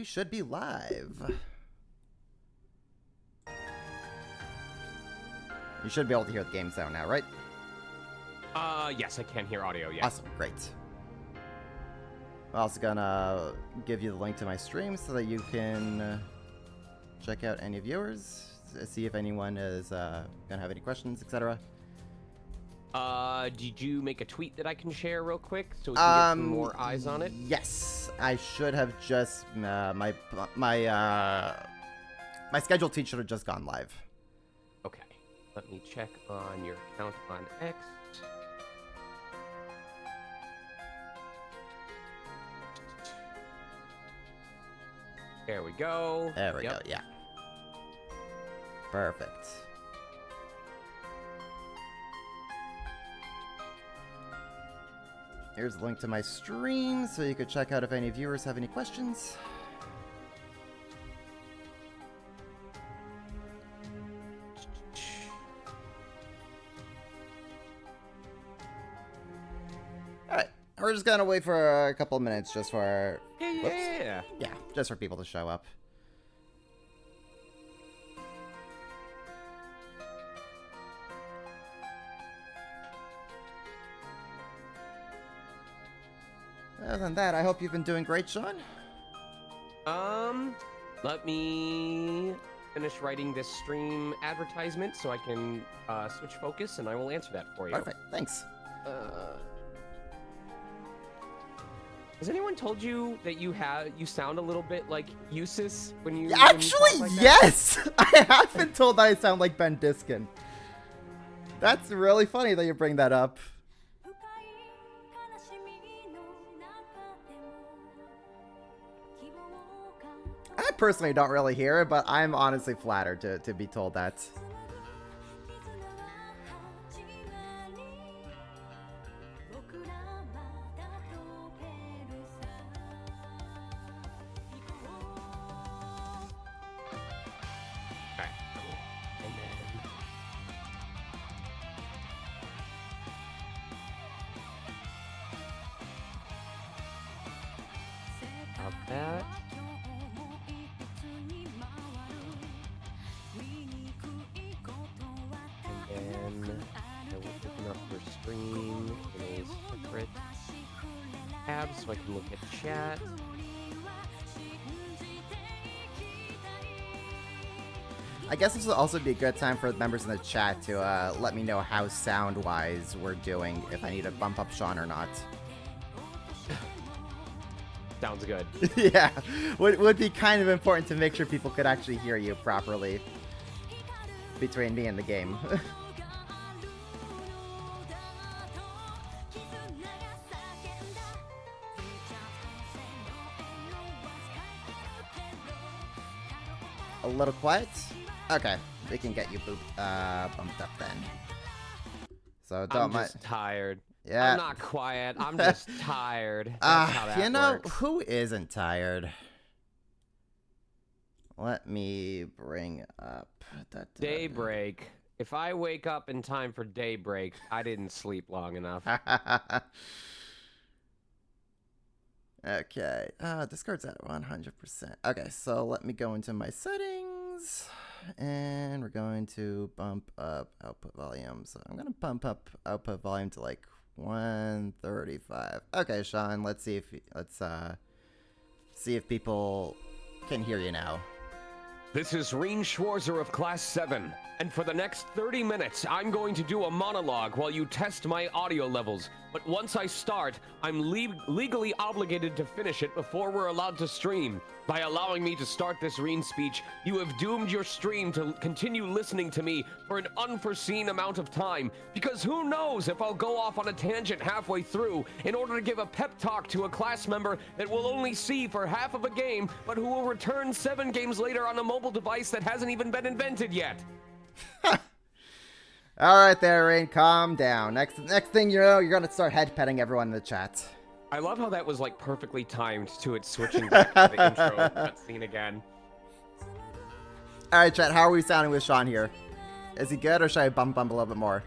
we should be live. You should be able to hear the game sound now, right? Yes, I can hear audio, yeah. Awesome, great. I'm also gonna give you the link to my stream so that you can check out any viewers, see if anyone is gonna have any questions, etc. Did you make a tweet that I can share real quick so we can get some more eyes on it? Yes, I should have just my scheduled tweet should have just gone live. Okay, let me check on your account on X. There we go. There we go, yeah. Perfect. Here's the link to my stream, so you could check out if any viewers have any questions. Alright, we're just gonna wait for a couple of minutes just for... Yeah. Yeah, just for people to show up. Other than that, I hope you've been doing great, Sean. Let me finish writing this stream advertisement so I can switch focus, and I will answer that for you. Perfect, thanks. Has anyone told you that you sound a little bit like Eustace when you Actually, when you talk like that? yes! I have been told that I sound like Ben Diskin. That's really funny that you bring that up. I personally don't really hear it, but I'm honestly flattered to be told that. That. And then I will open up your screen in a separate tab so I can look at chat. I guess this will also be a good time for the members in the chat to let me know how sound-wise we're doing, if I need to bump up Sean or not. Sounds good. Yeah, would be kind of important to make sure people could actually hear you properly between me and the game. A little quiet? Okay, we can get you bumped up then. So don't I'm just tired. Yeah. I'm not quiet. I'm just tired. That's how that you know, works. who isn't tired? Let me bring up that Daybreak. If I wake up in time for daybreak, I didn't sleep long enough. Okay. Discord's at 100%. Okay, so let me go into my settings. And we're going to bump up output volume. So I'm going to bump up output volume to like 135. Okay, Sean, let's see if people can hear you now. This is Rean Schwarzer of Class 7, and for the next 30 minutes, I'm going to do a monologue while you test my audio levels. But once I start, I'm legally obligated to finish it before we're allowed to stream. By allowing me to start this Rean speech, you have doomed your stream to continue listening to me for an unforeseen amount of time, because who knows if I'll go off on a tangent halfway through in order to give a pep talk to a class member that we'll only see for half of a game, but who will return 7 games later on a mobile device that hasn't even been invented yet. All right there, Rain, calm down. Next thing you know, you're going to start head petting everyone in the chat. I love how that was like perfectly timed to it switching back to the intro cutscene again. All right, chat, how are we sounding with Sean here? Is he good, or should I bump a little bit more?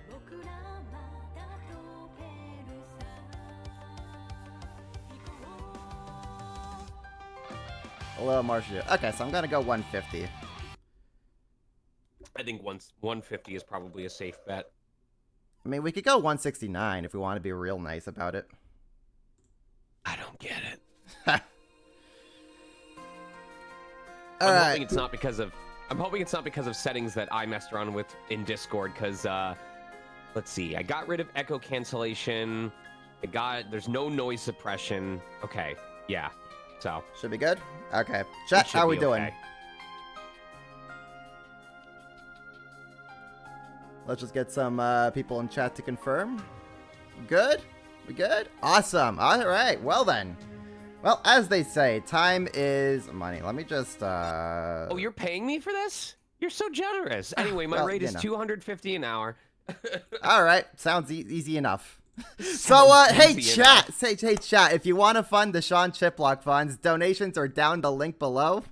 A little more to do. Okay, so I'm gonna go 150. I think 150 is probably a safe bet. I mean, we could go 169 if we want to be real nice about it. I don't get it. All I'm right. hoping it's not because of settings that I messed around with in Discord. Because let's see, I got rid of echo cancellation. There's no noise suppression. Okay, yeah. So Should be good. Okay, chat. How we doing? Okay. Let's just get some people in chat to confirm. Good? We good? Awesome. All right. Well then. Well, as they say, time is money. Let me just. Oh, you're paying me for this? You're so generous. Anyway, my rate is $250 an hour. All right. Sounds easy enough. So, hey chat. Hey chat. If you want to fund the Sean Chiplock funds, donations are down the link below.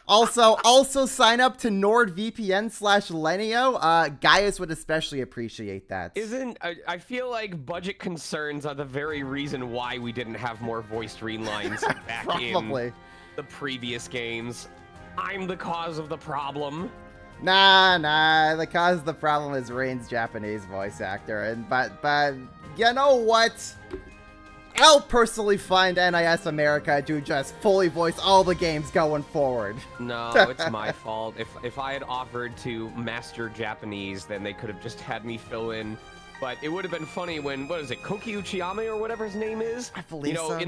Also sign up to NordVPN/Lenio. Gaius would especially appreciate that. I feel like budget concerns are the very reason why we didn't have more voiced Rean lines back in the previous games. I'm the cause of the problem. Nah. The cause of the problem is Rean's Japanese voice actor, but you know what? I'll personally fund NIS America to just fully voice all the games going forward. No, it's my fault. If I had offered to master Japanese, then they could have just had me fill in. But it would have been funny when, what is it, Koki Uchiyame or whatever his name is? I believe so.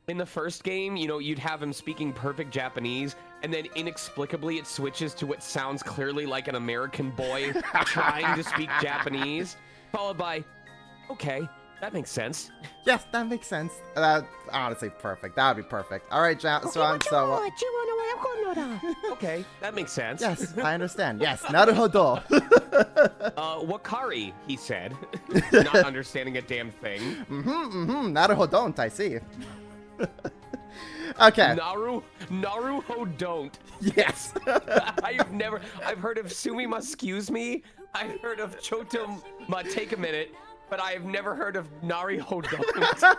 In the first game, you'd have him speaking perfect Japanese, and then inexplicably it switches to what sounds clearly like an American boy trying to speak Japanese, followed by, okay. That makes sense. Yes, that makes sense. Honestly, perfect. That would be perfect. All right, Sean. Okay, that makes sense. Yes, I understand. Yes, naruhodo. Wakari, he said, not understanding a damn thing. Naruhodon't, I see. Okay. Naruho don't. Yes. I've heard of Sumima excuse me. I've heard of Choto take a minute. But I have never heard of Naruhodon't.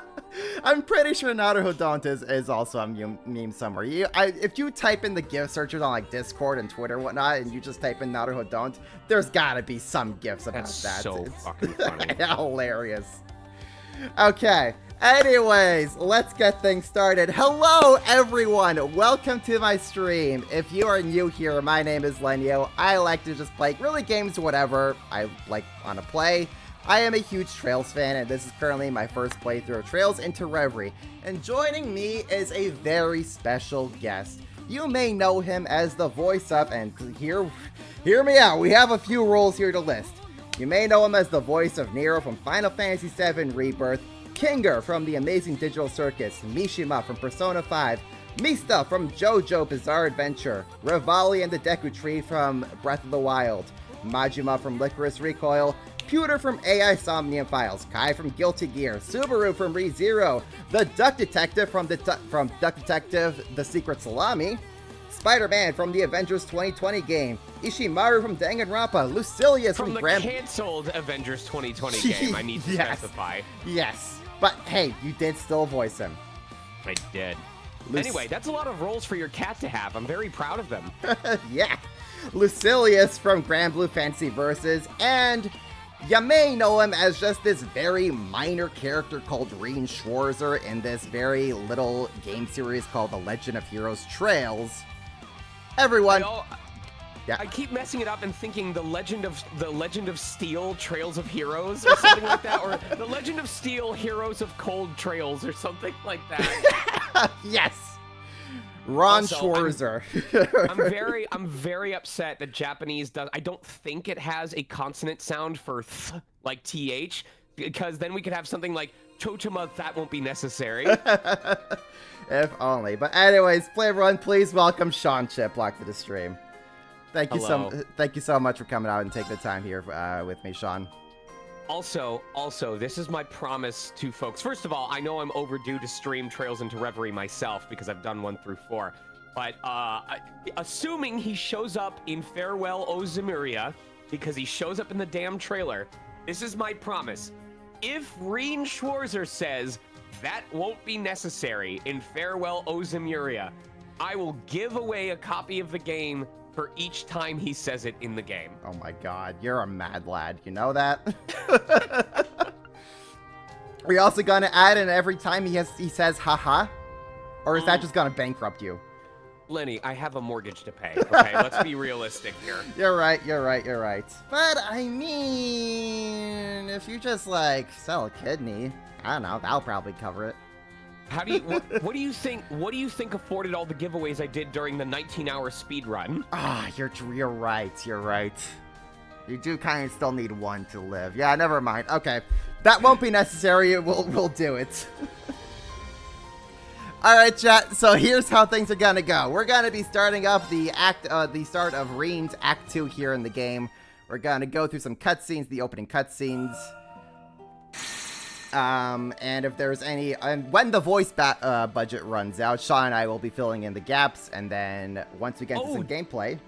I'm pretty sure Naruhodon't is also a meme somewhere. If you type in the GIF searches on like Discord and Twitter and whatnot, and you just type in Naruhodon't, there's gotta be some GIFs about That's that. So fucking funny. Hilarious. Okay. Anyways, let's get things started. Hello, everyone. Welcome to my stream. If you are new here, my name is Lenio. I like to just play really games, whatever I want to play. I am a huge Trails fan, and this is currently my first playthrough of Trails into Reverie. And joining me is a very special guest. You may know him as the voice of, and hear me out, we have a few roles here to list. You may know him as the voice of Nero from Final Fantasy VII Rebirth, Kinger from The Amazing Digital Circus, Mishima from Persona 5, Mista from JoJo Bizarre Adventure, Revali and the Deku Tree from Breath of the Wild, Majima from Licorice Recoil, Pewter from AI Somnium Files, Kai from Guilty Gear, Subaru from ReZero, the Duck Detective from Duck Detective The Secret Salami, Spider-Man from the Avengers 2020 game, Ishimaru from Danganronpa, Lucilius from the canceled Avengers 2020 game, I need to specify. Yes, but hey, you did still voice him. I did. Anyway, that's a lot of roles for your cat to have. I'm very proud of them. Yeah. Lucilius from Grand Blue Fantasy Versus, and you may know him as just this very minor character called Rean Schwarzer in this very little game series called The Legend of Heroes Trails. Everyone. I keep messing it up and thinking the Legend of Steel Trails of Heroes or something like that, or the Legend of Steel Heroes of Cold Trails or something like that. Yes. Ron Schwarzer. I'm very upset that Japanese does. I don't think it has a consonant sound for th, like th, because then we could have something like Chochima. That won't be necessary. If only. But anyways, everyone, please welcome Sean Chiplock to the stream. Thank you so much for coming out and taking the time here with me, Sean. Also, this is my promise to folks. First of all, I know I'm overdue to stream Trails into Reverie myself because I've done 1 through 4. But assuming he shows up in Farewell O Zemiria, because he shows up in the damn trailer, this is my promise. If Rean Schwarzer says, That won't be necessary. In farewell, Ozymuria. I will give away a copy of the game for each time he says it in the game. Oh my god, you're a mad lad. You know that? Are you also gonna add in every time he says haha? Or is that just gonna bankrupt you? Lenny, I have a mortgage to pay. Okay, let's be realistic here. You're right. But I mean, if you just like sell a kidney, I don't know, that'll probably cover it. How do you what do you think afforded all the giveaways I did during the 19-hour speed run? Ah, you're right. You do kind of still need one to live. Yeah, never mind. Okay. That won't be necessary. We'll do it. All right, chat. So here's how things are gonna go. We're gonna be starting up the start of Rean's Act 2 here in the game. We're gonna go through some cutscenes, the opening cutscenes. And if there's any, and when the voice budget runs out, Sean and I will be filling in the gaps. And then once we get into some gameplay.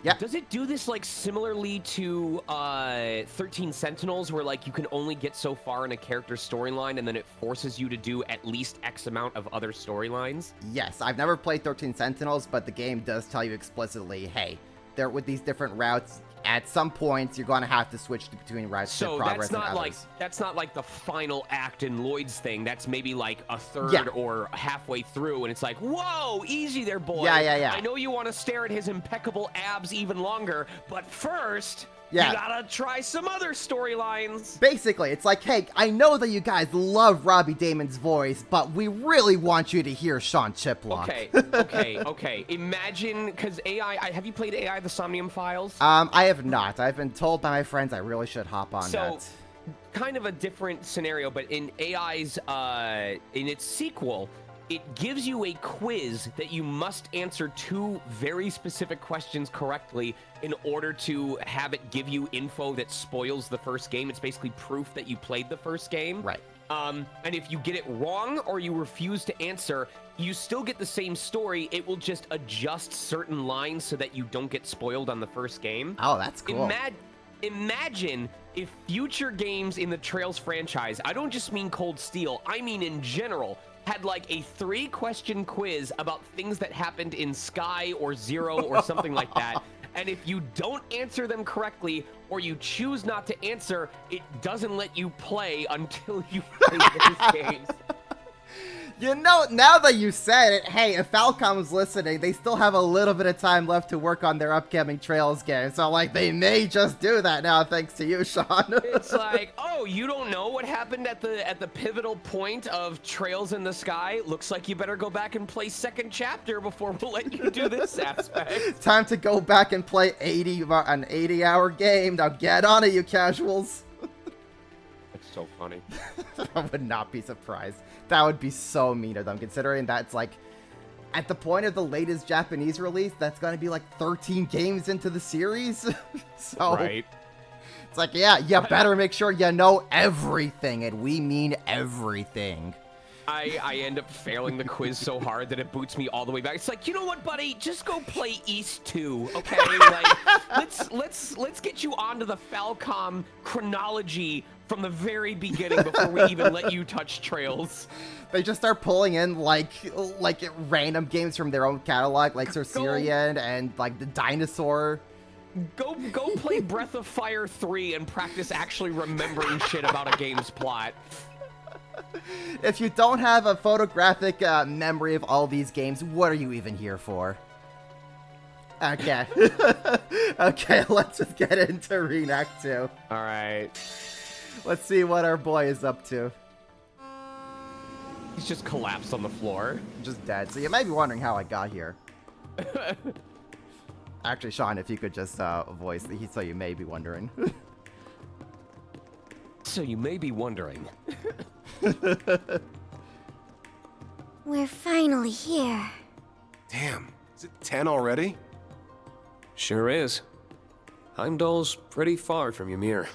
Yeah. Does it do this like similarly to 13 Sentinels, where like you can only get so far in a character's storyline, and then it forces you to do at least X amount of other storylines? Yes, I've never played 13 Sentinels, but the game does tell you explicitly, hey, there with these different routes, at some points you're going to have to switch between routes to progress and others. So that's not like the final act in Lloyd's thing. That's maybe like a third or halfway through, and it's like, whoa, easy there, boy. Yeah. I know you want to stare at his impeccable abs even longer, but first, you gotta try some other storylines. Basically, it's like, hey, I know that you guys love Robbie Damon's voice, but we really want you to hear Sean Chiplock. Okay. Imagine, because have you played AI, the Somnium Files? I have not. I've been told by my friends I really should hop on that. Kind of a different scenario, but in AI's, in its sequel, it gives you a quiz that you must answer 2 very specific questions correctly in order to have it give you info that spoils the first game. It's basically proof that you played the first game. Right. And if you get it wrong or you refuse to answer, you still get the same story. It will just adjust certain lines so that you don't get spoiled on the first game. Oh, that's cool. Imagine if future games in the Trails franchise, I don't just mean Cold Steel, I mean in general, had like a 3-question quiz about things that happened in Sky or Zero or something like that. And if you don't answer them correctly or you choose not to answer, it doesn't let you play until you play those games. You know, now that you said it, hey, if Falcom's listening, they still have a little bit of time left to work on their upcoming Trails game. So, like, they may just do that now, thanks to you, Sean. It's like, oh, you don't know what happened at the pivotal point of Trails in the Sky? Looks like you better go back and play second chapter before we'll let you do this aspect. Time to go back and play an 80-hour game. Now get on it, you casuals. That's so funny. I would not be surprised. That would be so mean of them, considering that's like, at the point of the latest Japanese release, that's going to be like 13 games into the series. So, right. It's like, yeah, you better make sure you know everything, and we mean everything. I end up failing the quiz so hard that it boots me all the way back. It's like, you know what, buddy? Just go play East 2, okay? Like, let's get you onto the Falcom chronology from the very beginning before we even let you touch Trails. They just start pulling in like random games from their own catalog, like Cercerian and like the Dinosaur. Go play Breath of Fire 3 and practice actually remembering shit about a game's plot. If you don't have a photographic memory of all these games, what are you even here for? Okay. Okay, let's just get into Rean Act 2. All right. Let's see what our boy is up to. He's just collapsed on the floor. Just dead. So you may be wondering how I got here. Actually, Sean, if you could just voice the so you may be wondering. So you may be wondering. We're finally here. Damn, is it 10 already? Sure is. Heimdall's pretty far from Ymir.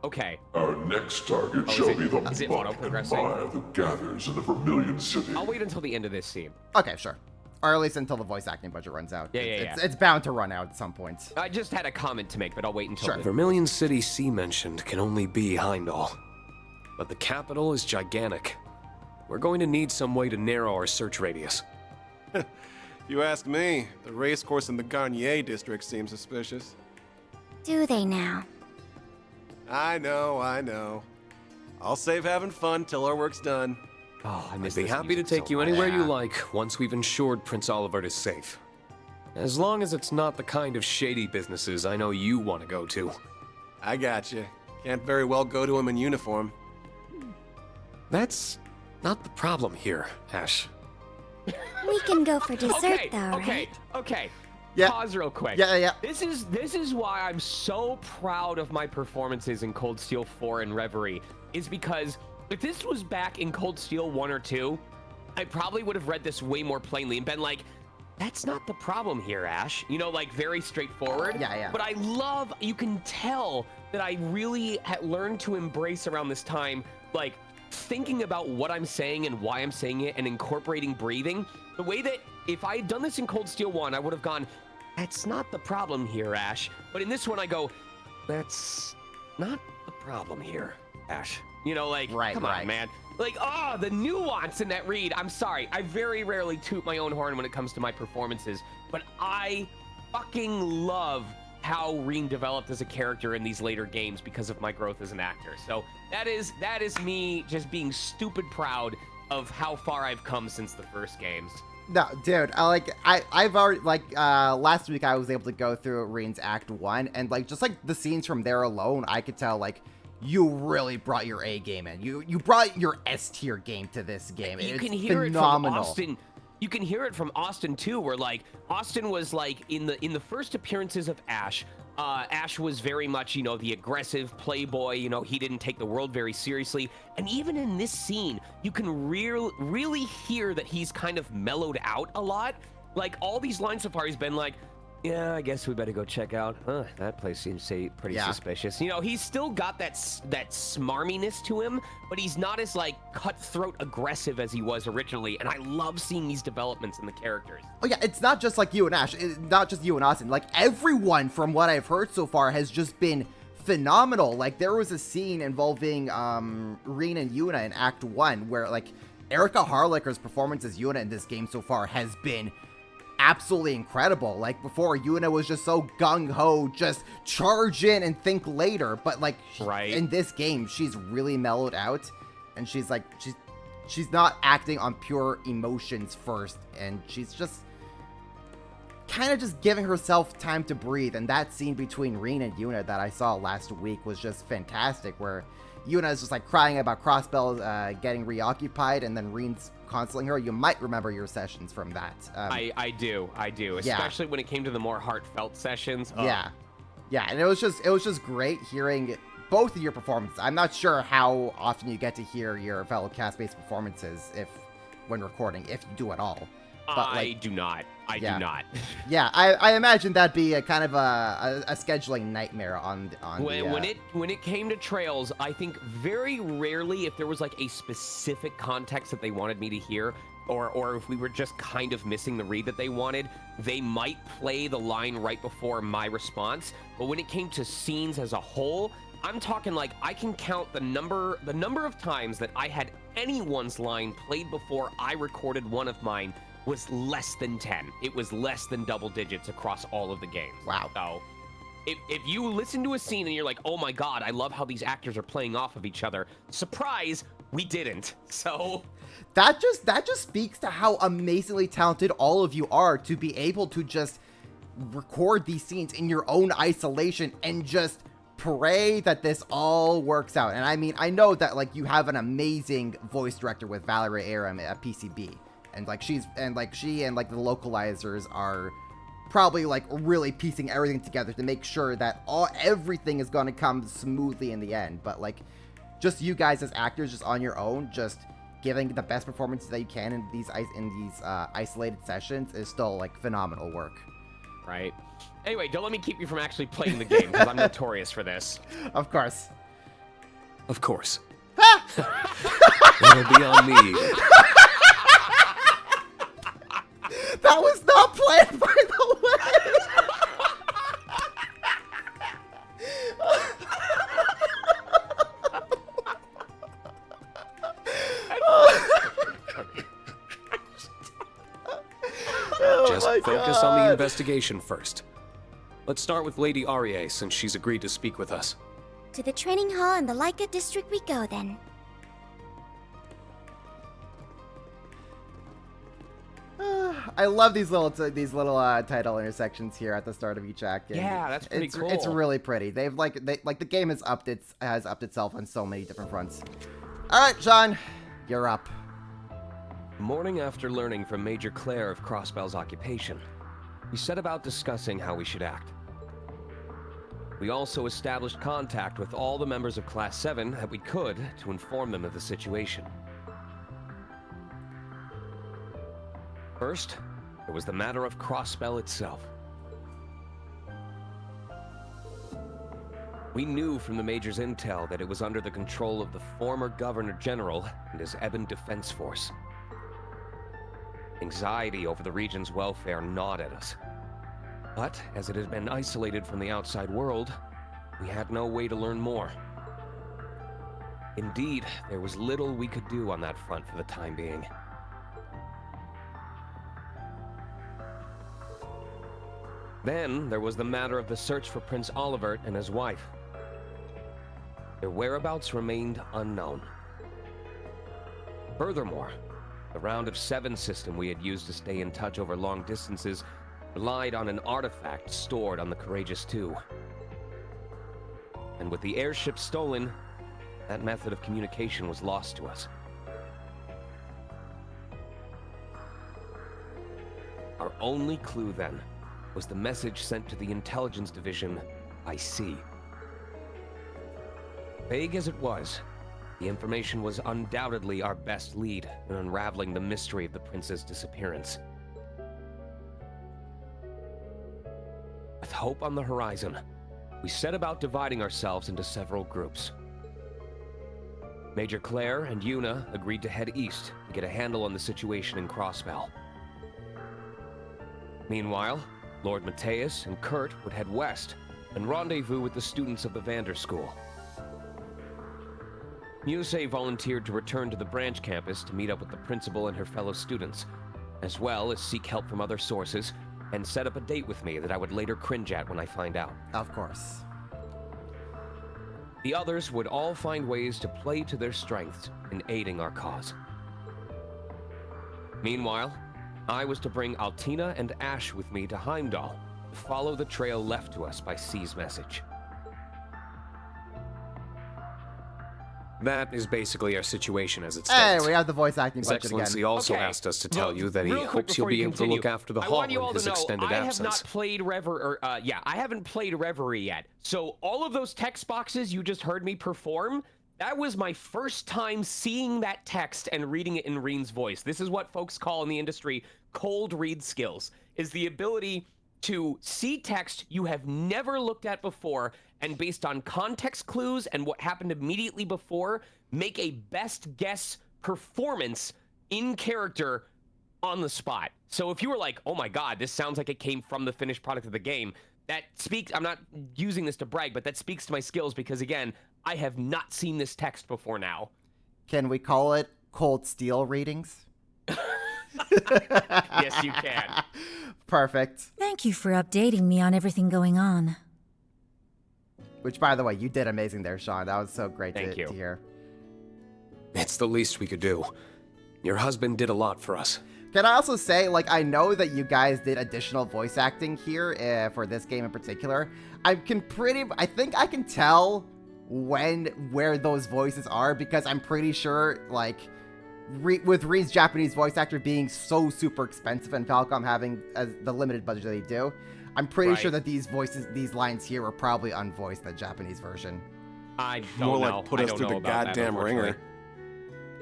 Okay. Our next target shall be the is it Monk and auto-progressing? Maya that gathers in the Vermilion City. I'll wait until the end of this scene. Okay, sure. Or at least until the voice acting budget runs out. Yeah. It's bound to run out at some point. I just had a comment to make, but I'll wait until Sure. The Vermilion City C mentioned can only be Heimdall. but the capital is gigantic. We're going to need some way to narrow our search radius. If you ask me, the racecourse in the Garnier district seems suspicious. Do they now? I know. I'll save having fun till our work's done. Oh, I miss I'd be this happy to music take so you much. anywhere you like once we've ensured Prince Olivert is safe. As long as it's not the kind of shady businesses I know you want to go to. I gotcha. Can't very well go to him in uniform. That's not the problem here, Ash. We can go for dessert though, right? Okay. Yeah. Pause real quick. Yeah. This is why I'm so proud of my performances in Cold Steel 4 and Reverie, is because if this was back in Cold Steel 1 or 2, I probably would have read this way more plainly and been like, that's not the problem here, Ash. You know, like very straightforward. Yeah. But I love, you can tell that I really had learned to embrace around this time, like thinking about what I'm saying and why I'm saying it and incorporating breathing. The way that if I had done this in Cold Steel 1, I would have gone, that's not the problem here, Ash. But in this one, I go, that's not the problem here, Ash. You know, like, come on, man. Like, the nuance in that read. I'm sorry. I very rarely toot my own horn when it comes to my performances, but I fucking love how Rean developed as a character in these later games because of my growth as an actor. So that is me just being stupid proud of how far I've come since the first games. No, dude, I've already, last week I was able to go through Rean's Act 1, and, just, the scenes from there alone, I could tell, you really brought your A game in. You brought your S tier game to this game. You It's can hear phenomenal. it from Austin. You can hear it from Austin too, where Austin was in the first appearances of Ash. Ash was very much, the aggressive playboy. He didn't take the world very seriously. And even in this scene, you can really hear that he's kind of mellowed out a lot. Like all these lines so far, he's been like, yeah, I guess we better go check out. That place seems pretty suspicious. He's still got that smarminess to him, but he's not as cutthroat aggressive as he was originally. And I love seeing these developments in the characters. Oh yeah, it's not just you and Ash, not just you and Austin. Everyone from what I've heard so far has just been phenomenal. There was a scene involving Rean and Yuna in Act 1 where Erica Harlicker's performance as Yuna in this game so far has been absolutely incredible. Before, Yuna was just so gung-ho, just charge in and think later, but in this game she's really mellowed out, and she's not acting on pure emotions first, and she's just kind of just giving herself time to breathe. And that scene between Rean and Yuna that I saw last week was just fantastic, where Yuna is just crying about Crossbell getting reoccupied, and then Rean's consoling her. You might remember your sessions from that. I do, especially when it came to the more heartfelt sessions. Yeah, and it was just great hearing both of your performances. I'm not sure how often you get to hear your fellow cast-based performances when recording, if you do at all. But, I do not. I do not. Yeah, I imagine that'd be a kind of a scheduling nightmare on when it came to trails. I think very rarely, if there was a specific context that they wanted me to hear, or if we were just kind of missing the read that they wanted, they might play the line right before my response. But when it came to scenes as a whole, I'm talking I can count the number of times that I had anyone's line played before I recorded one of mine was less than 10. It was less than double digits across all of the games. Wow. So if you listen to a scene and you're like, oh my god, I love how these actors are playing off of each other, surprise, we didn't. So that just speaks to how amazingly talented all of you are to be able to just record these scenes in your own isolation and just pray that this all works out. And I mean, I know that you have an amazing voice director with Valerie Aram at PCB. And she and the localizers are probably really piecing everything together to make sure that everything is going to come smoothly in the end. But just you guys as actors, just on your own, just giving the best performances that you can in these isolated sessions is still phenomenal work. Right. Anyway, don't let me keep you from actually playing the game, because I'm notorious for this. Of course. Of course. That'll be on me. That was not planned, by the way. Just focus on the investigation first. Let's start with Lady Arie, since she's agreed to speak with us. To the training hall in the Laika district we go then. I love these little title intersections here at the start of each act. Yeah, that's pretty cool. It's really pretty. They've the game has upped itself on so many different fronts. All right, Sean, you're up. Morning after learning from Major Claire of Crossbell's occupation, we set about discussing how we should act. We also established contact with all the members of Class 7 that we could to inform them of the situation. First, there was the matter of Crossbell itself. We knew from the Major's intel that it was under the control of the former Governor General and his Ebon Defense Force. Anxiety over the region's welfare gnawed at us. But, as it had been isolated from the outside world, we had no way to learn more. Indeed, there was little we could do on that front for the time being. Then, there was the matter of the search for Prince Olivert and his wife. Their whereabouts remained unknown. Furthermore, the Round of Seven system we had used to stay in touch over long distances relied on an artifact stored on the Courageous II. And with the airship stolen, that method of communication was lost to us. Our only clue then was the message sent to the Intelligence Division by sea. Vague as it was, the information was undoubtedly our best lead in unraveling the mystery of the prince's disappearance. With hope on the horizon, we set about dividing ourselves into several groups. Major Claire and Yuna agreed to head east to get a handle on the situation in Crossbell. Meanwhile, Lord Mateus and Kurt would head west and rendezvous with the students of the Vander School. Muse volunteered to return to the branch campus to meet up with the principal and her fellow students, as well as seek help from other sources and set up a date with me that I would later cringe at when I find out. Of course. The others would all find ways to play to their strengths in aiding our cause. Meanwhile, I was to bring Altina and Ash with me to Heimdall to follow the trail left to us by C's message. That is basically our situation as it Hey, stands. we have the voice acting His budget Excellency again. also Okay. asked us to tell you that he Real quick hopes you'll before be you able to continue, look after the I hall want you in all his to know, extended I have absence. not played I haven't played Reverie yet. So all of those text boxes you just heard me perform, that was my first time seeing that text and reading it in Rean's voice. This is what folks call in the industry cold read skills, is the ability to see text you have never looked at before, and based on context clues and what happened immediately before, make a best guess performance in character on the spot. So if you were like, oh my god, this sounds like it came from the finished product of the game, that speaks, I'm not using this to brag, but that speaks to my skills because, again, I have not seen this text before now. Can we call it Cold Steel readings? Yes, you can. Perfect. Thank you for updating me on everything going on. Which, by the way, you did amazing there, Sean. That was so great Thank you. to hear. It's the least we could do. Your husband did a lot for us. Can I also say, like, I know that you guys did additional voice acting here for this game in particular. I think I can tell where those voices are, because I'm pretty sure, like, with Reed's Japanese voice actor being so super expensive and Falcom having the limited budget that they do, I'm pretty sure that these lines here were probably unvoiced in the Japanese version. I don't More know. like put I us don't through know the about that, goddamn ringer. unfortunately.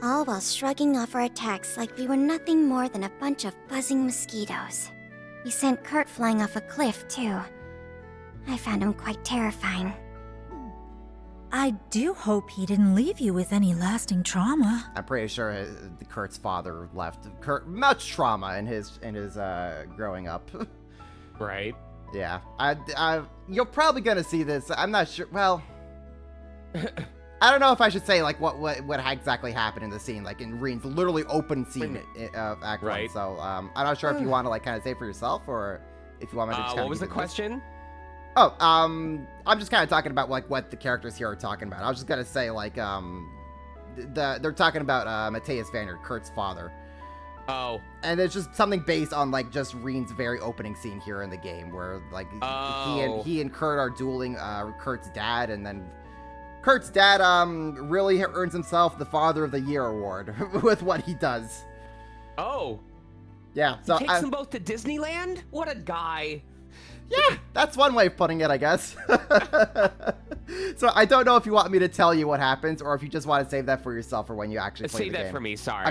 All while shrugging off our attacks like we were nothing more than a bunch of buzzing mosquitoes. We sent Kurt flying off a cliff, too. I found him quite terrifying. I do hope he didn't leave you with any lasting trauma. I'm pretty sure Kurt's father left Kurt much trauma in his growing up. Right. Yeah, you're probably gonna see this. I'm not sure. Well, I don't know if I should say like what exactly happened in the scene, like in Rean's literally open scene of Act 1. Right. So I'm not sure if you want to like kind of say for yourself or if you want me to just kind what of was the question? Oh, I'm just kind of talking about like what the characters here are talking about. I was just gonna say like they're talking about Matthias Vanner, Kurt's father. Oh. And it's just something based on like just Rean's very opening scene here in the game, where like he and Kurt are dueling Kurt's dad, and then Kurt's dad really earns himself the Father of the Year award with what he does. Oh. Yeah. So he takes them both to Disneyland? What a guy. Yeah, that's one way of putting it, I guess. So I don't know if you want me to tell you what happens, or if you just want to save that for yourself for when you actually play the game. Save that for me. Sorry.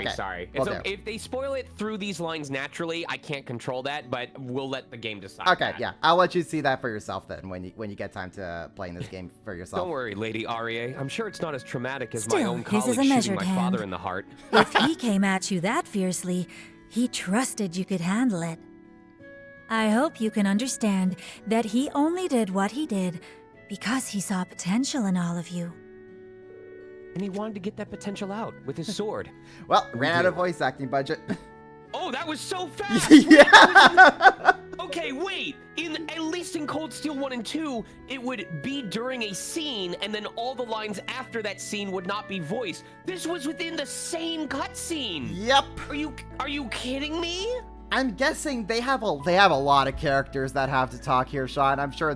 Okay. If they spoil it through these lines naturally, I can't control that, but we'll let the game decide. Okay, that. yeah. I'll let you see that for yourself then when you get time to playing this game for yourself. Don't worry, Lady Arie. I'm sure it's not as traumatic as my Still, own his is colleague a shooting my measured father hand. in the heart. If he came at you that fiercely, he trusted you could handle it. I hope you can understand that he only did what he did because he saw potential in all of you. And he wanted to get that potential out with his sword. Well, ran out of voice acting budget. Oh, that was so fast! Yeah. Okay, wait. At least in Cold Steel 1 and 2, it would be during a scene, and then all the lines after that scene would not be voiced. This was within the same cutscene. Yep. Are you kidding me? I'm guessing they have a lot of characters that have to talk here, Sean. I'm sure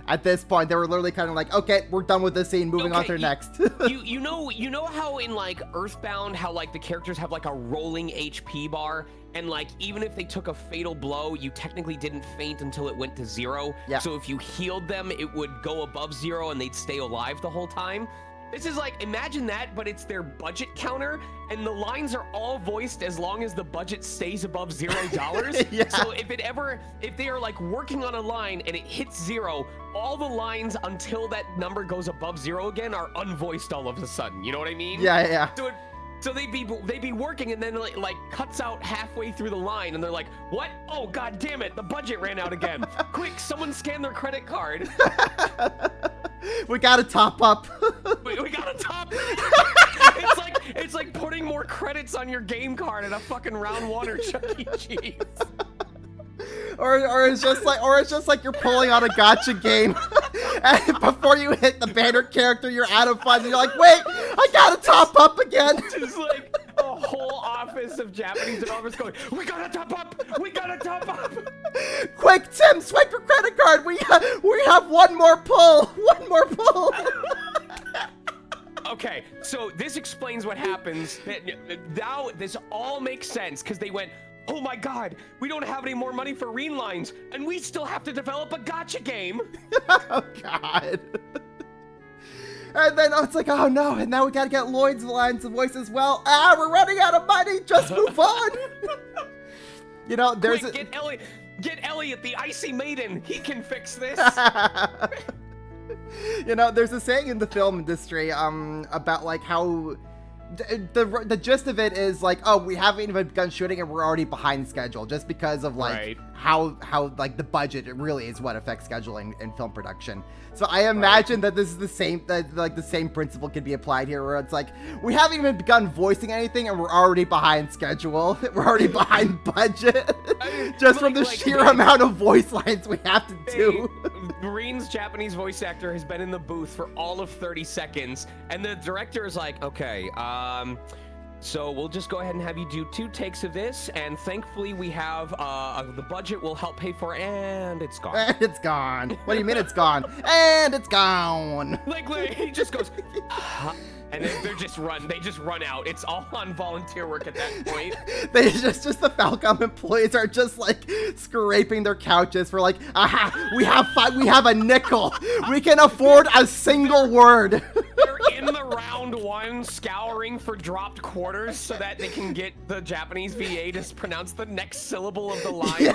at this point they were literally kind of like, okay, we're done with this scene, moving on to the next. you know how in like Earthbound, how like the characters have like a rolling HP bar, and like even if they took a fatal blow, you technically didn't faint until it went to 0. Yeah. So if you healed them, it would go above 0 and they'd stay alive the whole time. This is like, imagine that, but it's their budget counter, and the lines are all voiced as long as the budget stays above $0. Yeah. So if they are like working on a line and it hits 0, all the lines until that number goes above 0 again are unvoiced all of a sudden. You know what I mean? Yeah. So they'd be working, and then like cuts out halfway through the line, and they're like, "What? Oh god damn it! The budget ran out again! Quick, someone scan their credit card." We gotta top up. we gotta top. It's like putting more credits on your game card at a fucking Round 1 or Chuck E. Cheese. Or it's just like you're pulling on a gacha game, and before you hit the banner character, you're out of funds, and you're like, wait, I gotta top up again. Just like a whole office of Japanese developers going, we gotta top up, we gotta top up. Quick, Tim, swipe your credit card. We have one more pull. Okay, so this explains what happens. Now this all makes sense, because they went, oh my god, we don't have any more money for Rean lines, and we still have to develop a gacha game. Oh god. And then it's like, oh no, and now we gotta get Lloyd's lines of voice as well. We're running out of money, just move on. You know, there's Quick, get Elliot, the Icy Maiden, he can fix this. You know, there's a saying in the film industry about like how the gist of it is like, oh, we haven't even begun shooting and we're already behind schedule, just because of like Right. how like the budget really is what affects scheduling in film production. So I imagine that this is the same principle could be applied here, where it's like, we haven't even begun voicing anything and we're already behind schedule. We're already behind budget. Just from the sheer amount of voice lines we have to do. Rean's Japanese voice actor has been in the booth for all of 30 seconds, and the director is like, okay, so we'll just go ahead and have you do 2 takes of this, and thankfully we have the budget will help pay for, and it's gone. And it's gone. What do you mean it's gone? And it's gone. Like he just goes, and then they just run out. It's all on volunteer work at that point. They just the Falcom employees are just like scraping their couches for like, aha, we have a nickel. We can afford a single word. They're in the round 1 scouring for dropped quarters so that they can get the Japanese VA to pronounce the next syllable of the line. Yeah.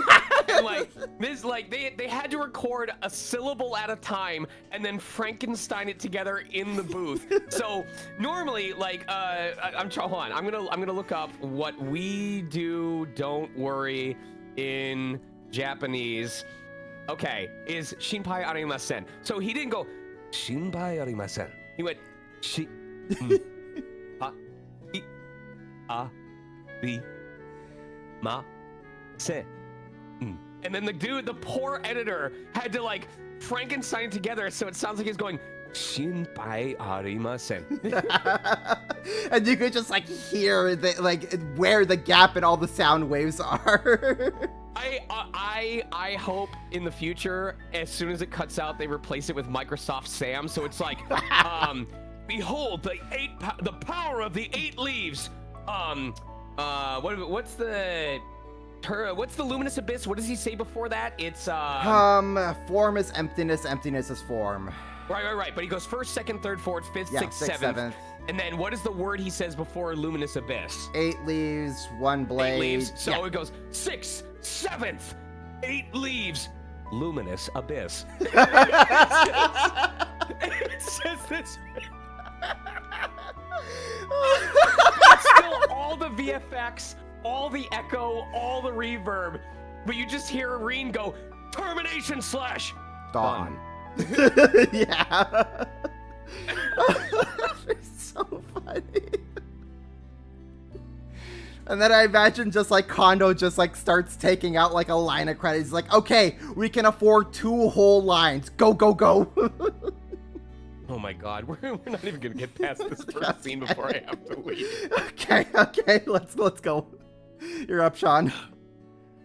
And like this, like they had to record a syllable at a time and then Frankenstein it together in the booth. So normally, like, hold on, I'm gonna look up what we do. Don't worry in Japanese. Okay, is shinpai arimasen. So he didn't go shinpai arimasen. He went Pa, I, A, B, Ma, Se. And then the poor editor had to like Frankenstein it together so it sounds like he's going Shinpai arimasen. And you could just like hear where the gap in all the sound waves are. I hope in the future, as soon as it cuts out, they replace it with Microsoft Sam. So it's like, behold the power of the 8 leaves. What's the luminous abyss? What does he say before that? It's form is emptiness, emptiness is form. Right. But he goes first, second, third, fourth, fifth, sixth, seventh. And then what is the word he says before luminous abyss? 8 leaves, 1 blade. 8 leaves. So it goes 6th, 7th, 8 leaves, luminous abyss. It says this. It's still all the VFX, all the echo, all the reverb, but you just hear Rean go, termination / dawn. Yeah. It's so funny. And then I imagine just like Kondo just like starts taking out like a line of credits. He's like, okay, we can afford 2 whole lines. Go, go, go. Oh my god, we're not even gonna get past this first scene before I have to leave. Okay, let's go. You're up, Sean.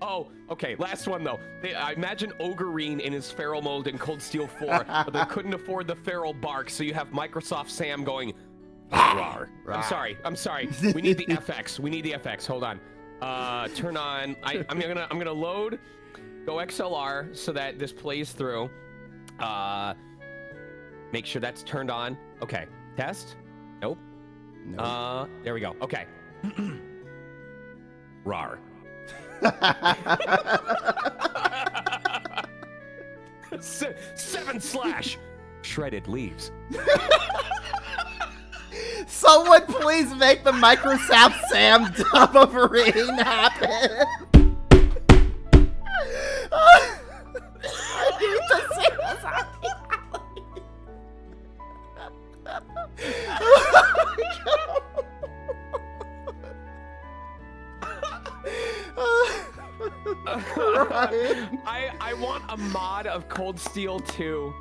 Oh, okay, last one though. I imagine Ogreine in his feral mode in Cold Steel 4, but they couldn't afford the feral bark, so you have Microsoft Sam going, rawr. I'm sorry. We need the FX. Hold on. Turn on. I'm gonna load. Go XLR so that this plays through. Make sure that's turned on. Okay. Test. Nope. There we go. Okay. Rawr. 7/ shredded leaves. Someone please make the Microsoft Sam dub of Rean happen. I need to see this on I want a mod of Cold Steel 2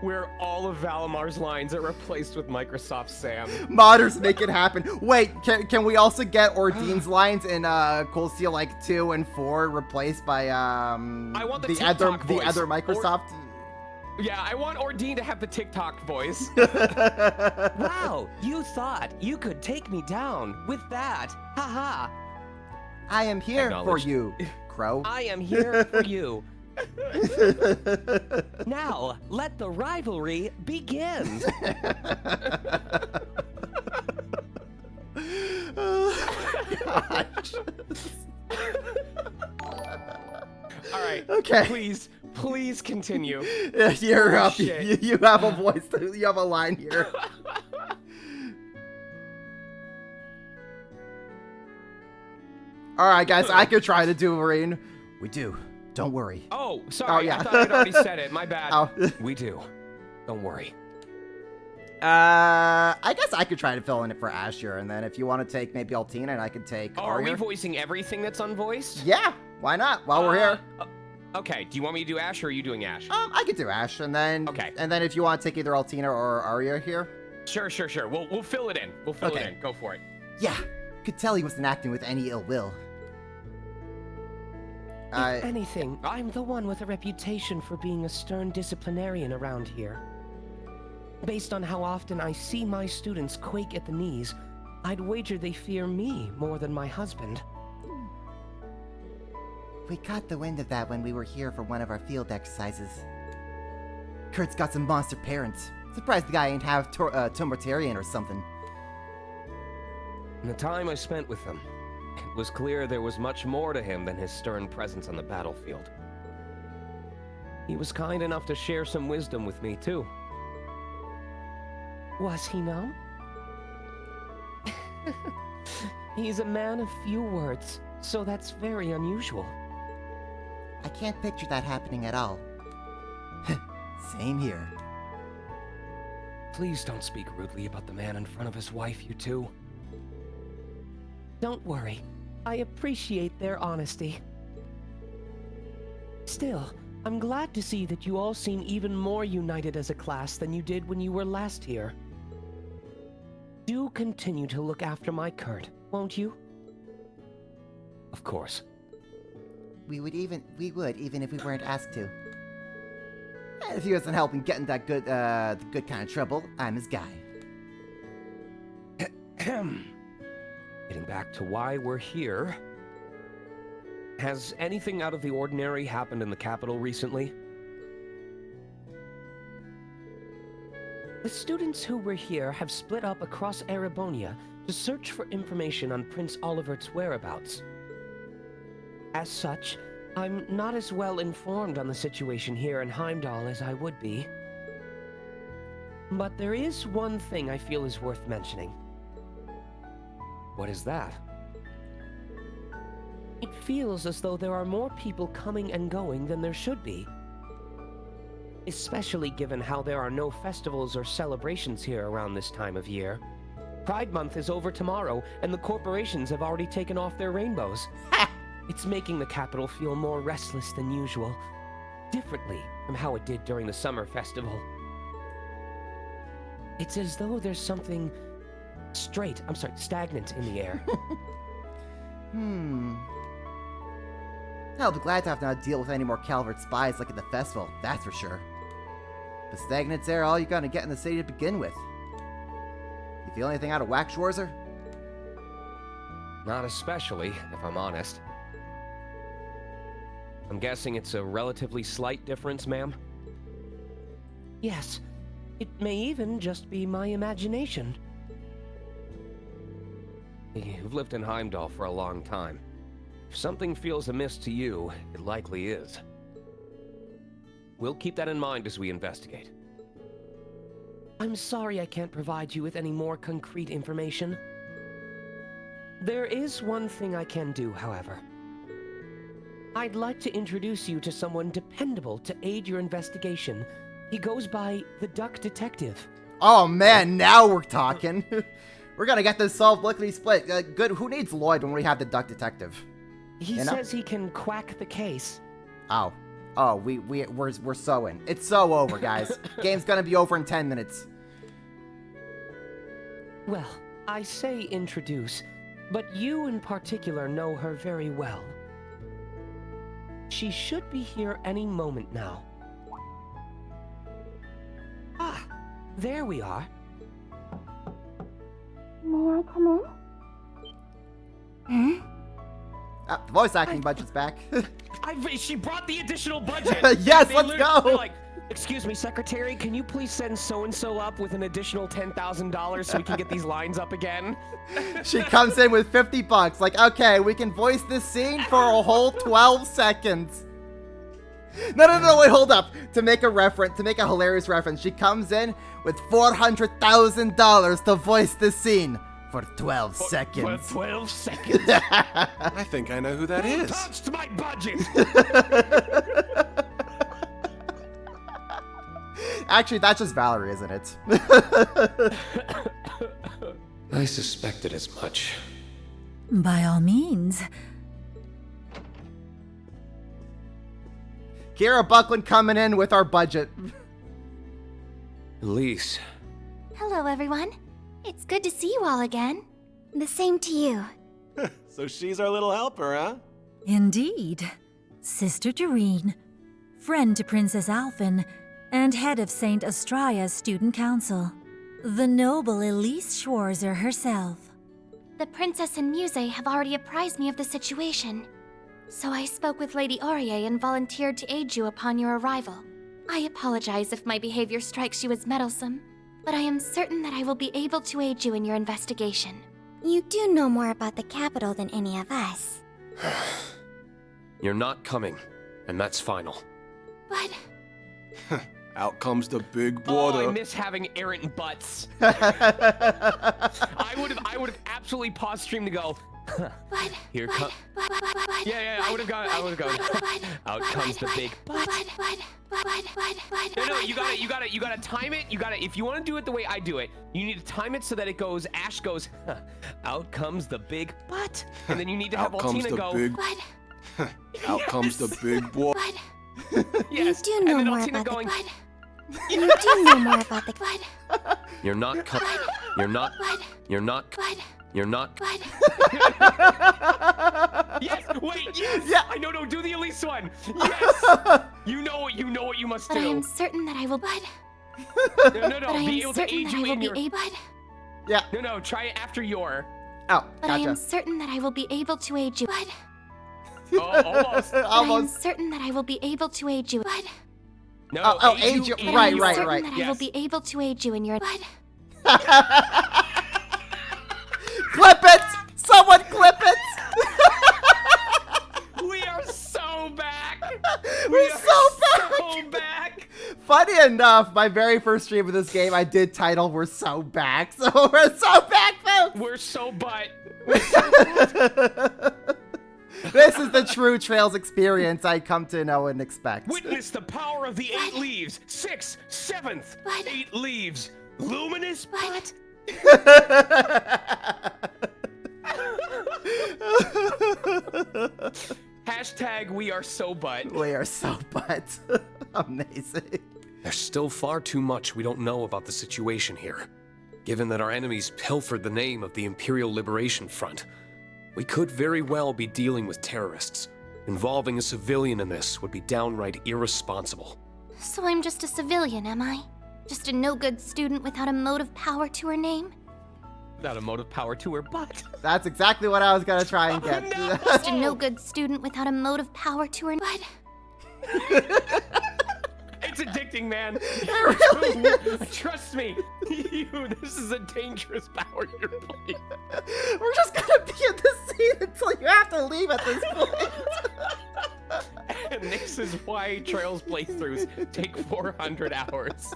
where all of Valamar's lines are replaced with Microsoft Sam. Modders make it happen. Wait, can we also get Ordine's lines in Cold Steel like 2 and 4 replaced by I want the other Microsoft? Yeah, I want Ordine to have the TikTok voice. Wow, you thought you could take me down with that. Haha. I am here for you, Crow. I am here for you. Now, let the rivalry begin. Gosh. All right. Okay. Please continue. You're up. You have a voice. You have a line here. All right, guys. I could try to do Rean. We do. Don't worry. Oh, sorry. Oh, yeah. I thought I'd already said it. My bad. Oh. We do. Don't worry. I guess I could try to fill in it for Asher, and then if you want to take maybe Altina, and I could take. Oh, are we voicing everything that's unvoiced? Yeah. Why not? While we're here. Okay. Do you want me to do Ash, or are you doing Ash? I could do Ash, and then. Okay. And then if you want to take either Altina or Arya here. Sure. We'll fill it in. It in. Go for it. Yeah. Could tell he wasn't acting with any ill will. If anything, I'm the one with a reputation for being a stern disciplinarian around here. Based on how often I see my students quake at the knees, I'd wager they fear me more than my husband. We caught the wind of that when we were here for one of our field exercises. Kurt's got some monster parents. Surprised the guy ain't half Tomortarian or something. In the time I spent with them, it was clear there was much more to him than his stern presence on the battlefield. He was kind enough to share some wisdom with me, too. Was he now? He's a man of few words, so that's very unusual. I can't picture that happening at all. Same here. Please don't speak rudely about the man in front of his wife, you two. Don't worry. I appreciate their honesty. Still, I'm glad to see that you all seem even more united as a class than you did when you were last here. Do continue to look after my Kurt, won't you? Of course. We would even if we weren't asked to. And if he wasn't helping get in that good kind of trouble, I'm his guy. Getting back to why we're here. Has anything out of the ordinary happened in the capital recently? The students who were here have split up across Erebonia to search for information on Prince Olivert's whereabouts. As such, I'm not as well informed on the situation here in Heimdall as I would be. But there is one thing I feel is worth mentioning. What is that? It feels as though there are more people coming and going than there should be. Especially given how there are no festivals or celebrations here around this time of year. Pride Month is over tomorrow, and the corporations have already taken off their rainbows. It's making the capital feel more restless than usual, differently from how it did during the summer festival. It's as though there's something stagnant in the air. I'll be glad to have not deal with any more Calvert spies like at the festival, that's for sure. But stagnant's air all you're gonna get in the city to begin with. You feel anything out of whack, Schwarzer? Not especially, if I'm honest. I'm guessing it's a relatively slight difference, ma'am? Yes, it may even just be my imagination. You've lived in Heimdall for a long time. If something feels amiss to you, it likely is. We'll keep that in mind as we investigate. I'm sorry I can't provide you with any more concrete information. There is one thing I can do, however. I'd like to introduce you to someone dependable to aid your investigation. He goes by the Duck Detective. Oh man, now we're talking. We're gonna get this solved lickety split. Good. Who needs Lloyd when we have the Duck Detective? He says he can quack the case. Oh, we're so in. It's so over, guys. Game's gonna be over in 10 minutes. Well, I say introduce, but you in particular know her very well. She should be here any moment now. Ah, there we are. May I come in? The voice acting budget's back. She brought the additional budget! Yes, let's go! They're like, excuse me, secretary, can you please send so-and-so up with an additional $10,000 so we can get these lines up again? She comes in with $50. Like, okay, we can voice this scene for a whole 12 seconds. No, wait, hold up. To make a hilarious reference, she comes in with $400,000 to voice this scene for 12 seconds. For 12 seconds? I think I know who that is. Touched my budget! Actually, that's just Valerie, isn't it? I suspected as much. By all means. Kira Buckland coming in with our budget. Elise. Hello, everyone. It's good to see you all again. The same to you. So she's our little helper, huh? Indeed. Sister to Rean, friend to Princess Alphen, and head of St. Astraya's student council. The noble Elise Schwarzer herself. The princess and Muse have already apprised me of the situation. So I spoke with Lady Aurier and volunteered to aid you upon your arrival. I apologize if my behavior strikes you as meddlesome, but I am certain that I will be able to aid you in your investigation. You do know more about the capital than any of us. You're not coming, and that's final. But... Out comes the big Oh, brother. I miss having errant butts. I would have absolutely paused stream to go, But, Here but, come. but, Yeah, I would have gone. Out comes the big butt. No, you gotta time it. If you want to do it the way I do it, you need to time it so that it goes, Ash goes, out comes the big butt. And then you need to have Altina go. Out comes the big boy. Yes, You do and know then more Altina about going, the You do know more about the You're not yes, wait, yes. Yeah. I know, no, do the Elise one. Yes. you know what you must But I do. am certain that I will. No, But I be am able to certain aid that I you will in be your. able. Yeah. No, try it after your. Oh, But I am gotcha. certain that I will be able to aid you. Oh, almost. But I am Almost. certain that I will be able to aid you. No, aid you. But I Right, am right, certain right. that I will be able to aid you in your. Clip it! Someone clip it! We are so back. We're so back! So back. Funny enough, my very first stream of this game, I did title "We're So Back," so we're so back, folks. We're so butt. This is the true Trails experience I come to know and expect. Witness the power of the 8 leaves. 6th, 7th, 8 leaves. Luminous butt. Hashtag we are so butt. We are so butt. Amazing. There's still far too much we don't know about the situation here. Given that our enemies pilfered the name of the Imperial Liberation Front, we could very well be dealing with terrorists. Involving a civilian in this would be downright irresponsible. So I'm just a civilian, am I? Just a no-good student without a mote of power to her name? Without a motive power to her butt. That's exactly what I was gonna try and get. No. Just a no-good student without a mote of power to her. It's addicting, man. really Trust me. This is a dangerous power you're playing. We're just gonna be in this scene until you have to leave at this point. And this is why Trails playthroughs take 400 hours.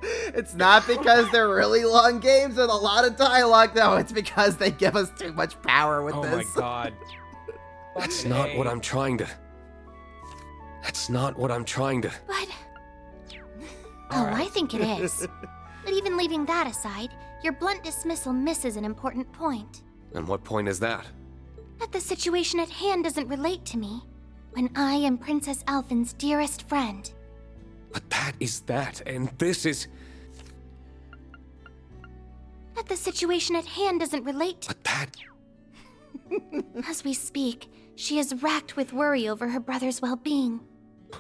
It's not because they're really long games with a lot of dialogue, though. It's because they give us too much power with Oh this. my god. That's not what I'm trying to... That's not what I'm trying to... Oh, I think it is. But even leaving that aside, your blunt dismissal misses an important point. And what point is that? That the situation at hand doesn't relate to me, when I am Princess Alphen's dearest friend. But that is that, and this is... That the situation at hand doesn't relate to... But that... As we speak, she is racked with worry over her brother's well-being.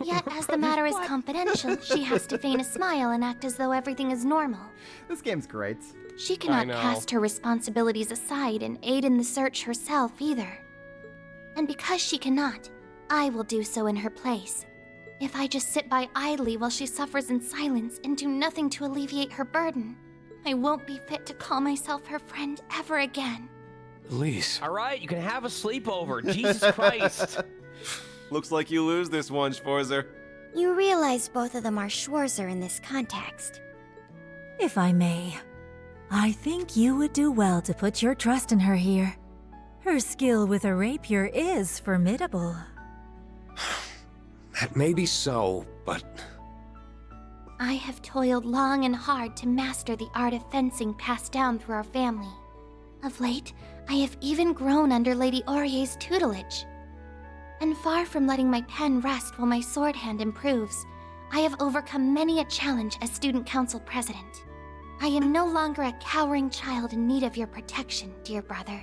Yet, as the matter is confidential, she has to feign a smile and act as though everything is normal. This game's great. She cannot know. cast her responsibilities aside and aid in the search herself either. And because she cannot, I will do so in her place. If I just sit by idly while she suffers in silence and do nothing to alleviate her burden, I won't be fit to call myself her friend ever again. Elise... All right, you can have a sleepover. Jesus Christ. Looks like you lose this one, Schwarzer. You realize both of them are Schwarzer in this context. If I may, I think you would do well to put your trust in her here. Her skill with a rapier is formidable. That may be so, but... I have toiled long and hard to master the art of fencing passed down through our family. Of late, I have even grown under Lady Aurier's tutelage. And far from letting my pen rest while my sword hand improves, I have overcome many a challenge as student council president. I am no longer a cowering child in need of your protection, dear brother.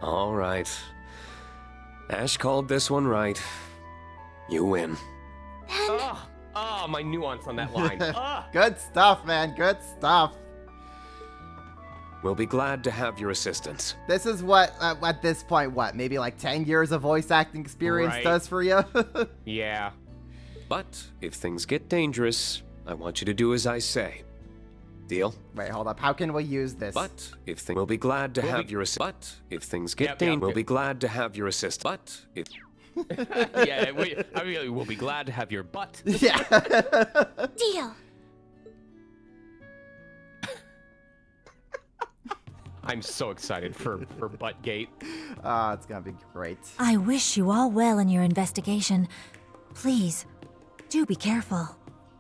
All right. Ash called this one right. You win. Then, My nuance on that line. Good stuff, man. Good stuff. We'll be glad to have your assistance. This is what, at this point, what, maybe like 10 years of voice acting experience Right. does for you? Yeah. But if things get dangerous, I want you to do as I say. Deal? Wait, hold up. How can we use this? But if things... We'll be glad to have your assist. But if things get dangerous, we'll be glad to have your assist. But if... Yeah, we'll be glad to have your butt. Yeah. deal. I'm so excited for Buttgate. It's gonna be great. I wish you all well in your investigation. Please, do be careful.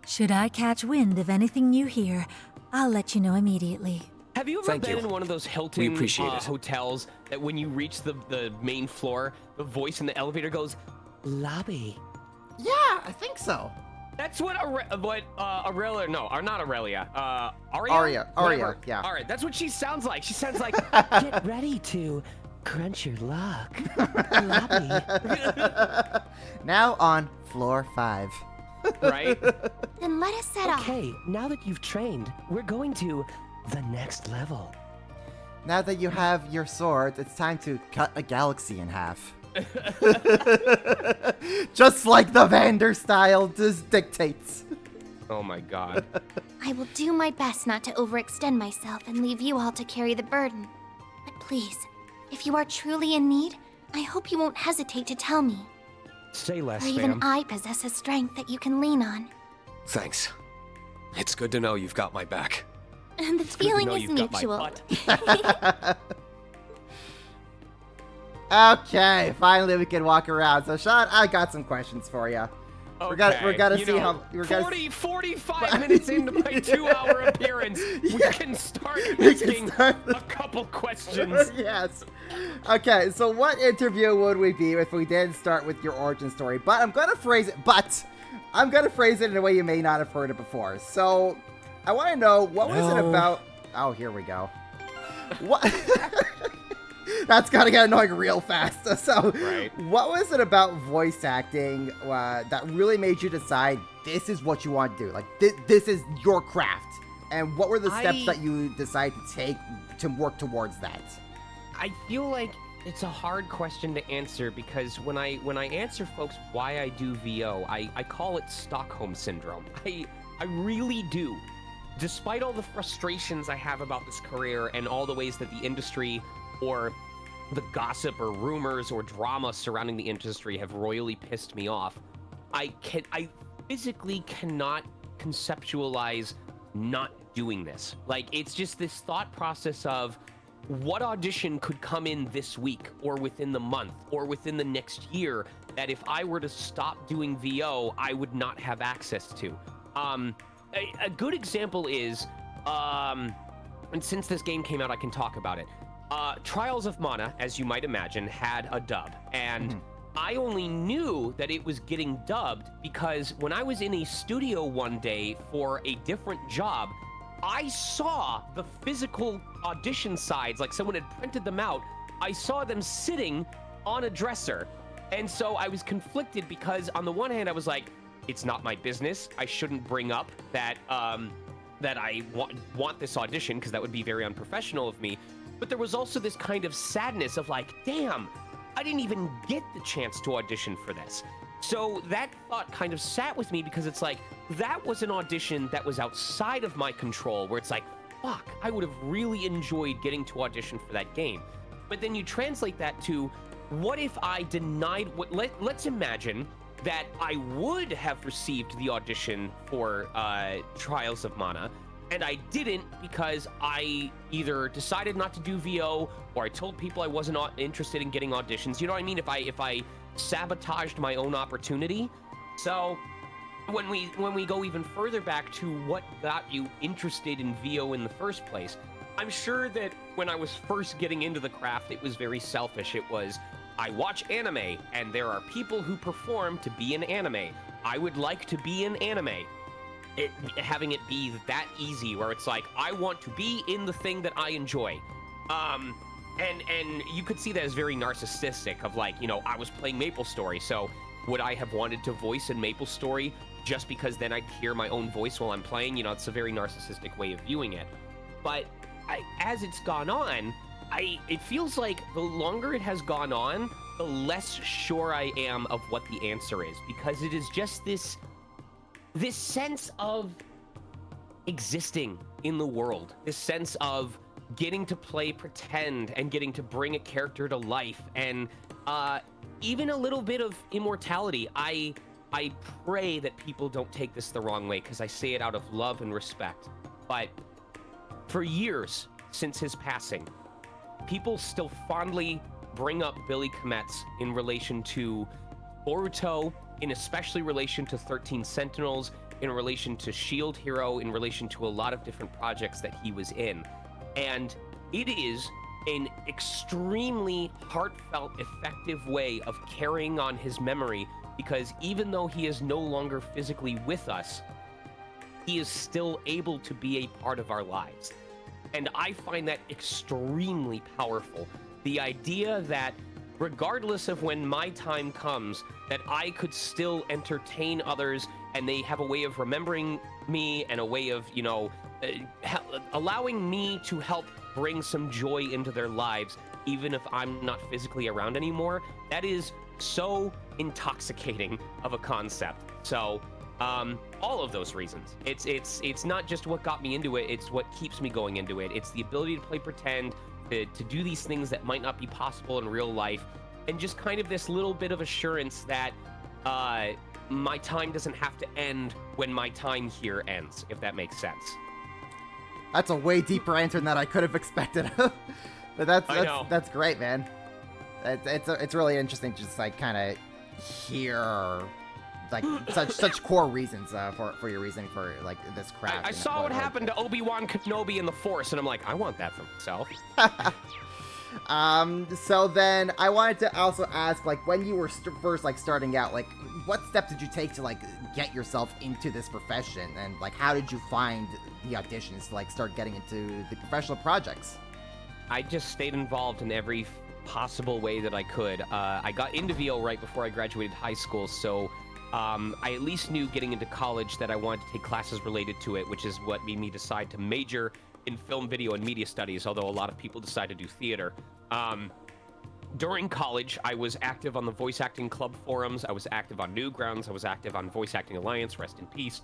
Should I catch wind of anything you hear, I'll let you know immediately. Have you ever Thank been you. in one of those Hilton We appreciate it. hotels that when you reach the main floor, the voice in the elevator goes, lobby? Yeah, I think so. That's what Aurelia, no, or not Aurelia, Aria? Aria, Whatever. yeah. All right, that's what she sounds like. She sounds like, Get ready to crunch your luck. Lobby. Now on floor 5. right? Then let us set off. Okay, now that you've trained, we're going to the next level. Now that you have your sword, it's time to cut a galaxy in half. Just like the Vander style dictates. Oh my god. I will do my best not to overextend myself and leave you all to carry the burden. But please, if you are truly in need, I hope you won't hesitate to tell me. Say less, For even fam. I possess a strength that you can lean on. Thanks. It's good to know you've got my back. And the feeling know is you've got my mutual. butt. Okay, finally we can walk around. So Sean, I got some questions for you. We're gonna You see know, how we're gonna 45 minutes into my 2-hour appearance, we can start We can asking start- a couple questions. Yes. Okay, so what interview would we be if we didn't start with your origin story? But I'm gonna phrase it in a way you may not have heard it before. So I want to know, what was it No. about? Oh, here we go. What? That's gotta get annoying real fast. So, Right. what was it about voice acting that really made you decide this is what you want to do? Like, this is your craft. And what were the steps that you decided to take to work towards that? I feel like it's a hard question to answer because when I answer folks why I do VO, I call it Stockholm Syndrome. I really do. Despite all the frustrations I have about this career and all the ways that the industry or the gossip or rumors or drama surrounding the industry have royally pissed me off, I physically cannot conceptualize not doing this. Like, it's just this thought process of what audition could come in this week or within the month or within the next year that if I were to stop doing VO, I would not have access to. A good example is, and since this game came out, I can talk about it. Trials of Mana, as you might imagine, had a dub, and I only knew that it was getting dubbed because when I was in a studio one day for a different job, I saw the physical audition sides, like someone had printed them out. I saw them sitting on a dresser, and so I was conflicted because on the one hand, I was like, it's not my business. I shouldn't bring up that that I want this audition because that would be very unprofessional of me. But there was also this kind of sadness of like, damn, I didn't even get the chance to audition for this. So that thought kind of sat with me because it's like, that was an audition that was outside of my control where it's like, fuck, I would have really enjoyed getting to audition for that game. But then you translate that to, what if I denied, let's imagine that I would have received the audition for Trials of Mana, and I didn't because I either decided not to do VO or I told people I wasn't interested in getting auditions. You know what I mean? If I sabotaged my own opportunity. So when we go even further back to what got you interested in VO in the first place, I'm sure that when I was first getting into the craft, it was very selfish. It was, I watch anime and there are people who perform to be in anime. I would like to be in anime. Having it be that easy where it's like, I want to be in the thing that I enjoy. And you could see that as very narcissistic of like, you know, I was playing MapleStory, so would I have wanted to voice in MapleStory just because then I'd hear my own voice while I'm playing? You know, it's a very narcissistic way of viewing it. But as it's gone on, it feels like the longer it has gone on, the less sure I am of what the answer is, because it is just this sense of existing in the world, this sense of getting to play pretend and getting to bring a character to life, and even a little bit of immortality. I pray that people don't take this the wrong way, because I say it out of love and respect. But for years since his passing, people still fondly bring up Billy Kometz in relation to Boruto, in especially relation to 13 Sentinels, in relation to Shield Hero, in relation to a lot of different projects that he was in. And it is an extremely heartfelt, effective way of carrying on his memory, because even though he is no longer physically with us, he is still able to be a part of our lives. And I find that extremely powerful. The idea that regardless of when my time comes, that I could still entertain others, and they have a way of remembering me and a way of, you know, allowing me to help bring some joy into their lives, even if I'm not physically around anymore. That is so intoxicating of a concept. So all of those reasons. It's not just what got me into it, it's what keeps me going into it. It's the ability to play pretend, to do these things that might not be possible in real life, and just kind of this little bit of assurance that my time doesn't have to end when my time here ends, if that makes sense. That's a way deeper answer than I could have expected. But that's great, man. It's really interesting to just like kind of hear like such core reasons for your reasoning for like this craft. I saw what happened to Obi-Wan Kenobi in the Force, and I'm like, I want that for myself. So then I wanted to also ask, like, when you were first like starting out, like, what steps did you take to like get yourself into this profession, and like how did you find the auditions to like start getting into the professional projects? I just stayed involved in every possible way that I could. I got into VO right before I graduated high school, so I at least knew getting into college that I wanted to take classes related to it, which is what made me decide to major in film, video, and media studies, although a lot of people decide to do theater. During college, I was active on the voice acting club forums, I was active on Newgrounds, I was active on Voice Acting Alliance, rest in peace.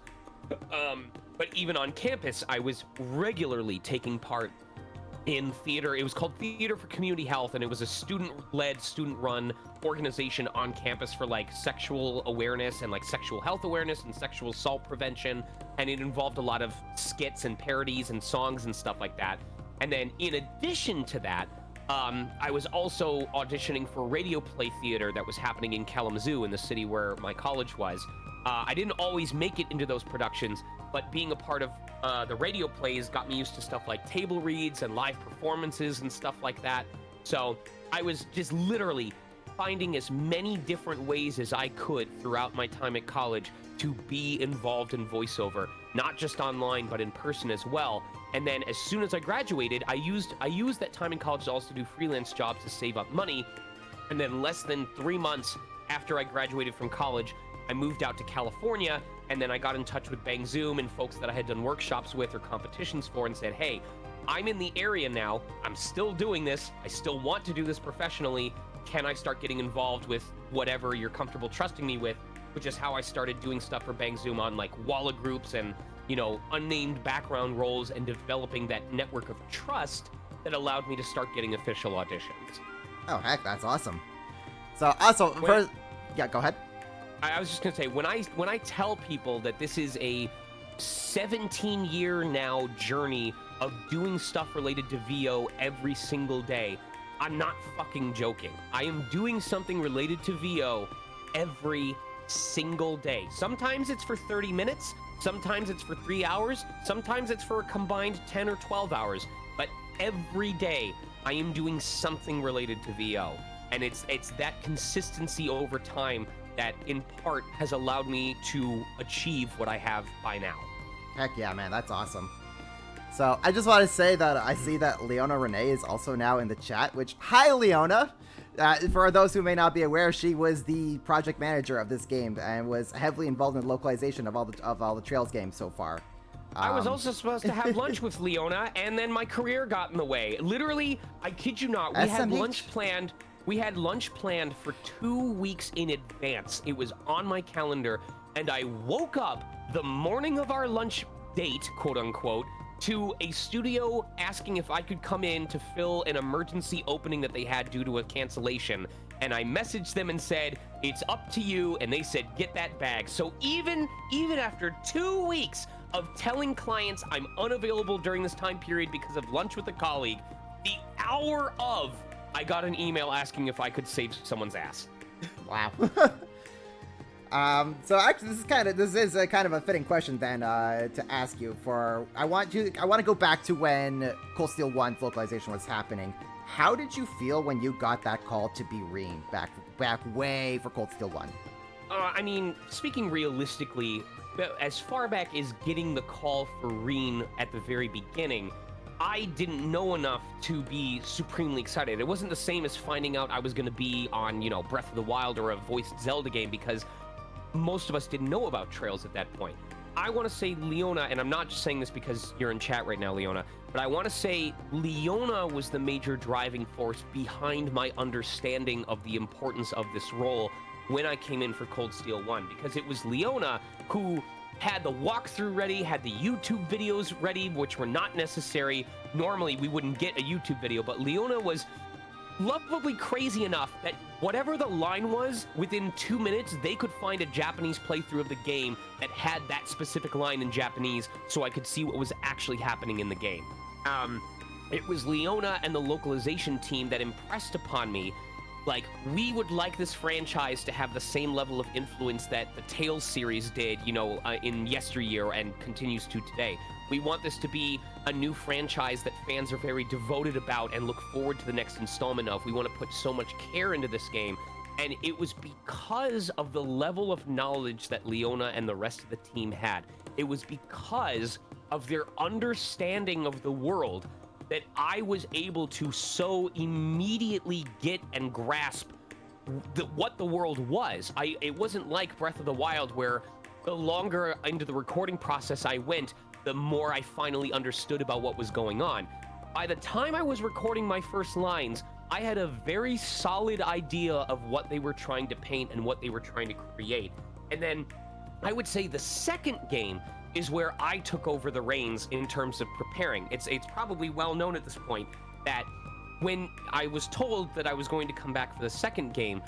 But even on campus, I was regularly taking part in theater. It was called Theater for Community Health, and it was a student-led, student-run organization on campus for like sexual awareness and like sexual health awareness and sexual assault prevention, and it involved a lot of skits and parodies and songs and stuff like that. And then in addition to that, I was also auditioning for radio play theater that was happening in Kalamazoo, in the city where my college was. I didn't always make it into those productions, but being a part of the radio plays got me used to stuff like table reads and live performances and stuff like that. So I was just literally finding as many different ways as I could throughout my time at college to be involved in voiceover, not just online, but in person as well. And then as soon as I graduated, I used that time in college to also do freelance jobs to save up money. And then less than 3 months after I graduated from college, I moved out to California, and then I got in touch with Bang Zoom and folks that I had done workshops with or competitions for, and said, hey, I'm in the area now, I'm still doing this, I still want to do this professionally, can I start getting involved with whatever you're comfortable trusting me with? Which is how I started doing stuff for Bang Zoom on like Walla groups and, you know, unnamed background roles, and developing that network of trust that allowed me to start getting official auditions. Oh, heck, that's awesome. So also, first, yeah, go ahead. I was just gonna say, when I tell people that this is a 17-year now journey of doing stuff related to VO every single day, I'm not fucking joking. I am doing something related to VO every single day. Sometimes it's for 30 minutes, sometimes it's for 3 hours, sometimes it's for a combined 10 or 12 hours, but every day I am doing something related to VO. And it's that consistency over time that in part has allowed me to achieve what I have by now. Heck yeah, man, that's awesome. So I just want to say that I see that Leona Renee is also now in the chat, which, hi Leona! For those who may not be aware, she was the project manager of this game and was heavily involved in the localization of all the Trails games so far. I was also supposed to have lunch with Leona, and then my career got in the way. Literally, I kid you not, we had lunch planned. We had lunch planned for 2 weeks in advance. It was on my calendar, and I woke up the morning of our lunch date, quote unquote, to a studio asking if I could come in to fill an emergency opening that they had due to a cancellation. And I messaged them and said, it's up to you, and they said, get that bag. So even after 2 weeks of telling clients I'm unavailable during this time period because of lunch with a colleague, The hour of, I got an email asking if I could save someone's ass. Wow. So actually, this is a kind of a fitting question then to ask you. I want to go back to when Cold Steel 1's localization was happening. How did you feel when you got that call to be Rean back way for Cold Steel 1? I mean, speaking realistically, as far back as getting the call for Rean at the very beginning, I didn't know enough to be supremely excited. It wasn't the same as finding out I was going to be on, Breath of the Wild or a voiced Zelda game, because most of us didn't know about Trails at that point. I want to say Leona, and I'm not just saying this because you're in chat right now, Leona, but I want to say Leona was the major driving force behind my understanding of the importance of this role when I came in for Cold Steel 1, because it was Leona who had the walkthrough ready, had the YouTube videos ready, which were not necessary. Normally, we wouldn't get a YouTube video, but Leona was lovably crazy enough that whatever the line was, within 2 minutes, they could find a Japanese playthrough of the game that had that specific line in Japanese, so I could see what was actually happening in the game. It was Leona and the localization team that impressed upon me, like, we would like this franchise to have the same level of influence that the Tales series did, in yesteryear and continues to today. We want this to be a new franchise that fans are very devoted about and look forward to the next installment of. We want to put so much care into this game. And it was because of the level of knowledge that Leona and the rest of the team had. It was because of their understanding of the world that I was able to so immediately get and grasp what the world was. It wasn't like Breath of the Wild, where the longer into the recording process I went, the more I finally understood about what was going on. By the time I was recording my first lines, I had a very solid idea of what they were trying to paint and what they were trying to create. And then I would say the second game is where I took over the reins in terms of preparing. It's probably well known at this point that when I was told that I was going to come back for the second game,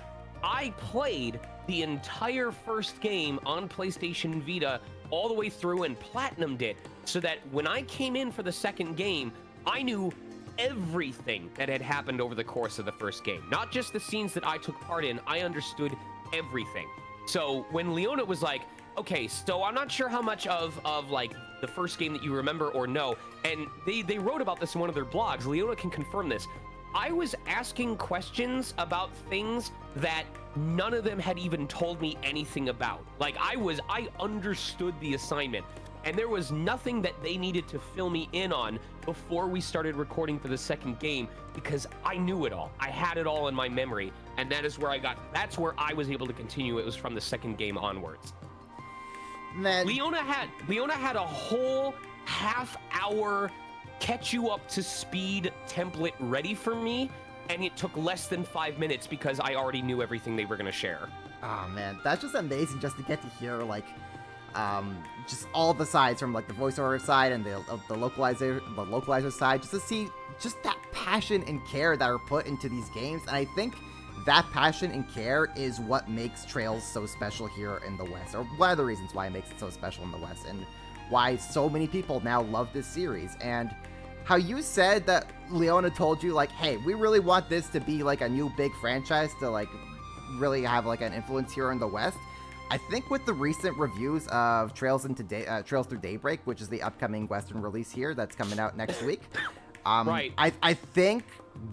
I played the entire first game on PlayStation Vita all the way through and platinumed it, so that when I came in for the second game, I knew everything that had happened over the course of the first game. Not just the scenes that I took part in, I understood everything. So when Leona was like, okay, so I'm not sure how much of like the first game that you remember or know, and they wrote about this in one of their blogs. Leona can confirm this. I was asking questions about things that none of them had even told me anything about. Like, I understood the assignment, and there was nothing that they needed to fill me in on before we started recording for the second game, because I knew it all. I had it all in my memory, and that's where I was able to continue. It was from the second game onwards. Man. Leona had a whole half-hour catch you up to speed template ready for me, and it took less than 5 minutes because I already knew everything they were going to share. Oh man, that's just amazing just to get to hear like just all the sides, from like the voiceover side and the localizer side, just to see just that passion and care that are put into these games. And I think that passion and care is what makes Trails so special here in the West, or one of the reasons why it makes it so special in the West, and why so many people now love this series. And how you said that Leona told you, like, hey, we really want this to be like a new big franchise to like really have like an influence here in the West. I think with the recent reviews of Trails Through Daybreak, which is the upcoming Western release here that's coming out next week, right. I think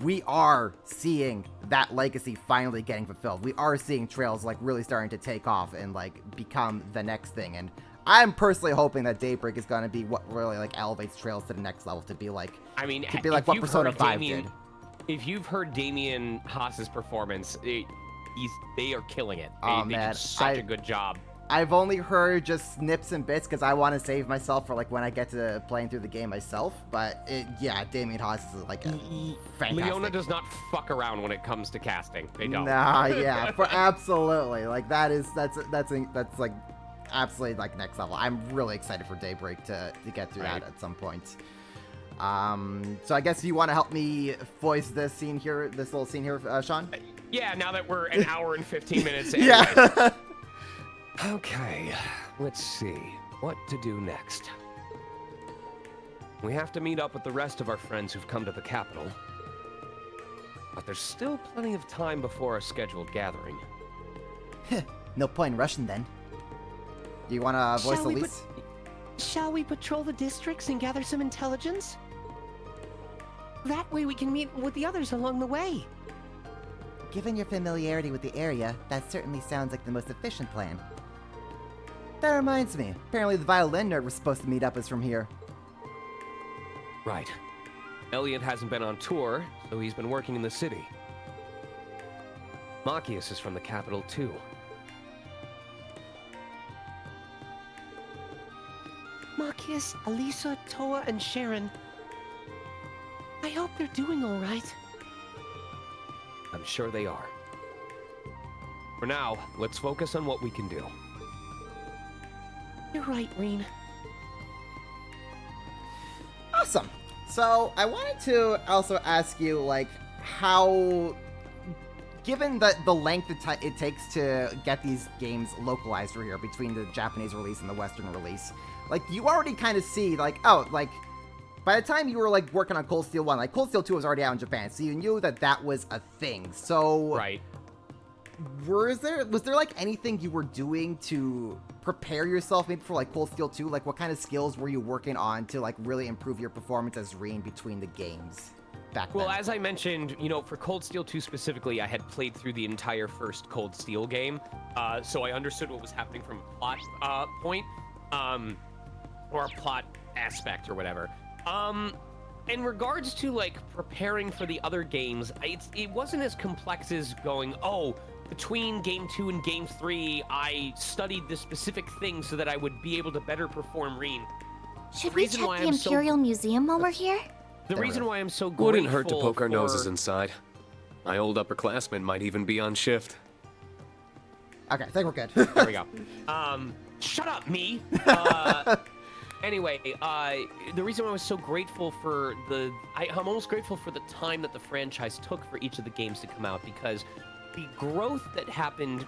we are seeing that legacy finally getting fulfilled. We are seeing Trails like really starting to take off and like become the next thing. And I'm personally hoping that Daybreak is going to be what really like elevates Trails to the next level, to be like, what Persona 5 did. If you've heard Damien Haas's performance, they are killing it. Oh, they man, did such a good job. I've only heard just snips and bits because I want to save myself for like when I get to playing through the game myself. But Damien Haas is like a fantastic. Leona does not fuck around when it comes to casting. They don't. Nah, yeah, absolutely. Like that's like absolutely like next level. I'm really excited for Daybreak to get through that at some point. So I guess you want to help me voice this little scene here, Sean? Yeah, now that we're an hour and 15 minutes in. Yeah. Okay, let's see what to do next. We have to meet up with the rest of our friends who've come to the capital. But there's still plenty of time before our scheduled gathering. No point in rushing then. You wanna voice Shall the we least? Shall we patrol the districts and gather some intelligence? That way we can meet with the others along the way. Given your familiarity with the area, that certainly sounds like the most efficient plan. That reminds me, apparently the violin nerd was supposed to meet up us from here. Right. Elliot hasn't been on tour, so he's been working in the city. Machias is from the capital, too. Marcus, Elisa, Toa, and Sharon. I hope they're doing all right. I'm sure they are. For now, let's focus on what we can do. You're right, Rean. Awesome. So I wanted to also ask you, like, how, given the length it takes to get these games localized for here between the Japanese release and the Western release, like, you already kind of see, like, oh, like, by the time you were, like, working on Cold Steel 1, like, Cold Steel 2 was already out in Japan, so you knew that that was a thing. So, right. Was there, like, anything you were doing to prepare yourself maybe for, like, Cold Steel 2? Like, what kind of skills were you working on to, like, really improve your performance as Rean between the games back then? Well, as I mentioned, you know, for Cold Steel 2 specifically, I had played through the entire first Cold Steel game, so I understood what was happening from a plot point, or a plot aspect or whatever. In regards to, like, preparing for the other games, it wasn't as complex as going, oh, between Game 2 and Game 3, I studied this specific thing so that I would be able to better perform Rean. Should we check the Imperial Museum while we're here? The reason why I'm so grateful Wouldn't hurt to poke our noses inside. My old upperclassmen might even be on shift. Okay, I think we're good. There we go. Shut up, me! Anyway, the reason why I was so grateful for I'm almost grateful for the time that the franchise took for each of the games to come out, because the growth that happened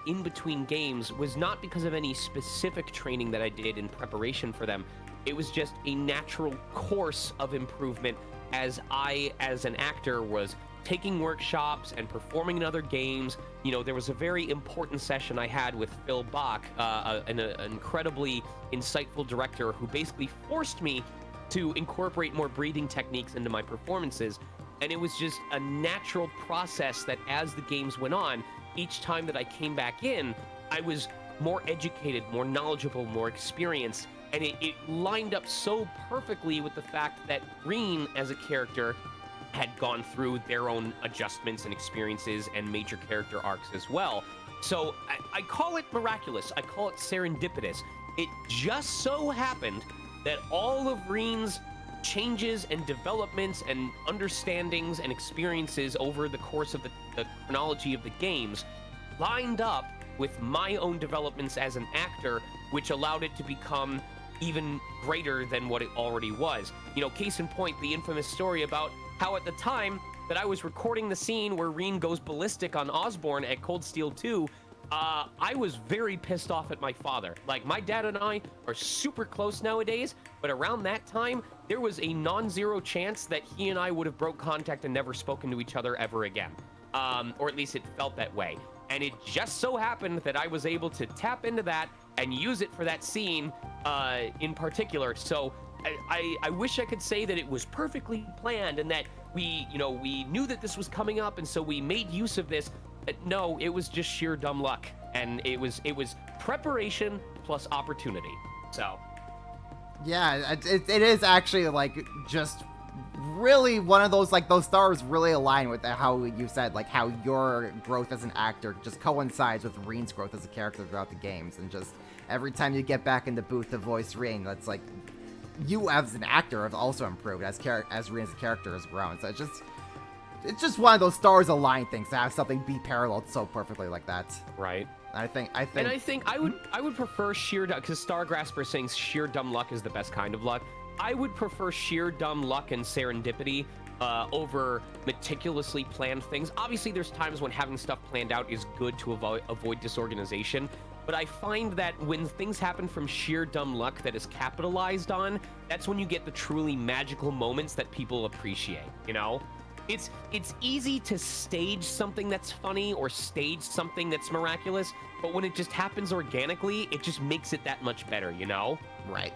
in between games was not because of any specific training that I did in preparation for them. It was just a natural course of improvement as I, as an actor, was taking workshops and performing in other games. You know, there was a very important session I had with Phil Bach, an incredibly insightful director who basically forced me to incorporate more breathing techniques into my performances. And it was just a natural process that as the games went on, each time that I came back in, I was more educated, more knowledgeable, more experienced. And it lined up so perfectly with the fact that Rean, as a character, had gone through their own adjustments and experiences and major character arcs as well. So I call it miraculous. I call it serendipitous. It just so happened that all of Rean's changes and developments and understandings and experiences over the course of the chronology of the games lined up with my own developments as an actor, which allowed it to become even greater than what it already was. You know, case in point, the infamous story about how at the time that I was recording the scene where Rean goes ballistic on Osborn at Cold Steel 2, I was very pissed off at my father. Like, my dad and I are super close nowadays, but around that time, there was a non-zero chance that he and I would have broke contact and never spoken to each other ever again. Or at least it felt that way. And it just so happened that I was able to tap into that and use it for that scene in particular. So I wish I could say that it was perfectly planned and that we knew that this was coming up, and so we made use of this. No, it was just sheer dumb luck, and it was preparation plus opportunity. So yeah, it is actually, like, just really one of those, like, those stars really align with how you said, like, how your growth as an actor just coincides with Rean's growth as a character throughout the games. And just every time you get back in the booth to voice Rean, that's like, you as an actor have also improved as Rean as a character has grown. So it's just one of those stars align things to have something be paralleled so perfectly like that. Right. I think I would prefer sheer, because Stargrasper is saying sheer dumb luck is the best kind of luck. I would prefer sheer dumb luck and serendipity over meticulously planned things. Obviously, there's times when having stuff planned out is good to avoid disorganization, but I find that when things happen from sheer dumb luck that is capitalized on, that's when you get the truly magical moments that people appreciate, you know? it's easy to stage something that's funny or stage something that's miraculous, but when it just happens organically, it just makes it that much better, you know? Right.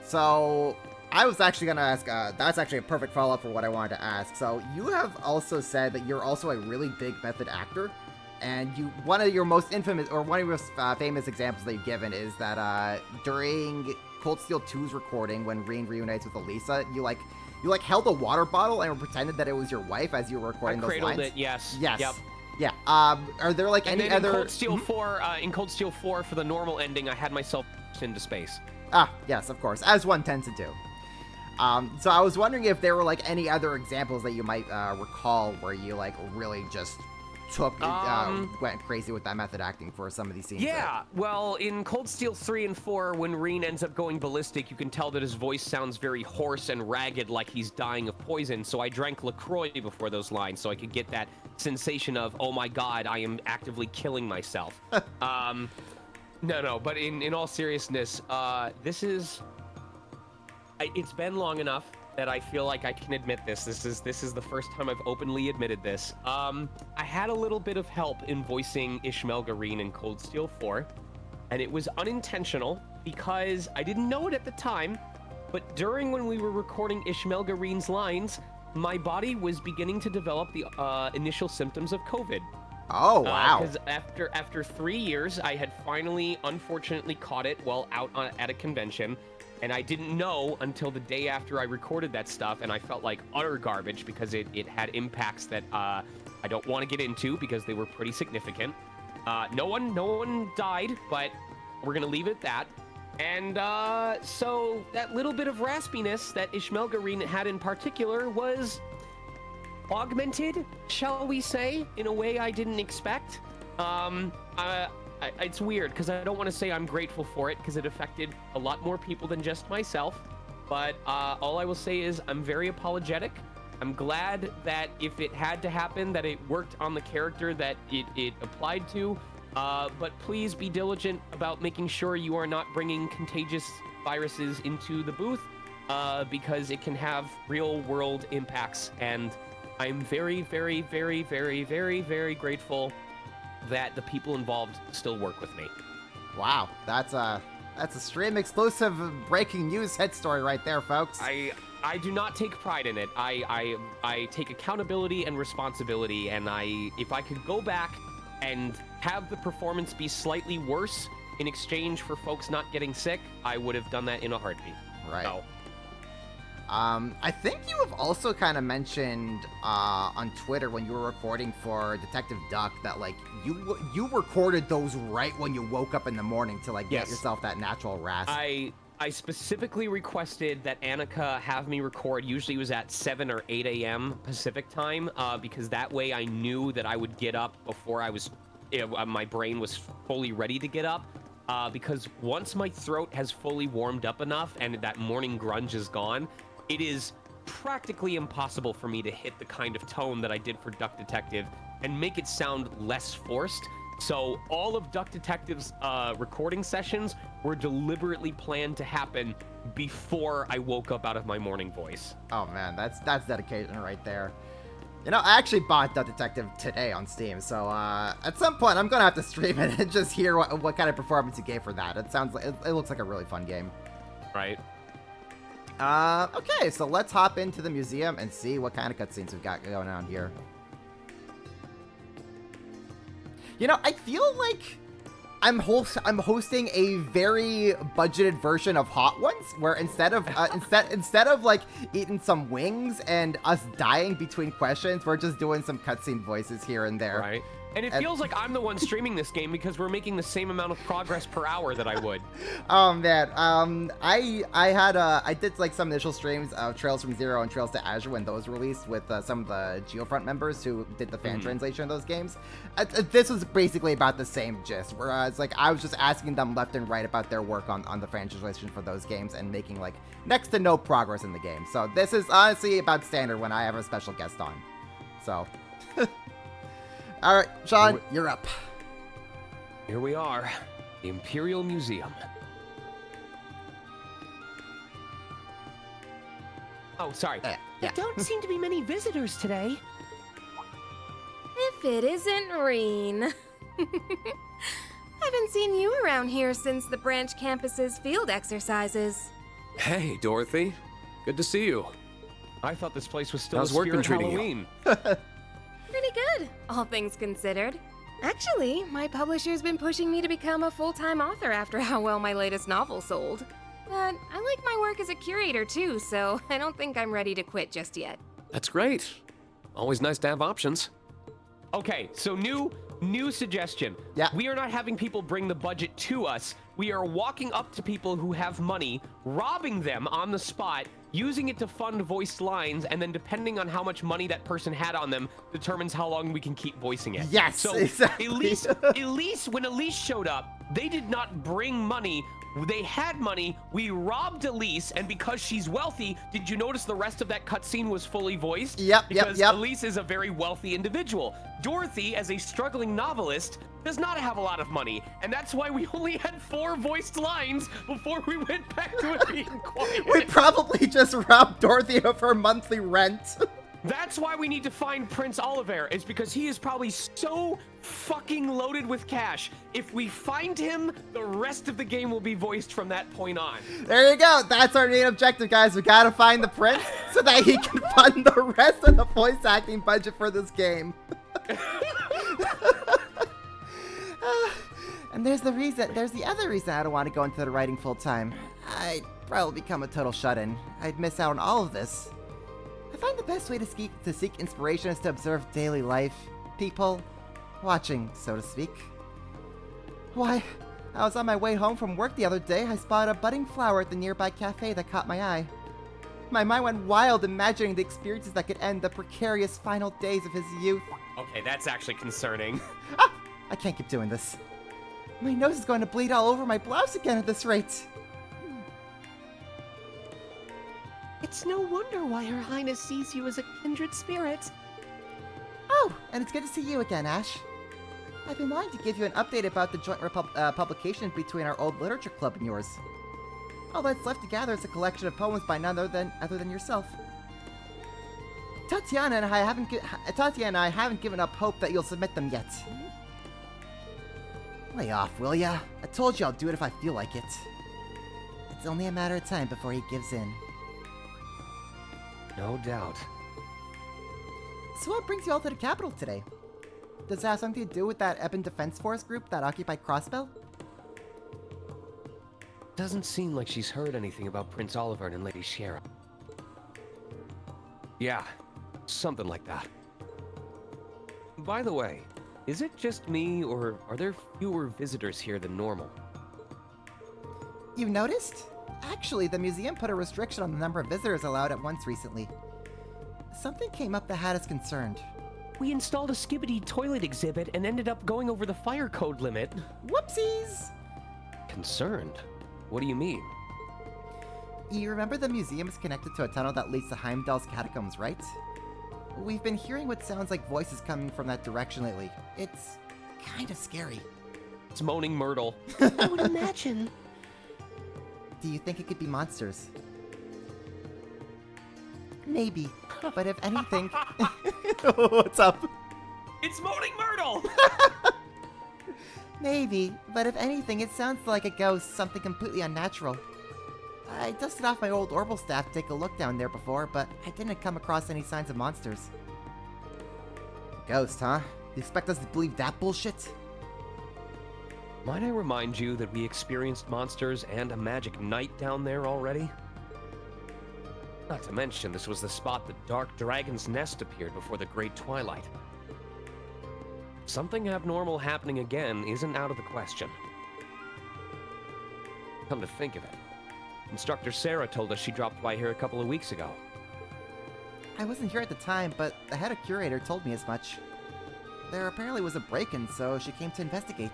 So I was actually going to ask, that's actually a perfect follow-up for what I wanted to ask. So you have also said that you're also a really big method actor, and one of your most infamous, or one of your most famous examples that you've given is that during Cold Steel 2's recording, when Rean reunites with Elisa, you held a water bottle and pretended that it was your wife as you were recording those lines. I cradled it, yes. Yes. Yep. Yeah. Are there like any other? In Cold Steel 4, in Cold Steel 4, for the normal ending, I had myself into space. Ah, yes, of course, as one tends to do. So I was wondering if there were like any other examples that you might recall where you like really just went crazy with that method acting for some of these scenes. Yeah, well, in Cold Steel 3 and 4, when Rean ends up going ballistic, you can tell that his voice sounds very hoarse and ragged, like he's dying of poison. So I drank LaCroix before those lines, so I could get that sensation of, oh my god, I am actively killing myself. No, but in all seriousness, it's been long enough that I feel like I can admit this. This is the first time I've openly admitted this. I had a little bit of help in voicing Ishmael Gareen in Cold Steel 4, and it was unintentional because I didn't know it at the time, but during when we were recording Ishmael Gareen's lines, my body was beginning to develop the initial symptoms of COVID. Oh, wow. Because after 3 years, I had finally, unfortunately, caught it while out at a convention. And I didn't know until the day after I recorded that stuff, and I felt like utter garbage because it had impacts that I don't want to get into because they were pretty significant. No one died, but we're gonna leave it at that. And so that little bit of raspiness that Ishmael Gareen had in particular was augmented, shall we say, in a way I didn't expect. It's weird because I don't want to say I'm grateful for it because it affected a lot more people than just myself. But all I will say is I'm very apologetic. I'm glad that if it had to happen, that it worked on the character that it applied to. But please be diligent about making sure you are not bringing contagious viruses into the booth because it can have real world impacts. And I'm very, very, very, very, very, very grateful that the people involved still work with me. Wow, that's a stream exclusive breaking news head story right there, folks. I do not take pride in it. I take accountability and responsibility, and if I could go back and have the performance be slightly worse in exchange for folks not getting sick, I would have done that in a heartbeat. Right. So. I think you have also kind of mentioned on Twitter when you were recording for Detective Duck that like you recorded those right when you woke up in the morning to like get yourself that natural rasp. I specifically requested that Annika have me record. Usually it was at 7 or 8 a.m. Pacific time because that way I knew that I would get up before my brain was fully ready to get up. Because once my throat has fully warmed up enough and that morning grunge is gone, it is practically impossible for me to hit the kind of tone that I did for Duck Detective and make it sound less forced. So all of Duck Detective's recording sessions were deliberately planned to happen before I woke up out of my morning voice. Oh man, that's dedication right there. You know, I actually bought Duck Detective today on Steam, so at some point I'm gonna have to stream it and just hear what kind of performance you gave for that. It looks like a really fun game. Right. Okay, so let's hop into the museum and see what kind of cutscenes we've got going on here. You know, I feel like I'm hosting a very budgeted version of Hot Ones, where instead of like eating some wings and us dying between questions, we're just doing some cutscene voices here and there. Right. And it feels like I'm the one streaming this game because we're making the same amount of progress per hour that I would. Oh man, I did like some initial streams of Trails from Zero and Trails to Azure when those released with some of the Geofront members who did the fan translation of those games. This was basically about the same gist, whereas like I was just asking them left and right about their work on the fan translation for those games and making like next to no progress in the game. So this is honestly about standard when I have a special guest on. So. All right, Sean, you're up. Here we are, the Imperial Museum. Oh, sorry. There don't seem to be many visitors today. If it isn't Rean. Haven't seen you around here since the branch campus's field exercises. Hey, Dorothy. Good to see you. I thought this place was still How's a work been spirit treating you? Halloween. Pretty good, all things considered. Actually, my publisher's been pushing me to become a full-time author after how well my latest novel sold. But I like my work as a curator too, so I don't think I'm ready to quit just yet. That's great. Always nice to have options. Okay, so new suggestion. Yeah. We are not having people bring the budget to us. We are walking up to people who have money, robbing them on the spot, using it to fund voiced lines, and then depending on how much money that person had on them, determines how long we can keep voicing it. Yes, so exactly. Elise, when Elise showed up, they did not bring money. They had money. We robbed Elise, and because she's wealthy, did you notice the rest of that cutscene was fully voiced? Yep. Because Elise is a very wealthy individual. Dorothy, as a struggling novelist, does not have a lot of money, and that's why we only had 4 voiced lines before we went back to it being quiet. We probably just robbed Dorothy of her monthly rent. That's why we need to find Prince Oliver, is because he is probably so fucking loaded with cash. If we find him, the rest of the game will be voiced from that point on. There you go. That's our main objective, guys. We gotta find the prince so that he can fund the rest of the voice acting budget for this game. And there's the other reason I don't want to go into the writing full time. I'd probably become a total shut-in. I'd miss out on all of this. I find the best way to seek inspiration is to observe daily life, people, watching, so to speak. Why, I was on my way home from work the other day, I spotted a budding flower at the nearby cafe that caught my eye. My mind went wild imagining the experiences that could end the precarious final days of his youth. Okay, that's actually concerning. I can't keep doing this. My nose is going to bleed all over my blouse again at this rate. It's no wonder why Her Highness sees you as a kindred spirit. Oh, and it's good to see you again, Ash. I've been wanting to give you an update about the joint publication between our old literature club and yours. All that's left to gather is a collection of poems by none other than yourself. Tatiana and I haven't given up hope that you'll submit them yet. Lay off, will ya? I told you I'll do it if I feel like it. It's only a matter of time before he gives in. No doubt. So what brings you all to the capital today? Does it have something to do with that Ebon Defense Force group that occupied Crossbell? Doesn't seem like she's heard anything about Prince Oliver and Lady Shara. Yeah, something like that. By the way, is it just me, or are there fewer visitors here than normal? You noticed? Actually, the museum put a restriction on the number of visitors allowed at once recently. Something came up that had us concerned. We installed a Skibbity toilet exhibit and ended up going over the fire code limit. Whoopsies! Concerned? What do you mean? You remember the museum is connected to a tunnel that leads to Heimdall's catacombs, right? We've been hearing what sounds like voices coming from that direction lately. It's kind of scary. It's Moaning Myrtle. I would imagine. Do you think it could be monsters? Maybe, but if anything... What's up? It's Moaning Myrtle! Maybe, but if anything, it sounds like a ghost, something completely unnatural. I dusted off my old Orbital staff to take a look down there before, but I didn't come across any signs of monsters. Ghost, huh? You expect us to believe that bullshit? Might I remind you that we experienced monsters and a magic night down there already? Not to mention, this was the spot the Dark Dragon's Nest appeared before the Great Twilight. Something abnormal happening again isn't out of the question. Come to think of it, Instructor Sarah told us she dropped by here a couple of weeks ago. I wasn't here at the time, but the head of curator told me as much. There apparently was a break-in, so she came to investigate.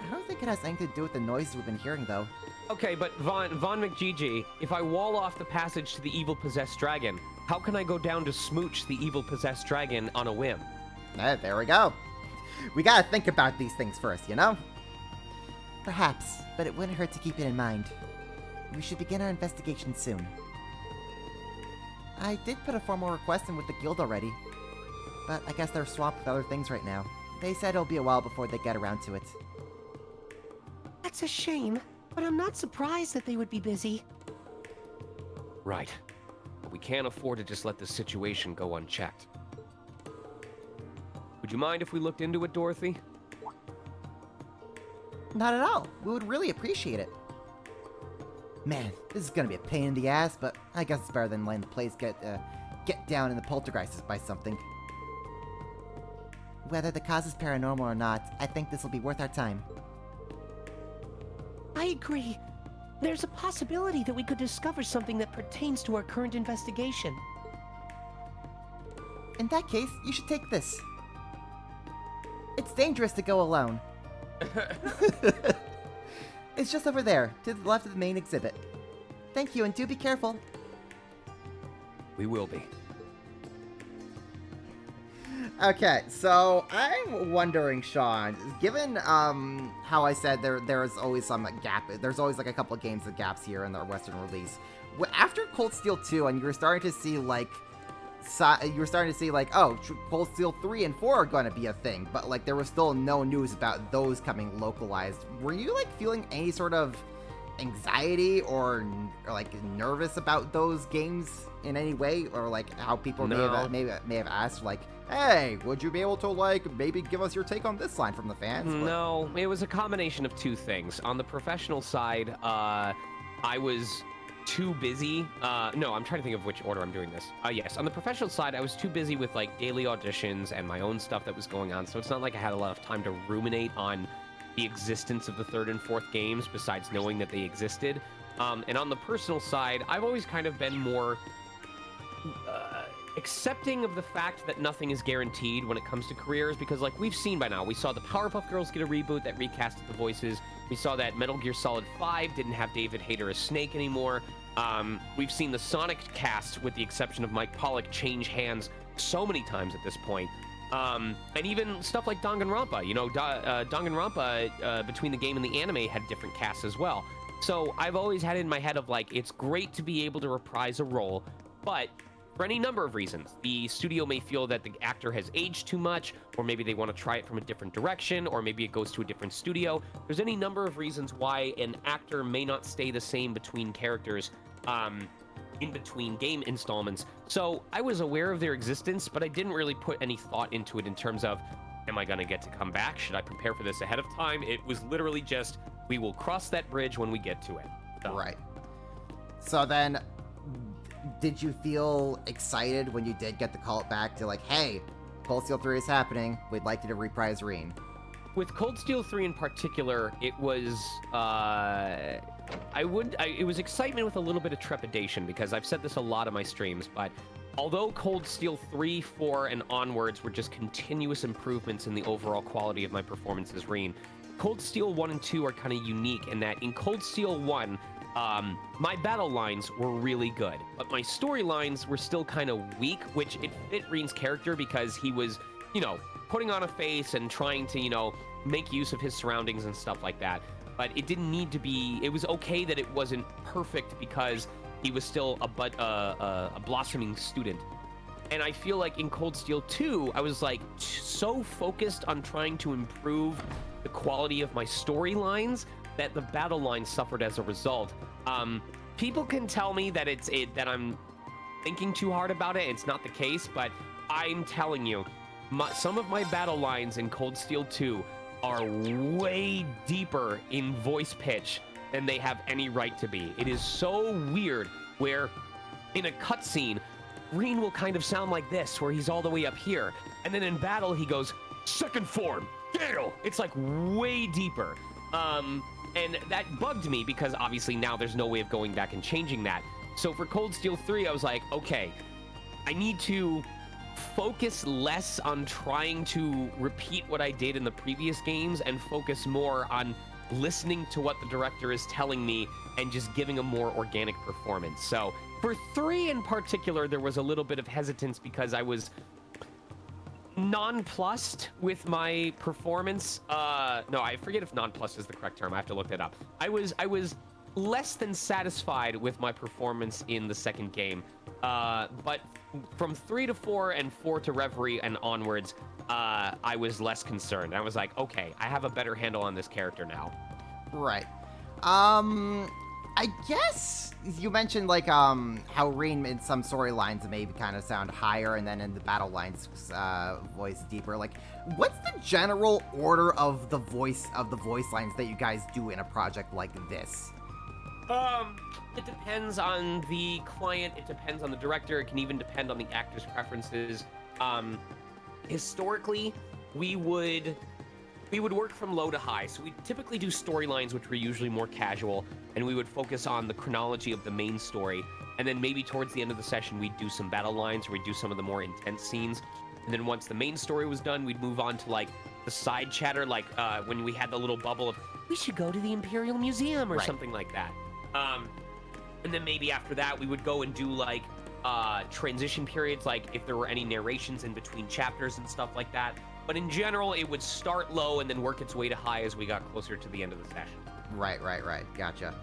I don't think it has anything to do with the noises we've been hearing, though. Okay, but Von McGG, if I wall off the passage to the evil possessed dragon, how can I go down to smooch the evil possessed dragon on a whim? There we go. We gotta think about these things first, you know? Perhaps, but it wouldn't hurt to keep it in mind. We should begin our investigation soon. I did put a formal request in with the guild already. But I guess they're swamped with other things right now. They said it'll be a while before they get around to it. That's a shame, but I'm not surprised that they would be busy. Right. But we can't afford to just let the situation go unchecked. Would you mind if we looked into it, Dorothy? Not at all. We would really appreciate it. Man, this is gonna be a pain in the ass, but I guess it's better than letting the place get down in the poltergeists by something. Whether the cause is paranormal or not, I think this will be worth our time. I agree. There's a possibility that we could discover something that pertains to our current investigation. In that case, you should take this. It's dangerous to go alone. It's just over there, to the left of the main exhibit. Thank you, and do be careful. We will be. Okay, so I'm wondering, Sean, given how I said there's always some gap, there's always like a couple of games of gaps here in the Western release. After Cold Steel 2, and you're starting to see like, oh, Cold Steel 3 and 4 are going to be a thing, but like there was still no news about those coming localized. Were you like feeling any sort of anxiety or like nervous about those games in any way, or like how people may have asked like, hey, would you be able to like maybe give us your take on this line from the fans? No, it was a combination of two things. On the professional side, I was too busy. No, I'm trying to think of which order I'm doing this. Yes, on the professional side, I was too busy with like daily auditions and my own stuff that was going on, so it's not like I had a lot of time to ruminate on the existence of the third and fourth games besides knowing that they existed. And on the personal side, I've always kind of been more accepting of the fact that nothing is guaranteed when it comes to careers, because like we've seen by now, we saw the Powerpuff Girls get a reboot that recasted the voices. We saw that Metal Gear Solid 5 didn't have David Hayter as Snake anymore. We've seen the Sonic cast, with the exception of Mike Pollock, change hands so many times at this point. And even stuff like Danganronpa, you know, Danganronpa, between the game and the anime, had different casts as well. So I've always had it in my head of like, it's great to be able to reprise a role, but for any number of reasons, the studio may feel that the actor has aged too much, or maybe they want to try it from a different direction, or maybe it goes to a different studio. There's any number of reasons why an actor may not stay the same between characters, in between game installments. So I was aware of their existence, but I didn't really put any thought into it in terms of, am I going to get to come back? Should I prepare for this ahead of time? It was literally just, we will cross that bridge when we get to it. So. Right. So then, did you feel excited when you did get the call back to like, hey, Cold Steel 3 is happening, we'd like you to reprise Rean? With Cold Steel 3 in particular, it was, it was excitement with a little bit of trepidation, because I've said this a lot on my streams, but although Cold Steel 3, 4, and onwards were just continuous improvements in the overall quality of my performance as Rean, Cold Steel 1 and 2 are kind of unique in that in Cold Steel 1, my battle lines were really good, but my storylines were still kind of weak, which it fit Rean's character because he was, you know, putting on a face and trying to, you know, make use of his surroundings and stuff like that. But it didn't need to be, it was okay that it wasn't perfect because he was still a blossoming student. And I feel like in Cold Steel 2, I was like so focused on trying to improve the quality of my storylines that the battle line suffered as a result. People can tell me that that I'm thinking too hard about it. It's not the case, but I'm telling you, some of my battle lines in Cold Steel 2 are way deeper in voice pitch than they have any right to be. It is so weird where in a cutscene, Rean will kind of sound like this, where he's all the way up here. And then in battle, he goes, second form, Gale! It's like way deeper. And that bugged me because obviously now there's no way of going back and changing that. So for Cold Steel 3, I was like, okay, I need to focus less on trying to repeat what I did in the previous games and focus more on listening to what the director is telling me and just giving a more organic performance. So for 3 in particular, there was a little bit of hesitance because I was nonplussed with my performance. No, I forget if nonplussed is the correct term. I have to look that up. I was less than satisfied with my performance in the second game. But from 3 to 4 and 4 to Reverie and onwards, I was less concerned. I was like, okay, I have a better handle on this character now. Right. I guess you mentioned like how Rean in some storylines maybe kind of sound higher, and then in the battle lines voice deeper. Like, what's the general order of the voice lines that you guys do in a project like this? It depends on the client. It depends on the director. It can even depend on the actor's preferences. Historically, we would work from low to high. So we typically do storylines, which were usually more casual, and we would focus on the chronology of the main story. And then maybe towards the end of the session, we'd do some battle lines, or we'd do some of the more intense scenes. And then once the main story was done, we'd move on to like the side chatter, like when we had the little bubble of, we should go to the Imperial Museum or something like that. And then maybe after that, we would go and do like transition periods, like if there were any narrations in between chapters and stuff like that. But in general, it would start low and then work its way to high as we got closer to the end of the session. Right. Gotcha.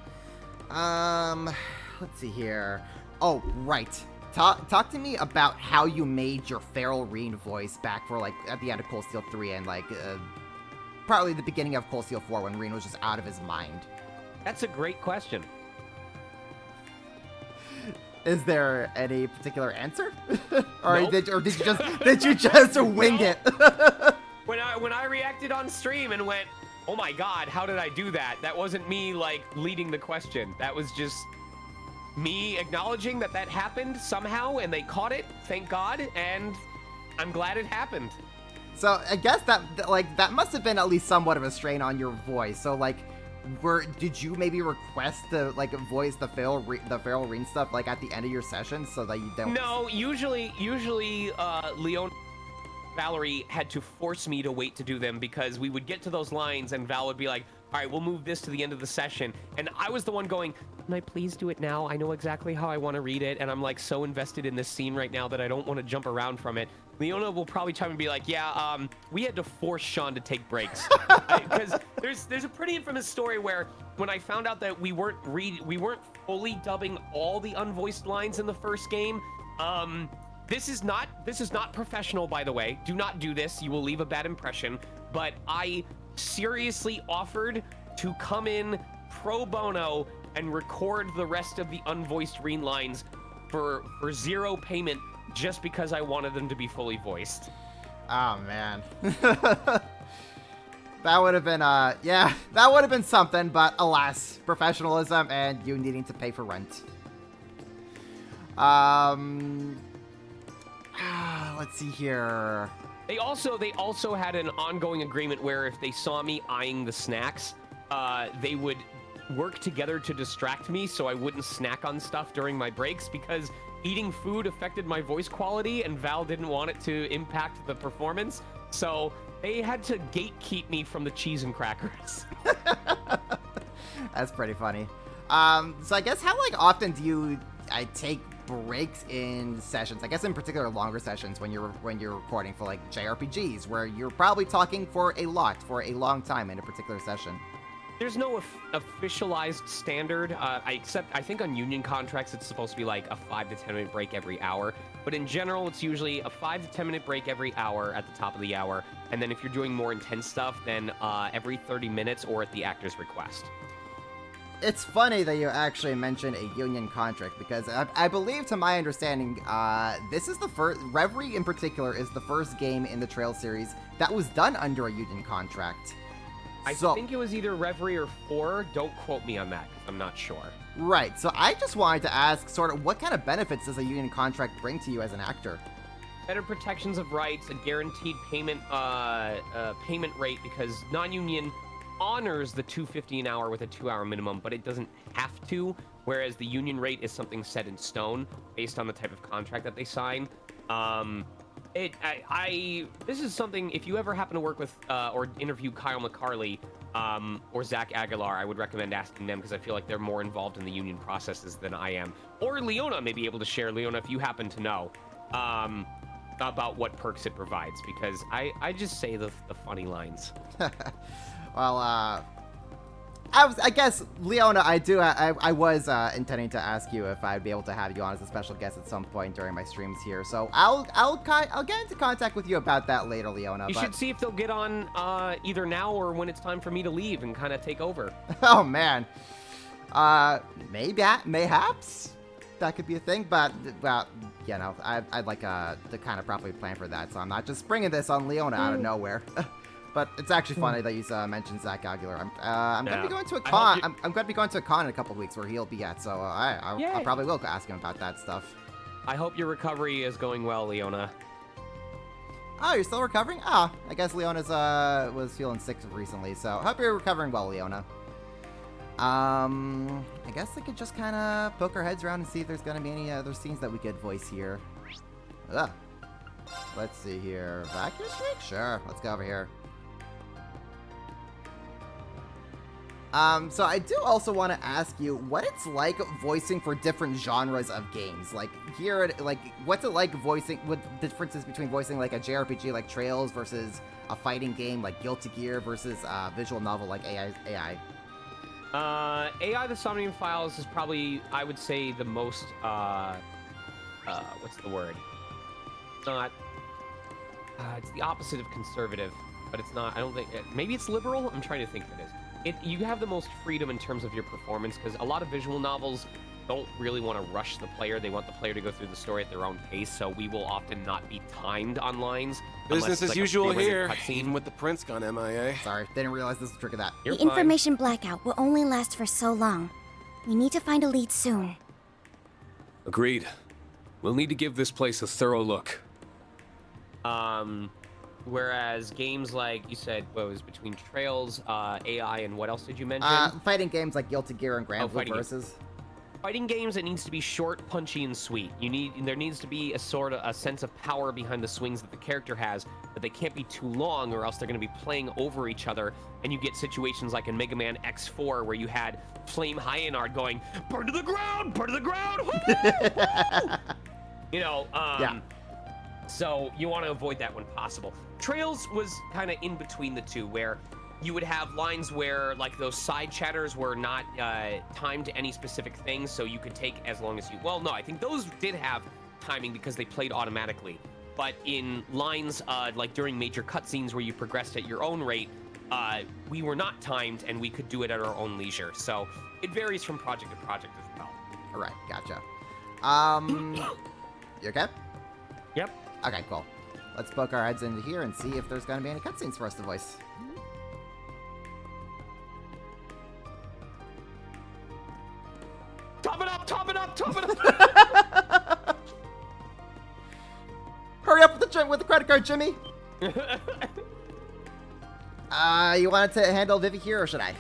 Let's see here. Oh, right. Talk to me about how you made your feral Rean voice back for like at the end of Cold Steel 3 and like probably the beginning of Cold Steel 4 when Rean was just out of his mind. That's a great question. Is there any particular answer, or Nope. did you just wing it? When I reacted on stream and went, oh my god, how did I do that? That wasn't me like leading the question. That was just me acknowledging that happened somehow, and they caught it. Thank God, and I'm glad it happened. So I guess that must have been at least somewhat of a strain on your voice. So like, did you maybe request to like voice the feral Rean stuff like at the end of your session so that you don't? No, usually Leon, Valerie had to force me to wait to do them, because we would get to those lines and Val would be like, all right, we'll move this to the end of the session, and I was the one going, can I please do it now? I know exactly how I want to read it, and I'm like so invested in this scene right now that I don't want to jump around from it. Leona will probably chime and be like, yeah, we had to force Sean to take breaks. Because there's a pretty infamous story where when I found out that we weren't fully dubbing all the unvoiced lines in the first game, this is not professional, by the way. Do not do this. You will leave a bad impression. But I seriously offered to come in pro bono and record the rest of the unvoiced Rean lines for zero payment, just because I wanted them to be fully voiced. Oh man. That would have been that would have been something, but alas, professionalism and you needing to pay for rent. Let's see here. They also had an ongoing agreement where if they saw me eyeing the snacks, they would work together to distract me so I wouldn't snack on stuff during my breaks, because eating food affected my voice quality and Val didn't want it to impact the performance. So they had to gatekeep me from the cheese and crackers. That's pretty funny. So I guess how like often do you take breaks in sessions? I guess in particular longer sessions when you're recording for like JRPGs, where you're probably talking for a long time in a particular session. There's no officialized standard. I think on union contracts it's supposed to be like a 5 to 10 minute break every hour. But in general, it's usually a 5 to 10 minute break every hour at the top of the hour. And then if you're doing more intense stuff, then every 30 minutes or at the actor's request. It's funny that you actually mentioned a union contract, because I believe, to my understanding, this is the first, Reverie in particular is the first game in the Trail series that was done under a union contract. I think it was either Reverie or 4. Don't quote me on that, because I'm not sure. Right, so I just wanted to ask, sort of, what kind of benefits does a union contract bring to you as an actor? Better protections of rights, a guaranteed payment rate, because non-union honors the $2.50 an hour with a 2-hour minimum, but it doesn't have to, whereas the union rate is something set in stone based on the type of contract that they sign. This is something, if you ever happen to work with or interview Kyle McCarley or Zach Aguilar, I would recommend asking them, because I feel like they're more involved in the union processes than I am. Or Leona may be able to share, Leona, if you happen to know about what perks it provides, because I just say the funny lines. Well, I guess, Leona, I was intending to ask you if I'd be able to have you on as a special guest at some point during my streams here. So I'll get into contact with you about that later, Leona. You should see if they'll get on either now or when it's time for me to leave and kind of take over. Oh man, mayhaps that could be a thing, but well, you know, I'd like to kind of properly plan for that, so I'm not just springing this on Leona out of nowhere. But it's actually funny that you mentioned Zach Aguilar. I'm going to be going to a con. I'm going to be going to a con in a couple of weeks where he'll be at, so I probably will ask him about that stuff. I hope your recovery is going well, Leona. Oh, you're still recovering? Ah, I guess Leona's was feeling sick recently, so hope you're recovering well, Leona. I guess I could just kind of poke our heads around and see if there's going to be any other scenes that we could voice here. Ugh. Let's see here. Vacuum Streak? Sure, let's go over here. So I do also want to ask you what it's like voicing for different genres of games. Like here, like what's it like voicing, what the differences between voicing like a JRPG like Trails versus a fighting game like Guilty Gear versus a visual novel like AI? AI the Somnium Files is probably, I would say, the most, what's the word? Not, it's the opposite of conservative, but it's not, I don't think, maybe it's liberal? I'm trying to think if it is. You have the most freedom in terms of your performance, because a lot of visual novels don't really want to rush the player. They want the player to go through the story at their own pace, so we will often not be timed on lines. Business as usual here, even with the Prince gone MIA. Sorry, didn't realize this was a trick of that. The information blackout will only last for so long. We need to find a lead soon. Agreed. We'll need to give this place a thorough look. Whereas games like, you said, what was between Trails, AI, and what else did you mention? Fighting games like Guilty Gear and Grand Blue Versus. Fighting games, it needs to be short, punchy, and sweet. There needs to be a sort of a sense of power behind the swings that the character has, but they can't be too long, or else they're going to be playing over each other, and you get situations like in Mega Man X4 where you had Flame Hyenard going, burn to the ground, burn to the ground, woo! You know, yeah. So you want to avoid that when possible. Trails was kind of in between the two, where you would have lines where like those side chatters were not timed to any specific thing, so you could take as long as you, well, no, I think those did have timing because they played automatically. But in lines like during major cutscenes where you progressed at your own rate, we were not timed and we could do it at our own leisure. So it varies from project to project as well. All right, gotcha. You okay? Yep. Okay, cool. Let's poke our heads into here and see if there's going to be any cutscenes for us to voice. Top it up, top it up, top it up! Hurry up with the credit card, Jimmy! You wanted to handle Vivi here, or should I?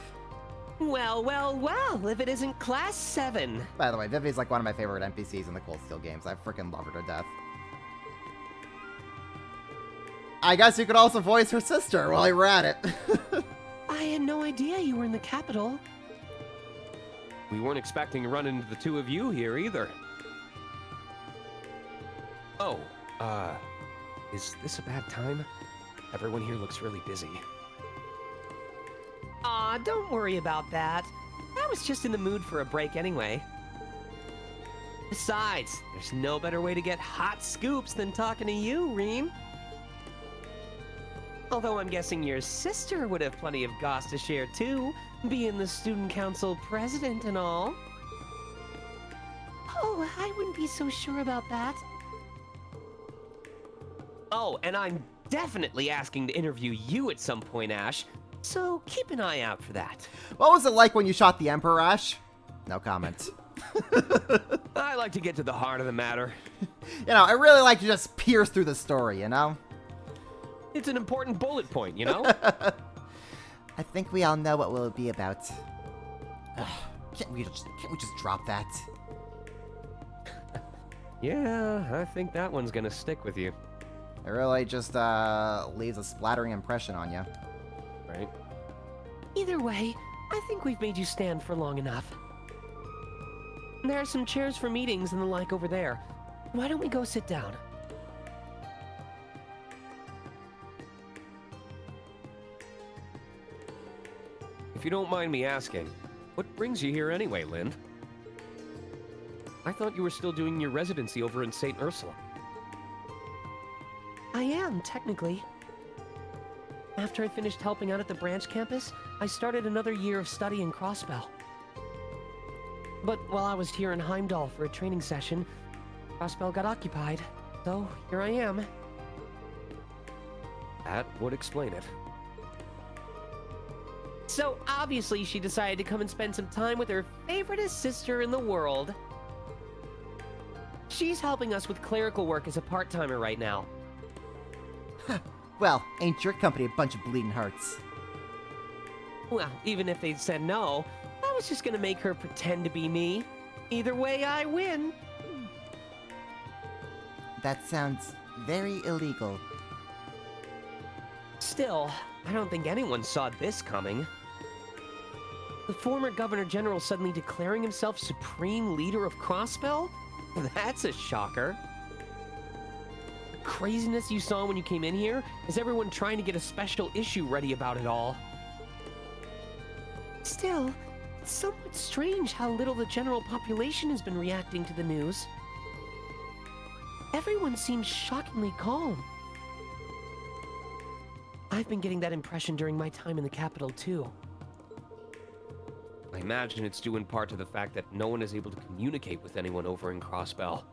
Well, well, well, if it isn't Class 7. By the way, Vivi's like one of my favorite NPCs in the Cold Steel games. I freaking love her to death. I guess you could also voice her sister while you were at it. I had no idea you were in the capital. We weren't expecting to run into the two of you here either. Oh, is this a bad time? Everyone here looks really busy. Aw, don't worry about that. I was just in the mood for a break anyway. Besides, there's no better way to get hot scoops than talking to you, Rean. Although I'm guessing your sister would have plenty of goss to share too, being the student council president and all. Oh, I wouldn't be so sure about that. Oh, and I'm definitely asking to interview you at some point, Ash. So keep an eye out for that. What was it like when you shot the Emperor, Ash? No comment. I like to get to the heart of the matter. You know, I really like to just pierce through the story, you know? It's an important bullet point, you know? I think we all know what will it be about. Can't we just drop that? Yeah, I think that one's gonna stick with you. It really just leaves a splattering impression on you. Right? Either way, I think we've made you stand for long enough. There are some chairs for meetings and the like over there. Why don't we go sit down? If you don't mind me asking, what brings you here anyway, Lynn? I thought you were still doing your residency over in St. Ursula. I am, technically. After I finished helping out at the branch campus, I started another year of study in Crossbell. But while I was here in Heimdall for a training session, Crossbell got occupied, so here I am. That would explain it. So obviously she decided to come and spend some time with her favoriteest sister in the world. She's helping us with clerical work as a part-timer right now. Well, ain't your company a bunch of bleeding hearts? Well, even if they'd said no, I was just gonna make her pretend to be me. Either way, I win. That sounds very illegal. Still, I don't think anyone saw this coming. The former Governor General suddenly declaring himself supreme leader of Crossbell? That's a shocker. The craziness you saw when you came in here is everyone trying to get a special issue ready about it all. Still, it's somewhat strange how little the general population has been reacting to the news. Everyone seems shockingly calm. I've been getting that impression during my time in the capital, too. I imagine it's due in part to the fact that no one is able to communicate with anyone over in Crossbell.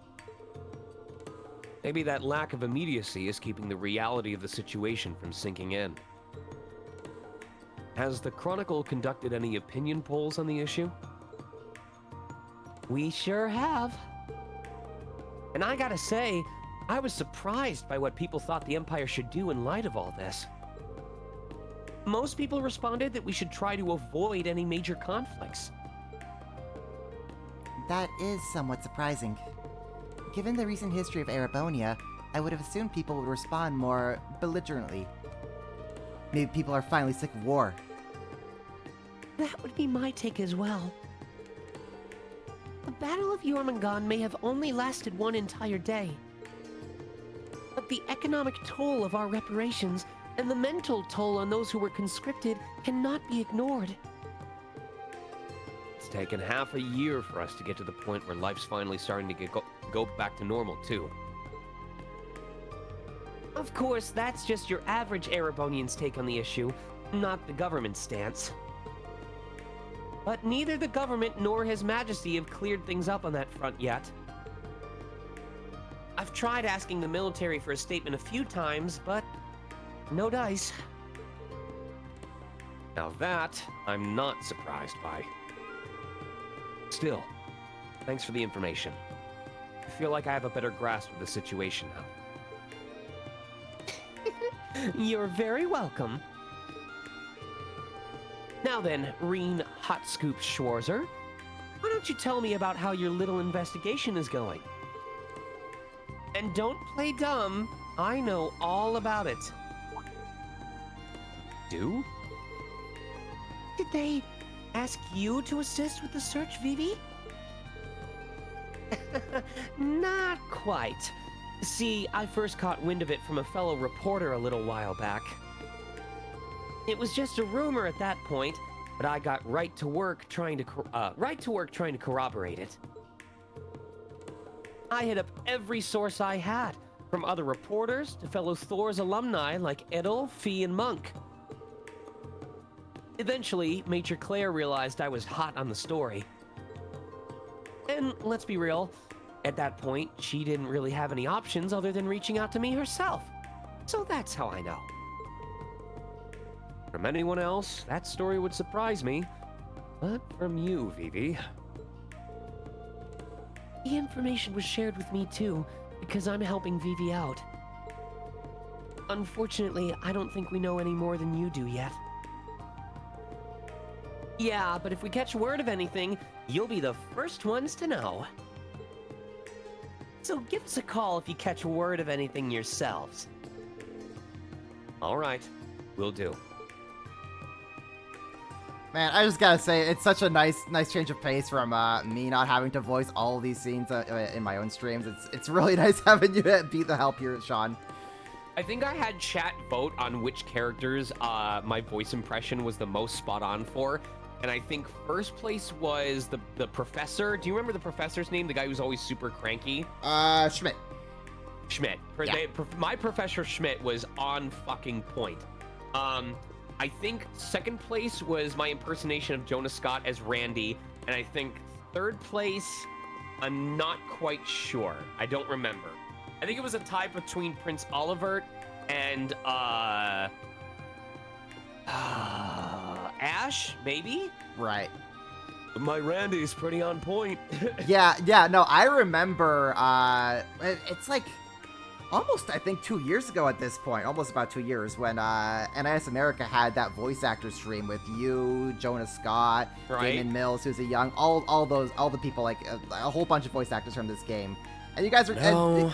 Maybe that lack of immediacy is keeping the reality of the situation from sinking in. Has the Chronicle conducted any opinion polls on the issue? We sure have. And I gotta say, I was surprised by what people thought the Empire should do in light of all this. Most people responded that we should try to avoid any major conflicts. That is somewhat surprising. Given the recent history of Erebonia, I would have assumed people would respond more belligerently. Maybe people are finally sick of war. That would be my take as well. The Battle of Jormungand may have only lasted one entire day. But the economic toll of our reparations and the mental toll on those who were conscripted cannot be ignored. It's taken half a year for us to get to the point where life's finally starting to go back to normal, too. Of course, that's just your average Erebonian's take on the issue, not the government's stance. But neither the government nor His Majesty have cleared things up on that front yet. I've tried asking the military for a statement a few times, but no dice. Now that, I'm not surprised by. Still, thanks for the information. I feel like I have a better grasp of the situation now. You're very welcome. Now then, Rean Hot Scoop Schwarzer, why don't you tell me about how your little investigation is going? And don't play dumb. I know all about it. Do? Did they ask you to assist with the search, Vivi? Not quite. See, I first caught wind of it from a fellow reporter a little while back. It was just a rumor at that point, but I got right to work trying to corroborate it. I hit up every source I had, from other reporters to fellow Thor's alumni like Edel, Fee, and Monk. Eventually, Major Claire realized I was hot on the story. And let's be real, at that point, she didn't really have any options other than reaching out to me herself. So that's how I know. From anyone else, that story would surprise me. But from you, Vivi. The information was shared with me too, because I'm helping Vivi out. Unfortunately, I don't think we know any more than you do yet. Yeah, but if we catch word of anything, you'll be the first ones to know. So give us a call if you catch word of anything yourselves. All right, will do. Man, I just gotta say, it's such a nice change of pace from me not having to voice all these scenes in my own streams. It's really nice having you be the help here, Sean. I think I had chat vote on which characters my voice impression was the most spot on for. And I think first place was the professor. Do you remember the professor's name? The guy who's always super cranky? Schmidt. Schmidt. Yeah. My Professor Schmidt was on fucking point. I think second place was my impersonation of Jonah Scott as Randy. And I think third place, I'm not quite sure. I don't remember. I think it was a tie between Prince Olivert and Ash, maybe? Right. My Randy's pretty on point. Yeah, no, I remember, it's like almost, I think, 2 years ago at this point, almost about 2 years, when NIS America had that voice actor stream with you, Jonah Scott, Right. Damon Mills, Susie Young, all the people, like, a whole bunch of voice actors from this game. And you guys were... No.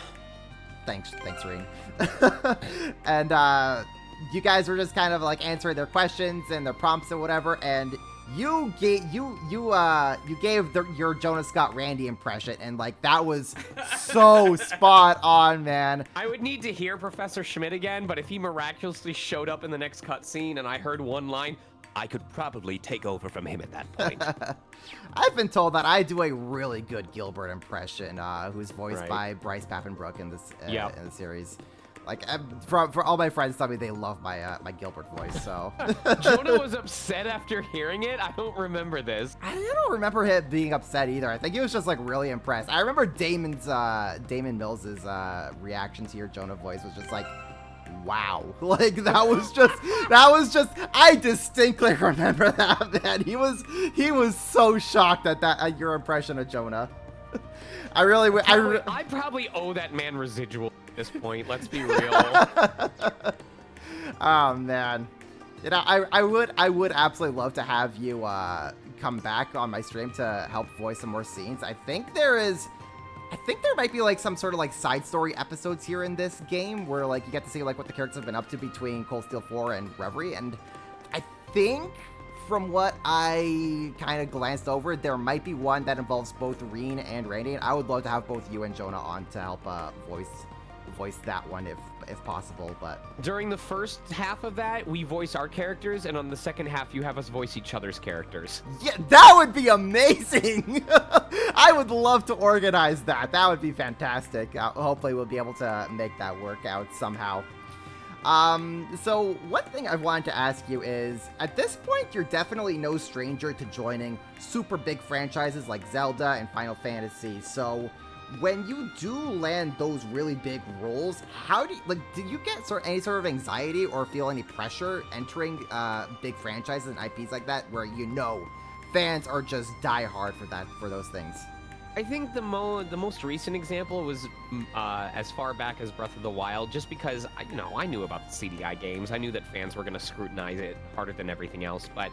Thanks, Rean. And, you guys were just kind of, like, answering their questions and their prompts and whatever, and... You gave your Jonah Scott Randy impression, and like that was so spot on, man. I would need to hear Professor Schmidt again, but if he miraculously showed up in the next cutscene and I heard one line, I could probably take over from him at that point. I've been told that I do a really good Gilbert impression, who's voiced Right. by Bryce Papenbrook in this Yep. in the series. Like, for all my friends tell me they love my my Gilbert voice, so. Jonah was upset after hearing it. I don't remember this. I don't remember him being upset either. I think he was just like really impressed. I remember Damon Mills's reaction to your Jonah voice was just like, wow. Like that was just I distinctly remember that, man. He was so shocked at your impression of Jonah. I really would. I probably owe that man residual at this point. Let's be real. Oh man, you know, I would absolutely love to have you come back on my stream to help voice some more scenes. I think there might be like some sort of like side story episodes here in this game where like you get to see like what the characters have been up to between Cold Steel 4 and Reverie, and I think from what I kind of glanced over, there might be one that involves both Rean and Randy, and I would love to have both you and Jonah on to help voice that one if possible. But During the first half of that, we voice our characters, and on the second half, you have us voice each other's characters. yeah, that would be amazing. I would love to organize that. That would be fantastic. Hopefully we'll be able to make that work out somehow. So one thing I wanted to ask you is, at this point, you're definitely no stranger to joining super big franchises like Zelda and Final Fantasy. So when you do land those really big roles, how do you get any sort of anxiety or feel any pressure entering big franchises and IPs like that, where you know fans are just die hard for those things? I think the most recent example was as far back as Breath of the Wild, just because I knew about the CDI games. I knew that fans were going to scrutinize it harder than everything else. But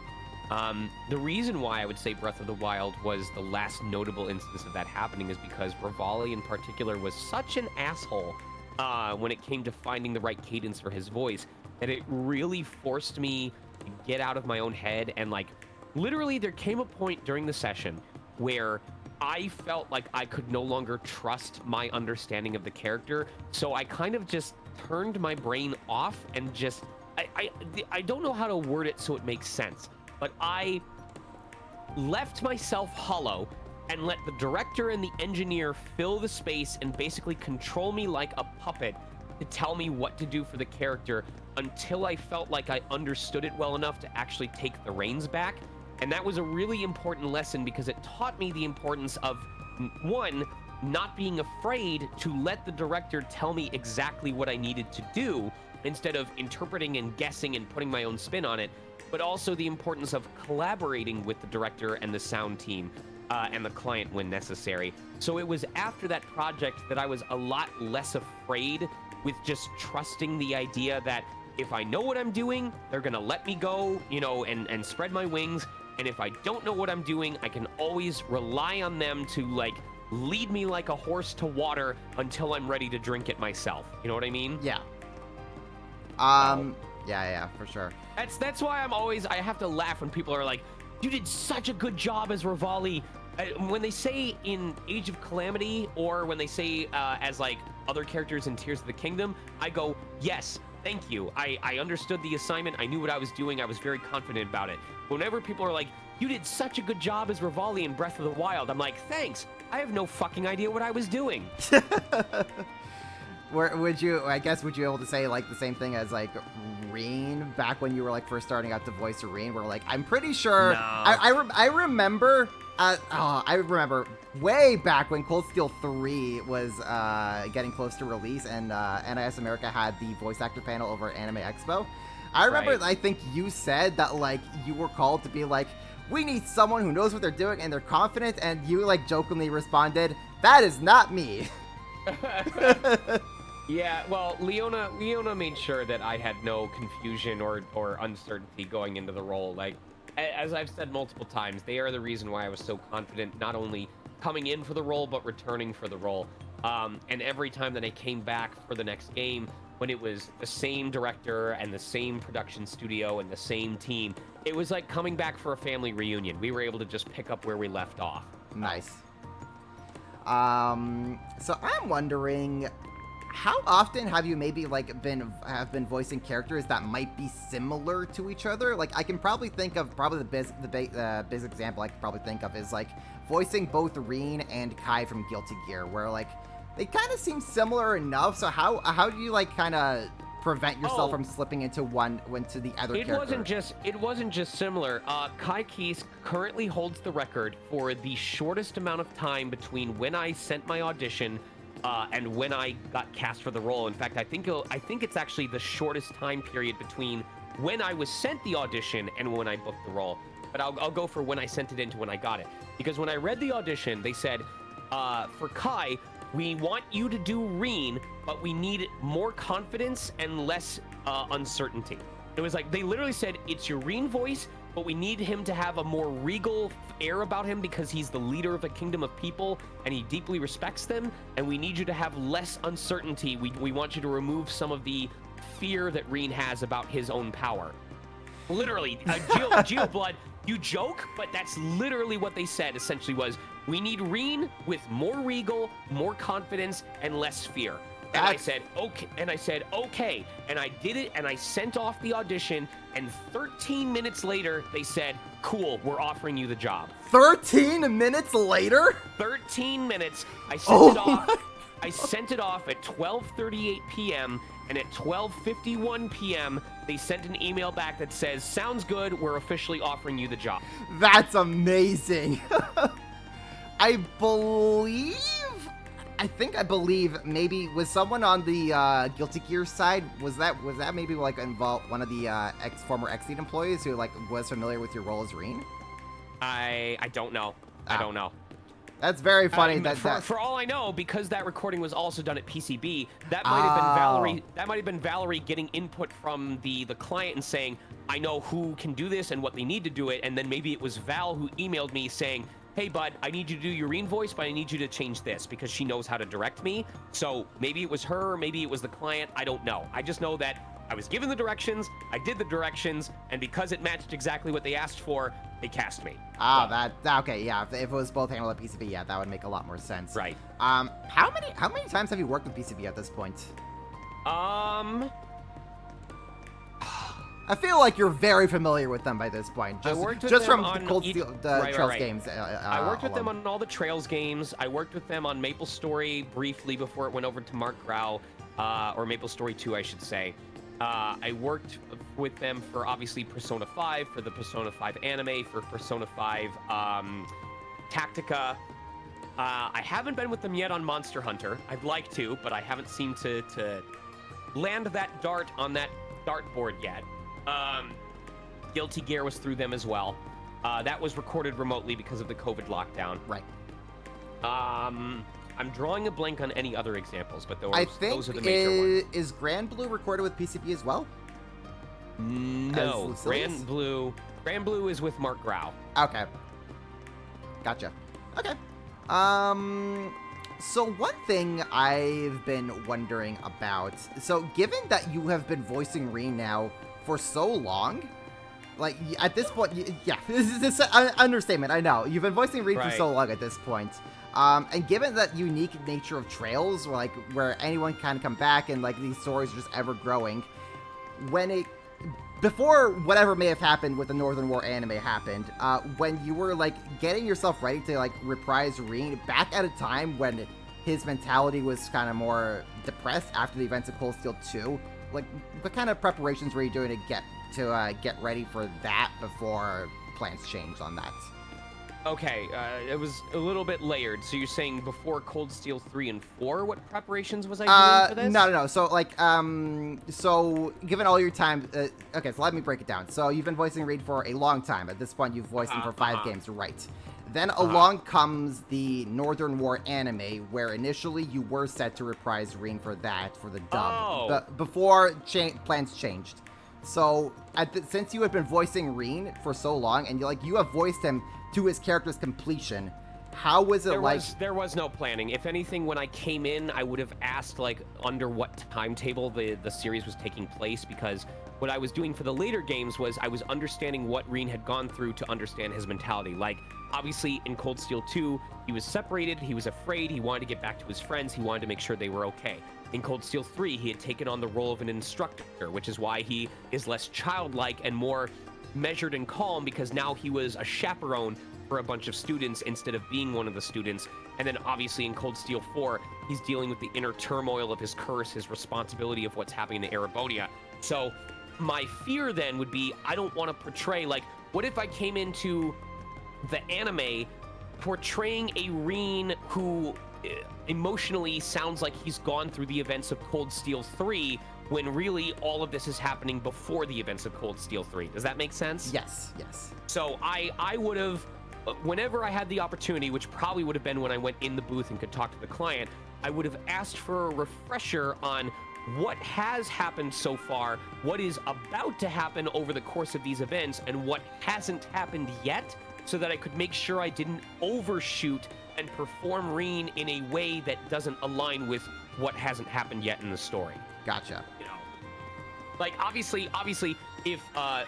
the reason why I would say Breath of the Wild was the last notable instance of that happening is because Revali in particular was such an asshole when it came to finding the right cadence for his voice, that it really forced me to get out of my own head. And like literally there came a point during the session where I felt like I could no longer trust my understanding of the character, so I kind of just turned my brain off and just I don't know how to word it so it makes sense, but I left myself hollow and let the director and the engineer fill the space and basically control me like a puppet to tell me what to do for the character until I felt like I understood it well enough to actually take the reins back. And that was a really important lesson because it taught me the importance of, one, not being afraid to let the director tell me exactly what I needed to do instead of interpreting and guessing and putting my own spin on it, but also the importance of collaborating with the director and the sound team and the client when necessary. So it was after that project that I was a lot less afraid with just trusting the idea that if I know what I'm doing, they're gonna let me go, and spread my wings. And if I don't know what I'm doing, I can always rely on them to like lead me like a horse to water until I'm ready to drink it myself. You know what I mean? Yeah. Yeah, for sure. That's why I have to laugh when people are like, you did such a good job as Revali. When they say in Age of Calamity, or when they say as like other characters in Tears of the Kingdom, I go, yes, thank you. I understood the assignment. I knew what I was doing. I was very confident about it. Whenever people are like, you did such a good job as Revali in Breath of the Wild, I'm like, thanks. I have no fucking idea what I was doing. Would you be able to say like the same thing as like Rean back when you were like first starting out to voice Rean, where like I'm pretty sure No. I remember I remember way back when Cold Steel 3 was getting close to release, and NIS America had the voice actor panel over at Anime Expo. I remember Right. I think you said that like you were called to be like, we need someone who knows what they're doing and they're confident, and you like jokingly responded, that is not me. Yeah, well, Leona made sure that I had no confusion or uncertainty going into the role. Like, as I've said multiple times, they are the reason why I was so confident, not only coming in for the role, but returning for the role. And every time that I came back for the next game, when it was the same director and the same production studio and the same team, it was like coming back for a family reunion. We were able to just pick up where we left off. Nice. So I'm wondering, how often have you maybe like been voicing characters that might be similar to each other? Like I can probably think of the best example I could probably think of is like voicing both Rean and Kai from Guilty Gear, where like they kind of seem similar enough. So how do you like kind of prevent yourself from slipping into the other character? It wasn't just similar. Kai Keys currently holds the record for the shortest amount of time between when I sent my audition and when I got cast for the role. In fact, I think it's actually the shortest time period between when I was sent the audition and when I booked the role. But I'll go for when I sent it in to when I got it. Because when I read the audition, they said, for Kai, we want you to do Rean, but we need more confidence and less uncertainty. It was like, they literally said, it's your Rean voice, but we need him to have a more regal air about him because he's the leader of a kingdom of people and he deeply respects them, and we need you to have less uncertainty. We want you to remove some of the fear that Rean has about his own power. Literally, Geoblood, you joke, but that's literally what they said, essentially was, we need Rean with more regal, more confidence, and less fear. And I said, okay, and I did it, and I sent off the audition, and 13 minutes later, they said, cool, we're offering you the job. 13 minutes later? 13 minutes, I sent it off. I sent it off at 12:38 p.m., and at 12:51 p.m., they sent an email back that says, sounds good, we're officially offering you the job. That's amazing. I believe maybe was someone on the Guilty Gear side, was that maybe like involved one of the former Exceed employees who like was familiar with your role as Rean? I don't know. I don't know. That's very funny. For all I know, because that recording was also done at PCB, that might have been Valerie. That might have been Valerie getting input from the client and saying, I know who can do this and what they need to do it, and then maybe it was Val who emailed me saying, hey, bud, I need you to do your Rean voice, but I need you to change this because she knows how to direct me. So maybe it was her, or maybe it was the client. I don't know. I just know that I was given the directions, I did the directions, and because it matched exactly what they asked for, they cast me. Okay, yeah. If it was both handled at PCB, yeah, that would make a lot more sense. Right. How many times have you worked with PCB at this point? I feel like you're very familiar with them by this point. I worked with just them from on the Cold Steel, the Trails games. I worked with them on all the Trails games. I worked with them on Maple Story briefly before it went over to Mark Grau, or Maple Story 2, I should say. I worked with them for obviously Persona 5, for the Persona 5 anime, for Persona 5 Tactica. I haven't been with them yet on Monster Hunter. I'd like to, but I haven't seemed to land that dart on that dartboard yet. Guilty Gear was through them as well. That was recorded remotely because of the COVID lockdown. Right. I'm drawing a blank on any other examples, but those are the major ones. Is Grand Blue recorded with PCB as well? No, Grand Blue is with Mark Grau. Okay. Gotcha. Okay. So one thing I've been wondering about, so given that you have been voicing Rean now for so long, like at this point, yeah, this is an understatement, I know. You've been voicing Rean for so long at this point. And given that unique nature of Trails, where anyone can come back and like these stories are just ever growing, before whatever may have happened with the Northern War anime happened, when you were like getting yourself ready to like reprise Rean back at a time when his mentality was kind of more depressed after the events of Cold Steel 2, like what kind of preparations were you doing to get ready for that before plans changed on that? Okay, it was a little bit layered. So you're saying before Cold Steel 3 and 4, what preparations was I doing for this? No. So, like, so given all your time, okay, so let me break it down. So you've been voicing Reed for a long time. At this point, you've voiced him for 5 games, right? Then along comes the Northern War anime, where initially you were set to reprise Rean for the dub, but before plans changed. So, since you had been voicing Rean for so long, and you have voiced him to his character's completion, how was it There was no planning. If anything, when I came in, I would have asked, like, under what timetable the series was taking place, because what I was doing for the later games was I was understanding what Rean had gone through to understand his mentality. Like, obviously, in Cold Steel 2, he was separated, he was afraid, he wanted to get back to his friends, he wanted to make sure they were okay. In Cold Steel 3, he had taken on the role of an instructor, which is why he is less childlike and more measured and calm, because now he was a chaperone for a bunch of students instead of being one of the students. And then obviously in Cold Steel 4, he's dealing with the inner turmoil of his curse, his responsibility of what's happening in Erebodea. So my fear then would be, I don't want to portray, like, what if I came into the anime portraying a Rean who emotionally sounds like he's gone through the events of Cold Steel 3, when really all of this is happening before the events of Cold Steel 3. Does that make sense? Yes. So I would have, whenever I had the opportunity, which probably would have been when I went in the booth and could talk to the client, I would have asked for a refresher on what has happened so far, what is about to happen over the course of these events, and what hasn't happened yet, so that I could make sure I didn't overshoot and perform Rean in a way that doesn't align with what hasn't happened yet in the story. Gotcha. You know, like, obviously, if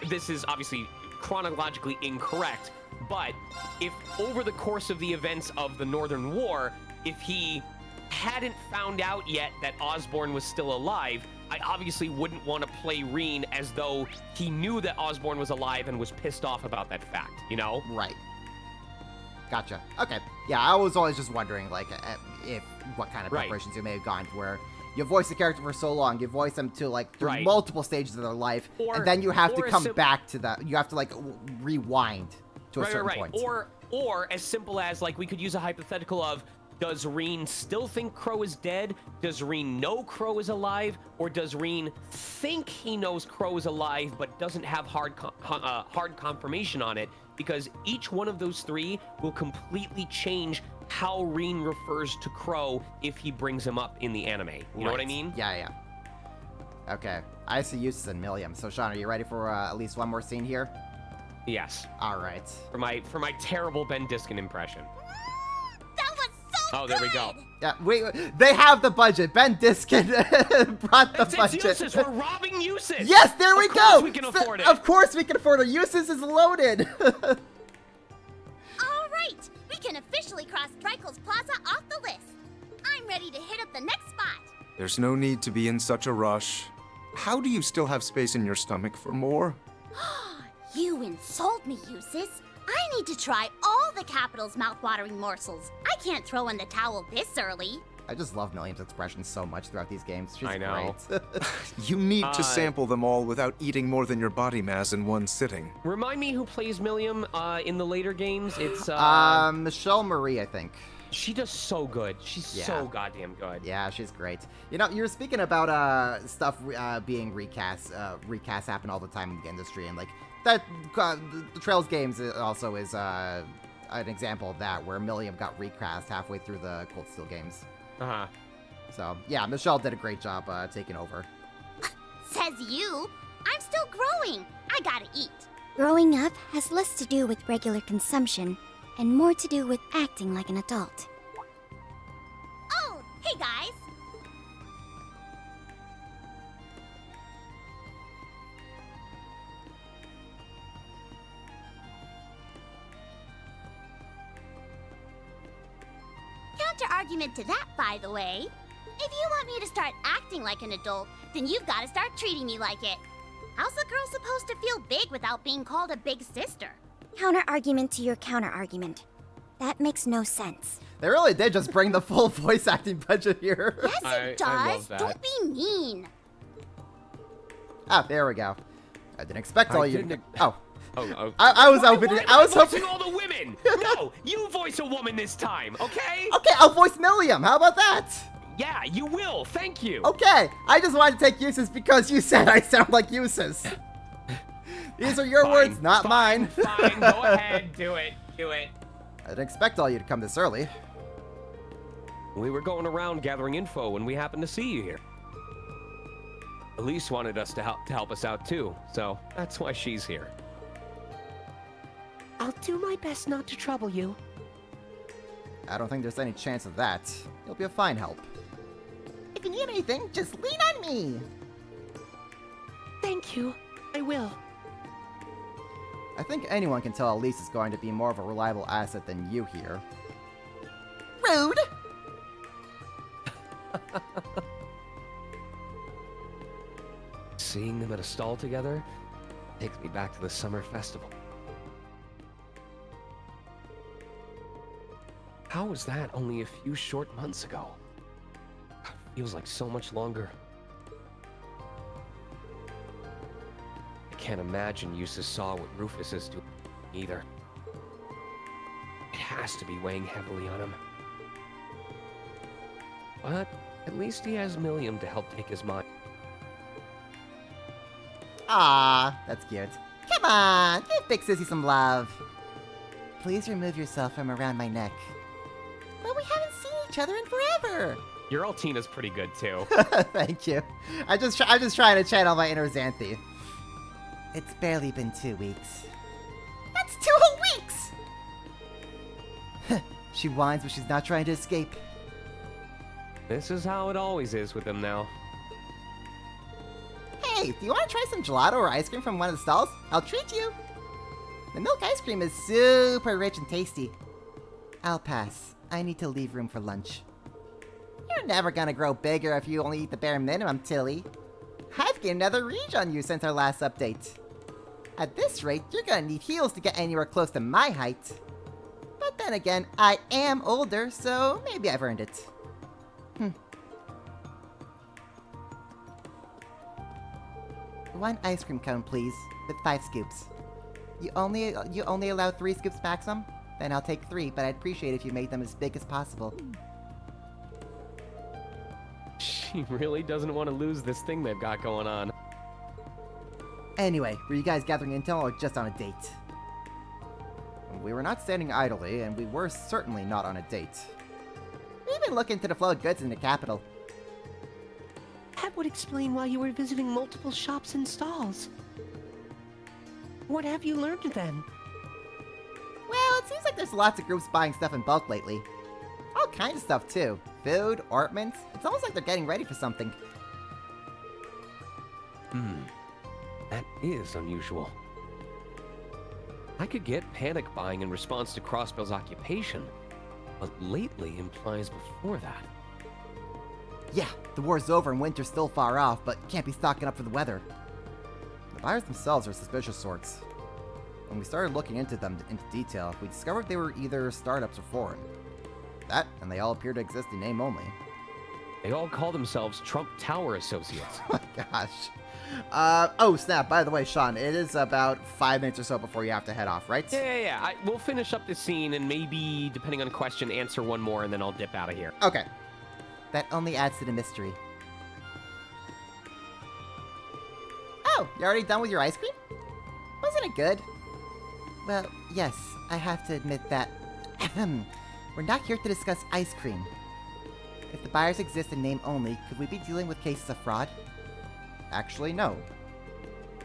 this is obviously chronologically incorrect, but if over the course of the events of the Northern War, if he hadn't found out yet that Osborn was still alive, I obviously wouldn't want to play Rean as though he knew that Osborn was alive and was pissed off about that fact, you know? Right. Gotcha. Okay. Yeah, I was always just wondering, like, what kind of preparations you may have gone to where you voice the character for so long, you voice them to, like, through multiple stages of their life, and then you have to come back to that. You have to, like, rewind to a certain point. Or as simple as, like, we could use a hypothetical of, does Rean still think Crow is dead? Does Rean know Crow is alive? Or does Rean think he knows Crow is alive but doesn't have hard confirmation on it? Because each one of those three will completely change how Rean refers to Crow if he brings him up in the anime. You know what I mean? Yeah. Okay. I see Eustace and Milliam. So, Sean, are you ready for at least one more scene here? Yes. All right. For my terrible Ben Diskin impression. That was so Oh, there we go. Yeah, they have the budget. Ben Diskin brought the budget. It's Eustace. We're robbing Eustace. Yes, there we go. Of course we can afford it. Of course we can afford it. Eustace is loaded. All right, we can officially cross Drykel's Plaza off the list. I'm ready to hit up the next spot. There's no need to be in such a rush. How do you still have space in your stomach for more? You insult me, Eustace. I need to try all the capital's mouthwatering morsels. I can't throw in the towel this early. I just love Milliam's expressions so much throughout these games. She's I know. great. You need to sample them all without eating more than your body mass in one sitting. Remind me who plays Milliam in the later games. It's Michelle Marie, I think. She does so good. She's so goddamn good. Yeah, she's great. You know, you're speaking about stuff being recast happen all the time in the industry, and like that, the Trails games also is an example of that, where Milliam got recast halfway through the Cold Steel games. So yeah, Michelle did a great job taking over. Says you. I'm still growing. I gotta eat. Growing up has less to do with regular consumption and more to do with acting like an adult. Oh, hey guys! counter-argument to that, by the way. If you want me to start acting like an adult, then you've got to start treating me like it. How's a girl supposed to feel big without being called a big sister? Counter-argument to your counter-argument. That makes no sense. They really did just bring the full voice acting budget here. Yes, it does. I love that. Don't be mean. Ah, there we go. I didn't expect all you. Oh. Oh. I was hoping. I was hoping. voicing all the women. No, you voice a woman this time, okay? Okay, I'll voice Milliam. How about that? Yeah, you will. Thank you. Okay, I just wanted to take Eustace because you said I sound like Eustace. These are your words, not mine. Fine, go ahead. Do it. I didn't expect all you to come this early. We were going around gathering info when we happened to see you here. Elise wanted us to help us out too, so that's why she's here. I'll do my best not to trouble you. I don't think there's any chance of that. You'll be a fine help. If you need anything, just lean on me. Thank you. I will. I think anyone can tell Elise is going to be more of a reliable asset than you here. Rude! Seeing them at a stall together takes me back to the summer festival. How was that only a few short months ago? Feels like so much longer. I can't imagine Eustace saw what Rufus is doing either. It has to be weighing heavily on him. But at least he has Milliam to help take his mind. Ah, that's cute. Come on, give Big Sissy some love. Please remove yourself from around my neck. But we haven't seen each other in forever. Your Altina's pretty good too. Thank you. I'm just trying to channel my inner Xanthi. It's barely been 2 weeks. That's 2 whole weeks! She whines, but she's not trying to escape. This is how it always is with him now. Hey, do you want to try some gelato or ice cream from one of the stalls? I'll treat you. The milk ice cream is super rich and tasty. I'll pass. I need to leave room for lunch. You're never gonna grow bigger if you only eat the bare minimum, Tilly. I've gained another reach on you since our last update. At this rate, you're gonna need heels to get anywhere close to my height. But then again, I am older, so maybe I've earned it. One ice cream cone, please, with 5 scoops. You only allow 3 scoops maximum? Then I'll take 3, but I'd appreciate if you made them as big as possible. She really doesn't want to lose this thing they've got going on. Anyway, were you guys gathering intel or just on a date? We were not standing idly, and we were certainly not on a date. We've been looking into the flow of goods in the capital. That would explain why you were visiting multiple shops and stalls. What have you learned then? Well, it seems like there's lots of groups buying stuff in bulk lately. All kinds of stuff, too. Food, ornaments. It's almost like they're getting ready for something. That is unusual. I could get panic buying in response to Crossbell's occupation, but lately implies before that. Yeah, the war's over and winter's still far off, but can't be stocking up for the weather. The buyers themselves are suspicious sorts. When we started looking into them into detail, we discovered they were either startups or foreign. That, and they all appear to exist in name only. They all call themselves Trump Tower Associates. Oh my gosh. Oh snap, by the way, Sean, it is about 5 minutes or so before you have to head off, right? Yeah. We'll finish up this scene and maybe, depending on question, answer one more and then I'll dip out of here. Okay. That only adds to the mystery. Oh, you're already done with your ice cream? Wasn't it good? Well, yes, I have to admit that we're not here to discuss ice cream. If the buyers exist in name only, could we be dealing with cases of fraud? Actually, no.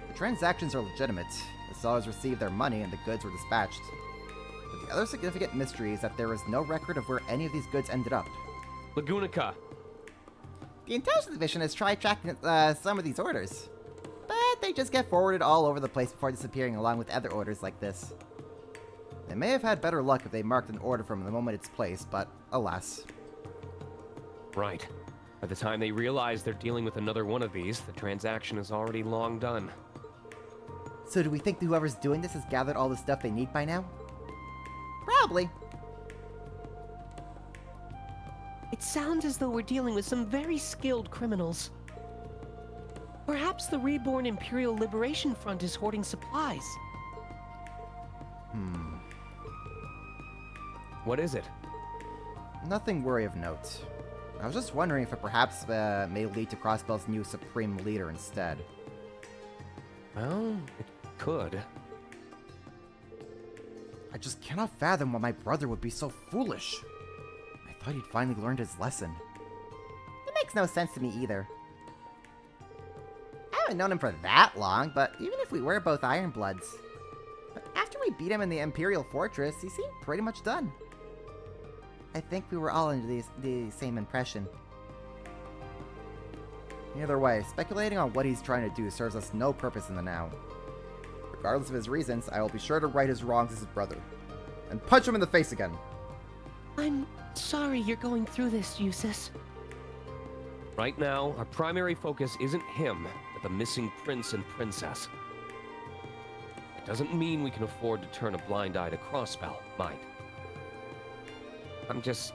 The transactions are legitimate. The sellers received their money and the goods were dispatched. But the other significant mystery is that there is no record of where any of these goods ended up. Lagunica. The Intelligence Division has tried tracking some of these orders, but they just get forwarded all over the place before disappearing along with other orders like this. They may have had better luck if they marked an order from the moment it's placed, but alas. Right. By the time they realize they're dealing with another one of these, the transaction is already long done. So do we think that whoever's doing this has gathered all the stuff they need by now? Probably. It sounds as though we're dealing with some very skilled criminals. Perhaps the reborn Imperial Liberation Front is hoarding supplies. What is it? Nothing worry of note. I was just wondering if it perhaps may lead to Crossbell's new Supreme Leader instead. Well, it could. I just cannot fathom why my brother would be so foolish. I thought he'd finally learned his lesson. It makes no sense to me either. I haven't known him for that long, but even if we were both Ironbloods, after we beat him in the Imperial Fortress, he seemed pretty much done. I think we were all under the same impression. Either way, speculating on what he's trying to do serves us no purpose in the now. Regardless of his reasons, I will be sure to right his wrongs as his brother. And punch him in the face again. I'm sorry you're going through this, Eustace. Right now, our primary focus isn't him, but the missing prince and princess. It doesn't mean we can afford to turn a blind eye to Crossbell, mind. I'm just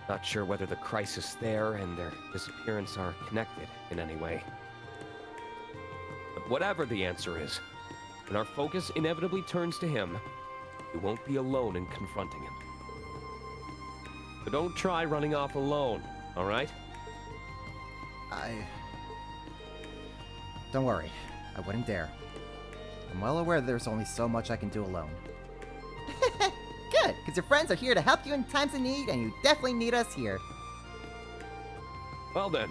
not sure whether the crisis there and their disappearance are connected in any way. But whatever the answer is, when our focus inevitably turns to him, we won't be alone in confronting him. So don't try running off alone, all right? Don't worry. I wouldn't dare. I'm well aware that there's only so much I can do alone. Good, because your friends are here to help you in times of need, and you definitely need us here. Well then,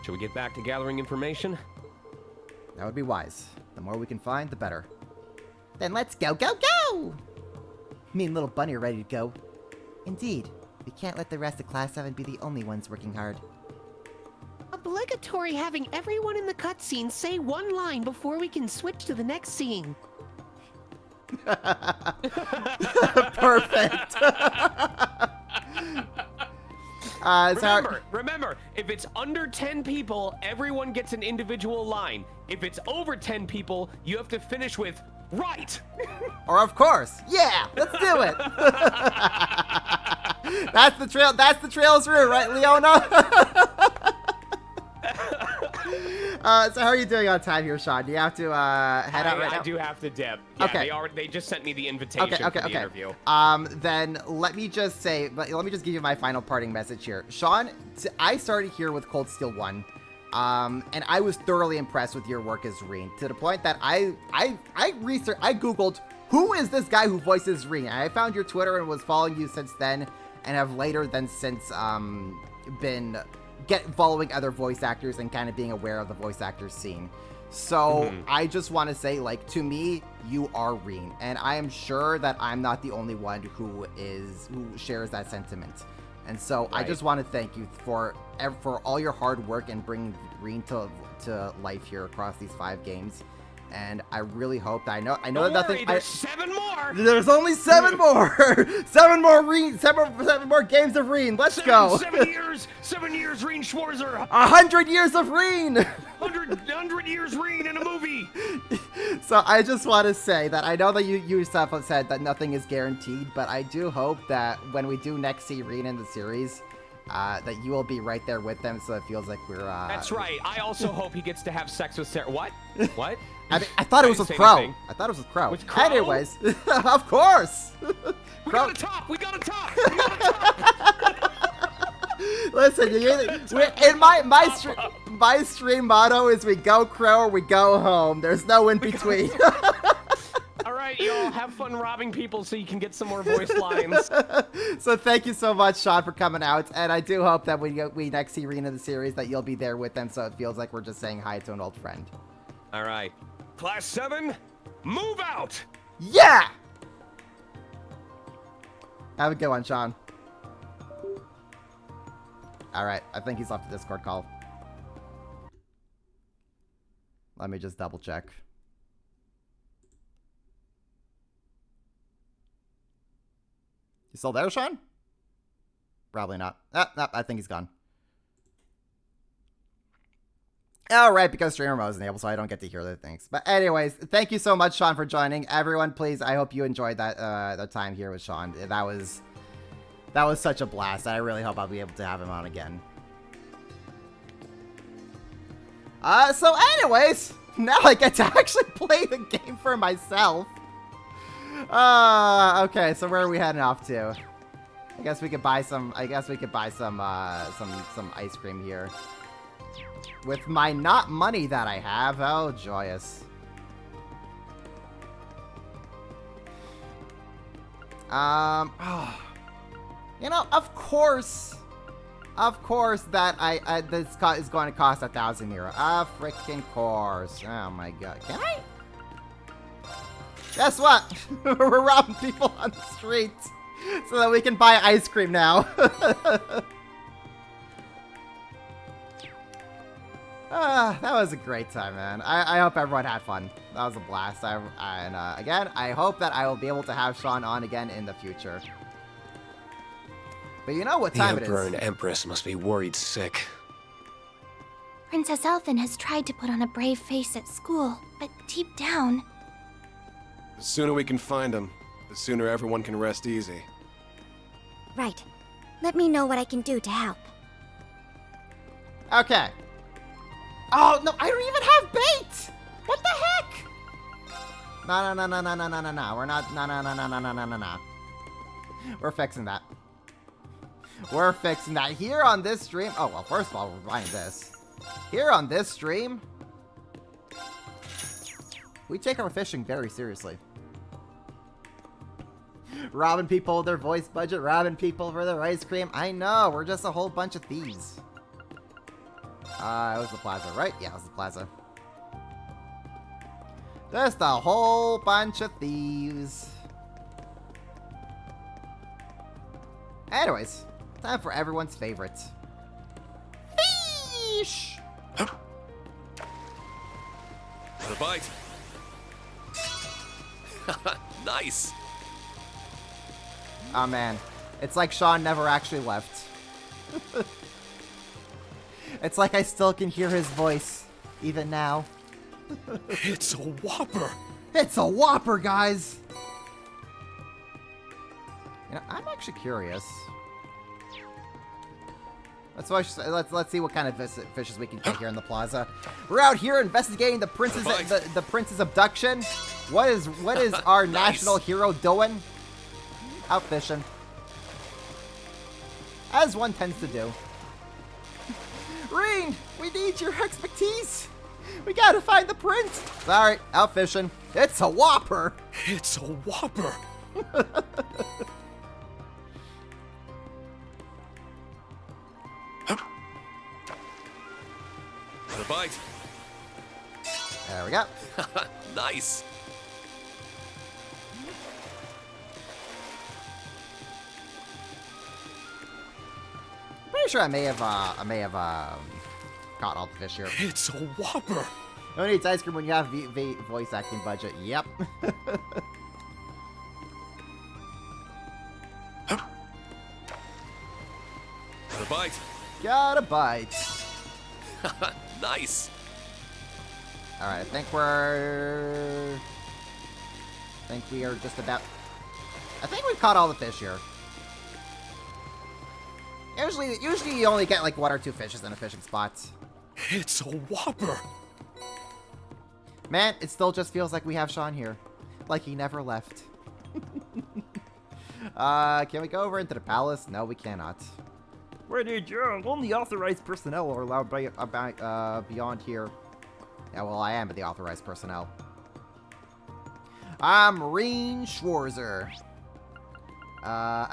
shall we get back to gathering information? That would be wise. The more we can find, the better. Then let's go, go, go! Me and little Bunny are ready to go. Indeed, we can't let the rest of Class 7 be the only ones working hard. Obligatory having everyone in the cutscene say one line before we can switch to the next scene. Perfect. Remember, if it's under 10 people, everyone gets an individual line. If it's over 10 people, you have to finish with, right! Or of course, yeah, let's do it. That's the trail's route, right, Leona? So how are you doing on time here, Sean? Do you have to head out right now? I do have to dip. Yeah, Okay. They just sent me the invitation for the interview. Then let me just give you my final parting message here. Sean, I started here with Cold Steel 1. And I was thoroughly impressed with your work as Rean, to the point that I Googled, who is this guy who voices Rean? And I found your Twitter and was following you since then, and have later than since been following other voice actors and kind of being aware of the voice actor scene. So I just want to say, like, to me, you are Rean, and I am sure that I'm not the only one who shares that sentiment. And so I just want to thank you for all your hard work in bringing Rean to life here across these 5 games. And I really hope that I know that nothing. There's 7 more. There's only 7 more. 7 more Rean. 7 more games of Rean. Let's go. 7 years. 7 years, Rean Schwarzer. 100 years of Rean. 100 years Rean in a movie. So I just want to say that I know that you yourself have said that nothing is guaranteed, but I do hope that when we do next see Rean in the series, that you will be right there with them, so it feels like we're. That's right. I also hope he gets to have sex with Sarah. What? What? I thought it was with Crow. Anything. I thought it was with Crow. With Crow? Anyways, of course. We gotta talk. We gotta talk. Listen, in my stream motto is we go Crow or we go home. There's no in between. All right, y'all, have fun robbing people so you can get some more voice lines. So thank you so much, Sean, for coming out, and I do hope that when we next see Rean in the series that you'll be there with them, so it feels like we're just saying hi to an old friend. All right, Class 7, move out! Yeah! Have a good one, Sean. All right, I think he's off the Discord call. Let me just double check. You still there, Sean? Probably not. No, I think he's gone. Oh, right, because streamer mode is enabled, so I don't get to hear the things. But anyways, thank you so much, Sean, for joining. Everyone, please, I hope you enjoyed that the time here with Sean. That was such a blast. I really hope I'll be able to have him on again. So anyways, now I get to actually play the game for myself. Okay, so where are we heading off to? I guess we could buy some some ice cream here. With my not money that I have. Oh, joyous. You know, of course that this is going to cost 1,000 euro. Freaking course. Oh my god. Can I? Guess what? We're robbing people on the streets so that we can buy ice cream now. That was a great time, man. I hope everyone had fun. That was a blast. Again, I hope that I will be able to have Sean on again in the future. But you know what time it is. The Emperor and Empress must be worried sick. Princess Elfin has tried to put on a brave face at school, but deep down... The sooner we can find him, the sooner everyone can rest easy. Right. Let me know what I can do to help. Okay. Oh, no, I don't even have bait! What the heck? No. We're not, no. We're fixing that. We're fixing that. Here on this stream... Oh, well, first of all, we're buying this. Here on this stream... we take our fishing very seriously. Robbing people with their voice budget, robbing people for their ice cream. I know, we're just a whole bunch of thieves. It was the plaza, right? Yeah, it was the plaza. Just a whole bunch of thieves. Anyways, time for everyone's favorite. Fish! The bite. Nice. Oh man, it's like Sean never actually left. It's like I still can hear his voice, even now. It's a Whopper. It's a Whopper, guys. You know, I'm actually curious. Let's see what kind of fishes we can get here in the plaza. We're out here investigating the prince's abduction. What is our national hero doing? Out fishing, as one tends to do. Rean, we need your expertise. We gotta find the prince. Sorry, out fishing. It's a Whopper. It's a Whopper. The bite. There we go. Nice. Pretty sure I may have caught all the fish here. It's a Whopper. Who needs ice cream when you have voice acting budget? Yep. The bite. Got a bite. Nice. All right, I think we are just about. I think we've caught all the fish here. Usually you only get like 1 or 2 fishes in a fishing spot. It's a Whopper. Man, it still just feels like we have Sean here. Like he never left. Can we go over into the palace? No, we cannot. Where did you? Only authorized personnel are allowed beyond here. Yeah, well, I am the authorized personnel. I'm Rean Schwarzer.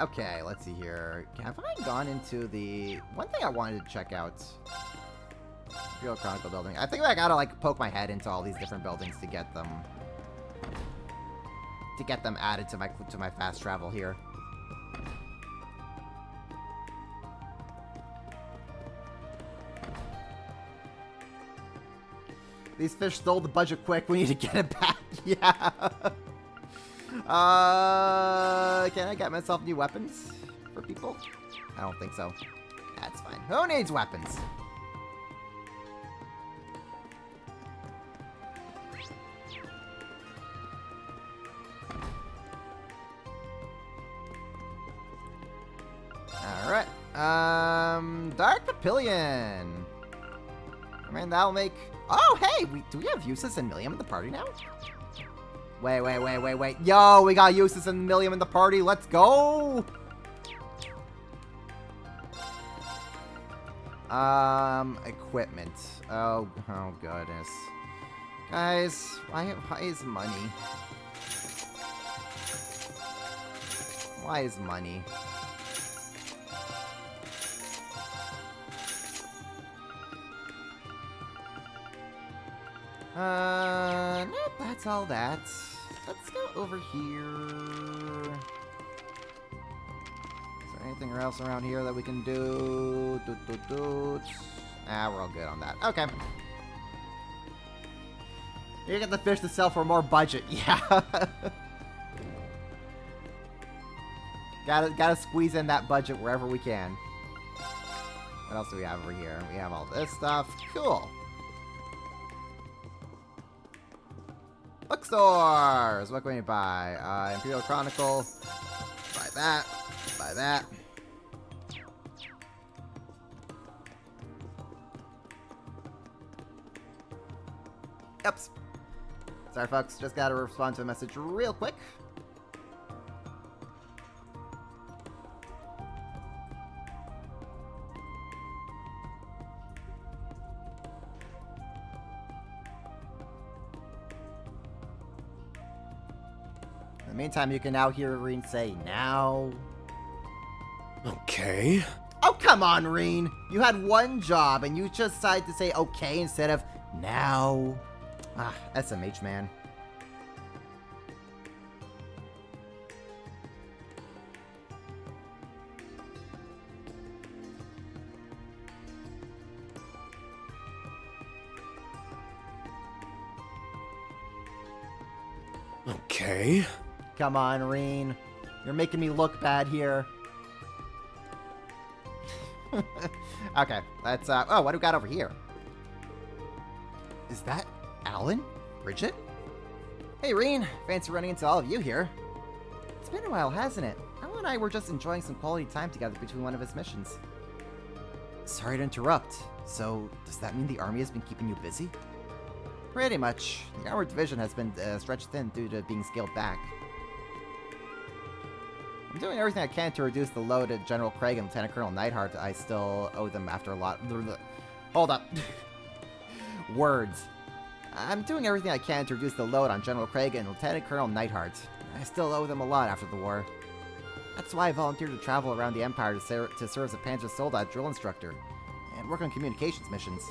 Okay, let's see here. Have I gone into the... One thing I wanted to check out. Real Chronicle building. I think I gotta, like, poke my head into all these different buildings to get them... added to my fast travel here. These fish stole the budget quick. We need to get it back. Yeah. Can I get myself new weapons for people? I don't think so. That's fine. Who needs weapons? Dark Papillion. I mean, that'll make... Oh, hey! Do we have Eustace and Milliam in the party now? Wait. Yo, we got Eustace and Milliam in the party. Let's go! Equipment. Oh goodness. Guys, why is money? Why is money? Nope, that's all that. Let's go over here. Is there anything else around here that we can do? Ah, we're all good on that. Okay. You get the fish to sell for more budget. Yeah. Gotta squeeze in that budget wherever we can. What else do we have over here? We have all this stuff. Cool. Bookstores! What can we buy? Imperial Chronicle. Buy that. Buy that. Oops. Sorry, folks. Just gotta respond to a message real quick. In the meantime, you can now hear Rean say, now. Okay. Oh, come on, Rean. You had one job, and you just decided to say okay instead of now. Ah, SMH, man. Okay. Come on, Rean. You're making me look bad here. Okay, let's, oh, what do we got over here? Is that Alan? Bridget? Hey, Rean. Fancy running into all of you here. It's been a while, hasn't it? Alan and I were just enjoying some quality time together between one of his missions. Sorry to interrupt. So, does that mean the army has been keeping you busy? Pretty much. The armored division has been stretched thin due to being scaled back. I'm doing everything I can to reduce the load at General Craig and Lieutenant Colonel Neidhart. I still owe them after a lot... Hold up. Words. I'm doing everything I can to reduce the load on General Craig and Lieutenant Colonel Neidhart. I still owe them a lot after the war. That's why I volunteered to travel around the Empire to serve as a Panzer Soldat drill instructor and work on communications missions.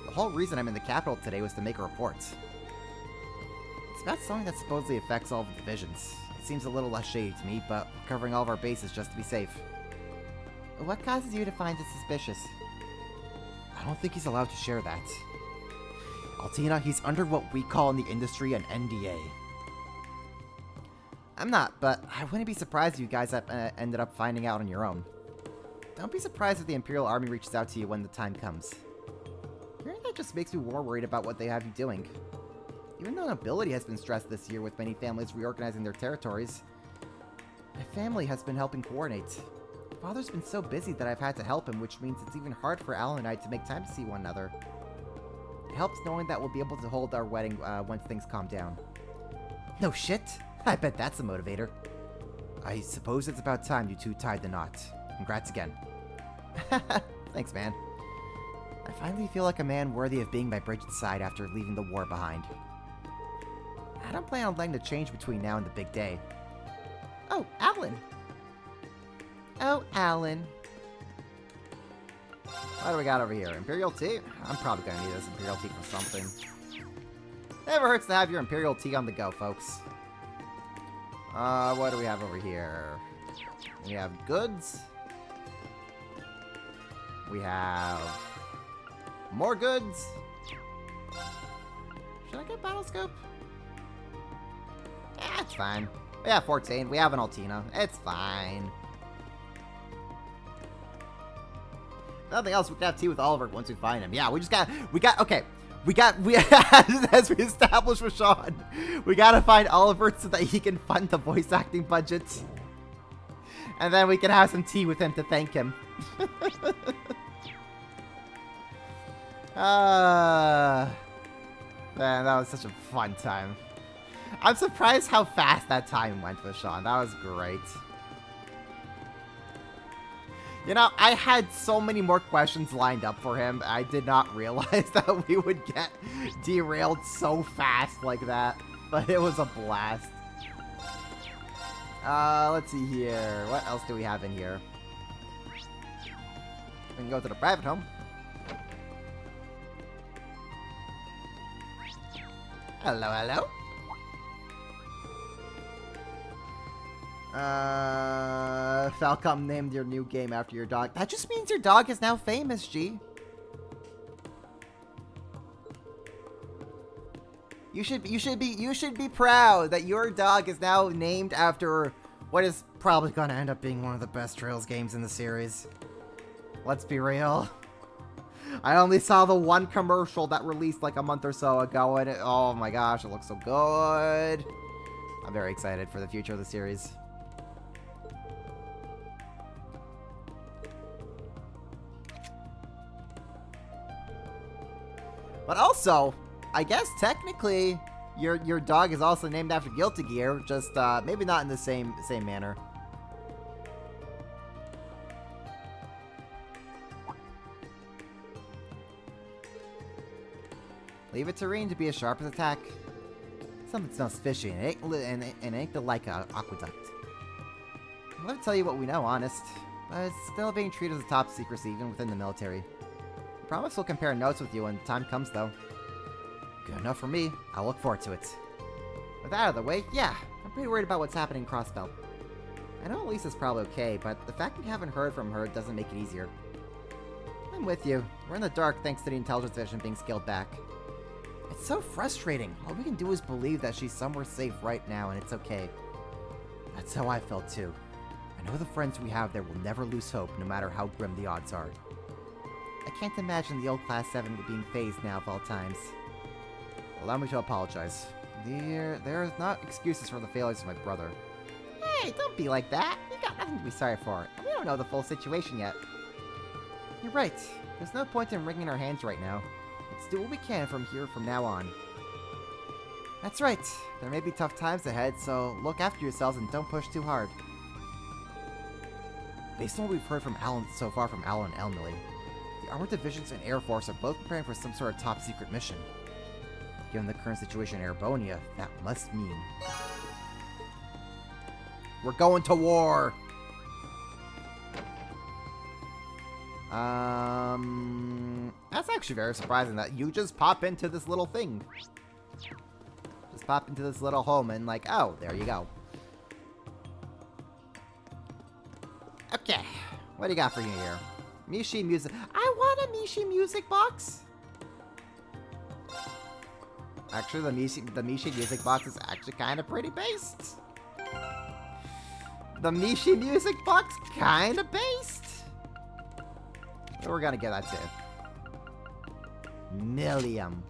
The whole reason I'm in the capital today was to make a report. It's about something that supposedly affects all the divisions. It seems a little less shady to me, but we're covering all of our bases just to be safe. What causes you to find it suspicious? I don't think he's allowed to share that. Altina, he's under what we call in the industry an NDA. I'm not, but I wouldn't be surprised if you guys ended up finding out on your own. Don't be surprised if the Imperial Army reaches out to you when the time comes. Hearing that just makes me more worried about what they have you doing. Even though nobility has been stressed this year with many families reorganizing their territories, my family has been helping coordinate. Father's been so busy that I've had to help him, which means it's even hard for Alan and I to make time to see one another. It helps knowing that we'll be able to hold our wedding once things calm down. No shit! I bet that's a motivator. I suppose it's about time you two tied the knot. Congrats again. Thanks, man. I finally feel like a man worthy of being by Bridget's side after leaving the war behind. I don't plan on letting it change between now and the big day. Oh, Alan! Oh, Alan. What do we got over here? Imperial tea? I'm probably gonna need this Imperial tea for something. Never hurts to have your Imperial tea on the go, folks. What do we have over here? We have goods. We have more goods. Should I get battle scope? Yeah, it's fine. We have 14. We have an Altina. It's fine. Nothing else. We can have tea with Oliver once we find him. Yeah, okay. As we established with Sean, we gotta find Oliver so that he can fund the voice acting budget. And then we can have some tea with him to thank him. Man, that was such a fun time. I'm surprised how fast that time went for Sean. That was great. You know, I had so many more questions lined up for him. I did not realize that we would get derailed so fast like that. But it was a blast. Let's see here. What else do we have in here? We can go to the private home. Hello, hello. Falcom named your new game after your dog. That just means your dog is now famous, G. You should be proud that your dog is now named after what is probably gonna end up being one of the best Trails games in the series. Let's be real. I only saw the one commercial that released like a month or so ago, and oh my gosh, it looks so good. I'm very excited for the future of the series. But also, I guess technically, your dog is also named after Guilty Gear, just maybe not in the same manner. Leave it to Rean to be as sharp as attack. Something smells fishy, and it ain't the like a aqueduct. Let me tell you what we know, honest. But it's still being treated as a top secrecy, even within the military. I promise we'll compare notes with you when the time comes, though. Good enough for me. I'll look forward to it. With that out of the way, yeah, I'm pretty worried about what's happening in Crossbelt. I know Lisa's probably okay, but the fact we haven't heard from her doesn't make it easier. I'm with you. We're in the dark thanks to the intelligence division being scaled back. It's so frustrating. All we can do is believe that she's somewhere safe right now and it's okay. That's how I felt too. I know the friends we have there will never lose hope, no matter how grim the odds are. I can't imagine the old Class 7 being phased now of all times. Allow me to apologize. There are not excuses for the failures of my brother. Hey, don't be like that. You got nothing to be sorry for. We don't know the full situation yet. You're right. There's no point in wringing our hands right now. Let's do what we can from now on. That's right. There may be tough times ahead, so look after yourselves and don't push too hard. Based on what we've heard from Alan so far from Alan and Emily, the Armored Divisions and Air Force are both preparing for some sort of top secret mission. Given the current situation in Erebonia, that must mean we're going to war! That's actually very surprising that you just pop into this little thing. Just pop into this little home and like, oh, there you go. Okay, what do you got for me here? Mishi music. I want a Mishi music box! Actually, the Mishi music box is actually kind of pretty based. The Mishi music box kind of based. We're gonna get that too. Millium.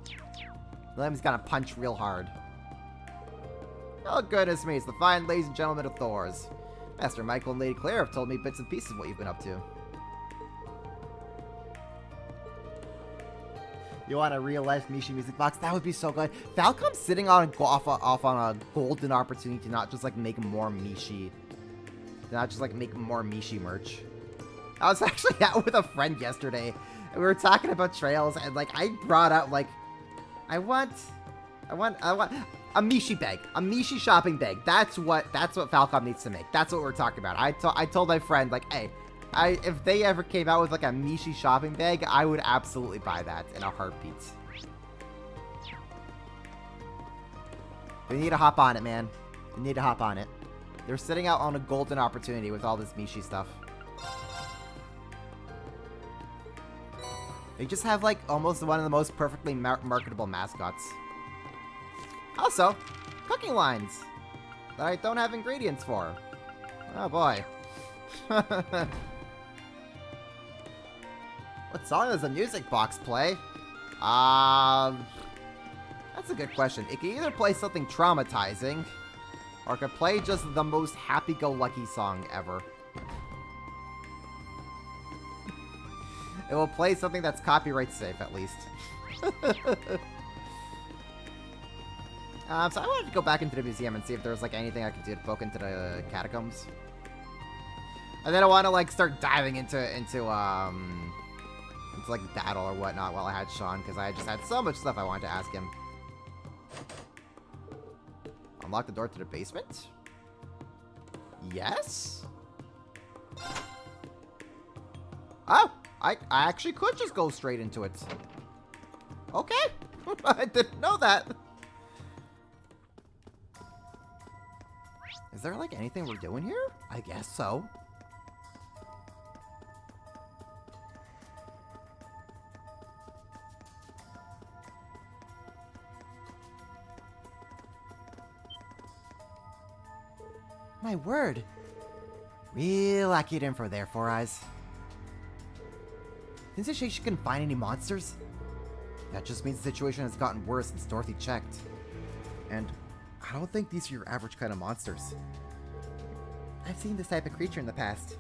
Millium's gonna punch real hard. Oh goodness me, it's the fine ladies and gentlemen of Thor's. Master Michael and Lady Claire have told me bits and pieces of what you've been up to. You want a real-life Mishi music box? That would be so good. Falcom's sitting on off on a golden opportunity to not just like make more Mishi, merch. I was actually out with a friend yesterday, and we were talking about Trails, and like I brought up like, I want a Mishi bag, a Mishi shopping bag. That's what Falcom needs to make. That's what we're talking about. I told my friend like, hey. If they ever came out with like a Mishi shopping bag, I would absolutely buy that in a heartbeat. We need to hop on it, man. We need to hop on it. They're sitting out on a golden opportunity with all this Mishi stuff. They just have like almost one of the most perfectly marketable mascots. Also, cooking lines that I don't have ingredients for. Oh boy. What song does the music box play? That's a good question. It can either play something traumatizing, or it could play just the most happy-go-lucky song ever. It will play something that's copyright safe, at least. So I wanted to go back into the museum and see if there was, like, anything I could do to poke into the catacombs. And then I want to, like, start diving into like, battle or whatnot while I had Sean, because I just had so much stuff I wanted to ask him. Unlock the door to the basement? Yes? Oh! I actually could just go straight into it. Okay. I didn't know that. Is there, like, anything we're doing here? I guess so. My word. Real accurate info there, Four Eyes. Didn't say she couldn't find any monsters? That just means the situation has gotten worse since Dorothy checked. And I don't think these are your average kind of monsters. I've seen this type of creature in the past.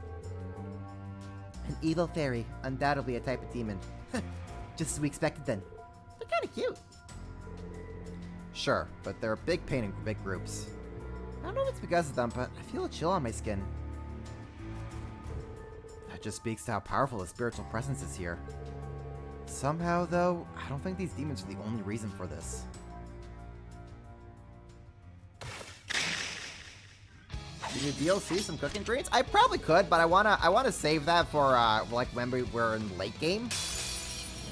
An evil fairy, undoubtedly a type of demon. Just as we expected then. They're kind of cute. Sure, but they're a big pain in big groups. I don't know if it's because of them, but I feel a chill on my skin. That just speaks to how powerful the spiritual presence is here. Somehow, though, I don't think these demons are the only reason for this. Can you DLC some cooking ingredients? I probably could, but I wanna save that for like when we're in late game.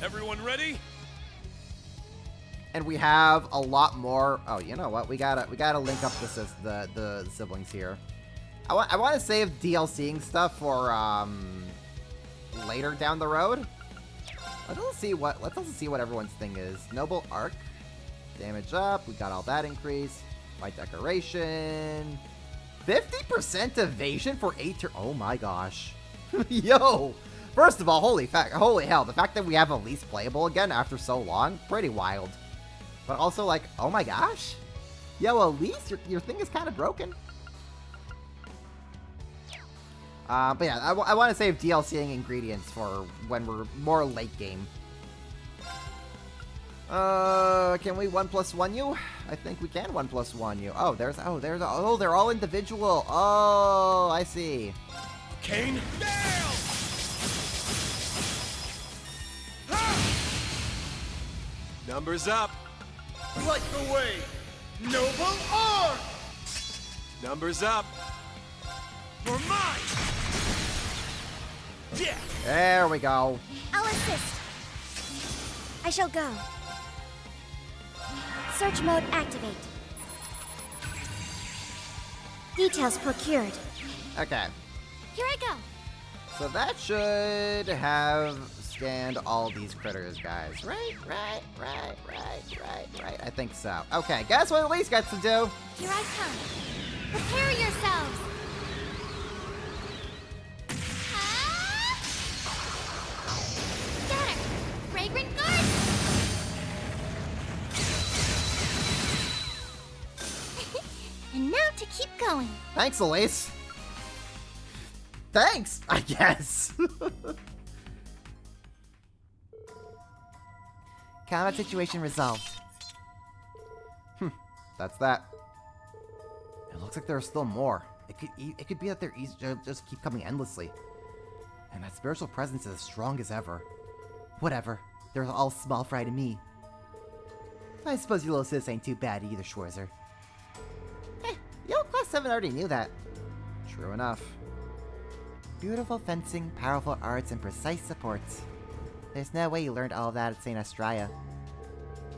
Everyone ready? And we have a lot more. Oh, you know what? We gotta link up the siblings here. I want to save DLCing stuff for later down the road. Let's also see what everyone's thing is. Noble Arc, damage up. We got all that increase. White decoration. 50% evasion for 8 turns. Oh my gosh. Yo. First of all, holy hell, the fact that we have Elise playable again after so long, pretty wild. But also, like, oh my gosh. Yo, Elise, your thing is kind of broken. But yeah, I want to save DLCing ingredients for when we're more late game. Can we 1+1 you? I think we can 1+1 you. Oh, they're all individual. Oh, I see. Kane, nail! Numbers up. Like the way. Noble Arc! Numbers up. For mine! Yeah! There we go. I'll assist. I shall go. Search mode activate. Details procured. Okay. Here I go. So that should have scanned all these critters, guys. Right? I think so. Okay, guess what Elise gets to do? Here I come. Prepare yourselves. Scatter. Fragrant garden. And now to keep going. Thanks, Elise. Thanks, I guess. Combat situation resolved. That's that. It looks like there are still more. It could be that they're just keep coming endlessly. And that spiritual presence is as strong as ever. Whatever. They're all small fry to me. I suppose your little sis ain't too bad either, Schwarzer. Yo, Class 7 already knew that. True enough. Beautiful fencing, powerful arts, and precise supports. There's no way you learned all of that at St. Astraea.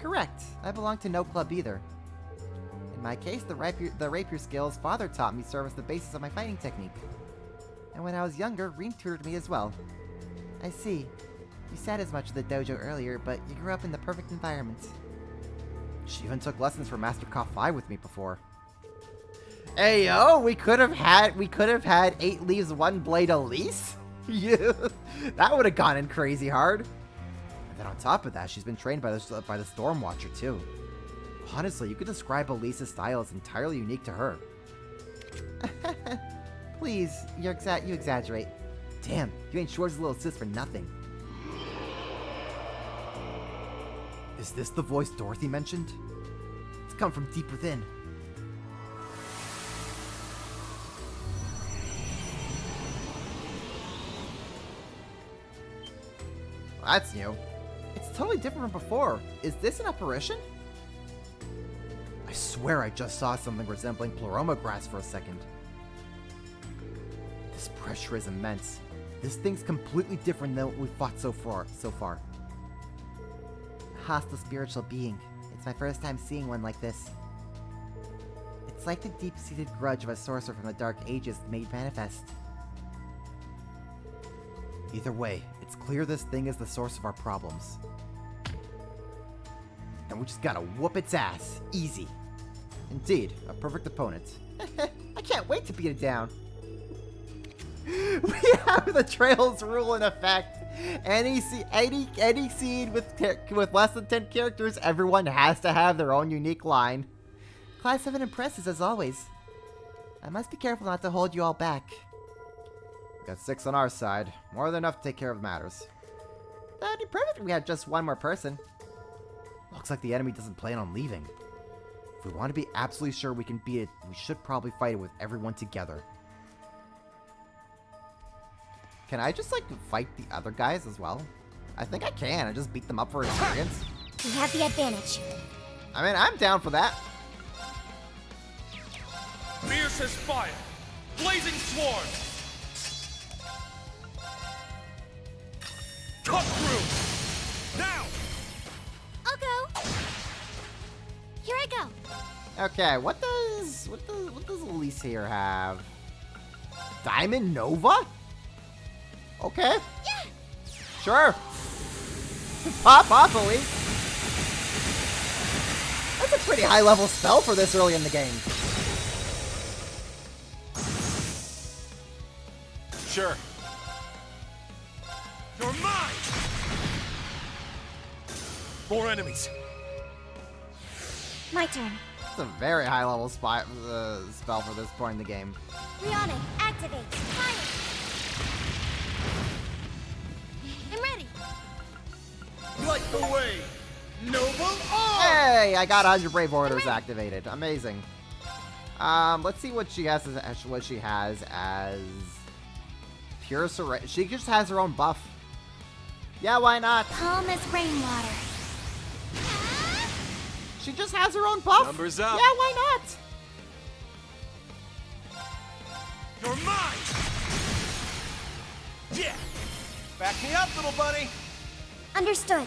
Correct. I belong to no club either. In my case, the rapier skills Father taught me serve as the basis of my fighting technique. And when I was younger, Rean tutored me as well. I see. You said as much at the dojo earlier, but you grew up in the perfect environment. She even took lessons from Master Ka-Fi with me before. Hey yo, we could have had 8 leaves, 1 blade Elise? Yeah, that would have gone in crazy hard. And then on top of that, she's been trained by the Stormwatcher too. Honestly, you could describe Elise's style as entirely unique to her. Please, you exaggerate. Damn, you ain't Schwartz's little sis for nothing. Is this the voice Dorothy mentioned? It's come from deep within. Well, that's new. It's totally different from before. Is this an apparition? I swear I just saw something resembling pleroma grass for a second. This pressure is immense. This thing's completely different than what we've fought so far. A hostile spiritual being. It's my first time seeing one like this. It's like the deep-seated grudge of a sorcerer from the Dark Ages made manifest. Either way, it's clear this thing is the source of our problems. And we just gotta whoop its ass. Easy. Indeed, a perfect opponent. I can't wait to beat it down. We have the Trails rule in effect. Any scene with less than 10 characters, everyone has to have their own unique line. Class 7 impresses as always. I must be careful not to hold you all back. We got 6 on our side. More than enough to take care of matters. That'd be perfect if we had just one more person. Looks like the enemy doesn't plan on leaving. If we want to be absolutely sure we can beat it, we should probably fight it with everyone together. Can I just, like, fight the other guys as well? I think I can. I just beat them up for experience. We have the advantage. I mean, I'm down for that. Fierce as fire! Blazing sword! Cut through! Now! I'll go. Here I go. Okay, what does Elise here have? Diamond Nova? Okay. Yeah. Sure. Pop off, Elise. That's a pretty high level spell for this early in the game. Sure. You're mine! 4 enemies. My turn. It's a very high level spell for this point in the game. Rean Act, activate. Fire. I'm ready. Light the way! Noble Arm! Hey, I got 100 Brave Orders activated. Amazing. Let's see what she has as Pure Surrender. She just has her own buff. Yeah, why not? Calm as rainwater. She just has her own buff. Numbers up. Yeah, why not? You're mine! Yeah! Back me up, little bunny! Understood.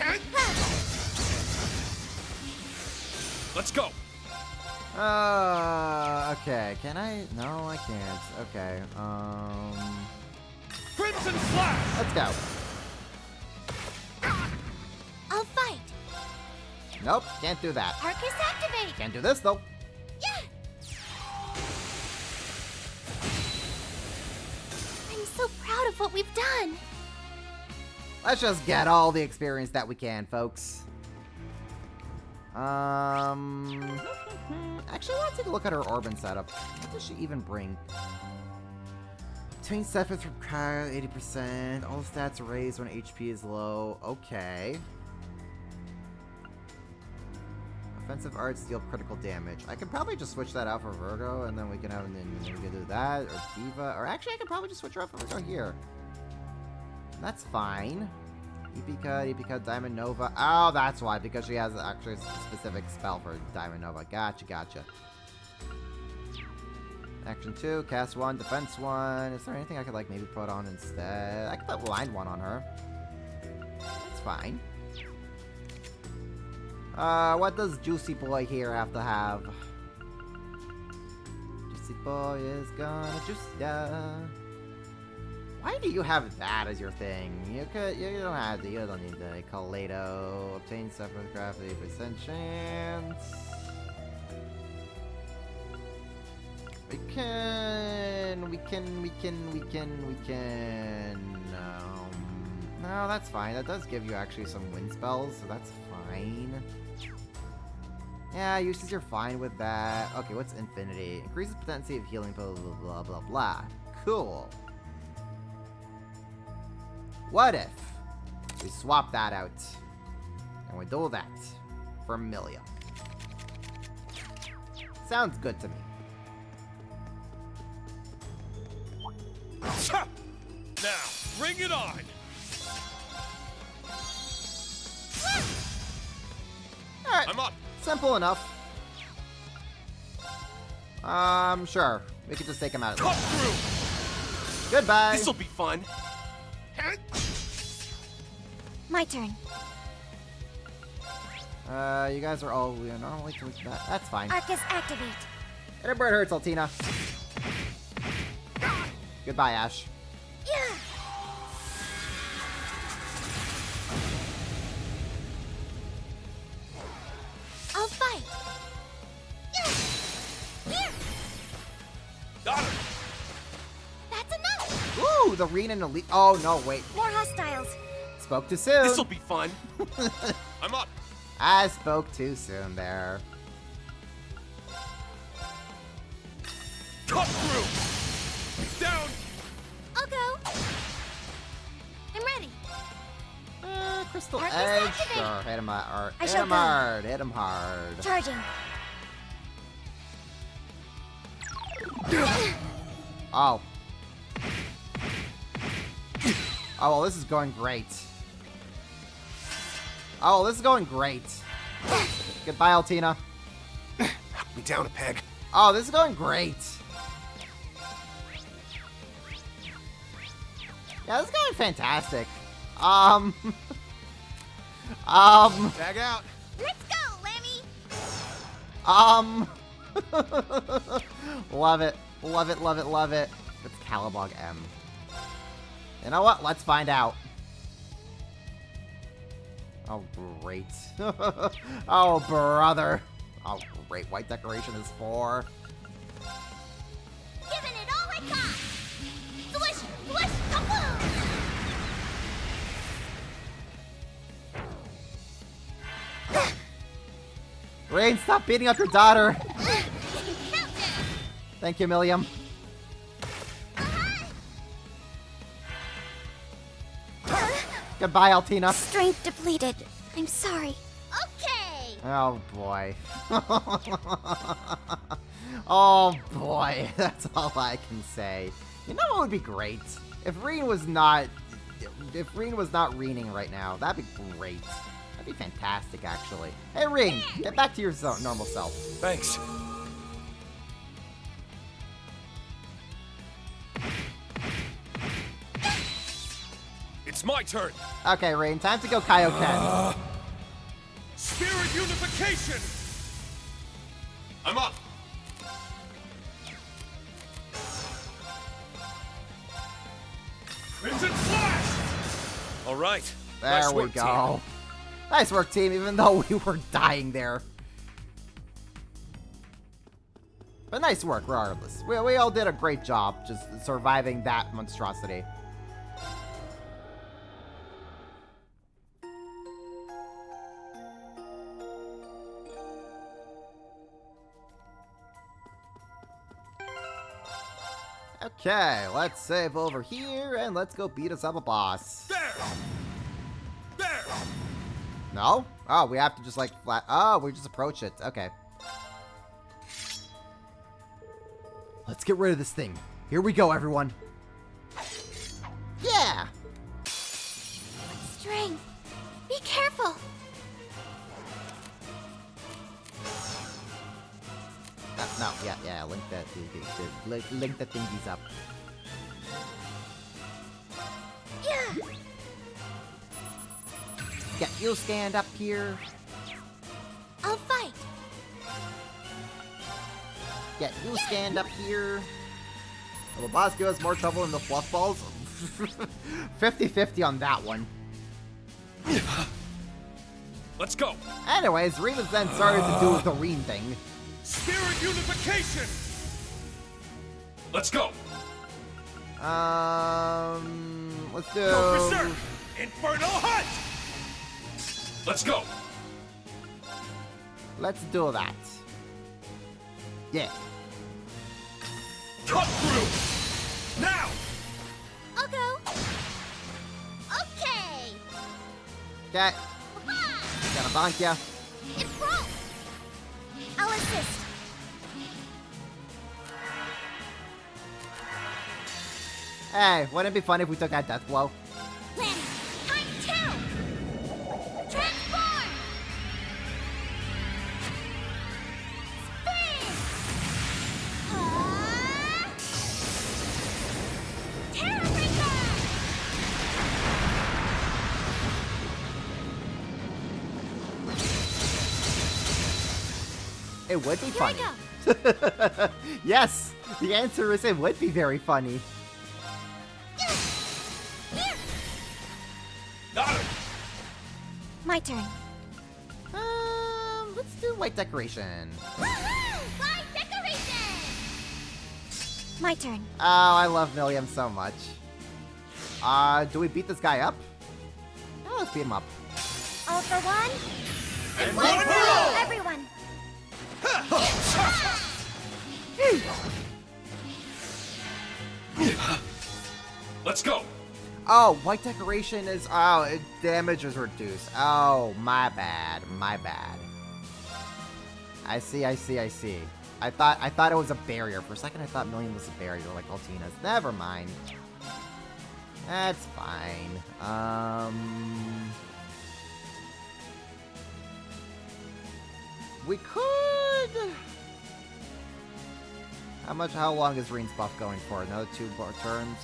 Let's go! Okay. Can I? No, I can't. Okay. Crimson Slash! Let's go. I'll fight. Nope, can't do that. Arcus activate. Can't do this though. Yeah. I'm so proud of what we've done. Let's just get all the experience that we can, folks. Actually, I want to take a look at her Orban setup. What does she even bring? Obtain stuff from Kyle, 80%. All stats are raised when HP is low. Okay. Offensive arts deal critical damage. I could probably just switch that out for Virgo, and then we can have we can do that, or Diva, or actually I could probably just switch her out for Virgo here. That's fine. EP cut, Diamond Nova. Oh, that's why, because she has actually a specific spell for Diamond Nova. Gotcha. Action 2, cast 1, defense 1. Is there anything I could, like, maybe put on instead? I could put blind 1 on her. That's fine. What does Juicy Boy here have to have? Juicy Boy is gonna juice ya. Why do you have that as your thing? You don't have to, you don't need to. Kaleido, obtain stuff with craft 80% chance. We can. No, that's fine. That does give you actually some wind spells, so that's fine. Yeah, uses you're fine with that. Okay, what's Infinity? Increases potency of healing, blah, blah, blah, blah, blah. Cool. What if we swap that out? And we do that. Vermilion. Sounds good to me. Now, bring it on! Alright. I'm up. Simple enough. Sure. We can just take him out. Cut through! Goodbye. This'll be fun. My turn. You guys are all weird. I don't like to look at that. That's fine. Arcus activate. Hit a bird hurts, Altina. Goodbye, Ash. Yeah. I'll fight. Got him! That's enough. Ooh, the Rean and Elite. Oh, no, wait. More hostiles. Spoke too soon. This'll be fun. I'm up. I spoke too soon there. Cut through! Down! I'll go. I'm ready. Crystal Arcus Edge. activate. Sure, hit him hard. I Hit shall him go. hard. Hit him hard. Charging. Oh. Oh, well, this is going great. Oh, this is going great. Goodbye, Altina. Knock me down a peg. Oh, this is going great. Yeah, this is going fantastic. Tag out. Let's go, Lemmy! Love it. Love it, love it, love it. It's Calibog M. You know what? Let's find out. Oh, great. Oh, brother. Oh, great. White decoration is 4. Giving it all I got! Swish! Swish! Kaboom! Rean, stop beating up your daughter. Thank you, Milliam. Goodbye, Altina. Strength depleted. I'm sorry. Okay! Oh, boy. Oh, boy. That's all I can say. You know what would be great? If Rean was not... If Rean was not Reaning right now, that'd be great. That'd be fantastic, actually. Hey, Rean, get back to your normal self. Thanks. It's my turn. Okay, Rean, time to go Kaioken. Spirit unification. I'm up. Crimson flash. All right. There Nice we work, go. team. Nice work, team, even though we were dying there. But nice work, regardless. We all did a great job just surviving that monstrosity. Okay, let's save over here and let's go beat us up a boss. There. There. No? Oh, we have to just like flat. Oh, we just approach it. Okay. Let's get rid of this thing. Here we go, everyone. Yeah! Strength. Be careful. No, yeah, link that, link the thingies up. Yeah. Yeah, you stand up here. I'll fight. Yeah, you stand up here. Will the boss give us more trouble than the fluff balls? 50-50 on that one. Let's go. Anyways, Remus then started to do the Rean thing. Spirit unification. Let's go. Let's do... Go berserk. Inferno hunt. Let's go. Let's do that. Yeah. Cut through. Now. I'll go. Okay. Okay. Gonna bonk ya. It's will assist. Hey, wouldn't it be funny if we took that death blow? Planning. Time 2! Transform! Spin! Terra Breaker! It would be Here funny. I go. Yes, the answer is it would be very funny. My turn. Let's do white decoration. Woohoo! White decoration! My turn. Oh, I love Milliam so much. Do we beat this guy up? Oh, let's beat him up. All for one. And one for all! Everyone. Let's go. Oh, white decoration is, damage is reduced. Oh, my bad, my bad. I see. I thought it was a barrier. For a second I thought Million was a barrier like Altina's. Never mind. That's fine. We could... How long is Rean's buff going for? Another 2 more turns?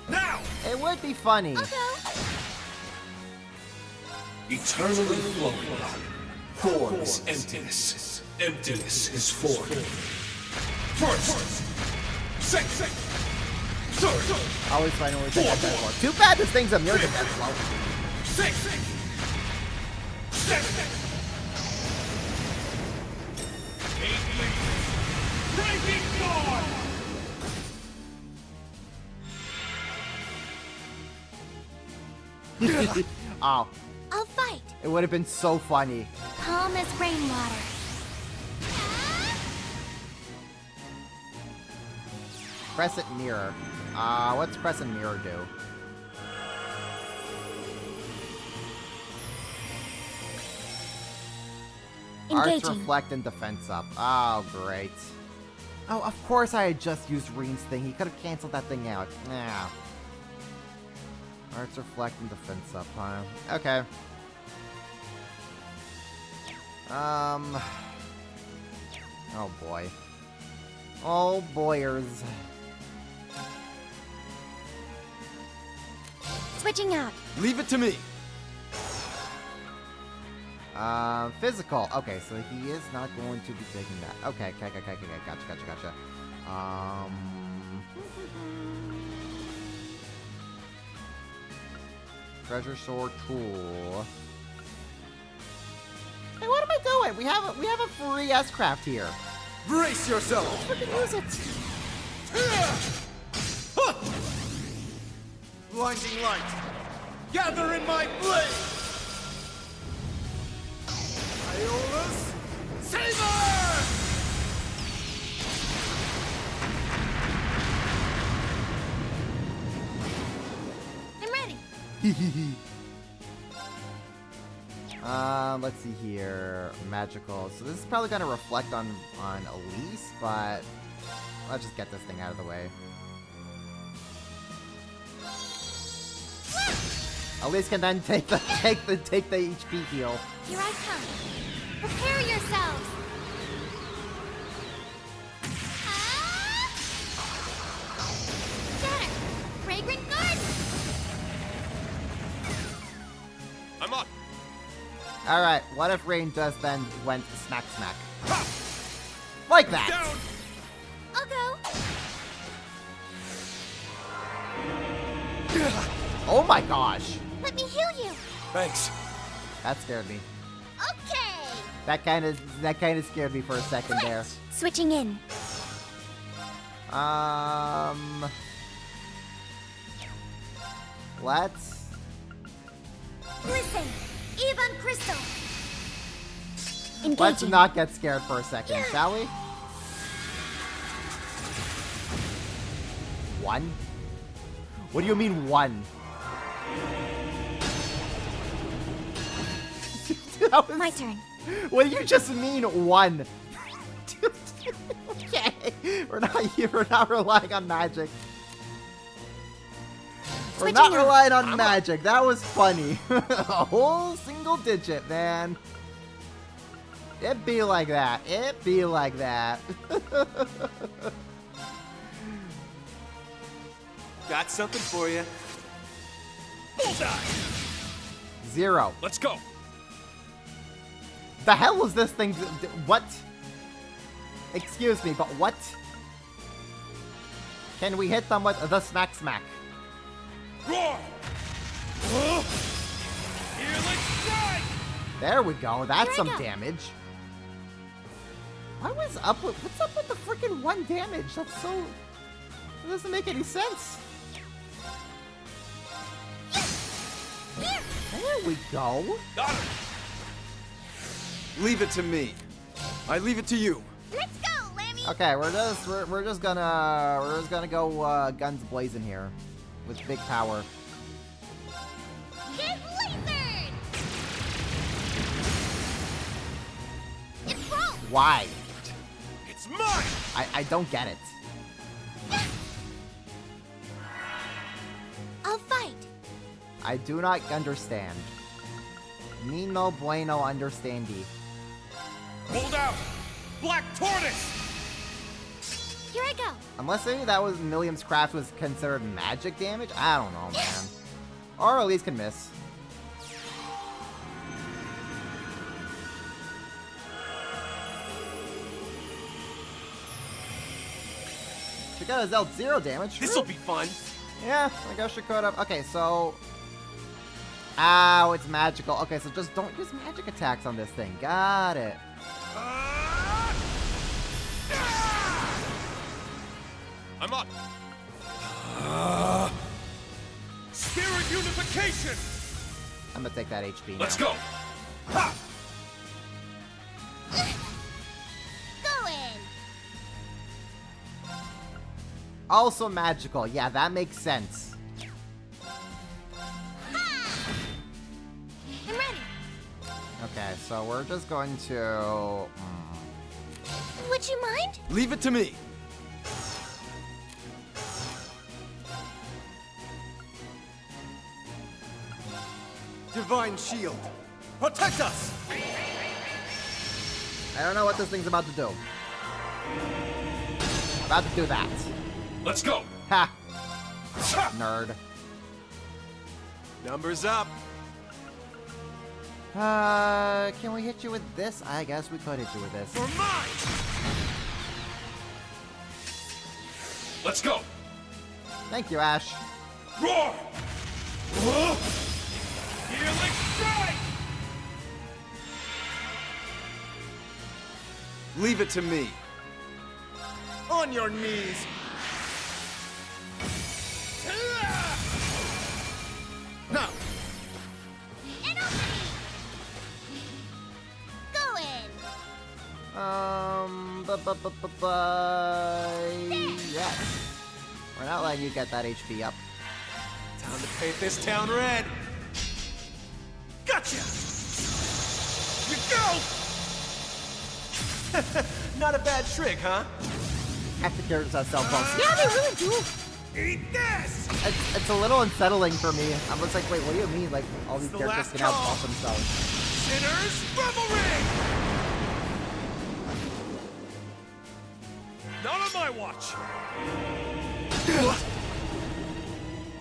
Now! It would be funny. Eternally flowing. Form is emptiness. Emptiness is form. First. Second. Third. Always find a way to get that blow. Too bad this thing's immune to death blow. 6. 7. 8. Breaking dawn. Oh. I'll fight. It would have been so funny. Calm as rainwater. Crescent Mirror. What's Crescent Mirror do? Arts Engaging. Reflect and Defense up. Oh, great. Oh, of course I had just used Rean's thing. He could have canceled that thing out. Yeah. Arts Reflect and Defense up, huh? Okay. Oh boy. Oh boyers. Switching out. Leave it to me. Physical. Okay, so he is not going to be taking that. Okay, gotcha. Treasure Sword Tool. Hey, what am I doing? We have a free S-Craft here. Brace yourself. Let's freaking use it. Blinding light. Gather in my blade. Iola's Saber! I'm ready. Let's see here. Magical. So this is probably gonna reflect on Elise, but let's just get this thing out of the way. Elise can then take the HP heal. Here I come. Prepare yourselves. Scatter. Fragrant garden. I'm up. Alright, what if Rean just then went smack? Like that! Down. I'll go. Oh my gosh! Let me heal you. Thanks. That scared me. Okay. That kind of scared me for a second there. Switching in. Let's... Listen. Even Crystal. Engaging. Let's not get scared for a second, shall we? 1? What do you mean 1? That was... My turn. What do you just mean, one? Okay. We're not relying on magic. We're not relying on magic. That was funny. A whole single digit, man. It be like that. It be like that. Got something for you. Bullseye! 0. Let's go. The hell was this thing? What? Excuse me, but what? Can we hit them with the smack smack? Roar! Healing strike! There we go. That's some damage. What's up with the freaking 1 damage? That's so... It doesn't make any sense. There we go. Got it. Leave it to me. I leave it to you. Let's go, Lemmy. Okay, we're just gonna go guns blazing here with big power. Get lasered! It's broke! Why? It's mine! I don't get it. I'll fight. I do not understand. Me no bueno understandee. Hold out! Black Tortoise! Here I go. Unless maybe that was Milliam's craft was considered magic damage? I don't know, man. Or at least can miss. She got a dealt 0 damage. This'll be fun. Yeah, I guess she could have. Okay, so... Ow, it's magical. Okay, so just don't use magic attacks on this thing. Got it. I'm up. Spirit unification. I'm gonna take that HP now. Let's go. Ha! Go in. Also magical. Yeah, that makes sense. I'm ready. Okay, so we're just going to... Would you mind? Leave it to me. Divine Shield. Protect us! I don't know what this thing's about to do. About to do that. Let's go. Ha! Nerd. Numbers up. Can we hit you with this? I guess we could hit you with this. For mine. Let's go. Thank you, Ash. Roar! Healing strike! Leave it to me. On your knees. Now. And opening. Go in. Yes. We're not letting you get that HP up. Time to paint this town red. Gotcha! You go! Not a bad trick, huh? Half the characters have cell phones. Yeah, they really do. Eat this! It's a little unsettling for me. I'm just like, wait, what do you mean? Like, all these characters can outbuff themselves. Sinners revelry! Not on my watch.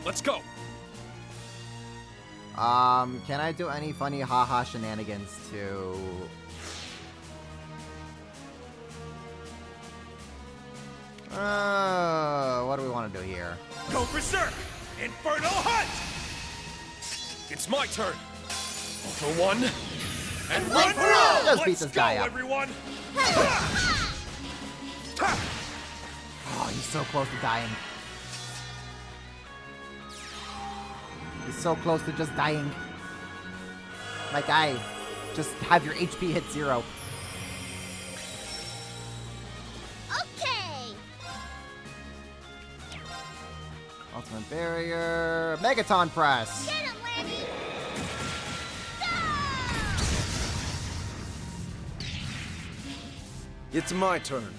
Let's go. Can I do any funny haha shenanigans to... what do we want to do here? Go berserk! Infernal hunt! It's my turn. For one, and one for all! Just beat Let's this go, guy up. everyone! Oh, he's so close to dying. He's so close to just dying. My guy, just have your HP hit 0. Okay. Ultimate barrier. Megaton press. Get him, Landy. It's my turn.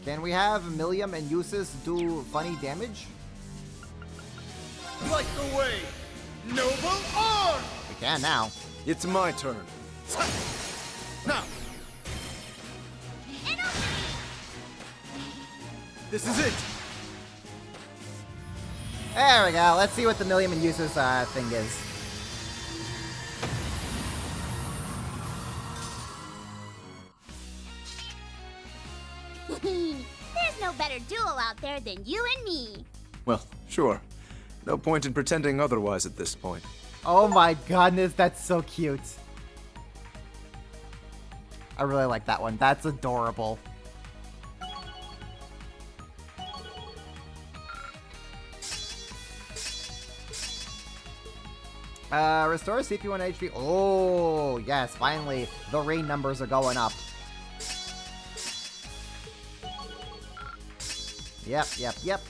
Can we have Millium and Usus do funny damage? Like the way, noble arm! We can now. It's my turn. Now! This is it! There we go. Let's see what the Millium and Usus thing is. There's no better duo out there than you and me. Well, sure. No point in pretending otherwise at this point. Oh my goodness, that's so cute. I really like that one. That's adorable. Restore CPU and HP. Oh, yes, finally. The rain numbers are going up. Yep.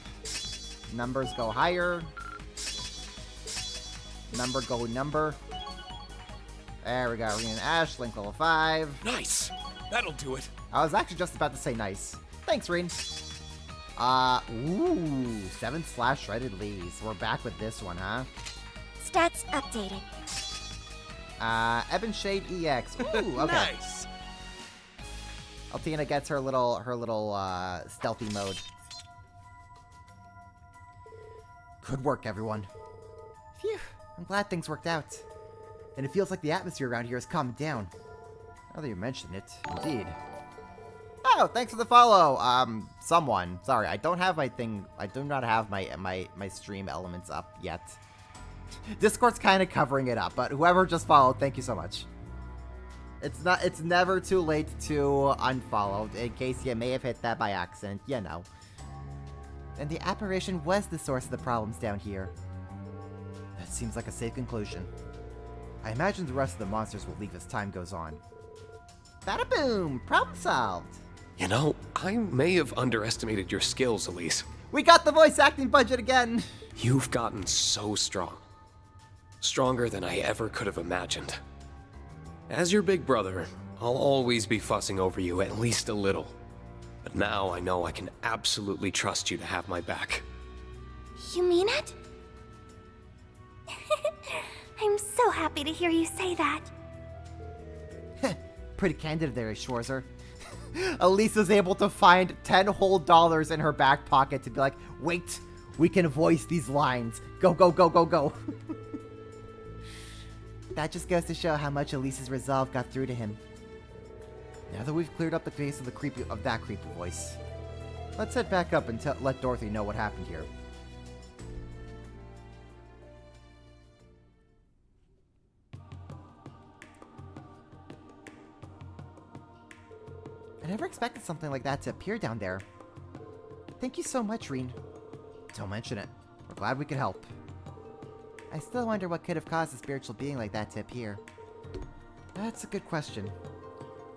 Numbers go higher. Number. There we go. Rean Ash, Link level 5. Nice! That'll do it. I was actually just about to say nice. Thanks, Rean. 7/ Shredded Lees. We're back with this one, huh? Stats updated. Ebon Shade EX. Ooh, okay. Nice! Altina gets her little stealthy mode. Good work, everyone. Phew, I'm glad things worked out. And it feels like the atmosphere around here has calmed down. Now that you mention it, indeed. Oh, thanks for the follow, someone. Sorry, I don't have my thing. I do not have my stream elements up yet. Discord's kind of covering it up, but whoever just followed, thank you so much. It's never too late to unfollow, in case you may have hit that by accident, you know. And the apparition was the source of the problems down here. That seems like a safe conclusion. I imagine the rest of the monsters will leave as time goes on. Bada boom! Problem solved! You know, I may have underestimated your skills, Elise. We got the voice acting budget again! You've gotten so strong. Stronger than I ever could have imagined. As your big brother, I'll always be fussing over you at least a little. But now I know I can absolutely trust you to have my back. You mean it? I'm so happy to hear you say that. Pretty candid there, Schwarzer. Elise was able to find $10 whole in her back pocket to be like, wait, we can voice these lines. Go, go, go, go, go. That just goes to show how much Elise's resolve got through to him. Now that we've cleared up the face of that creepy voice, let's head back up and let Dorothy know what happened here. I never expected something like that to appear down there. Thank you so much, Rean. Don't mention it. We're glad we could help. I still wonder what could have caused a spiritual being like that to appear. That's a good question.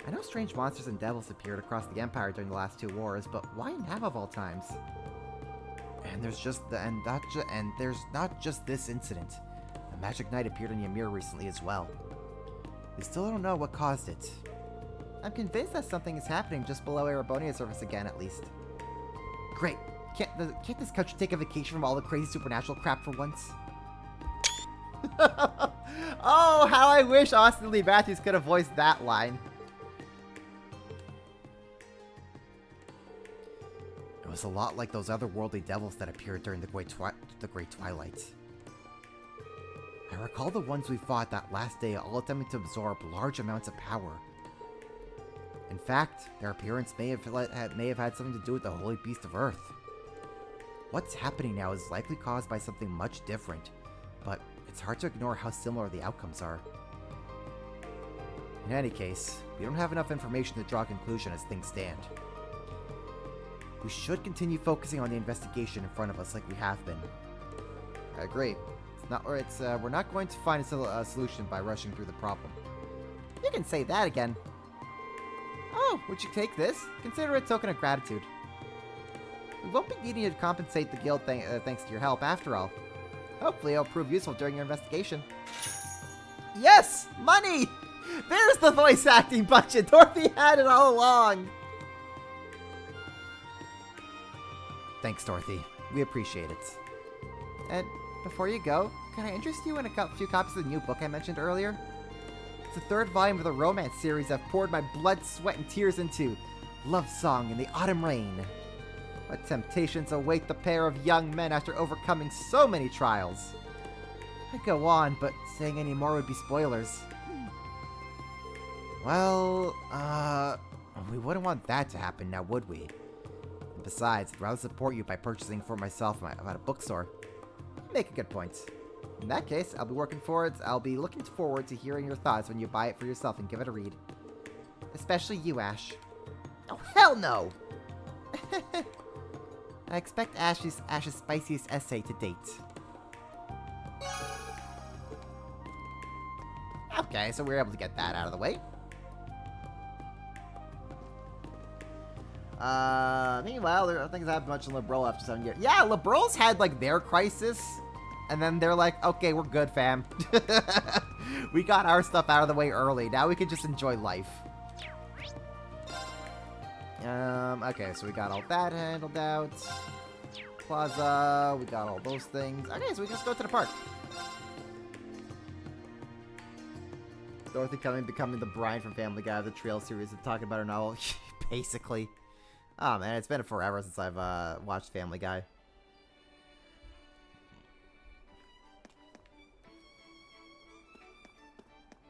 I know strange monsters and devils appeared across the Empire during the last 2 wars, but why now of all times? And there's not just this incident. The Magic Knight appeared in Ymir recently as well. We still don't know what caused it. I'm convinced that something is happening just below Erebonia's surface again, at least. Great. Can't this country take a vacation from all the crazy supernatural crap for once? Oh, how I wish Austin Lee Matthews could have voiced that line. It was a lot like those otherworldly devils that appeared during the Great Twilight. I recall the ones we fought that last day all attempting to absorb large amounts of power. In fact, their appearance may have had something to do with the Holy Beast of Earth. What's happening now is likely caused by something much different, but it's hard to ignore how similar the outcomes are. In any case, we don't have enough information to draw a conclusion as things stand. We should continue focusing on the investigation in front of us like we have been. I agree. We're not going to find a solution by rushing through the problem. You can say that again. Oh, would you take this? Consider it a token of gratitude. We won't be needing to compensate the guild thanks to your help after all. Hopefully it'll prove useful during your investigation. Yes! Money! There's the voice acting budget. Dorothy had it all along. Thanks, Dorothy. We appreciate it. And before you go, can I interest you in a few copies of the new book I mentioned earlier? It's the third volume of the romance series I've poured my blood, sweat, and tears into. Love Song in the Autumn Rain. What temptations await the pair of young men after overcoming so many trials? I'd go on, but saying any more would be spoilers. Well, we wouldn't want that to happen now, would we? And besides, I'd rather support you by purchasing for myself at a bookstore. You make a good point. In that case, I'll be looking forward to hearing your thoughts when you buy it for yourself and give it a read. Especially you, Ash. Oh, hell no! I expect Ash's spiciest essay to date. Okay, so we were able to get that out of the way. Meanwhile, there things haven't much in Liberal after 7 years. Yeah, Liberals had, like, their crisis, and then they're like, okay, we're good, fam. We got our stuff out of the way early. Now we can just enjoy life. Okay, so we got all that handled out. Plaza, we got all those things. Okay, so we just go to the park. Dorothy becoming the Brian from Family Guy of the Trail series and talking about her novel. Basically. Oh man, it's been forever since I've watched Family Guy.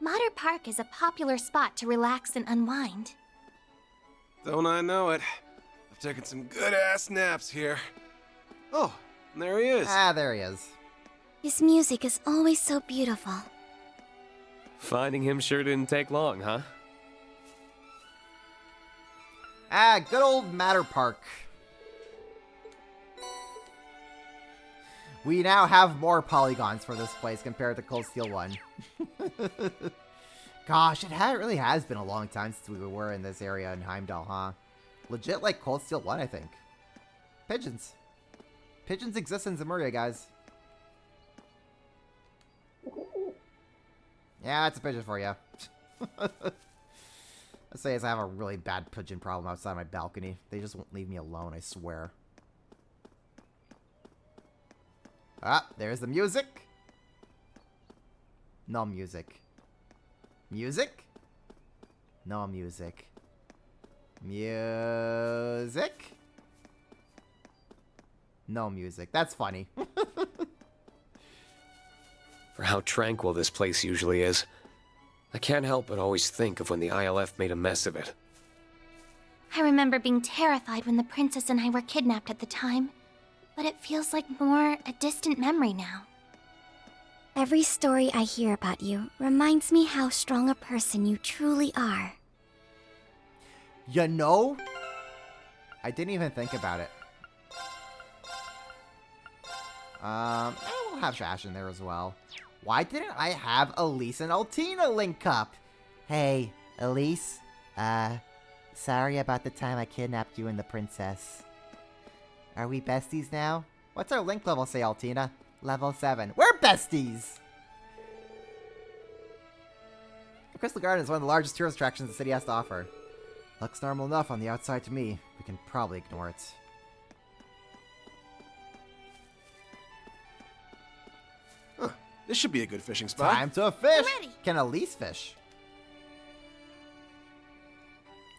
Modder Park is a popular spot to relax and unwind. Don't I know it? I've taken some good-ass naps here. Oh, and there he is. Ah, there he is. His music is always so beautiful. Finding him sure didn't take long, huh? Ah, good old Matter Park. We now have more polygons for this place compared to Cold Steel 1. Gosh, it really has been a long time since we were in this area in Heimdall, huh? Legit like Cold Steel 1, I think. Pigeons. Pigeons exist in Zemuria, guys. Yeah, that's a pigeon for you. Let's say I have a really bad pigeon problem outside my balcony. They just won't leave me alone, I swear. Ah, there's the music. No music. Music? No music. Music? No music. That's funny. For how tranquil this place usually is, I can't help but always think of when the ILF made a mess of it. I remember being terrified when the princess and I were kidnapped at the time, but it feels like more a distant memory now. Every story I hear about you reminds me how strong a person you truly are. You know? I didn't even think about it. We'll have Trash in there as well. Why didn't I have Elise and Altina link up? Hey, Elise, sorry about the time I kidnapped you and the princess. Are we besties now? What's our link level say, Altina? Level 7. We're besties! The Crystal Garden is one of the largest tourist attractions the city has to offer. Looks normal enough on the outside to me. We can probably ignore it. Huh. This should be a good fishing spot. Time to fish! Can Elise fish?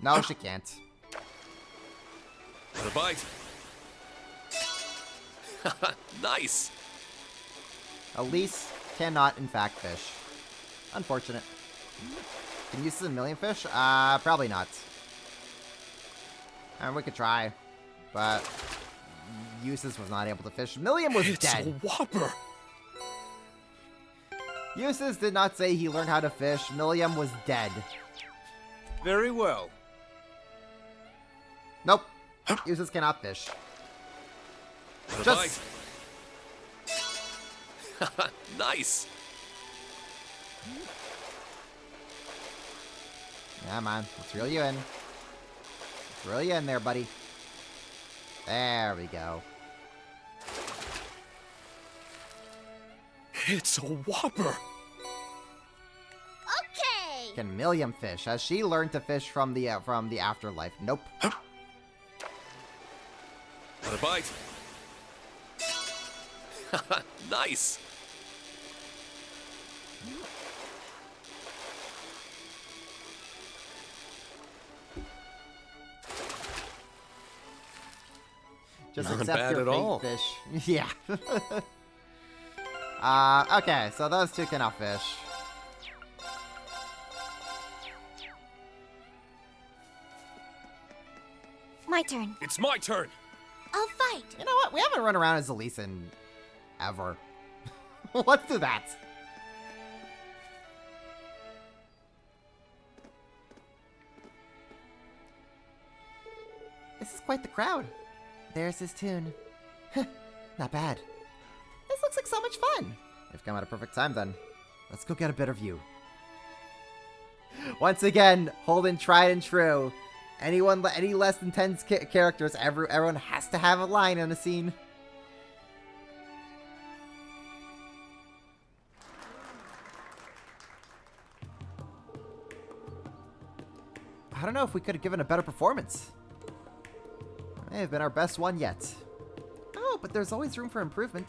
No, she can't. For the bite. Nice! Elise cannot, in fact, fish. Unfortunate. Can you use a million fish? Probably not. And we could try, but Eustace was not able to fish. Milliam was dead. It's a whopper! Eustace did not say he learned how to fish. Milliam was dead. Very well. Nope. Eustace cannot fish. Just... Nice! Yeah, man. Let's reel you in. Let's reel you in there, buddy. There we go. It's a whopper! Okay! freaking million fish. Has she learned to fish from the afterlife? Nope. Another bite. Nice. Just Not accept bad your at fate, all. fish. Yeah. Okay, so those two can outfish. My turn. It's my turn. I'll fight. You know what? We haven't run around as Elise in ever. Let's do that. This is quite the crowd. There's his tune. Not bad. This looks like so much fun. We've come at a perfect time then. Let's go get a better view. Once again, Holden tried and true. Any less than 10 characters, everyone has to have a line in a scene. I don't know if we could have given a better performance. It may have been our best one yet. Oh, but there's always room for improvement.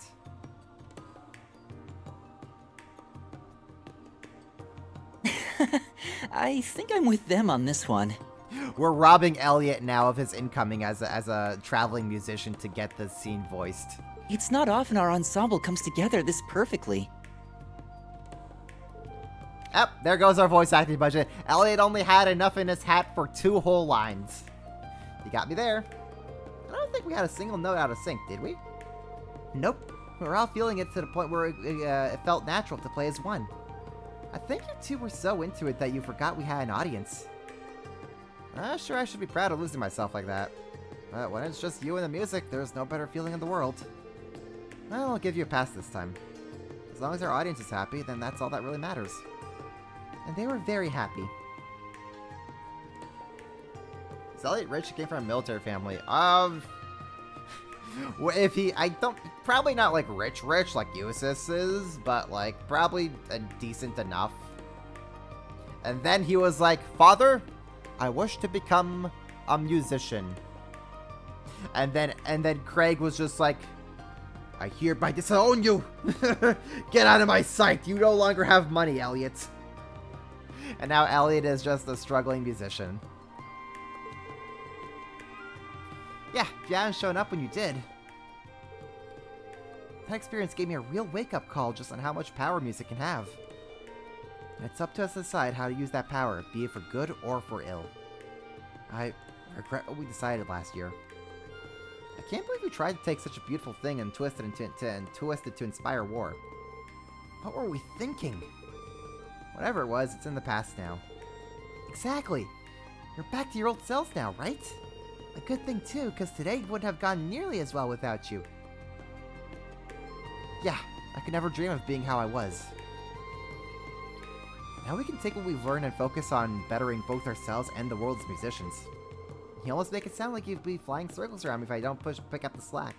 I think I'm with them on this one. We're robbing Elliot now of his incoming as a traveling musician to get the scene voiced. It's not often our ensemble comes together this perfectly. Yep, there goes our voice acting budget. Elliot only had enough in his hat for 2 whole lines. You got me there. I don't think we had a single note out of sync, did we? Nope. We were all feeling it to the point where it felt natural to play as one. I think you two were so into it that you forgot we had an audience. Sure, I should be proud of losing myself like that. But when it's just you and the music, there's no better feeling in the world. Well, I'll give you a pass this time. As long as our audience is happy, then that's all that really matters. And they were very happy. Is Elliot rich? He came from a military family. If he, probably not like rich like Ulysses is, but like probably decent enough. And then he was like, Father, I wish to become a musician. And then Craig was just like, I hereby disown you. Get out of my sight. You no longer have money, Elliot. And now Elliot is just a struggling musician. Yeah, if you hadn't shown up when you did. That experience gave me a real wake-up call just on how much power music can have. And it's up to us to decide how to use that power, be it for good or for ill. I regret what we decided last year. I can't believe we tried to take such a beautiful thing and twist it to inspire war. What were we thinking? Whatever it was, it's in the past now. Exactly! You're back to your old selves now, right? A good thing too, because today wouldn't have gone nearly as well without you. Yeah, I could never dream of being how I was. Now we can take what we've learned and focus on bettering both ourselves and the world's musicians. You almost make it sound like you'd be flying circles around me if I don't pick up the slack.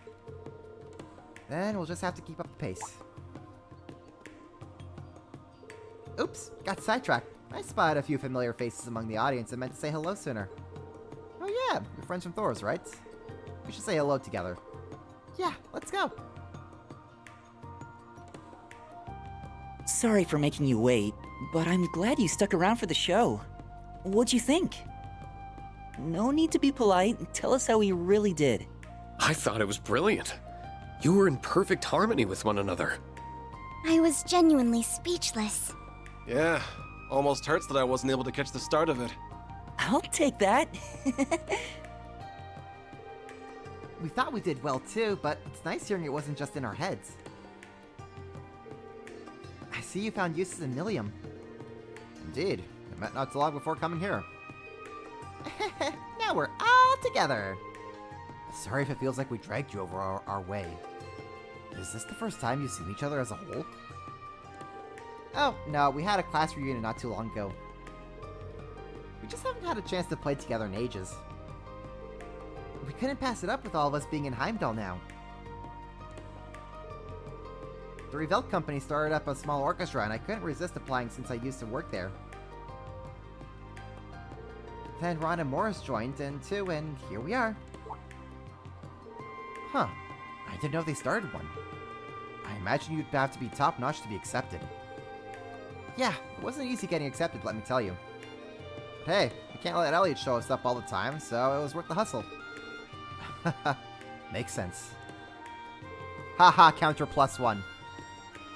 Then we'll just have to keep up the pace. Oops, got sidetracked. I spotted a few familiar faces among the audience and meant to say hello sooner. Oh yeah, you're friends from Thor's, right? We should say hello together. Yeah, let's go. Sorry for making you wait, but I'm glad you stuck around for the show. What'd you think? No need to be polite. Tell us how we really did. I thought it was brilliant. You were in perfect harmony with one another. I was genuinely speechless. Yeah, almost hurts that I wasn't able to catch the start of it. I'll take that. We thought we did well too, but it's nice hearing it wasn't just in our heads. I see you found uses in Milium. Indeed. I met not too long before coming here. Now we're all together. Sorry if it feels like we dragged you over our way. Is this the first time you've seen each other as a whole? Oh, no, we had a class reunion not too long ago. We just haven't had a chance to play together in ages. We couldn't pass it up with all of us being in Heimdall now. The Reverie Company started up a small orchestra and I couldn't resist applying since I used to work there. Then Ron and Morris joined in too, and here we are. Huh. I didn't know they started one. I imagine you'd have to be top-notch to be accepted. Yeah, it wasn't easy getting accepted, let me tell you. But hey, we can't let Elliot show us up all the time, so it was worth the hustle. Makes sense. Haha, counter +1.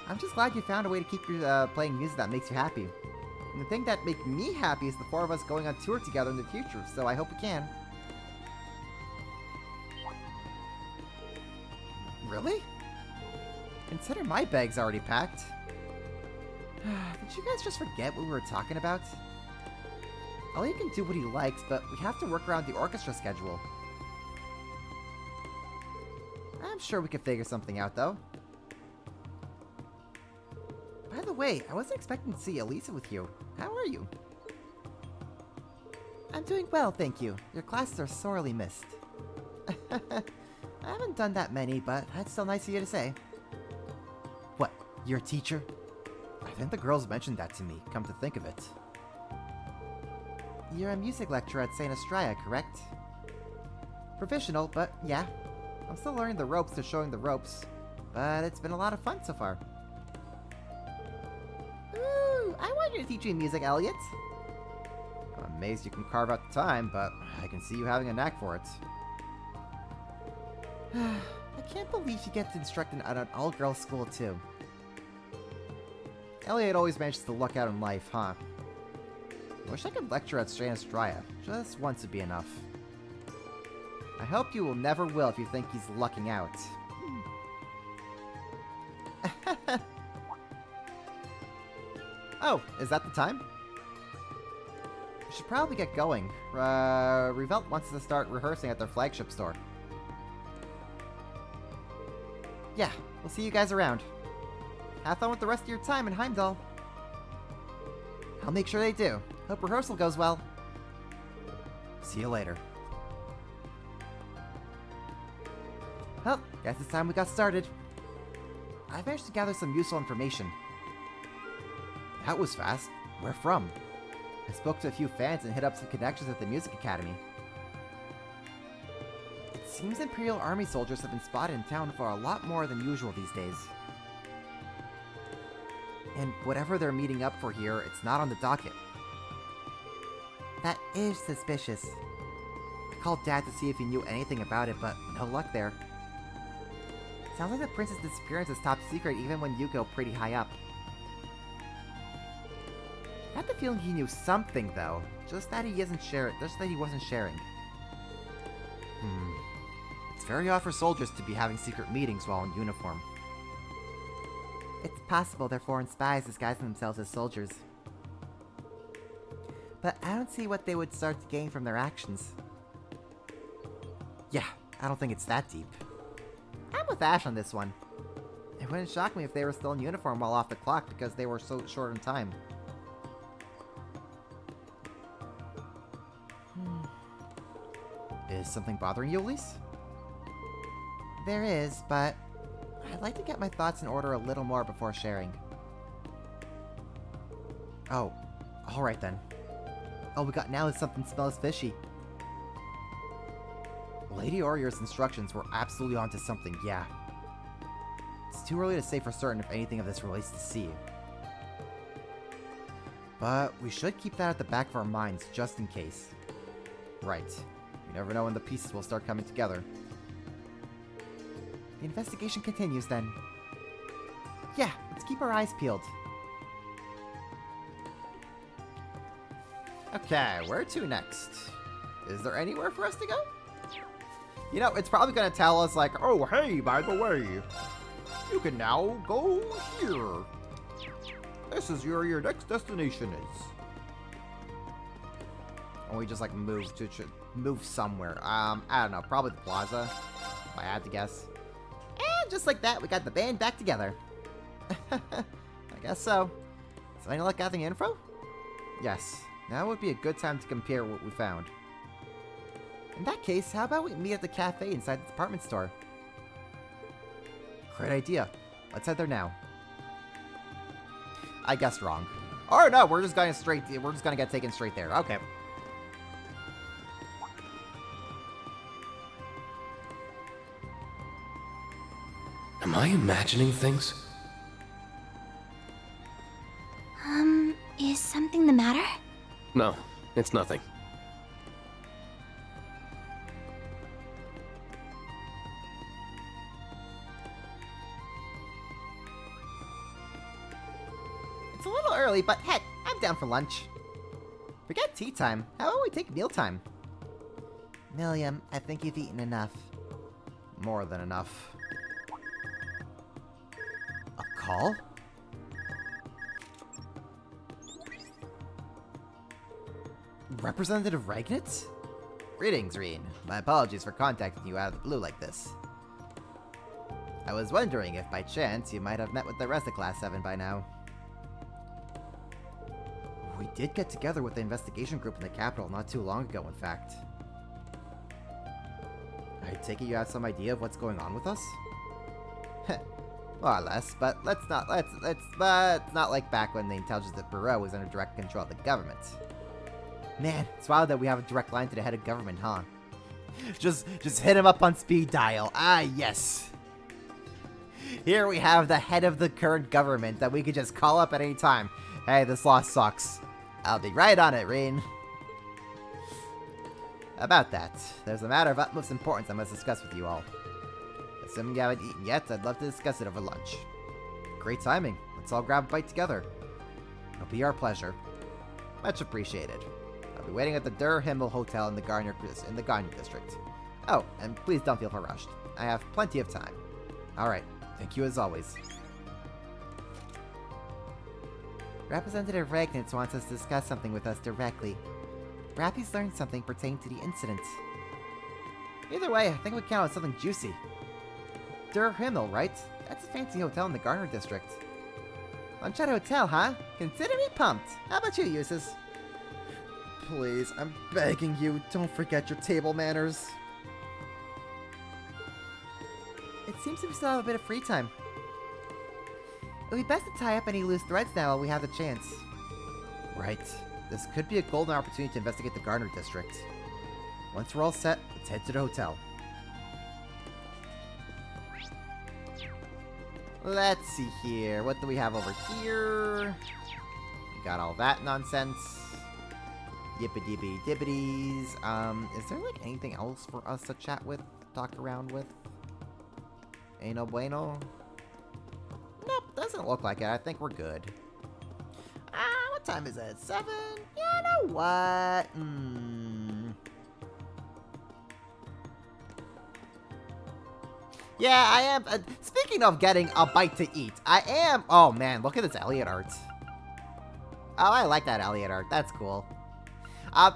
I'm just glad you found a way to keep playing music that makes you happy. And the thing that makes me happy is the 4 of us going on tour together in the future, so I hope we can. Really? Consider my bag's already packed. Did you guys just forget what we were talking about? Elliot can do what he likes, but we have to work around the orchestra schedule. I'm sure we can figure something out, though. By the way, I wasn't expecting to see Elisa with you. How are you? I'm doing well, thank you. Your classes are sorely missed. I haven't done that many, but that's still nice of you to say. What, you're a teacher? I think the girls mentioned that to me, come to think of it. You're a music lecturer at St. Estrella, correct? Provisional, but yeah. I'm still learning the ropes to showing the ropes, but it's been a lot of fun so far. Ooh, I want you to teach me music, Elliot. I'm amazed you can carve out the time, but I can see you having a knack for it. I can't believe you get to instruct at an all-girls school, too. Elliot always manages to luck out in life, huh? I wish I could lecture at St. Estrella. Just once would be enough. I hope you will never will if you think he's lucking out. Oh, is that the time? We should probably get going. Revelt wants to start rehearsing at their flagship store. Yeah, we'll see you guys around. Have fun with the rest of your time in Heimdall. I'll make sure they do. Hope rehearsal goes well. See you later. Well, guess it's time we got started. I've managed to gather some useful information. That was fast. Where from? I spoke to a few fans and hit up some connections at the Music Academy. It seems Imperial Army soldiers have been spotted in town for a lot more than usual these days. And whatever they're meeting up for here, it's not on the docket. That is suspicious. I called Dad to see if he knew anything about it, but no luck there. Sounds like the prince's disappearance is top secret even when you go pretty high up. I had the feeling he knew something though, just that he wasn't sharing. It's very odd for soldiers to be having secret meetings while in uniform. It's possible they're foreign spies disguising themselves as soldiers. But I don't see what they would start to gain from their actions. Yeah, I don't think it's that deep. I'm with Ash on this one. It wouldn't shock me if they were still in uniform while off the clock because they were so short on time. Is something bothering you, Elise? There is, but I'd like to get my thoughts in order a little more before sharing. Oh, alright then. All we got now is something smells fishy. Lady Aurior's instructions were absolutely onto something, yeah. It's too early to say for certain if anything of this relates to C. But we should keep that at the back of our minds just in case. Right. You never know when the pieces will start coming together. The investigation continues then. Yeah, let's keep our eyes peeled. Okay, where to next? Is there anywhere for us to go? You know, it's probably gonna tell us like, oh hey, by the way, you can now go here. This is where your next destination is. And we just like move somewhere. I don't know, probably the plaza, if I had to guess. And just like that, we got the band back together. I guess so. Is any luck gathering info? Yes. Now would be a good time to compare what we found. In that case, how about we meet at the cafe inside the department store? Great idea. Let's head there now. I guessed wrong. Oh no, we're just gonna get taken straight there. Okay. Am I imagining things? Is something the matter? No, it's nothing. It's a little early, but heck, I'm down for lunch. Forget tea time. How about we take mealtime? Milliam, I think you've eaten enough. More than enough. A call? Representative Ragnitz? Greetings, Rean. My apologies for contacting you out of the blue like this. I was wondering if by chance you might have met with the rest of Class 7 by now. We did get together with the investigation group in the capital not too long ago, in fact. I take it you have some idea of what's going on with us? More or less, but let's not like back when the Intelligence Bureau was under direct control of the government. Man, it's wild that we have a direct line to the head of government, huh? Just hit him up on speed dial. Ah, yes. Here we have the head of the current government that we could just call up at any time. Hey, this law sucks. I'll be right on it, Rean. About that, there's a matter of utmost importance I must discuss with you all. Assuming you haven't eaten yet, I'd love to discuss it over lunch. Great timing. Let's all grab a bite together. It'll be our pleasure. Much appreciated. I'll be waiting at the Der Himmel Hotel in the Garnier district. Oh, and please don't feel rushed. I have plenty of time. Alright, thank you as always. Representative Ragnitz wants us to discuss something with us directly. Perhaps he's learned something pertaining to the incident. Either way, I think we count on something juicy. Der Himmel, right? That's a fancy hotel in the Garner district. Lunchette Hotel, huh? Consider me pumped. How about you, Eustace? Please, I'm begging you, don't forget your table manners. It seems we still have a bit of free time. It would be best to tie up any loose threads now while we have the chance. Right. This could be a golden opportunity to investigate the Garner district. Once we're all set, let's head to the hotel. Let's see here. What do we have over here? We got all that nonsense. Yippity dibbities. Is there like anything else for us to chat with, talk around with? Ain't bueno? Nope, doesn't look like it. I think we're good. What time is it? 7? You know what? Yeah, I am. Speaking of getting a bite to eat, I am. Oh man, look at this Elliot art. Oh, I like that Elliot art. That's cool.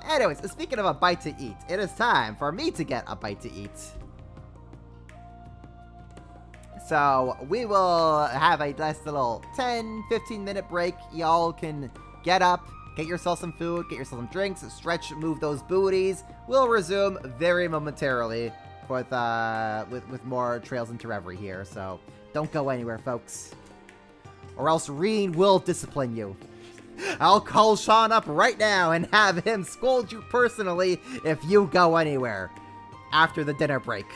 Anyways, speaking of a bite to eat, it is time for me to get a bite to eat. So, we will have a nice little 10-15 minute break. Y'all can get up, get yourself some food, get yourself some drinks, stretch, move those booties. We'll resume very momentarily with more Trails into Reverie here. So, don't go anywhere, folks. Or else Rean will discipline you. I'll call Sean up right now and have him scold you personally if you go anywhere after the dinner break.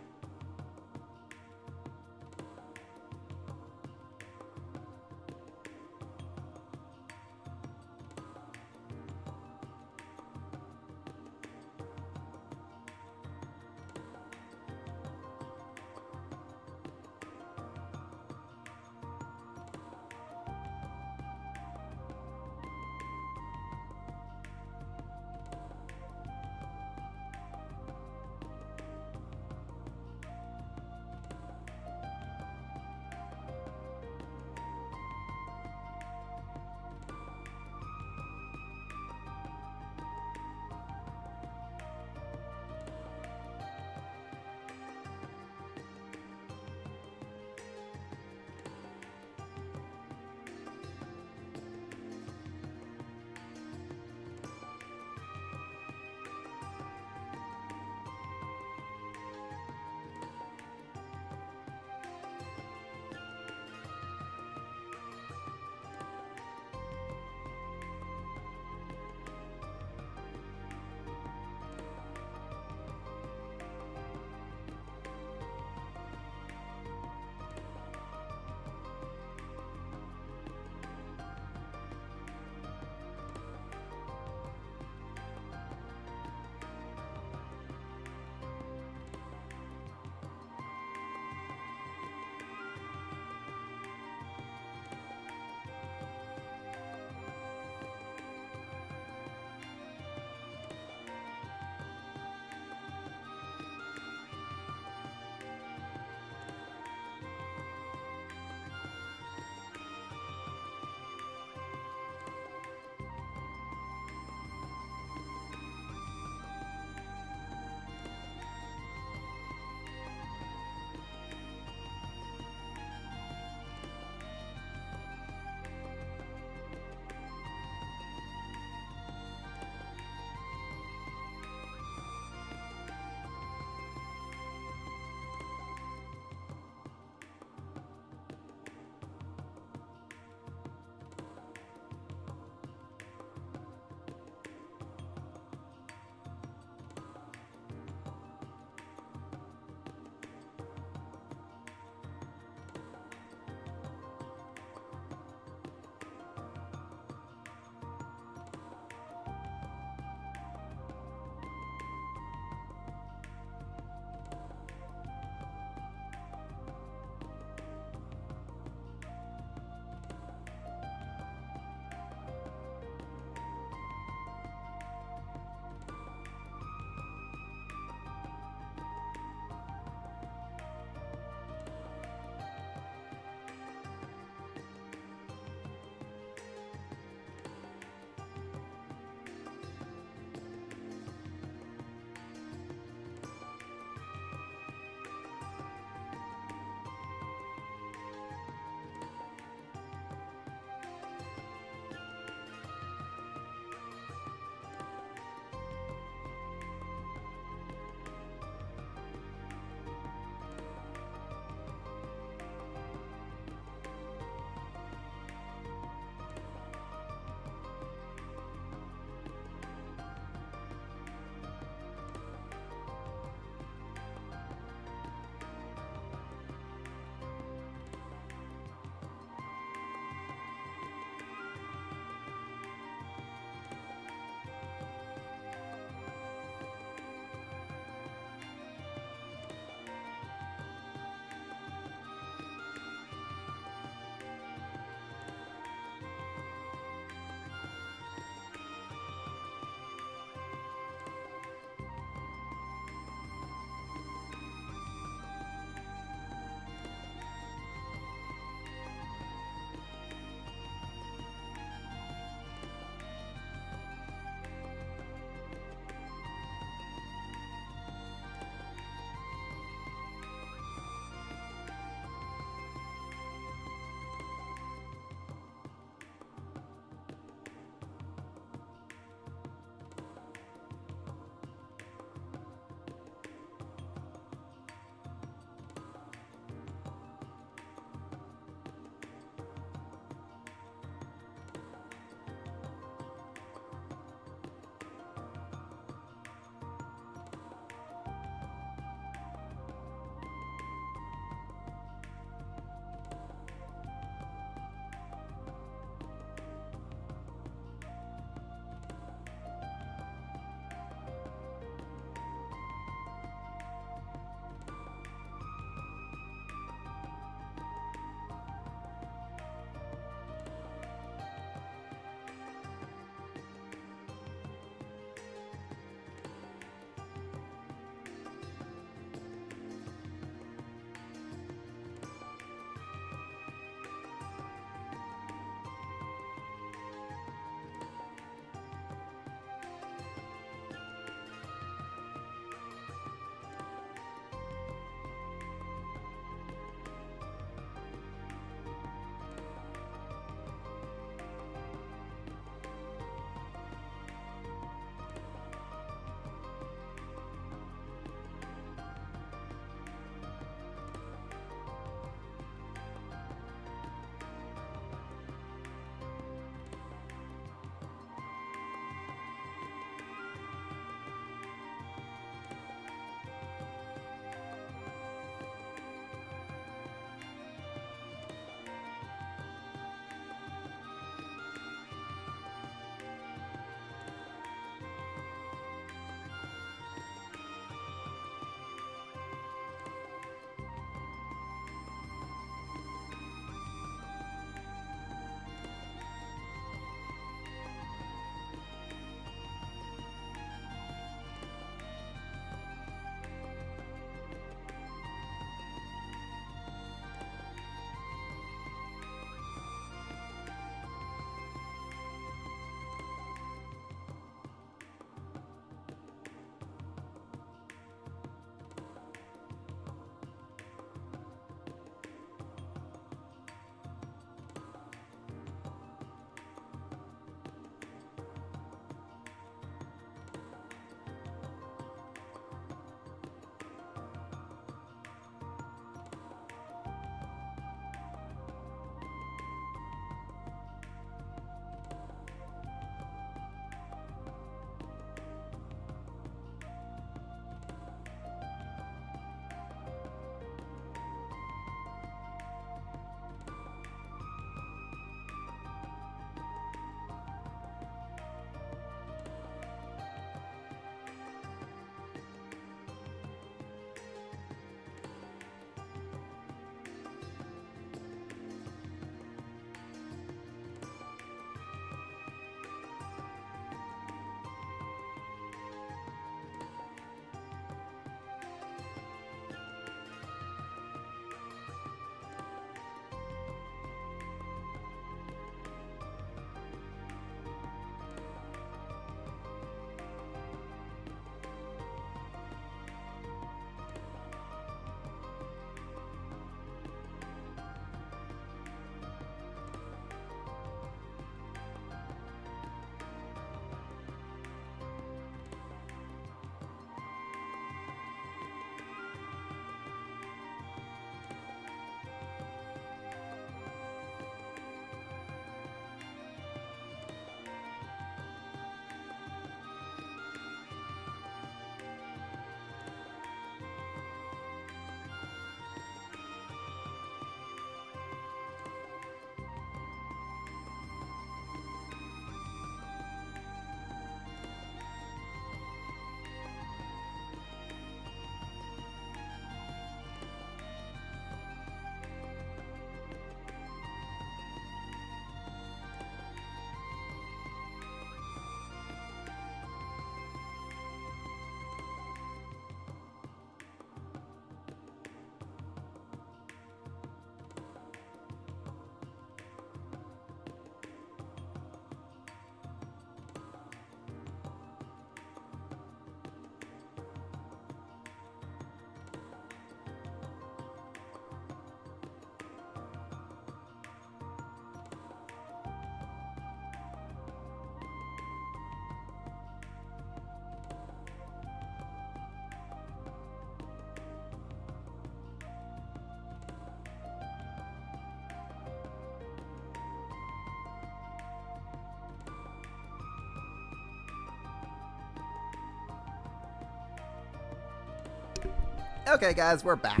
Okay, guys, we're back.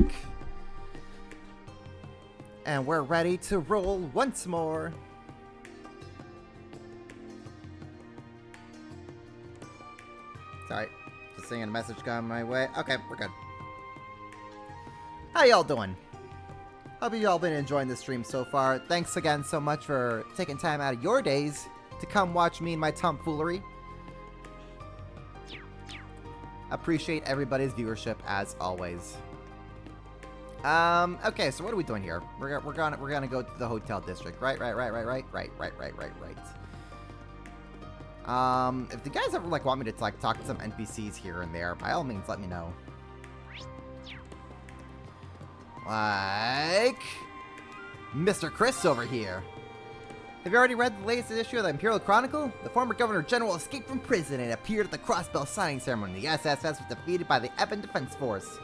And we're ready to roll once more. Sorry, just seeing a message coming my way. Okay, we're good. How y'all doing? Hope you all been enjoying the stream so far. Thanks again so much for taking time out of your days to come watch me and my tomfoolery. Appreciate everybody's viewership as always. Okay, so what are we doing here? We're gonna go to the hotel district, right. If the guys ever like want me to like talk to some NPCs here and there, by all means, let me know. Like Mr. Chris over here. Have you already read the latest issue of the Imperial Chronicle? The former Governor General escaped from prison and appeared at the Crossbell signing ceremony. The SSS was defeated by the Ebon Defense Force.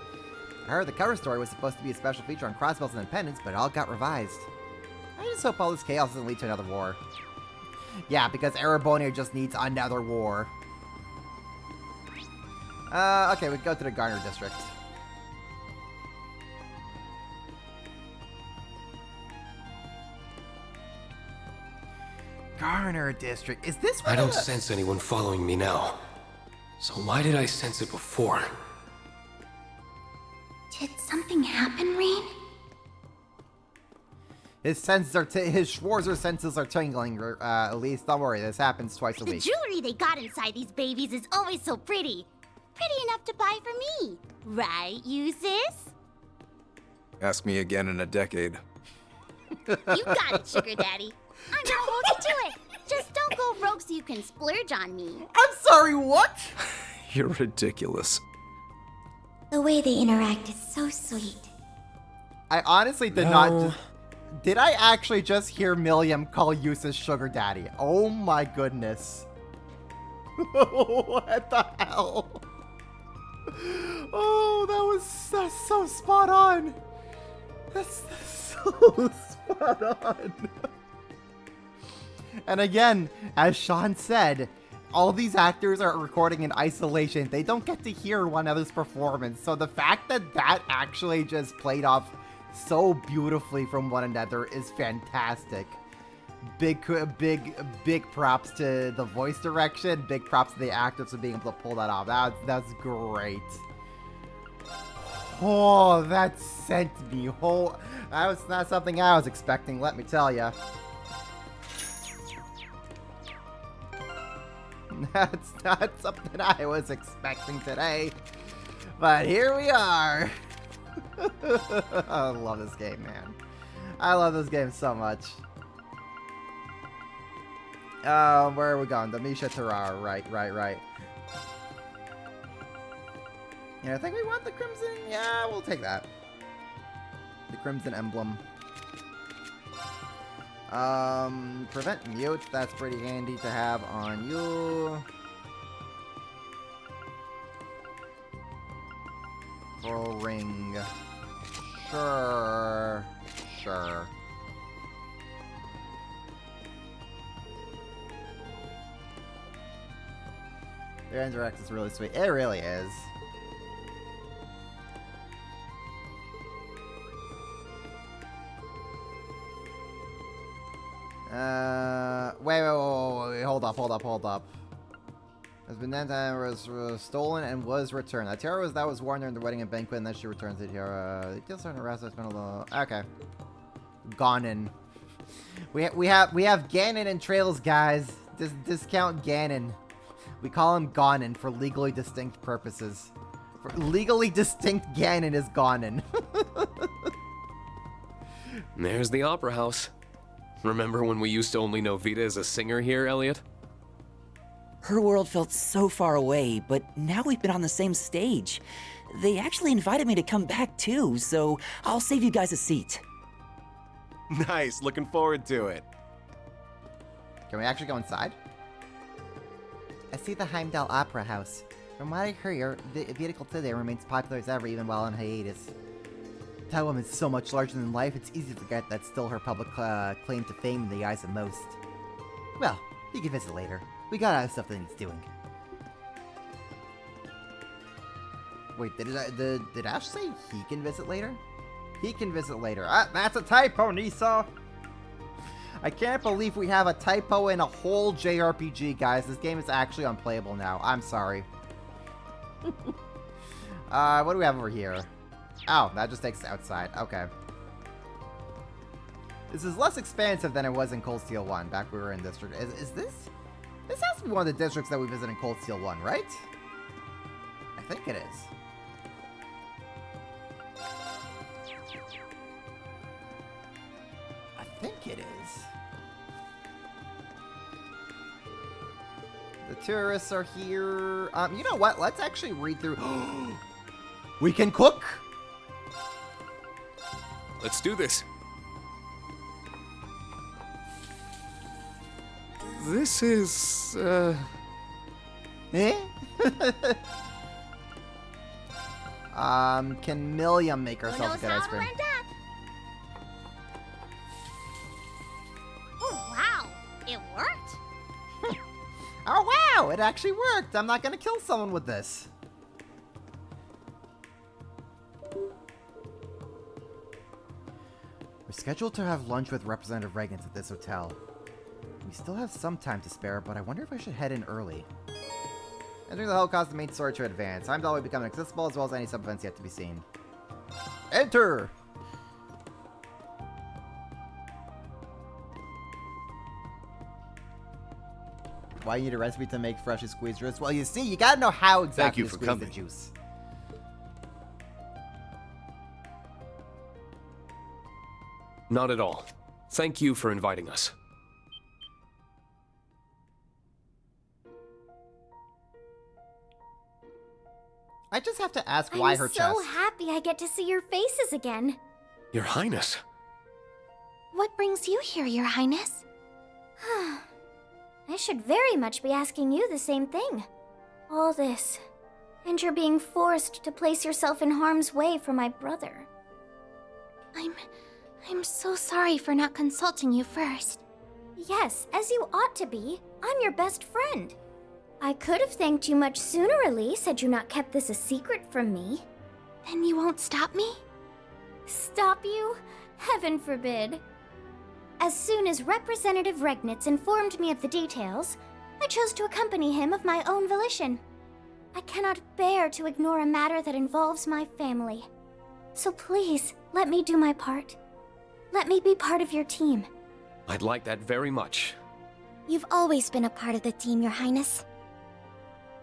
I heard the cover story was supposed to be a special feature on Crossbell's independence, but it all got revised. I just hope all this chaos doesn't lead to another war. Yeah, because Erebonia just needs another war. Okay, we go to the Garner District. Garner District. Is this I don't sense anyone following me now. So why did I sense it before? Did something happen, Rean? His senses are his Schwarzer senses are tingling. Elise, don't worry. This happens twice a The week. jewelry they got inside these babies is always so pretty. Pretty enough to buy for me. Right, you sis? Ask me again in a decade. You got it, sugar daddy. I'm gonna hold you to it. Just don't go rogue so you can splurge on me. I'm sorry, what? You're ridiculous. The way they interact is so sweet. I honestly did not just... Did I actually just hear Milliam call Eustace sugar daddy? Oh my goodness. What the hell? Oh, that's so spot on. That's so spot on. And again, as Sean said, all these actors are recording in isolation. They don't get to hear one another's performance. So the fact that that actually just played off so beautifully from one another is fantastic. Big props to the voice direction. Big props to the actors for being able to pull that off. That's great. Oh, that sent me whole. That was not something I was expecting, let me tell ya. That's not something I was expecting today. But here we are. I love this game, man. I love this game so much. Where are we going? The Misha Terrar. Right. Yeah, I think we want the Crimson. Yeah, we'll take that. The Crimson Emblem. Prevent mute. That's pretty handy to have on you. Pearl ring. Sure. Their interact is really sweet. It really is. Wait, hold up. Has been that time was stolen and was returned. A tiara that was worn during the wedding and banquet, and then she returns the tiara. The deal starting to rest. It's been a little. Okay. Ganon. We have Ganon and Trails, guys. Discount Ganon. We call him Ganon for legally distinct purposes. For legally distinct Ganon is Ganon. There's the Opera House. Remember when we used to only know Vita as a singer here, Elliot? Her world felt so far away, but now we've been on the same stage. They actually invited me to come back too, so I'll save you guys a seat. Nice, looking forward to it. Can we actually go inside? I see the Heimdall Opera House. From what I hear, the vehicle today remains popular as ever, even while on hiatus. That woman's so much larger than life, it's easy to forget that's still her public claim to fame in the eyes of most. Well, you can visit later. We got other stuff that needs doing. Wait, did Ash say he can visit later? He can visit later. That's a typo, Nisa! I can't believe we have a typo in a whole JRPG, guys. This game is actually unplayable now. I'm sorry. What do we have over here? Oh, that just takes us outside. Okay. This is less expansive than it was in Cold Steel 1, back when we were in District. Is this? This has to be one of the districts that we visit in Cold Steel 1, right? I think it is. I think it is. The tourists are here. You know what? Let's actually read through. We can cook? Let's do this. This is, Eh? Can Milliam make ourselves a good ice cream? Oh, wow. It worked. Oh, wow. It actually worked. I'm not going to kill someone with this. We're scheduled to have lunch with Representative Regnitz at this hotel. We still have some time to spare, but I wonder if I should head in early. Entering the hull caused the main story to advance. Time to always become accessible, as well as any sub-events yet to be seen. Enter! Why you need a recipe to make freshly squeezed juice? Well, you see, you gotta know how exactly to squeeze the juice. Not at all. Thank you for inviting us. I just have to ask why her chest. I'm so happy I get to see your faces again. Your Highness. What brings you here, Your Highness? I should very much be asking you the same thing. All this, and you're being forced to place yourself in harm's way for my brother. I'm so sorry for not consulting you first. Yes, as you ought to be. I'm your best friend. I could have thanked you much sooner, Elise, had you not kept this a secret from me. Then you won't stop me? Stop you? Heaven forbid. As soon as Representative Regnitz informed me of the details, I chose to accompany him of my own volition. I cannot bear to ignore a matter that involves my family. So please, let me do my part. Let me be part of your team. I'd like that very much. You've always been a part of the team, Your Highness.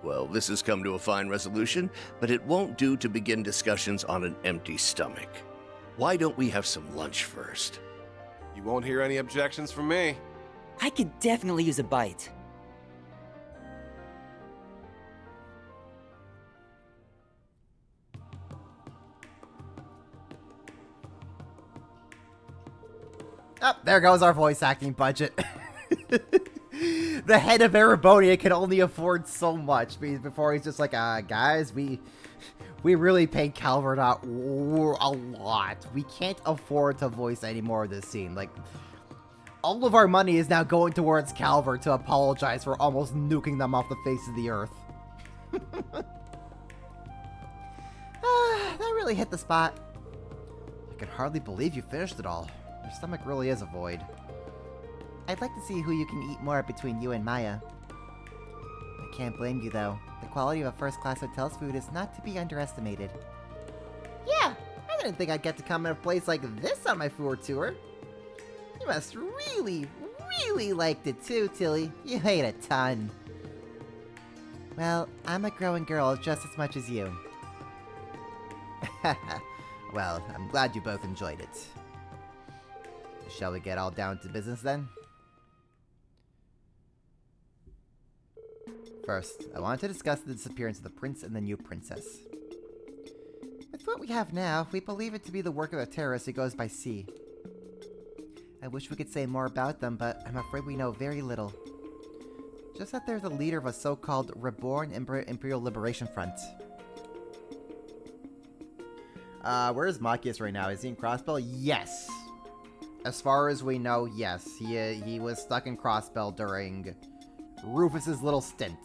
Well, this has come to a fine resolution, but it won't do to begin discussions on an empty stomach. Why don't we have some lunch first? You won't hear any objections from me. I could definitely use a bite. Oh, there goes our voice acting budget. The head of Erebonia can only afford so much before he's just like, guys, we really paid Calvert out a lot. We can't afford to voice any more of this scene. Like, all of our money is now going towards Calvert to apologize for almost nuking them off the face of the earth. That really hit the spot. I can hardly believe you finished it all. Your stomach really is a void. I'd like to see who you can eat more between you and Maya. I can't blame you, though. The quality of a first-class hotel's food is not to be underestimated. Yeah, I didn't think I'd get to come in a place like this on my food tour. You must really, really liked it too, Tilly. You ate a ton. Well, I'm a growing girl just as much as you. Well, I'm glad you both enjoyed it. Shall we get all down to business then? First, I want to discuss the disappearance of the prince and the new princess. With what we have now, we believe it to be the work of a terrorist who goes by sea. I wish we could say more about them, but I'm afraid we know very little. Just that they're the leader of a so-called Reborn Imperial Liberation Front. Where is Machias right now? Is he in Crossbell? Yes! As far as we know, yes. He was stuck in Crossbell during Rufus's little stint.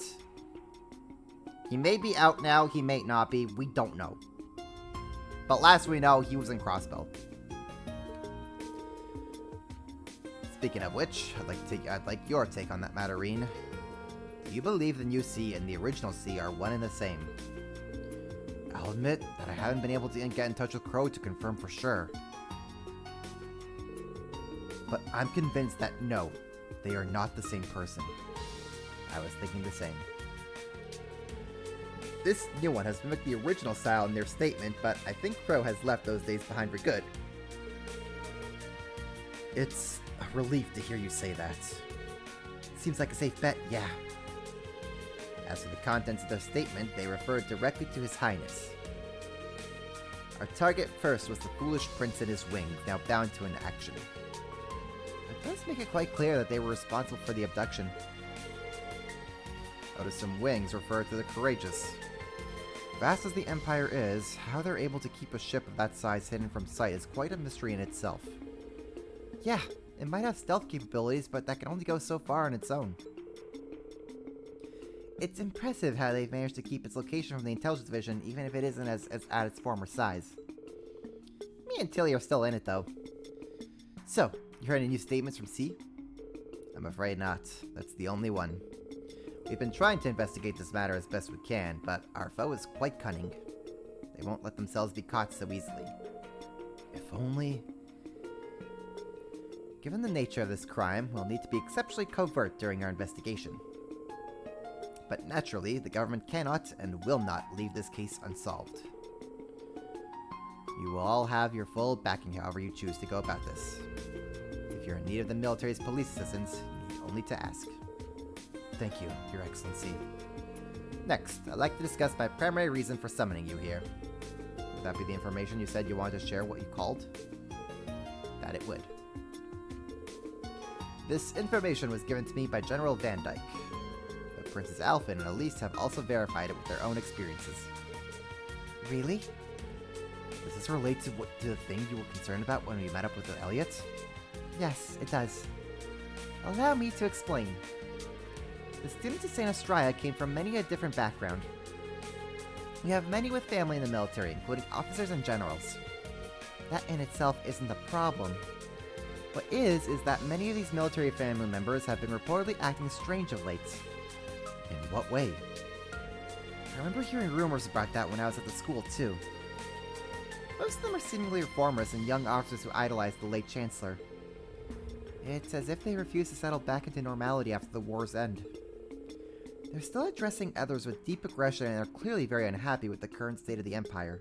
He may be out now, he may not be, we don't know. But last we know, he was in Crossbow. Speaking of which, I'd like your take on that matter, Rean. Do you believe the new C and the original C are one and the same? I'll admit that I haven't been able to get in touch with Crow to confirm for sure. But I'm convinced that no, they are not the same person. I was thinking the same. This new one has mimicked the original style in their statement, but I think Crow has left those days behind for good. It's a relief to hear you say that. Seems like a safe bet, yeah. As for the contents of their statement, they referred directly to His Highness. Our target first was the foolish prince and his wing, now bound to inaction. It does make it quite clear that they were responsible for the abduction. Notice some wings refer to the courageous. Vast as the Empire is, how they're able to keep a ship of that size hidden from sight is quite a mystery in itself. Yeah, it might have stealth capabilities, but that can only go so far on its own. It's impressive how they've managed to keep its location from the Intelligence Division, even if it isn't as at its former size. Me and Tilly are still in it, though. So, you heard any new statements from C? I'm afraid not. That's the only one. We've been trying to investigate this matter as best we can, but our foe is quite cunning. They won't let themselves be caught so easily. If only... Given the nature of this crime, we'll need to be exceptionally covert during our investigation. But naturally, the government cannot and will not leave this case unsolved. You will all have your full backing however you choose to go about this. If you're in need of the military's police assistance, you need only to ask. Thank you, Your Excellency. Next, I'd like to discuss my primary reason for summoning you here. Would that be the information you said you wanted to share what you called? That it would. This information was given to me by General Van Dyke. The Princess Alphen and Elise have also verified it with their own experiences. Really? Does this relate to the thing you were concerned about when we met up with Elliot? Yes, it does. Allow me to explain. The students of St. Astraea came from many a different background. We have many with family in the military, including officers and generals. That in itself isn't the problem. What is that many of these military family members have been reportedly acting strange of late. In what way? I remember hearing rumors about that when I was at the school, too. Most of them are seemingly reformers and young officers who idolize the late Chancellor. It's as if they refuse to settle back into normality after the war's end. They're still addressing others with deep aggression and are clearly very unhappy with the current state of the Empire.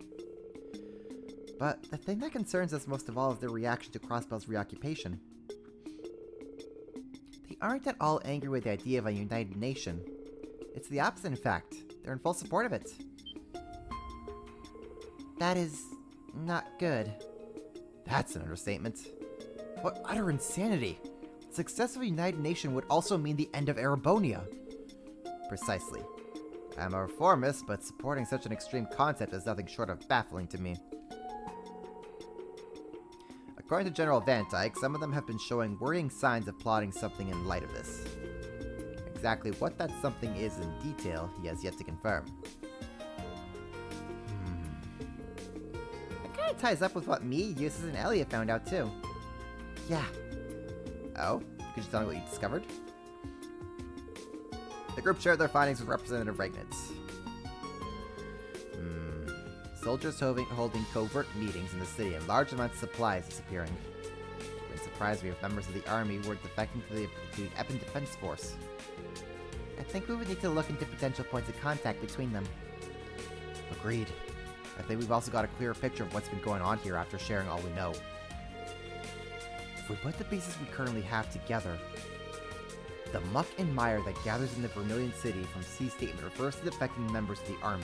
But the thing that concerns us most of all is their reaction to Crossbell's reoccupation. They aren't at all angry with the idea of a united nation. It's the opposite, in fact. They're in full support of it. That is not good. That's an understatement. What utter insanity! The success of a united nation would also mean the end of Erebonia. Precisely. I'm a reformist, but supporting such an extreme concept is nothing short of baffling to me. According to General Van Dyke, some of them have been showing worrying signs of plotting something in light of this. Exactly what that something is in detail, he has yet to confirm. That kinda ties up with what me, Eustace, and Elliot found out too. Yeah. Oh? Could you tell me what you discovered? The group shared their findings with Representative Regnitz. Soldiers holding covert meetings in the city and large amounts of supplies disappearing. It wouldn't surprise me if members of the army were defecting to the Eppin Defense Force. I think we would need to look into potential points of contact between them. Agreed. I think we've also got a clearer picture of what's been going on here after sharing all we know. If we put the pieces we currently have together, the muck and mire that gathers in the Vermilion City from C's statement refers to defecting members of the army.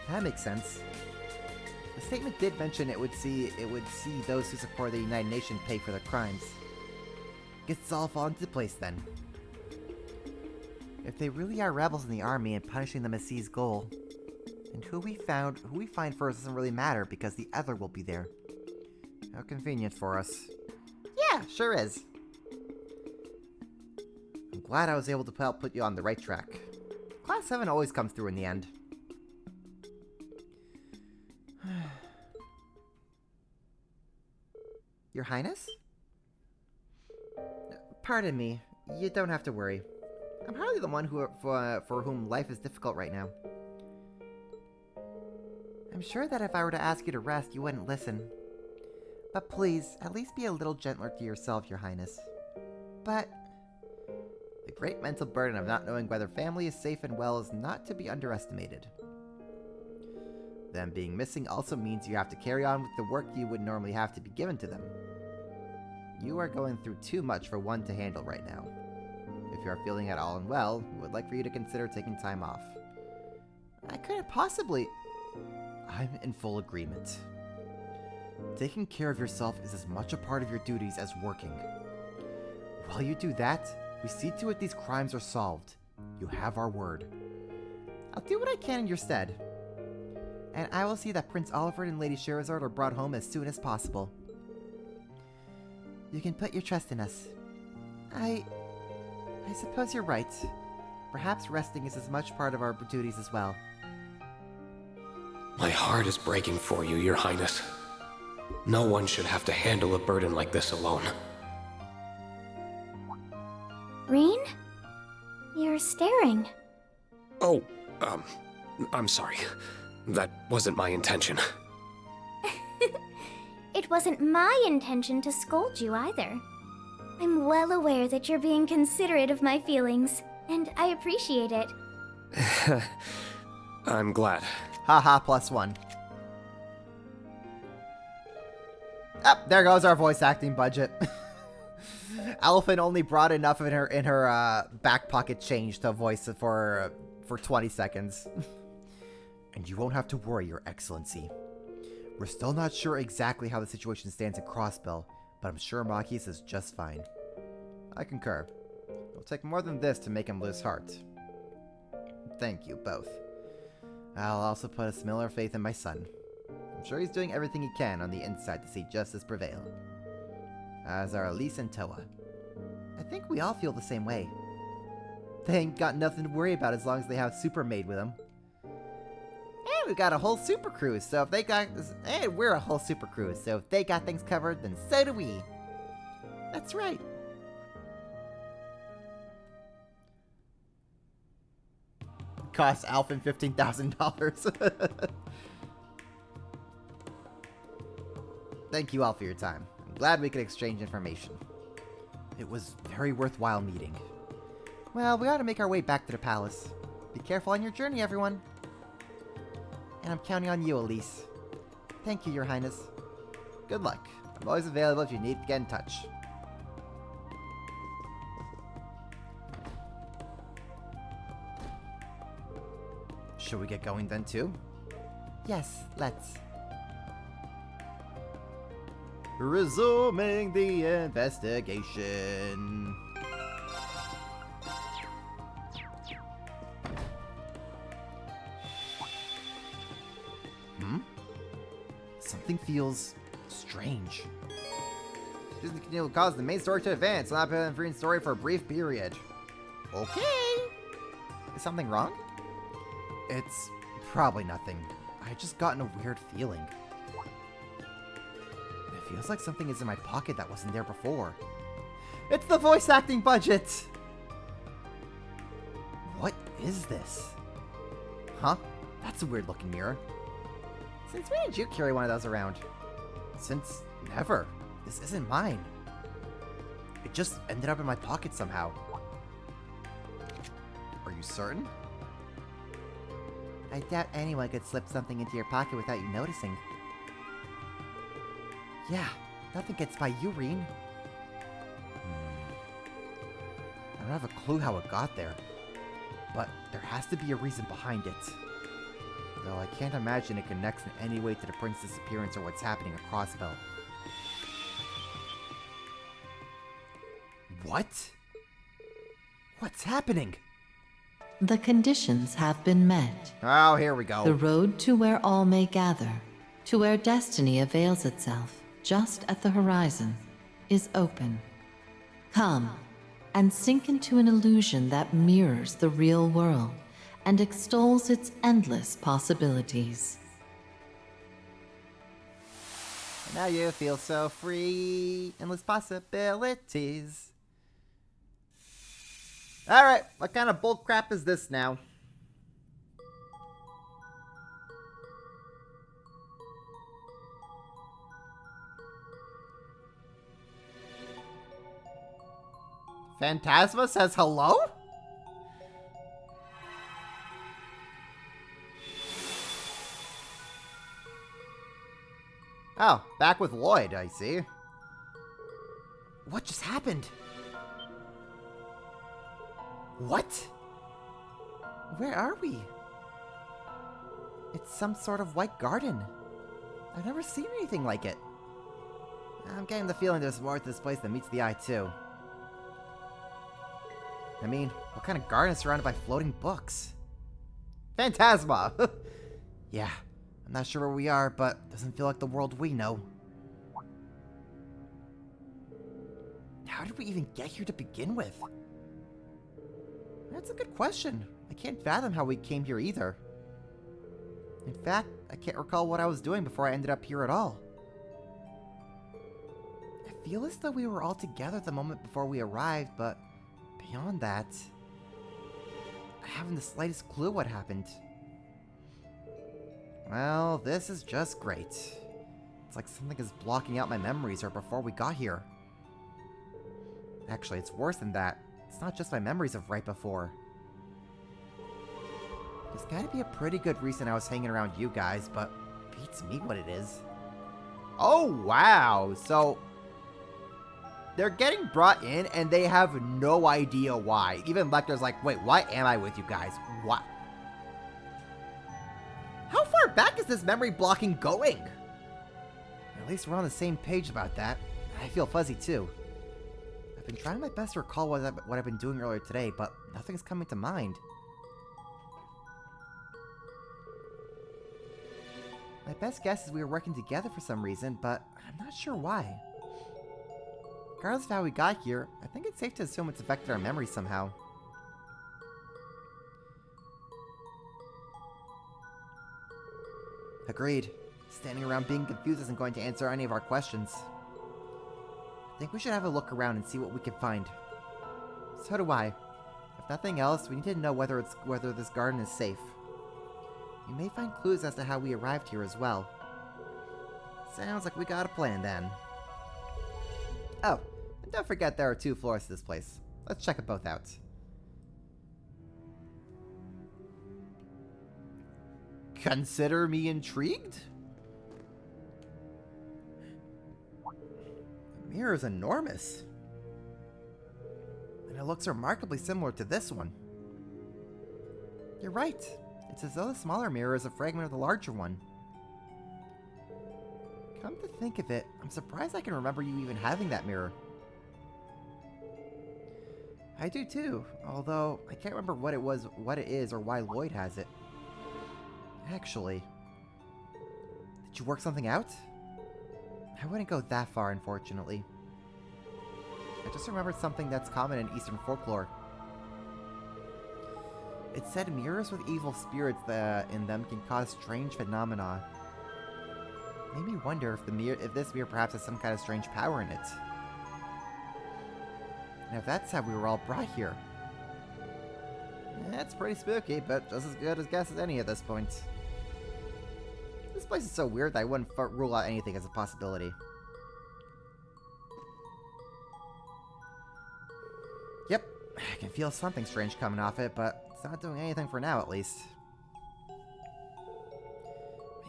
That makes sense. The statement did mention it would see those who support the United Nations pay for their crimes. Guess it's all falling into place then. If they really are rebels in the army and punishing them is C's goal, then who we find first doesn't really matter because the other will be there. How convenient for us. Yeah, sure is. I'm glad I was able to help put you on the right track. Class 7 always comes through in the end. Your Highness? Pardon me. You don't have to worry. I'm hardly the one for whom life is difficult right now. I'm sure that if I were to ask you to rest, you wouldn't listen. But please, at least be a little gentler to yourself, Your Highness. But the great mental burden of not knowing whether family is safe and well is not to be underestimated. Them being missing also means you have to carry on with the work you would normally have to be given to them. You are going through too much for one to handle right now. If you are feeling at all unwell, we would like for you to consider taking time off. I couldn't possibly... I'm in full agreement. Taking care of yourself is as much a part of your duties as working. While you do that, we see to it these crimes are solved. You have our word. I'll do what I can in your stead. And I will see that Prince Oliver and Lady Sherazard are brought home as soon as possible. You can put your trust in us. I suppose you're right. Perhaps resting is as much part of our duties as well. My heart is breaking for you, Your Highness. No one should have to handle a burden like this alone. Rean? You're staring. Oh, I'm sorry. That wasn't my intention. It wasn't my intention to scold you either. I'm well aware that you're being considerate of my feelings, and I appreciate it. I'm glad. Haha, +1. Oh, there goes our voice acting budget. Elephant only brought enough in her back pocket change to voice it for 20 seconds. And you won't have to worry, Your Excellency. We're still not sure exactly how the situation stands at Crossbell, but I'm sure Machias is just fine. I concur. It'll take more than this to make him lose heart. Thank you, both. I'll also put a similar faith in my son. I'm sure he's doing everything he can on the inside to see justice prevail. As are Elise and Toa. I think we all feel the same way. They ain't got nothing to worry about as long as they have Super Maid with them. And we've got a whole super crew, so if they got this, and we're a whole super crew, so if they got things covered, then so do we. That's right. Cost Alphen $15,000. Thank you all for your time. I'm glad we could exchange information. It was very worthwhile meeting. Well, we ought to make our way back to the palace. Be careful on your journey, everyone. And I'm counting on you, Elise. Thank you, Your Highness. Good luck. I'm always available if you need to get in touch. Should we get going then, too? Yes, let's. Resuming the investigation. Something feels strange. This will cause the main story to advance, not a free story for a brief period. Okay. Is something wrong? It's probably nothing. I just gotten a weird feeling. It feels like something is in my pocket that wasn't there before. It's the voice acting budget! What is this? Huh? That's a weird looking mirror. Since when did you carry one of those around? Since never. This isn't mine. It just ended up in my pocket somehow. Are you certain? I doubt anyone could slip something into your pocket without you noticing. Yeah, nothing gets by you, Rean. I don't have a clue how it got there, but there has to be a reason behind it. Though I can't imagine it connects in any way to the prince's disappearance or what's happening at Crossbell. What? What's happening? The conditions have been met. Oh, here we go. The road to where all may gather, to where destiny avails itself, just at the horizon, is open. Come, and sink into an illusion that mirrors the real world, and extols its endless possibilities. Now you feel so free, endless possibilities. Alright, what kind of bullcrap is this now? Phantasma says hello? Oh, back with Lloyd, I see. What just happened? What? Where are we? It's some sort of white garden. I've never seen anything like it. I'm getting the feeling there's more to this place than meets the eye, too. I mean, what kind of garden is surrounded by floating books? Phantasma! Yeah, I'm not sure where we are, but it doesn't feel like the world we know. How did we even get here to begin with? That's a good question. I can't fathom how we came here either. In fact, I can't recall what I was doing before I ended up here at all. I feel as though we were all together the moment before we arrived, but beyond that, I haven't the slightest clue what happened. Well, this is just great. It's like something is blocking out my memories or before we got here. Actually, it's worse than that. It's not just my memories of right before. There's gotta be a pretty good reason I was hanging around you guys, but beats me what it is. Oh, wow. So they're getting brought in and they have no idea why. Even Lecter's like, wait, why am I with you guys? What? How far back is this memory blocking going? At least we're on the same page about that. I feel fuzzy too. I've been trying my best to recall what I've been doing earlier today, but nothing's coming to mind. My best guess is we were working together for some reason, but I'm not sure why. Regardless of how we got here, I think it's safe to assume it's affected our memories somehow. Agreed. Standing around being confused isn't going to answer any of our questions. I think we should have a look around and see what we can find. So do I. If nothing else, we need to know whether this garden is safe. We may find clues as to how we arrived here as well. Sounds like we got a plan then. Oh, and don't forget there are 2 floors to this place. Let's check it both out. Consider me intrigued? The mirror is enormous. And it looks remarkably similar to this one. You're right. It's as though the smaller mirror is a fragment of the larger one. Come to think of it, I'm surprised I can remember you even having that mirror. I do too, although I can't remember what it is, or why Lloyd has it. Actually, did you work something out? I wouldn't go that far, unfortunately. I just remembered something that's common in Eastern folklore. It said mirrors with evil spirits in them can cause strange phenomena. Made me wonder if this mirror perhaps has some kind of strange power in it. And if that's how we were all brought here. That's pretty spooky, but just as good a guess as any at this point. This place is so weird that I wouldn't rule out anything as a possibility. Yep, I can feel something strange coming off it, but it's not doing anything for now, at least.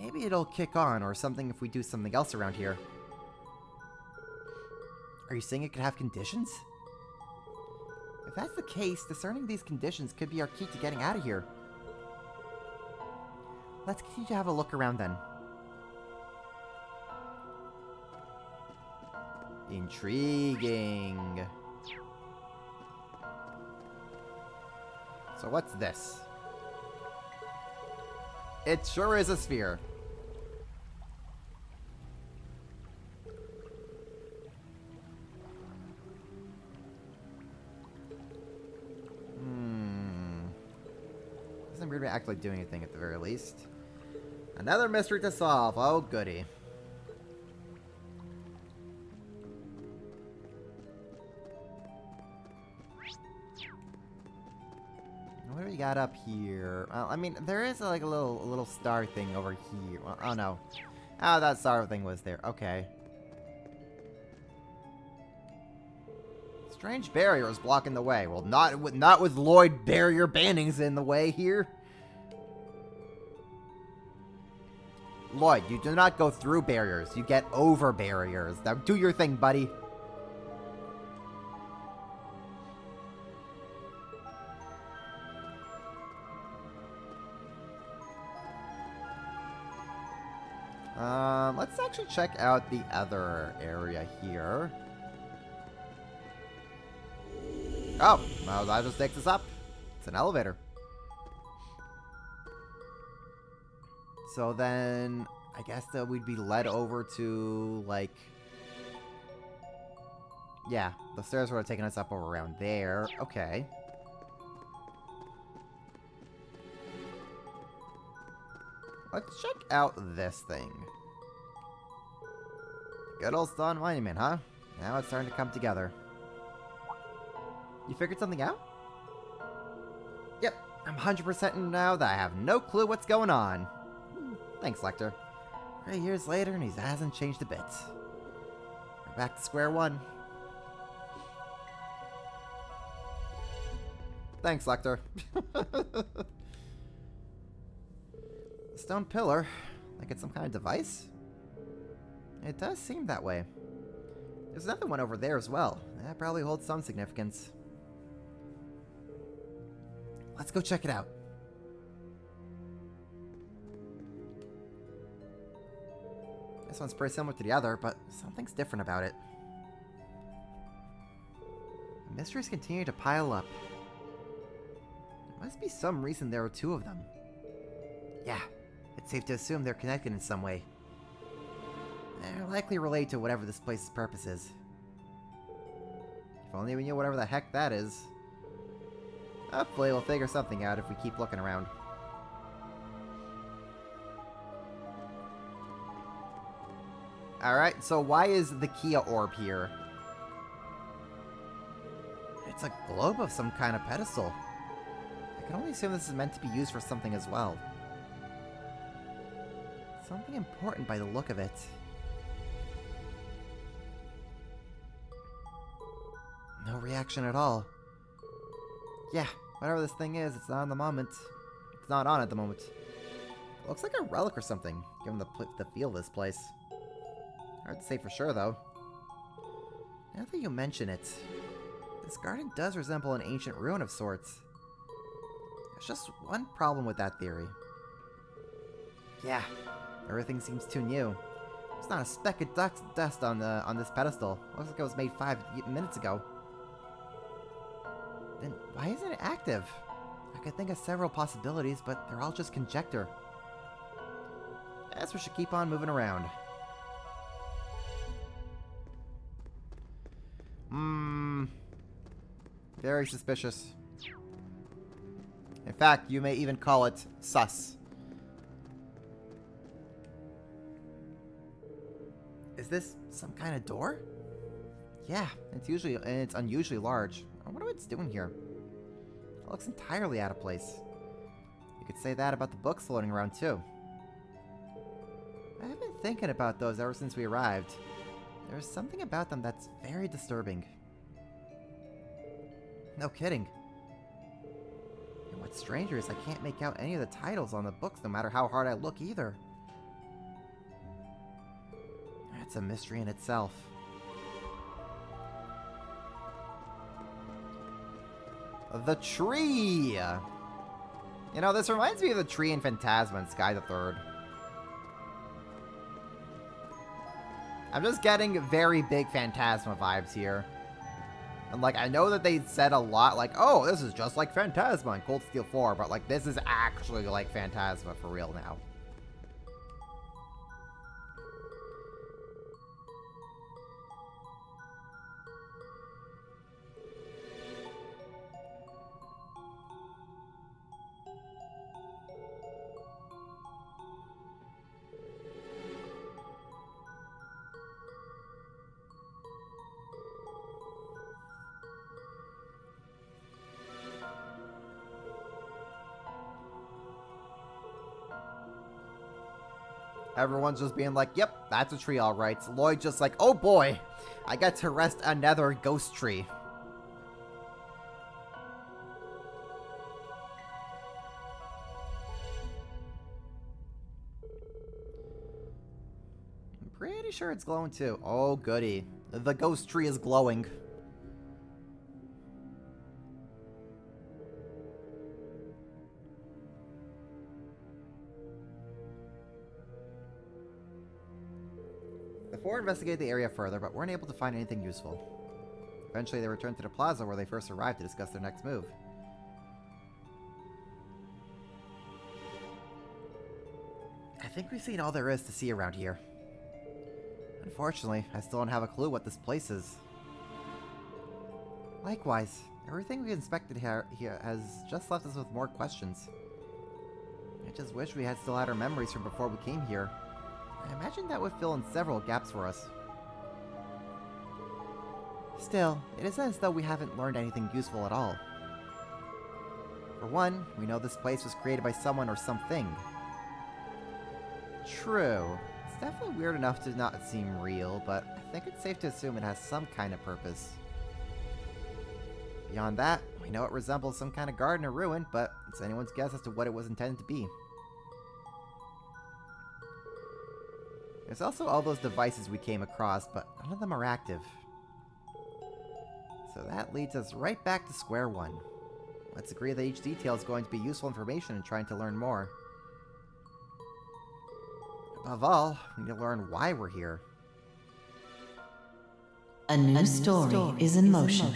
Maybe it'll kick on or something if we do something else around here. Are you saying it could have conditions? If that's the case, discerning these conditions could be our key to getting out of here. Let's continue to have a look around then. Intriguing. So what's this? It sure is a sphere. we're gonna actually do anything at the very least. Another mystery to solve. Oh, goody. What do we got up here? Well, I mean, there is like a little star thing over here. Well, oh no. Oh, that star thing was there. Okay. Strange barrier is blocking the way. Well, not with Lloyd barrier bannings in the way here. Lloyd, you do not go through barriers. You get over barriers. Now do your thing, buddy. Let's actually check out the other area here. Oh, well, that just takes us up. It's an elevator. So then, I guess that we'd be led over to, like... Yeah, the stairs would have taken us up over around there. Okay. Let's check out this thing. Good old stone monument, huh? Now it's starting to come together. You figured something out? Yep, I'm 100% now that I have no clue what's going on. Thanks, Lecter. 3 years later and he hasn't changed a bit. We're back to square one. Thanks, Lecter. Stone pillar? Like it's some kind of device? It does seem that way. There's another one over there as well. That probably holds some significance. Let's go check it out. This one's pretty similar to the other, but something's different about it. The mysteries continue to pile up. There must be some reason there are two of them. Yeah, it's safe to assume they're connected in some way. They're likely related to whatever this place's purpose is. If only we knew whatever the heck that is. Hopefully we'll figure something out if we keep looking around. Alright, so why is the Kia orb here? It's a globe of some kind of pedestal. I can only assume this is meant to be used for something as well. Something important by the look of it. No reaction at all. Yeah, whatever this thing is, it's not on the moment. It's not on at the moment. It looks like a relic or something, given the feel of this place. Hard to say for sure, though. Now that you mention it, this garden does resemble an ancient ruin of sorts. There's just one problem with that theory. Yeah, everything seems too new. There's not a speck of dust on this pedestal. Looks like it was made 5 minutes ago. Then why isn't it active? I could think of several possibilities, but they're all just conjecture. Guess we should keep on moving around. Very suspicious. In fact, you may even call it sus. Is this some kind of door? Yeah, it's unusually large. I wonder what it's doing here. It looks entirely out of place. You could say that about the books floating around too. I've been thinking about those ever since we arrived. There's something about them that's very disturbing. No kidding. And what's stranger is I can't make out any of the titles on the books no matter how hard I look either. That's a mystery in itself. The tree! You know, this reminds me of the tree in Phantasma and Sky the Third. I'm just getting very big Phantasma vibes here. And, like, I know that they said a lot, like, oh, this is just like Phantasma in Cold Steel 4, but, like, this is actually like Phantasma for real now. Everyone's just being like, yep, that's a tree all right. Lloyd just like, oh boy, I got to rest another ghost tree. I'm pretty sure it's glowing too. Oh goody. The ghost tree is glowing. The four investigated the area further, but weren't able to find anything useful. Eventually, they returned to the plaza where they first arrived to discuss their next move. I think we've seen all there is to see around here. Unfortunately, I still don't have a clue what this place is. Likewise, everything we inspected here has just left us with more questions. I just wish we had still had our memories from before we came here. I imagine that would fill in several gaps for us. Still, it isn't as though we haven't learned anything useful at all. For one, we know this place was created by someone or something. True. It's definitely weird enough to not seem real, but I think it's safe to assume it has some kind of purpose. Beyond that, we know it resembles some kind of garden or ruin, but it's anyone's guess as to what it was intended to be. There's also all those devices we came across, but none of them are active. So that leads us right back to square one. Let's agree that each detail is going to be useful information in trying to learn more. Above all, we need to learn why we're here. A new story is in motion.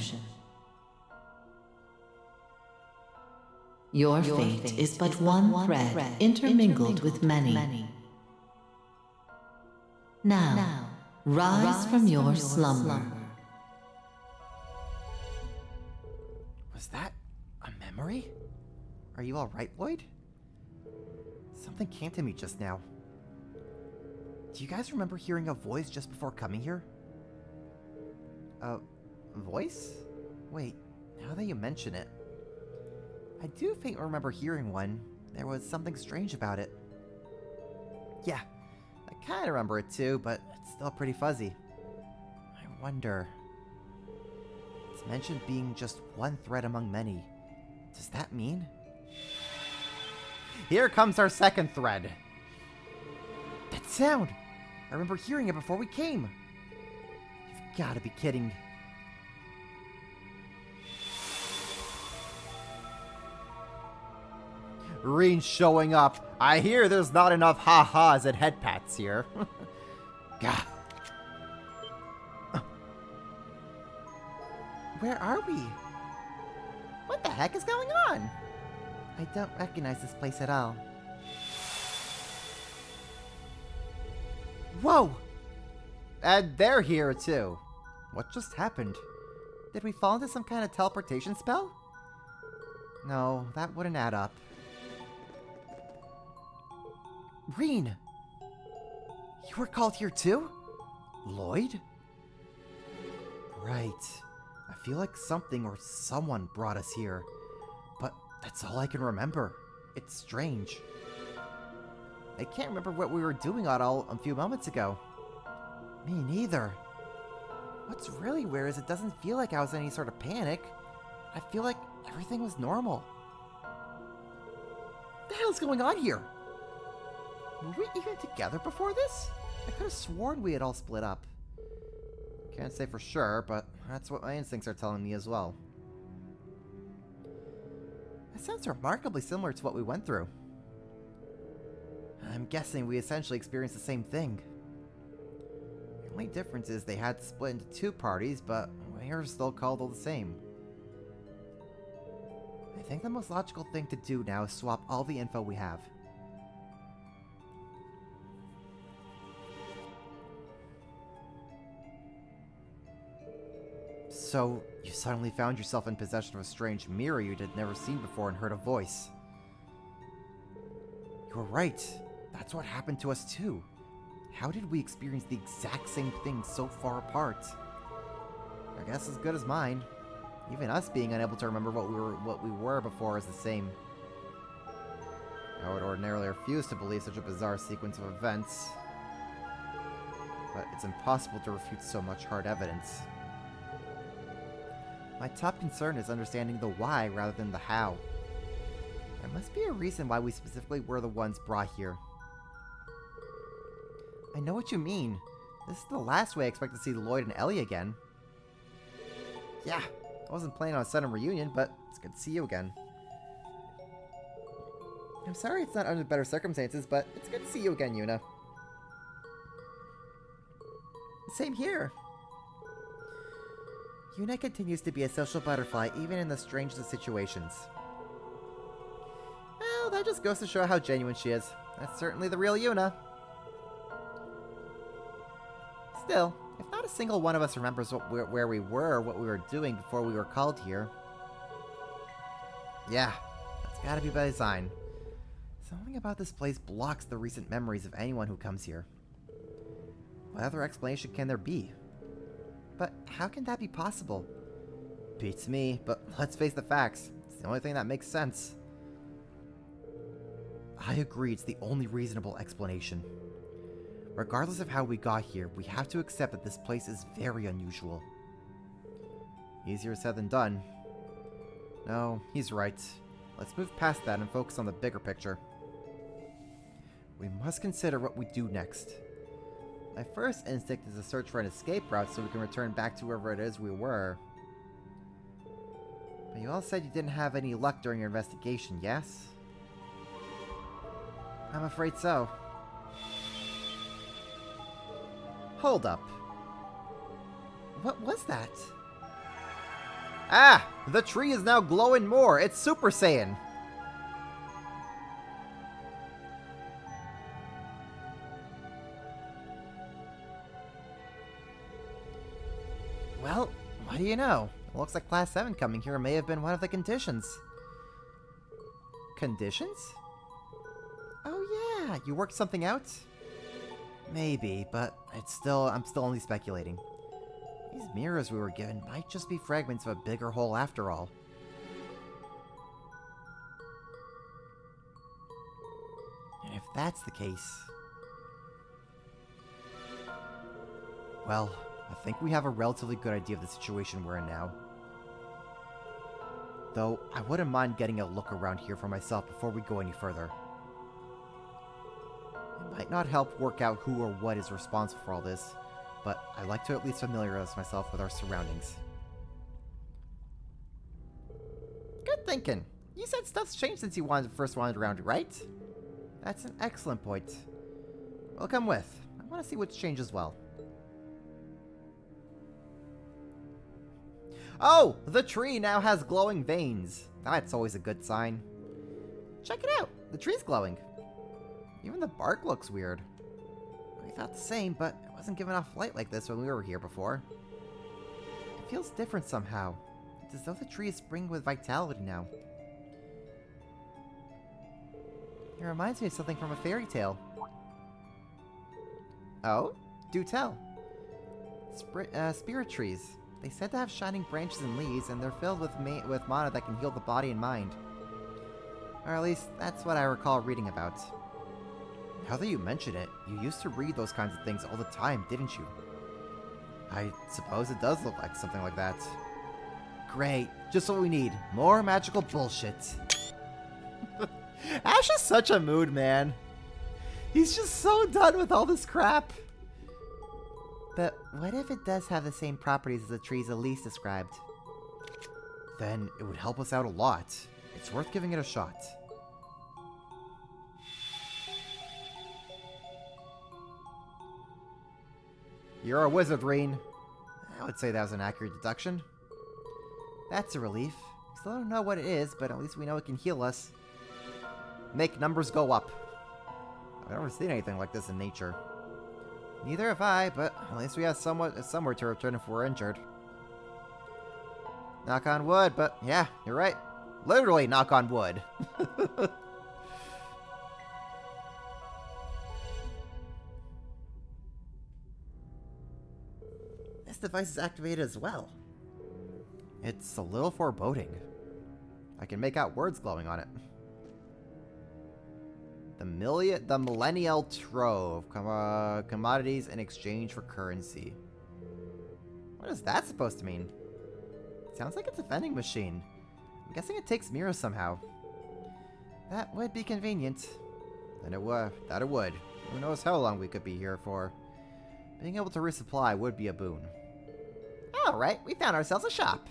Your fate is but one thread intermingled with many. Now, rise from your slumber. Was that a memory? Are you alright, Lloyd? Something came to me just now. Do you guys remember hearing a voice just before coming here? A voice? Wait, now that you mention it. I do faintly remember hearing one. There was something strange about it. Yeah, I kind of remember it too, but it's still pretty fuzzy. I wonder... It's mentioned being just one thread among many. Does that mean... Here comes our second thread! That sound! I remember hearing it before we came! You've gotta be kidding. Rean showing up. I hear there's not enough ha-has and head pats here. Gah. Where are we? What the heck is going on? I don't recognize this place at all. Whoa! And they're here too. What just happened? Did we fall into some kind of teleportation spell? No, that wouldn't add up. Rean! You were called here too? Lloyd? Right. I feel like something or someone brought us here. But that's all I can remember. It's strange. I can't remember what we were doing at all a few moments ago. Me neither. What's really weird is it doesn't feel like I was in any sort of panic. I feel like everything was normal. What the hell's going on here? Were we even together before this? I could have sworn we had all split up. Can't say for sure, but that's what my instincts are telling me as well. That sounds remarkably similar to what we went through. I'm guessing we essentially experienced the same thing. The only difference is they had to split into two parties, but we are still called all the same. I think the most logical thing to do now is swap all the info we have. So, you suddenly found yourself in possession of a strange mirror you'd never seen before and heard a voice. You were right. That's what happened to us too. How did we experience the exact same thing so far apart? Your guess is as good as mine. Even us being unable to remember what we were before is the same. I would ordinarily refuse to believe such a bizarre sequence of events, but it's impossible to refute so much hard evidence. My top concern is understanding the why rather than the how. There must be a reason why we specifically were the ones brought here. I know what you mean. This is the last way I expect to see Lloyd and Ellie again. Yeah, I wasn't planning on a sudden reunion, but it's good to see you again. I'm sorry it's not under better circumstances, but it's good to see you again, Yuna. Same here. Yuna continues to be a social butterfly even in the strangest of situations. Well, that just goes to show how genuine she is. That's certainly the real Yuna. Still, if not a single one of us remembers where we were or what we were doing before we were called here. Yeah, that's gotta be by design. Something about this place blocks the recent memories of anyone who comes here. What other explanation can there be? But how can that be possible? Beats me, but let's face the facts. It's the only thing that makes sense. I agree it's the only reasonable explanation. Regardless of how we got here, we have to accept that this place is very unusual. Easier said than done. No, he's right. Let's move past that and focus on the bigger picture. We must consider what we do next. My first instinct is to search for an escape route so we can return back to wherever it is we were. But you all said you didn't have any luck during your investigation, yes? I'm afraid so. Hold up. What was that? Ah! The tree is now glowing more! It's Super Saiyan! Well, what do you know? It looks like Class 7 coming here may have been one of the conditions. Conditions? Oh yeah, you worked something out? Maybe, but I'm still only speculating. These mirrors we were given might just be fragments of a bigger whole after all. And if that's the case... well, I think we have a relatively good idea of the situation we're in now. Though, I wouldn't mind getting a look around here for myself before we go any further. It might not help work out who or what is responsible for all this, but I like to at least familiarize myself with our surroundings. Good thinking. You said stuff's changed since you first wandered around, right? That's an excellent point. Well, come with. I want to see what's changed as well. Oh! The tree now has glowing veins. That's always a good sign. Check it out. The tree's glowing. Even the bark looks weird. We thought the same, but it wasn't giving off light like this when we were here before. It feels different somehow. It's as though the tree is springing with vitality now. It reminds me of something from a fairy tale. Oh? Do tell. Spirit trees. They said to have shining branches and leaves, and they're filled with mana that can heal the body and mind. Or at least, that's what I recall reading about. Now that you mention it, you used to read those kinds of things all the time, didn't you? I suppose it does look like something like that. Great. Just what we need. More magical bullshit. Ash is such a mood, man. He's just so done with all this crap. But what if it does have the same properties as the trees Elise described? Then it would help us out a lot. It's worth giving it a shot. You're a wizard, Rean. I would say that was an accurate deduction. That's a relief. We still don't know what it is, but at least we know it can heal us. Make numbers go up. I've never seen anything like this in nature. Neither have I, but at least we have somewhere to return if we're injured. Knock on wood, but yeah, you're right. Literally knock on wood. This device is activated as well. It's a little foreboding. I can make out words glowing on it. The Millennial Trove. Commodities in exchange for currency. What is that supposed to mean? Sounds like it's a vending machine. I'm guessing it takes mirrors somehow. That would be convenient. Then it would. That it would. Who knows how long we could be here for. Being able to resupply would be a boon. Alright, we found ourselves a shop.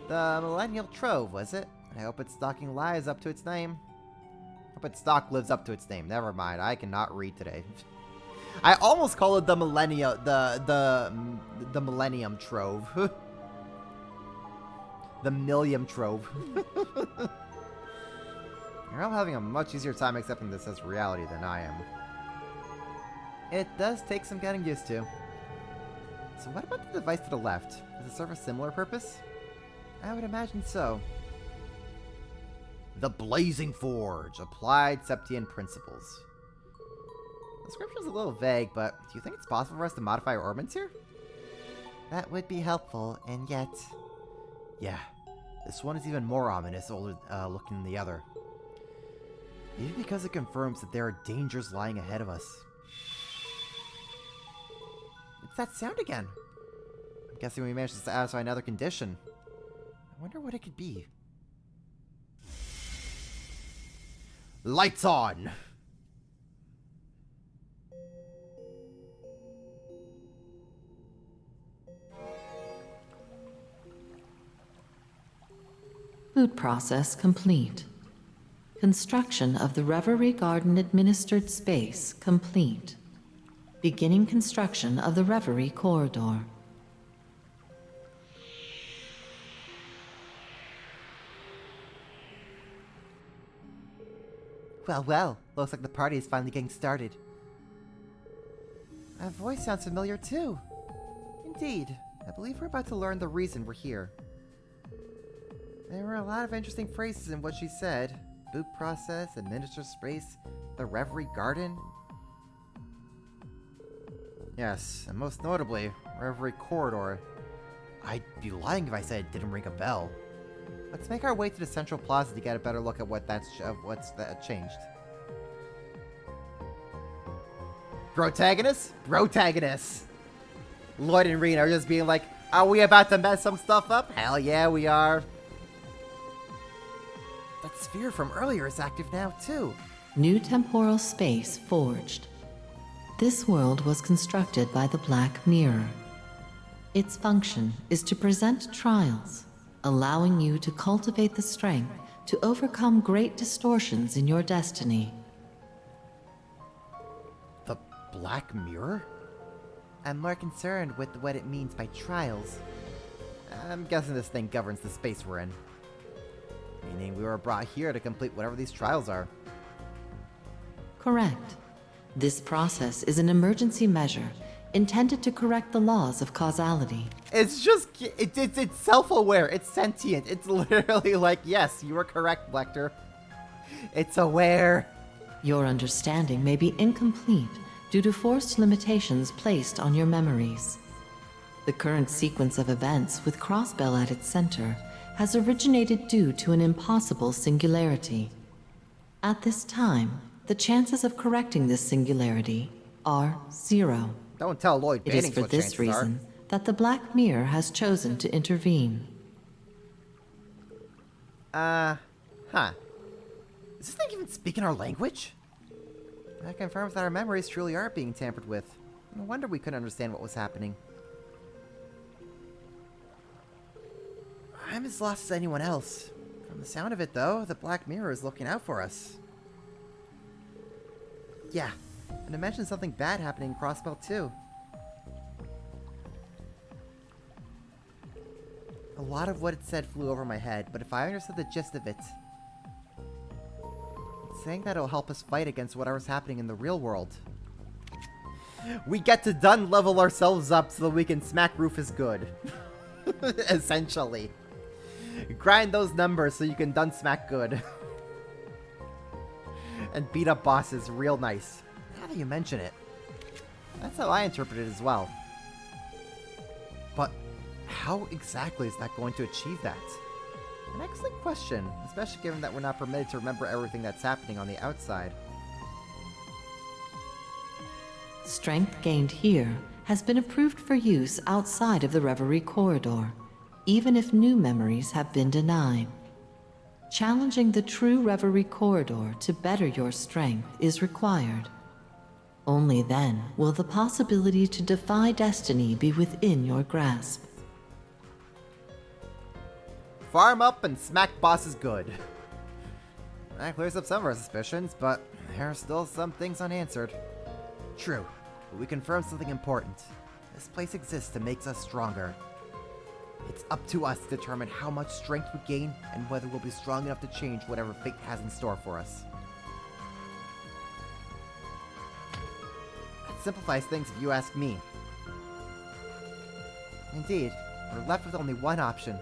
The Millennial Trove, was it? I hope its stocking lives up to its name. Hope its stock lives up to its name. Never mind, I cannot read today. I almost call it the the Millennium Trove. The Millium Trove. You're all having a much easier time accepting this as reality than I am. It does take some getting used to. So what about the device to the left? Does it serve a similar purpose? I would imagine so. The Blazing Forge. Applied Septian Principles. The description's a little vague, but do you think it's possible for us to modify our orbits here? That would be helpful, and yet... Yeah, this one is even more ominous looking than the other. Maybe because it confirms that there are dangers lying ahead of us. It's that sound again. I'm guessing we managed to satisfy another condition. I wonder what it could be. Lights on! Food process complete. Construction of the Reverie Garden administered space complete. Beginning construction of the Reverie Corridor. Well, well, looks like the party is finally getting started. That voice sounds familiar too. Indeed, I believe we're about to learn the reason we're here. There were a lot of interesting phrases in what she said. Boot process, administer space, the Reverie Garden. Yes, and most notably, Reverie Corridor. I'd be lying if I said it didn't ring a bell. Let's make our way to the central plaza to get a better look at what's changed. Protagonist? Protagonist! Lloyd and Rean are just being like, are we about to mess some stuff up? Hell yeah, we are. That sphere from earlier is active now, too. New temporal space forged. This world was constructed by the Black Mirror. Its function is to present trials, allowing you to cultivate the strength to overcome great distortions in your destiny. The Black Mirror? I'm more concerned with what it means by trials. I'm guessing this thing governs the space we're in. Meaning we were brought here to complete whatever these trials are. Correct. This process is an emergency measure intended to correct the laws of causality. It's just, it's self-aware, it's sentient, it's literally like, yes, you were correct, Lecter. It's aware. Your understanding may be incomplete due to forced limitations placed on your memories. The current sequence of events with Crossbell at its center has originated due to an impossible singularity. At this time, the chances of correcting this singularity are 0. Don't tell Lloyd It is Banning's for what this chances reason that the Black Mirror has chosen to intervene. Huh. Is this thing even speaking our language? That confirms that our memories truly are being tampered with. No wonder we couldn't understand what was happening. I'm as lost as anyone else. From the sound of it, though, the Black Mirror is looking out for us. Yeah, and it mentioned something bad happening in Crossbell, too. A lot of what it said flew over my head, but if I understood the gist of it, it's saying that it'll help us fight against whatever's happening in the real world. We get to done level ourselves up so that we can smack Rufus good. Essentially. Grind those numbers so you can done smack good. And beat up bosses real nice. Now that you mention it. That's how I interpret it as well. But how exactly is that going to achieve that? An excellent question, especially given that we're not permitted to remember everything that's happening on the outside. Strength gained here has been approved for use outside of the Reverie Corridor, even if new memories have been denied. Challenging the true Reverie Corridor to better your strength is required. Only then will the possibility to defy destiny be within your grasp. Farm up and smack bosses good. That clears up some of our suspicions, but there are still some things unanswered. True, but we confirmed something important. This place exists to make us stronger. It's up to us to determine how much strength we gain and whether we'll be strong enough to change whatever fate has in store for us. That simplifies things if you ask me. Indeed, we're left with only one option.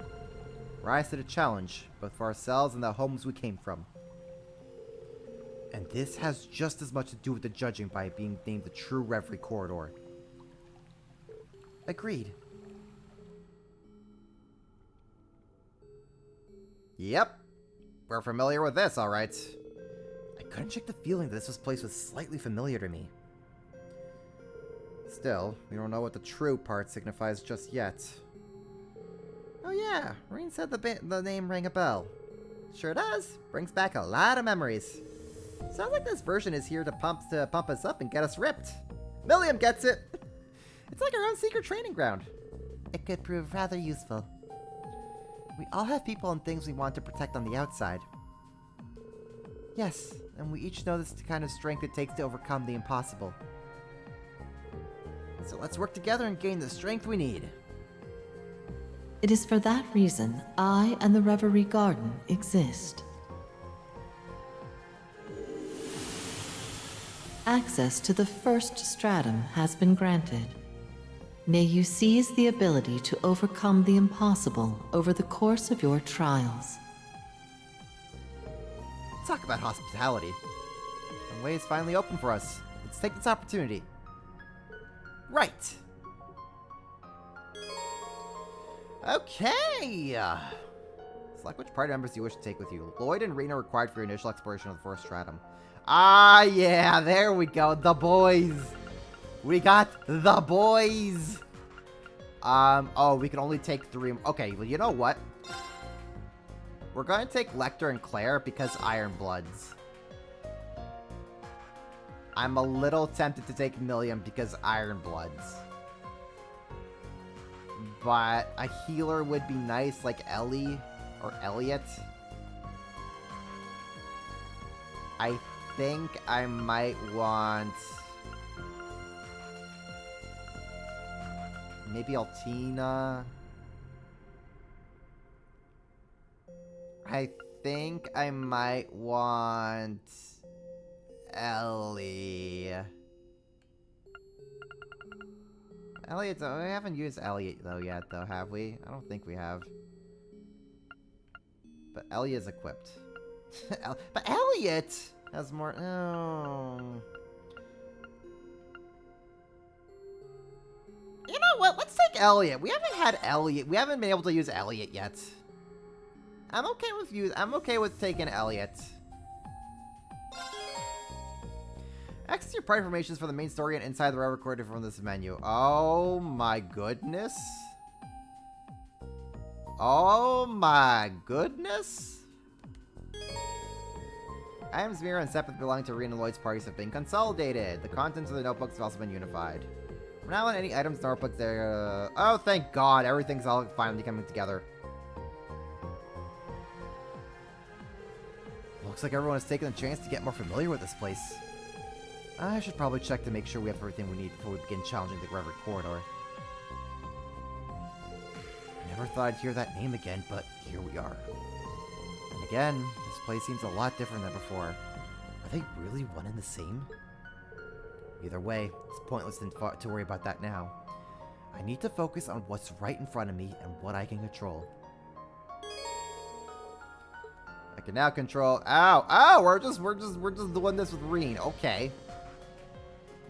Rise to the challenge, both for ourselves and the homes we came from. And this has just as much to do with the judging by being named the true Reverie Corridor. Agreed. Yep. We're familiar with this, alright. I couldn't shake the feeling that this place was slightly familiar to me. Still, we don't know what the true part signifies just yet. Oh yeah, Rean said the name rang a bell. Sure does. Brings back a lot of memories. Sounds like this version is here to pump us up and get us ripped. Milliam gets it! It's like our own secret training ground. It could prove rather useful. We all have people and things we want to protect on the outside. Yes, and we each know this is the kind of strength it takes to overcome the impossible. So let's work together and gain the strength we need. It is for that reason I and the Reverie Garden exist. Access to the first stratum has been granted. May you seize the ability to overcome the impossible over the course of your trials. Talk about hospitality. The way is finally open for us. Let's take this opportunity. Right. Okay. Select which party members you wish to take with you. Lloyd and Rean are required for your initial exploration of the first stratum. Ah, yeah, there we go. The boys. We got the boys. Oh, we can only take 3. Okay, well, you know what? We're going to take Lecter and Claire because Iron Bloods. I'm a little tempted to take Milliam because Iron Bloods. But a healer would be nice, like Ellie or Elliot. I think I might want maybe Altina. I think I might want Ellie. Elliot, we haven't used Elliot though yet, though, have we? I don't think we have. But Ellie is equipped. But Elliot has more. Oh. You know what? Let's take Elliot. We haven't had Elliot. We haven't been able to use Elliot yet. I'm okay with taking Elliot. Access your party informations for the main story and inside the Reverie Corridor from this menu. Oh my goodness. Oh my goodness. Items, mirror, and separate belonging to Rean and Lloyd's parties have been consolidated. The contents of the notebooks have also been unified. From now on, any items in the notebooks there. Oh, thank God. Everything's all finally coming together. Looks like everyone has taken a chance to get more familiar with this place. I should probably check to make sure we have everything we need before we begin challenging the Reverie Corridor. I never thought I'd hear that name again, but here we are. And again, this place seems a lot different than before. Are they really one and the same? Either way, it's pointless to worry about that now. I need to focus on what's right in front of me and what I can control. I can now control. Ow! We're just doing this with Rean. Okay.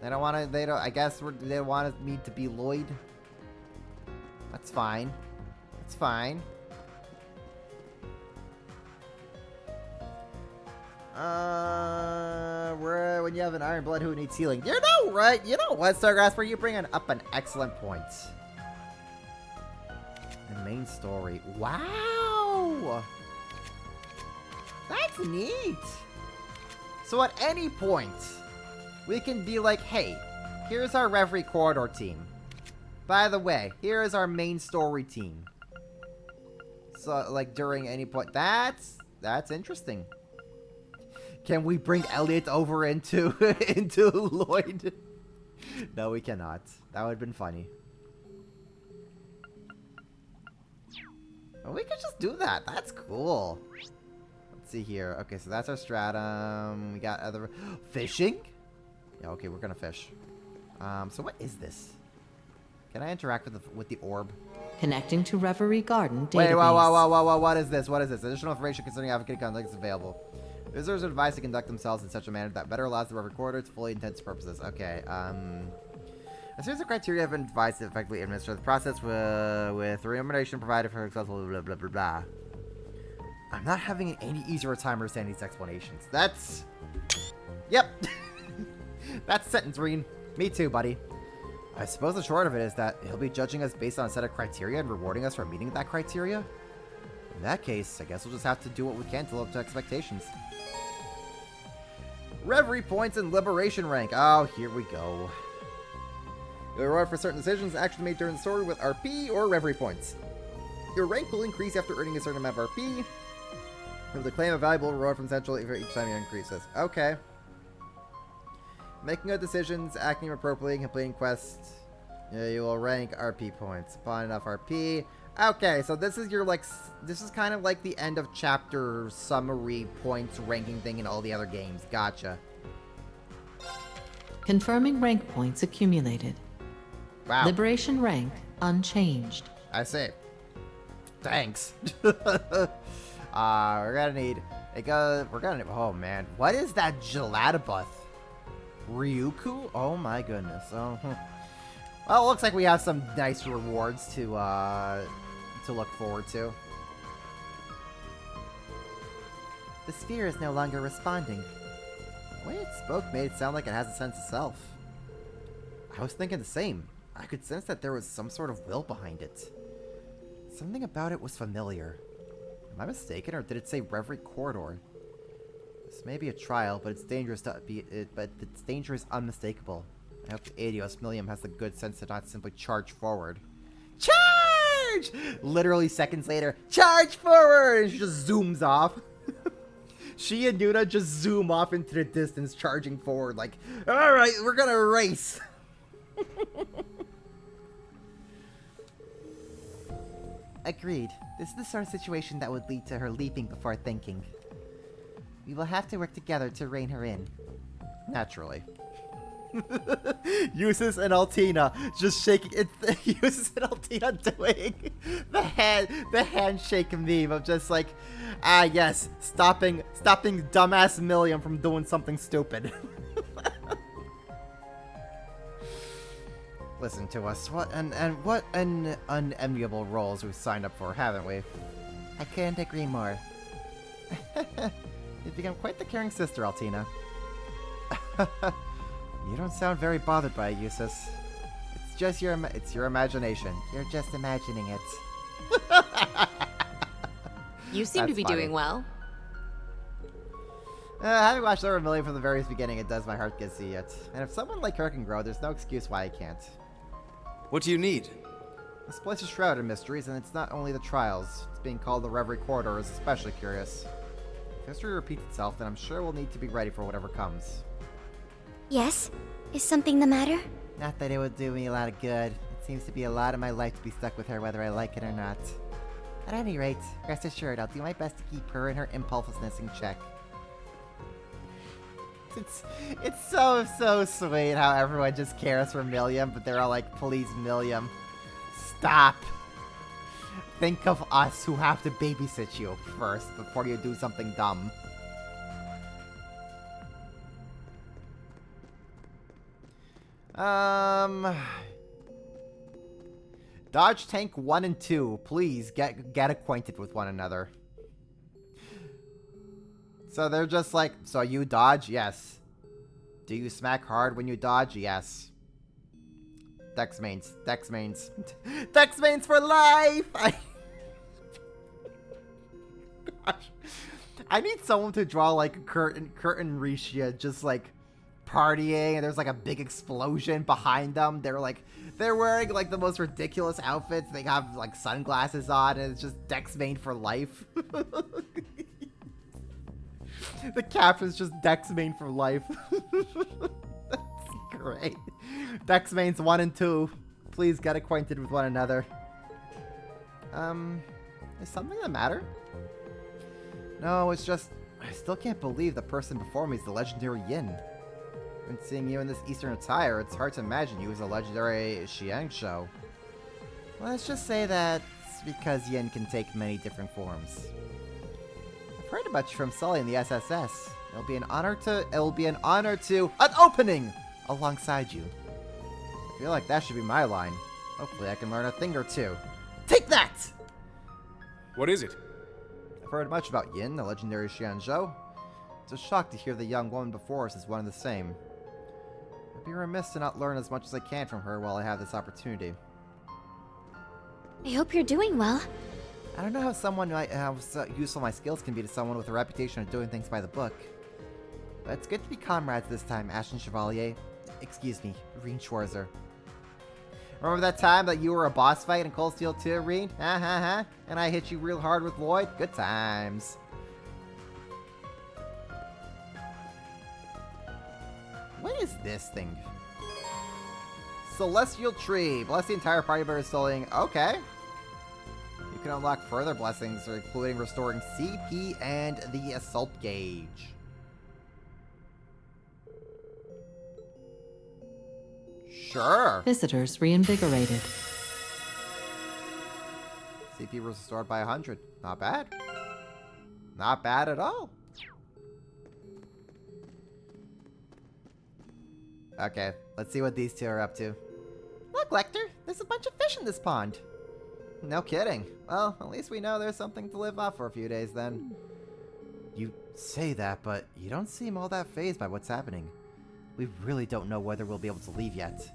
They don't want to. They don't. I guess they want me to be Lloyd. That's fine. It's fine. When you have an Iron Blood who needs healing. You know, right? You know what, Stargrasper? You bring up an excellent point. The main story. Wow! That's neat! So at any point, we can be like, hey, here's our Reverie Corridor team. By the way, here is our main story team. So, like, during any point. That's interesting. Can we bring Elliot over into into Lloyd? No, we cannot. That would have been funny. Well, we could just do that. That's cool. Let's see here. Okay, so that's our stratum. We got other fishing. Yeah, okay, we're gonna fish. So what is this? Can I interact with the orb? Connecting to Reverie Garden database. Wait, wow, what is this? What is this? Additional information concerning advocate conduct is available. Visitors are advised to conduct themselves in such a manner that better allows the Reverie Corridor to fully intents purposes. Okay, a series of criteria have been advised to effectively administer the process with remuneration provided for successful blah blah blah blah. I'm not having any easier time understanding these explanations. That's... Yep. That's sentence, Rean. Me too, buddy. I suppose the short of it is that he'll be judging us based on a set of criteria and rewarding us for meeting that criteria? In that case, I guess we'll just have to do what we can to live up to expectations. Reverie points and liberation rank. Oh, here we go. You'll reward for certain decisions actions made during the story with RP or Reverie points. Your rank will increase after earning a certain amount of RP. You'll claim a valuable reward from Central for each time you increase this. Okay. Making good decisions, acting appropriately, and completing quests. You will rank RP points. Upon enough RP. Okay, so this is your, like, this is kind of like the end of chapter summary points ranking thing in all the other games. Gotcha. Confirming rank points accumulated. Wow. Liberation rank unchanged. I see. Thanks. We're gonna need... Oh, man. What is that Gelatabuth? Ryuku? Oh, my goodness. Oh, Well, it looks like we have some nice rewards to look forward to. The sphere is no longer responding. The way it spoke made it sound like it has a sense of self. I was thinking the same. I could sense that there was some sort of will behind it. Something about it was familiar. Am I mistaken, or did it say Reverie Corridor? This may be a trial, but it's dangerous its danger is unmistakable. I hope the Adios Millium has the good sense to not simply charge forward. Charge! Literally seconds later, charge forward! And she just zooms off. She and Nuna just zoom off into the distance, charging forward like, alright, we're gonna race. Agreed. This is the sort of situation that would lead to her leaping before thinking. We will have to work together to rein her in. Naturally. Eustace and Altina just shaking it. Eustace and Altina doing the handshake meme of just like, ah yes, stopping dumbass Milliam from doing something stupid. Listen to us. What unenviable roles we've signed up for, haven't we? I couldn't agree more. You've become quite the caring sister, Altina. You don't sound very bothered by it, Eustace. It's just your imagination. You're just imagining it. You seem to be doing well. Having watched over Million from the very beginning, it does my heart get see it. And if someone like her can grow, there's no excuse why I can't. What do you need? This place is shrouded in mysteries, and it's not only the trials. It's being called the Reverie Corridor is especially curious. If history repeats itself, then I'm sure we'll need to be ready for whatever comes. Yes? Is something the matter? Not that it would do me a lot of good. It seems to be a lot of my life to be stuck with her whether I like it or not. At any rate, rest assured, I'll do my best to keep her and her impulsiveness in check. It's so sweet how everyone just cares for Milliam, but they're all like, please, Milliam, stop. Think of us who have to babysit you first before you do something dumb. Dodge Tank 1 and 2, please get acquainted with one another. So they're just like, so you dodge? Yes. Do you smack hard when you dodge? Yes. Dex mains. Dex mains. Dex mains for life! Gosh. I need someone to draw like a curtain Risha just like partying, and there's like a big explosion behind them. They're wearing like the most ridiculous outfits. They have like sunglasses on, and it's just Dex main for life. The caption's just Dex main for life. That's great. Dex mains 1 and 2. Please get acquainted with one another. Is something the matter? No, it's just, I still can't believe the person before me is the legendary Yin. When seeing you in this Eastern attire, it's hard to imagine you as a legendary Xianzhou. Let's just say that it's because Yin can take many different forms. I've heard about you from Sully in the SSS. It'll be an honor to an opening alongside you. I feel like that should be my line. Hopefully I can learn a thing or two. Take that! What is it? I've heard much about Yin, the legendary Xianzhou. It's a shock to hear the young woman before us is one and the same. I'd be remiss to not learn as much as I can from her while I have this opportunity. I hope you're doing well. I don't know how useful my skills can be to someone with a reputation of doing things by the book. But it's good to be comrades this time, Ashen Chevalier. Excuse me, Rean Schwarzer. Remember that time that you were a boss fight in Cold Steel 2, Rean? And I hit you real hard with Lloyd? Good times. What is this thing? Celestial Tree. Bless the entire party by restoring. Okay. You can unlock further blessings, including restoring CP and the Assault Gauge. Sure. Visitors reinvigorated. CP was restored by 100. Not bad. Not bad at all. Okay, let's see what these two are up to. Look, Lecter, there's a bunch of fish in this pond. No kidding. Well, at least we know there's something to live off for a few days then. You say that, but you don't seem all that fazed by what's happening. We really don't know whether we'll be able to leave yet.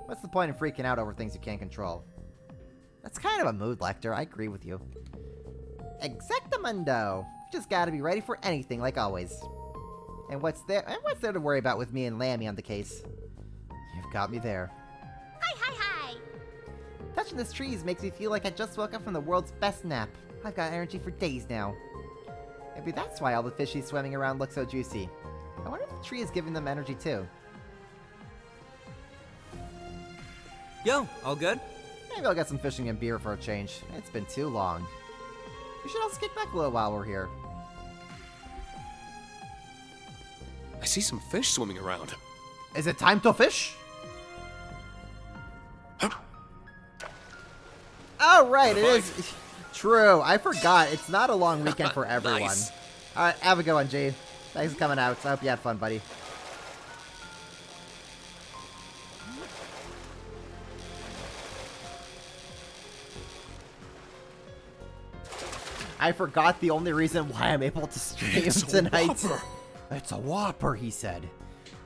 What's the point in freaking out over things you can't control? That's kind of a mood, Lecter. I agree with you. Exactamundo. Just gotta be ready for anything, like always. And what's there to worry about with me and Lammy on the case? You've got me there. Hi. Touching this trees makes me feel like I just woke up from the world's best nap. I've got energy for days now. Maybe that's why all the fishies swimming around look so juicy. I wonder if the tree is giving them energy too. Yo, all good? Maybe I'll get some fishing and beer for a change. It's been too long. We should also kick back a little while we're here. I see some fish swimming around. Is it time to fish? Oh, right, it is. True, I forgot. It's not a long weekend for everyone. Nice. Alright, have a good one, G. Thanks for coming out. I hope you had fun, buddy. I forgot the only reason why I'm able to stream tonight. It's a whopper, he said.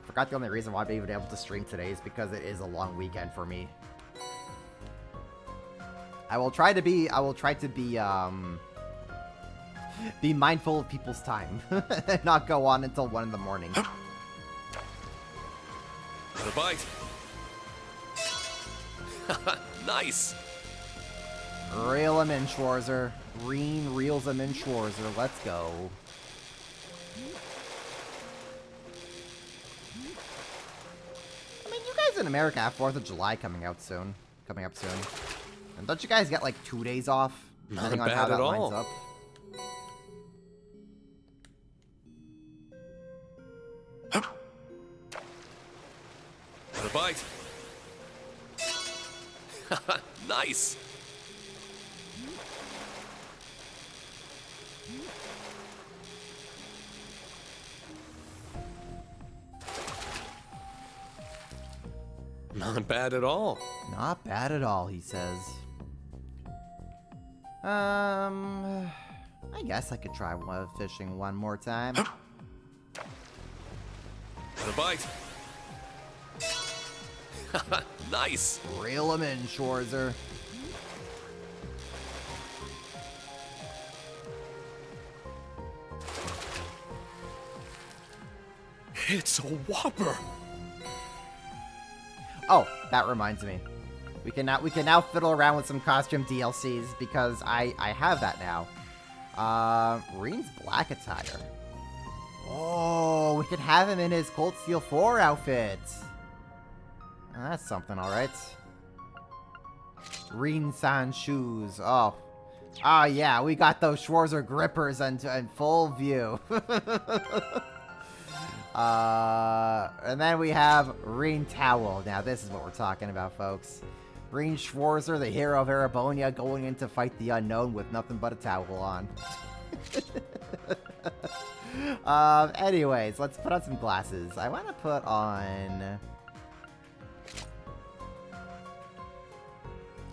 Forgot the only reason why I'm even able to stream today is because it is a long weekend for me. I will try to be mindful of people's time and not go on until 1 in the morning. The bite. Nice. Reel him in, Schwarzer. Rean reels him in, Schwarzer. Let's go. I mean, you guys in America have 4th of July coming up soon. And don't you guys get like 2 days off? Depending on how that lines up. The bite. Nice. Not bad at all. Not bad at all, he says. I guess I could try fishing one more time. The bite. Nice. Reel him in, Schwarzer. It's a whopper. Oh, that reminds me. We can now fiddle around with some costume DLCs because I have that now. Rean's black attire. Oh, we could have him in his Cold Steel 4 outfit. That's something, alright. Rean-san shoes. Oh. Oh, yeah, we got those Schwarzer grippers in full view. And then we have Rean Towel. Now, this is what we're talking about, folks. Rean Schwarzer, the hero of Erebonia, going in to fight the unknown with nothing but a towel on. Anyways, let's put on some glasses. I want to put on...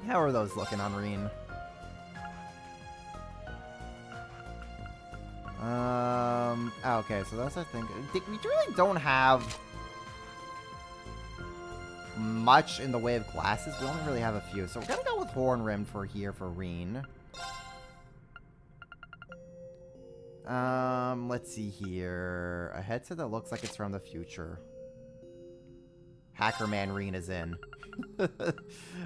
How are those looking on Rean? Okay, so that's, I think, we really don't have much in the way of glasses. We only really have a few, so we're gonna go with horn rim for here for Rean. Let's see here. A headset that looks like it's from the future. Hackerman Rean is in.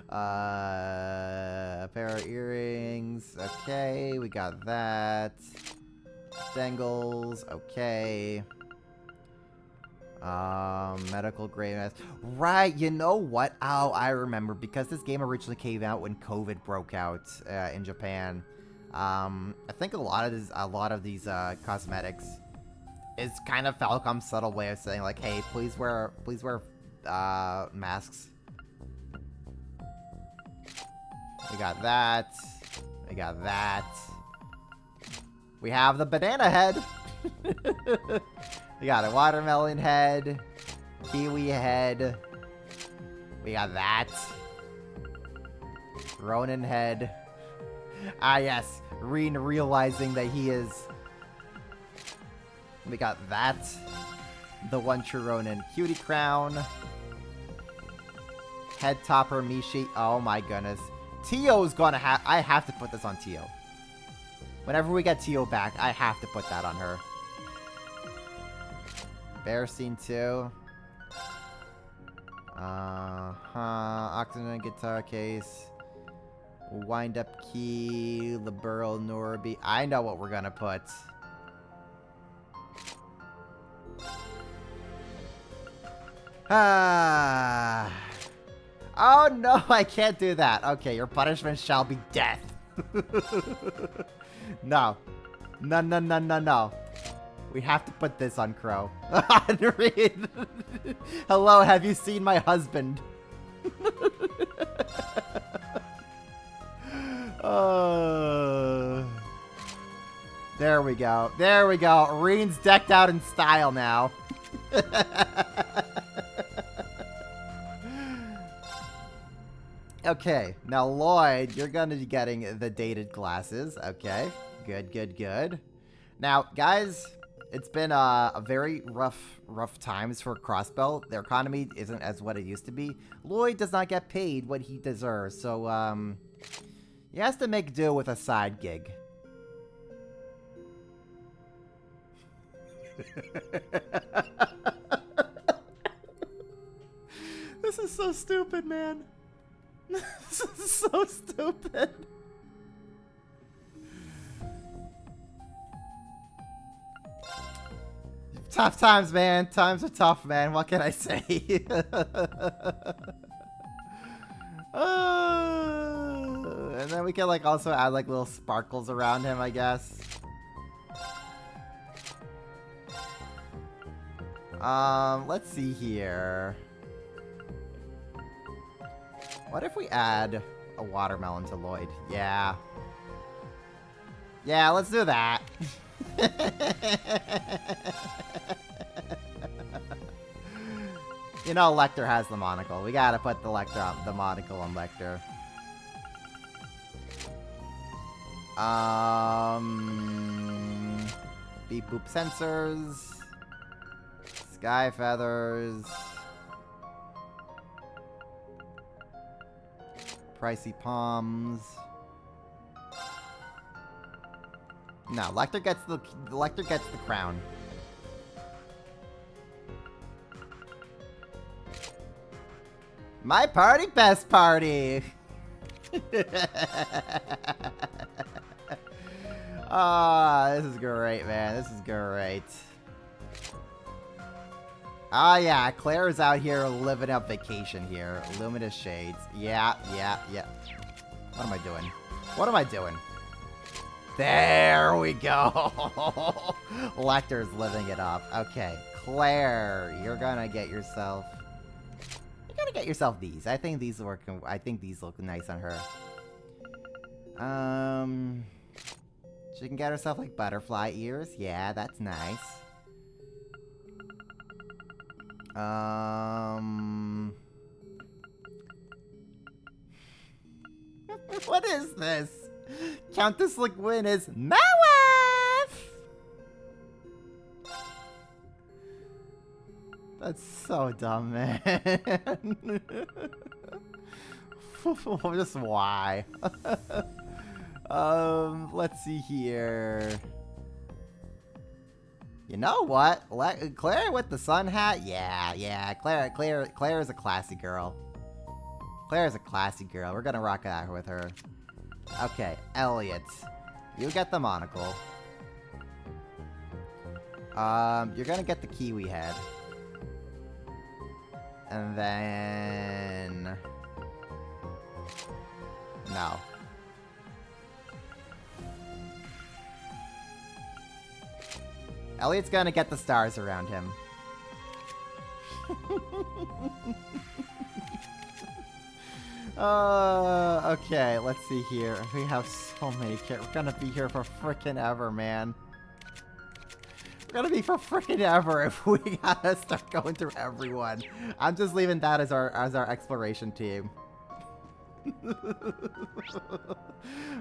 A pair of earrings. Okay, we got that. Dangles. Okay. Medical grade mask. Right, you know what? Oh, I remember. Because this game originally came out when COVID broke out in Japan. I think a lot of these cosmetics is kind of Falcom's subtle way of saying like, hey, please wear masks. We got that. We got that. We have the banana head. We got a watermelon head. Kiwi head. We got that. Ronin head. Ah, yes. Rean realizing that he is... We got that. The one true Ronin. Cutie crown. Head topper Mishi. Oh my goodness. Tio's gonna have... I have to put this on Tio. Whenever we get Tio back, I have to put that on her. Bear scene 2. Oxygen guitar case. Wind up key. Liberal Norby. I know what we're gonna put. Oh no, I can't do that. Okay, your punishment shall be death. No. No, no, no, no, no. We have to put this on Crow. Hello, have you seen my husband? There we go. There we go. Rean's decked out in style now. Okay, now Lloyd, you're gonna be getting the dated glasses. Okay, good, good, good. Now, guys, it's been a very rough times for Crossbell. Their economy isn't as what it used to be. Lloyd does not get paid what he deserves, so he has to make do with a side gig. This is so stupid, man. This is so stupid. Tough times, man. Times are tough, man. What can I say? And then we can like also add like little sparkles around him, I guess. Let's see here. What if we add a watermelon to Lloyd? Yeah. Yeah, let's do that. You know, Lecter has the monocle. We gotta put the monocle on Lecter. Beep boop sensors. Sky feathers. Pricey palms. No, Lecter gets the crown. My party, best party. Ah, this is great, man. This is great. Ah, yeah, Claire is out here living up vacation here. Luminous shades. Yeah. What am I doing? What am I doing? There we go. Lecter's living it up. Okay, Claire, you're gonna get yourself these. I think these look nice on her. She can get herself like butterfly ears. Yeah, that's nice. What is this? Countess Legwin is my wife! That's so dumb, man. Just why? Let's see here. You know what? Claire with the sun hat? Yeah. Claire is a classy girl. Claire is a classy girl. We're gonna rock out with her. Okay, Elliot. You get the monocle. You're gonna get the kiwi head. And then... No. Elliot's gonna get the stars around him. Okay, let's see here. We have so many characters. We're gonna be here for frickin' ever, man. We're gonna be for frickin' ever if we gotta start going through everyone. I'm just leaving that as our exploration team.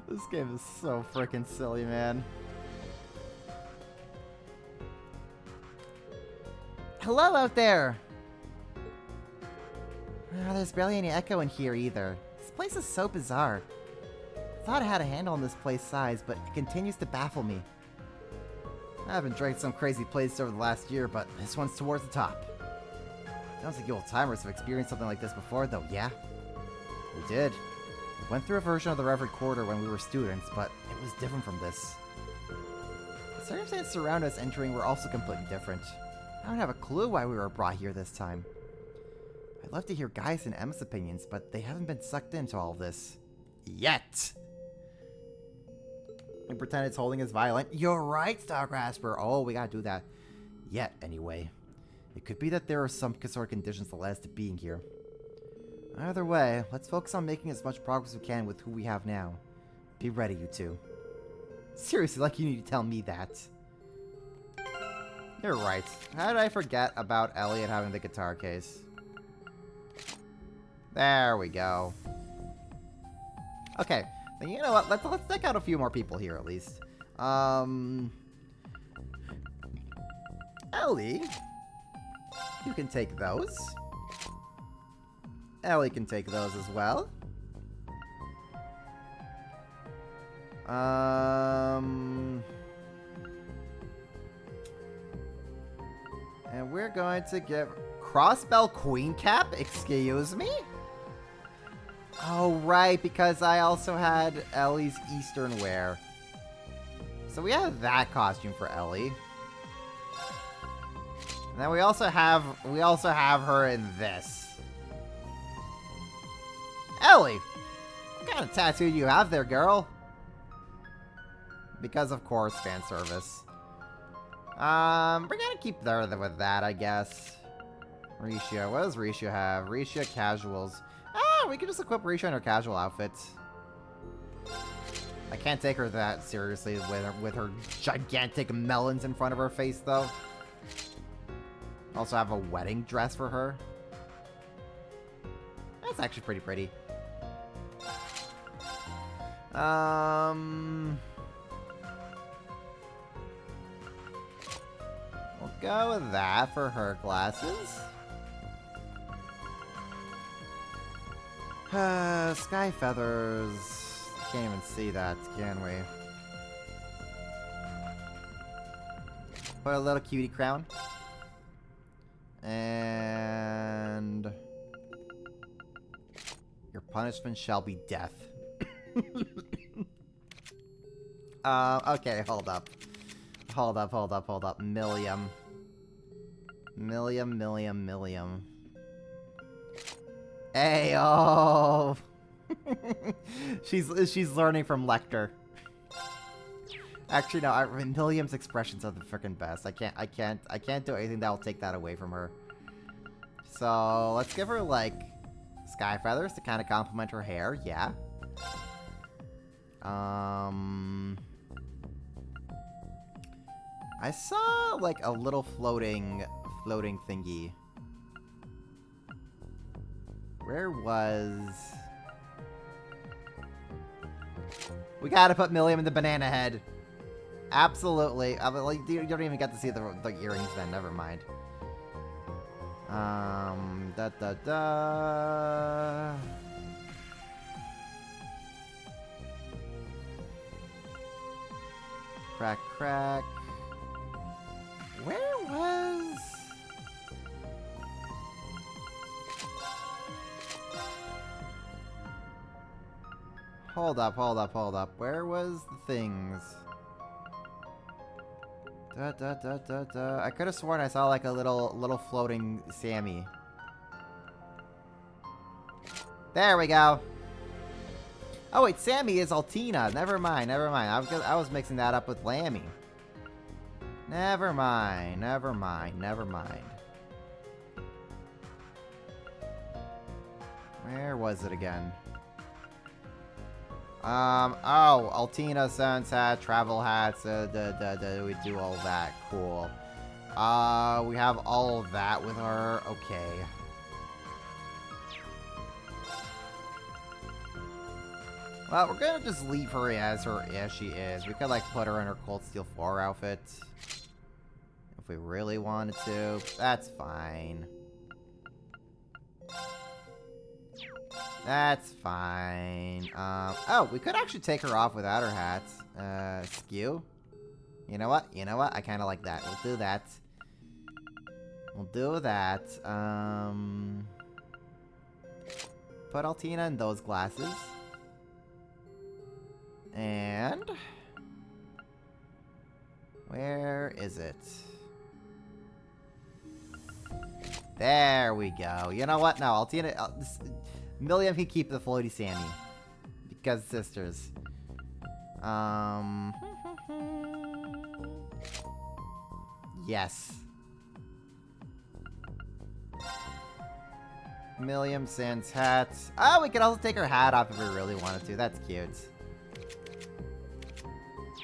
This game is so frickin' silly, man. Hello out there! There's barely any echo in here either. This place is so bizarre. I thought I had a handle on this place's size, but it continues to baffle me. I haven't drank some crazy place over the last year, but this one's towards the top. Sounds like you old-timers have experienced something like this before, though, yeah? We did. We went through a version of the Reverie Corridor when we were students, but it was different from this. The circumstances surrounding us entering were also completely different. I don't have a clue why we were brought here this time. I'd love to hear Gaius and Emma's opinions, but they haven't been sucked into all of this. Yet! And pretend it's holding his violin. You're right, Stargrasper. Oh, we gotta do that. Yet, anyway. It could be that there are some sort of conditions that led us to being here. Either way, let's focus on making as much progress as we can with who we have now. Be ready, you two. Seriously, like you need to tell me that. You're right. How did I forget about Elliot having the guitar case? There we go. Okay. Then you know what? Let's check out a few more people here at least. Ellie, you can take those. Ellie can take those as well. And we're going to give Crossbell Queen Cap. Excuse me? Oh, right, because I also had Ellie's Eastern wear. So we have that costume for Ellie. And then we also have her in this. Ellie! What kind of tattoo do you have there, girl? Because, of course, fan service. We're gonna keep there with that, I guess. Risha, what does Risha have? Risha casuals. Ah, we can just equip Risha in her casual outfits. I can't take her that seriously with her gigantic melons in front of her face, though. Also have a wedding dress for her. That's actually pretty pretty. We'll go with that for her glasses. Sky feathers. Can't even see that, can we? Put a little cutie crown. And your punishment shall be death. Okay, hold up. Hold up. Millium. Ayo! She's learning from Lecter. Actually, no. Milliam's expressions are the freaking best. I can't do anything that will take that away from her. So let's give her like sky feathers to kind of complement her hair. Yeah. I saw like a little floating thingy. Where was? We gotta put Milliam in the banana head. Absolutely. I mean, like, you don't even get to see the earrings then. Never mind. Crack. Where was? Hold up. Where was the things? I could have sworn I saw like a little floating Sammy. There we go. Oh wait, Sammy is Altina. Never mind. I was mixing that up with Lammy. Never mind. Where was it again? Oh, Altina, Sun's hat, travel hats, we do all that. Cool. We have all of that with her. Okay. Well, we're gonna just leave her as she is. We could, like, put her in her Cold Steel 4 outfit. If we really wanted to. That's fine. That's fine. Oh, we could actually take her off without her hat. Skew. You know what? I kind of like that. We'll do that. Put Altina in those glasses. And where is it? There we go. You know what? No, Altina... Milliam can keep the floaty Sammy. Because sisters. Yes. Milliam Sans hats. Oh, we could also take her hat off if we really wanted to. That's cute.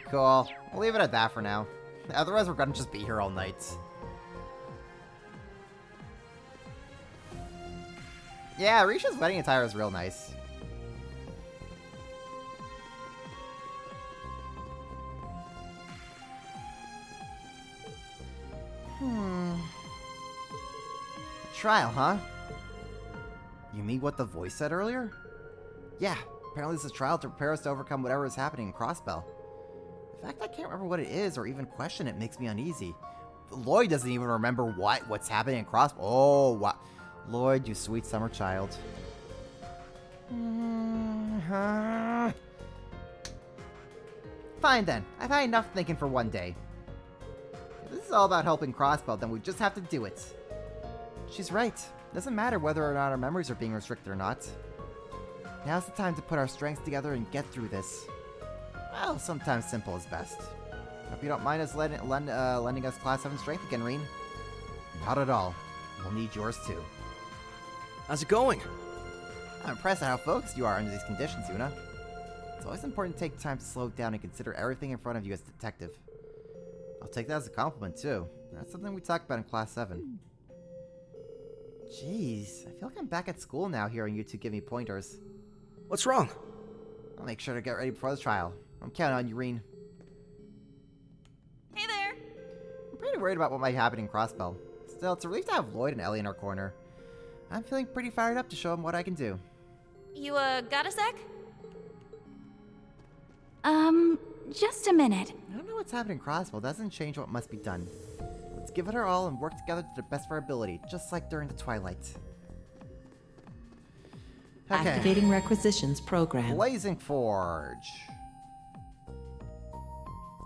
Cool. We'll leave it at that for now. Otherwise, we're gonna just be here all night. Yeah, Risha's wedding attire is real nice. Trial, huh? You mean what the voice said earlier? Yeah, apparently this is a trial to prepare us to overcome whatever is happening in Crossbell. The fact I can't remember what it is or even question it makes me uneasy. Lloyd doesn't even remember what's happening in Crossbell. Oh, wow. Lloyd, you sweet summer child. Fine then. I've had enough thinking for one day. If this is all about helping Crossbell, then we just have to do it. She's right. It doesn't matter whether or not our memories are being restricted or not. Now's the time to put our strengths together and get through this. Well, sometimes simple is best. Hope you don't mind us lending us Class 7 strength again, Rean. Not at all. We'll need yours too. How's it going? I'm impressed at how focused you are under these conditions, Una. It's always important to take time to slow down and consider everything in front of you as a detective. I'll take that as a compliment, too. That's something we talked about in Class 7. Jeez, I feel like I'm back at school now hearing you two give me pointers. What's wrong? I'll make sure to get ready before the trial. I'm counting on you, Rean. Hey there! I'm pretty worried about what might happen in Crossbell. Still, it's a relief to have Lloyd and Ellie in our corner. I'm feeling pretty fired up to show them what I can do. You, got a sec? Just a minute. I don't know what's happening in Crossbell. Doesn't change what must be done. Let's give it our all and work together to the best of our ability, just like during the Twilight. Okay. Activating requisitions program. Blazing Forge.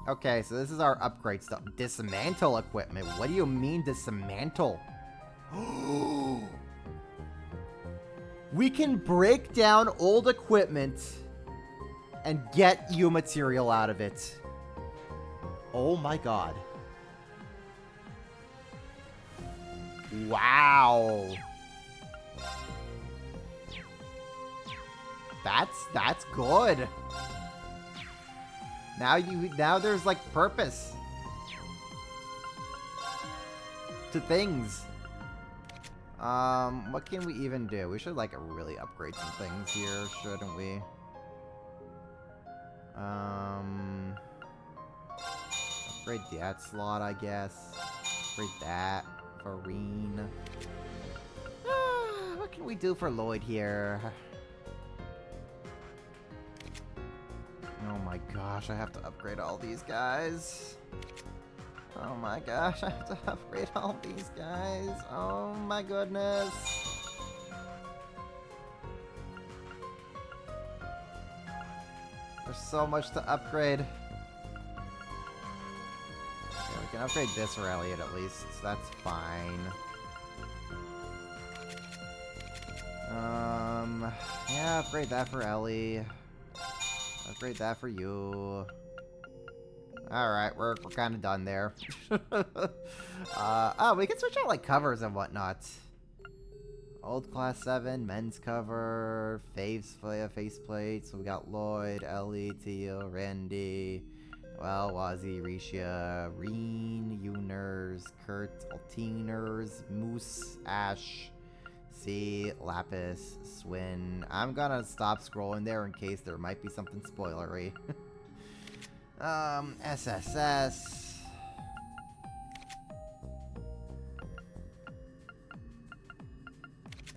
Okay, so this is our upgrade stuff. Dismantle equipment. What do you mean dismantle? We can break down old equipment and get you material out of it. Oh my god. Wow. That's good. Now there's like purpose to things. What can we even do? We should like really upgrade some things here, shouldn't we? Upgrade that slot, I guess. Upgrade that for Rean. What can we do for Lloyd here? Oh my gosh, I have to upgrade all these guys. Oh my gosh, I have to upgrade all these guys. Oh my goodness. There's so much to upgrade. Okay, we can upgrade this for Elliot at least, so that's fine. Yeah, upgrade that for Ellie. Upgrade that for you. Alright, we're kind of done there. Oh, we can switch out like covers and whatnot. Old Class 7, men's cover, faceplate. So we got Lloyd, Ellie, Teal, Randy, well, Wazzy, Risha, Rean, Uners, Kurt, Altiners, Moose, Ash, C, Lapis, Swin. I'm gonna stop scrolling there in case there might be something spoilery. SSS.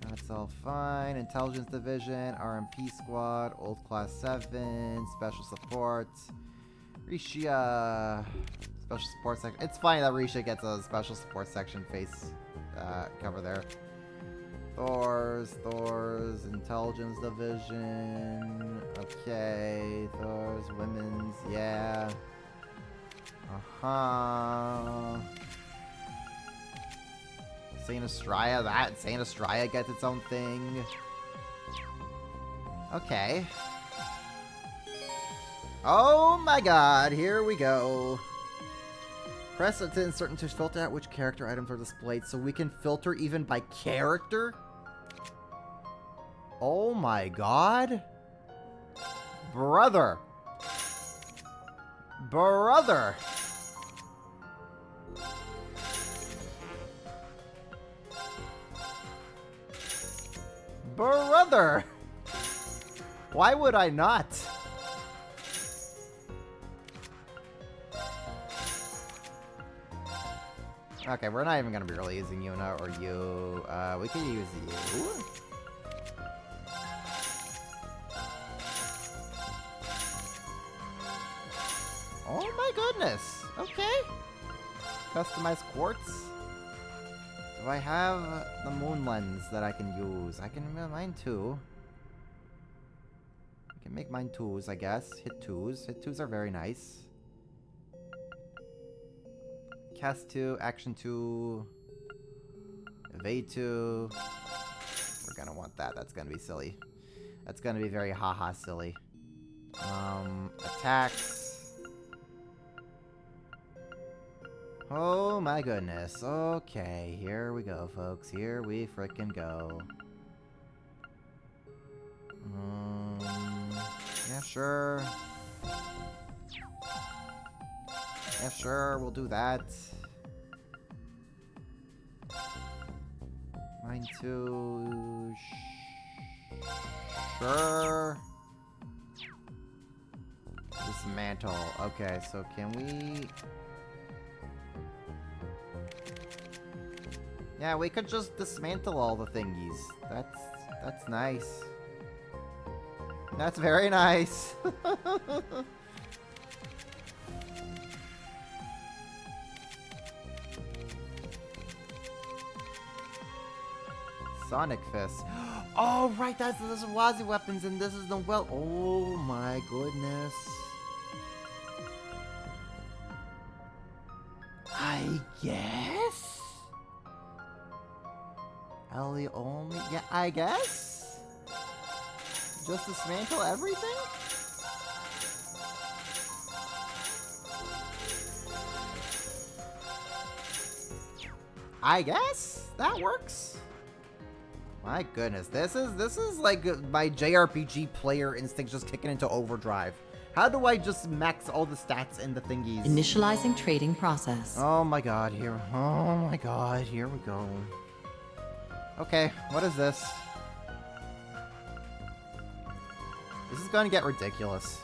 That's all fine. Intelligence Division, RMP Squad, Old Class 7, Special Support, Risha, Special Support Section. It's funny that Risha gets a Special Support Section face cover there. Thor's, Intelligence Division. Okay, Thor's, Women's, yeah. Saint Estrella, Saint Estrella gets its own thing. Okay. Oh my god, here we go. Press it to insert to filter out which character items are displayed, so we can filter even by character? Oh my god. Brother. Brother. Brother. Why would I not? Okay, we're not even gonna be really using Yuna or you. We can use you. Oh my goodness. Okay. Customized quartz. Do I have the moon lens that I can use? I can make mine too. I can make mine twos, I guess. Hit twos. Hit twos are very nice. Cast 2, Action 2, Evade 2. We're gonna want that. That's gonna be silly. That's gonna be very haha silly. Attacks. Oh my goodness. Okay, here we go, folks. Here we frickin' go. Yeah, sure. Yeah, sure, we'll do that. Mine too. Sure. Dismantle. Okay, so can we... Yeah, we could just dismantle all the thingies. That's nice. That's very nice. Sonic Fist. Oh, right, that's the Wazi weapons, and this is the well. Oh my goodness. I guess? Ellie only? Yeah, I guess? Just dismantle everything? I guess? That works? My goodness, this is like my JRPG player instinct just kicking into overdrive. How do I just max all the stats in the thingies? Initializing trading process. Oh my god, here. Oh my god, here we go. Okay, what is this? This is gonna get ridiculous.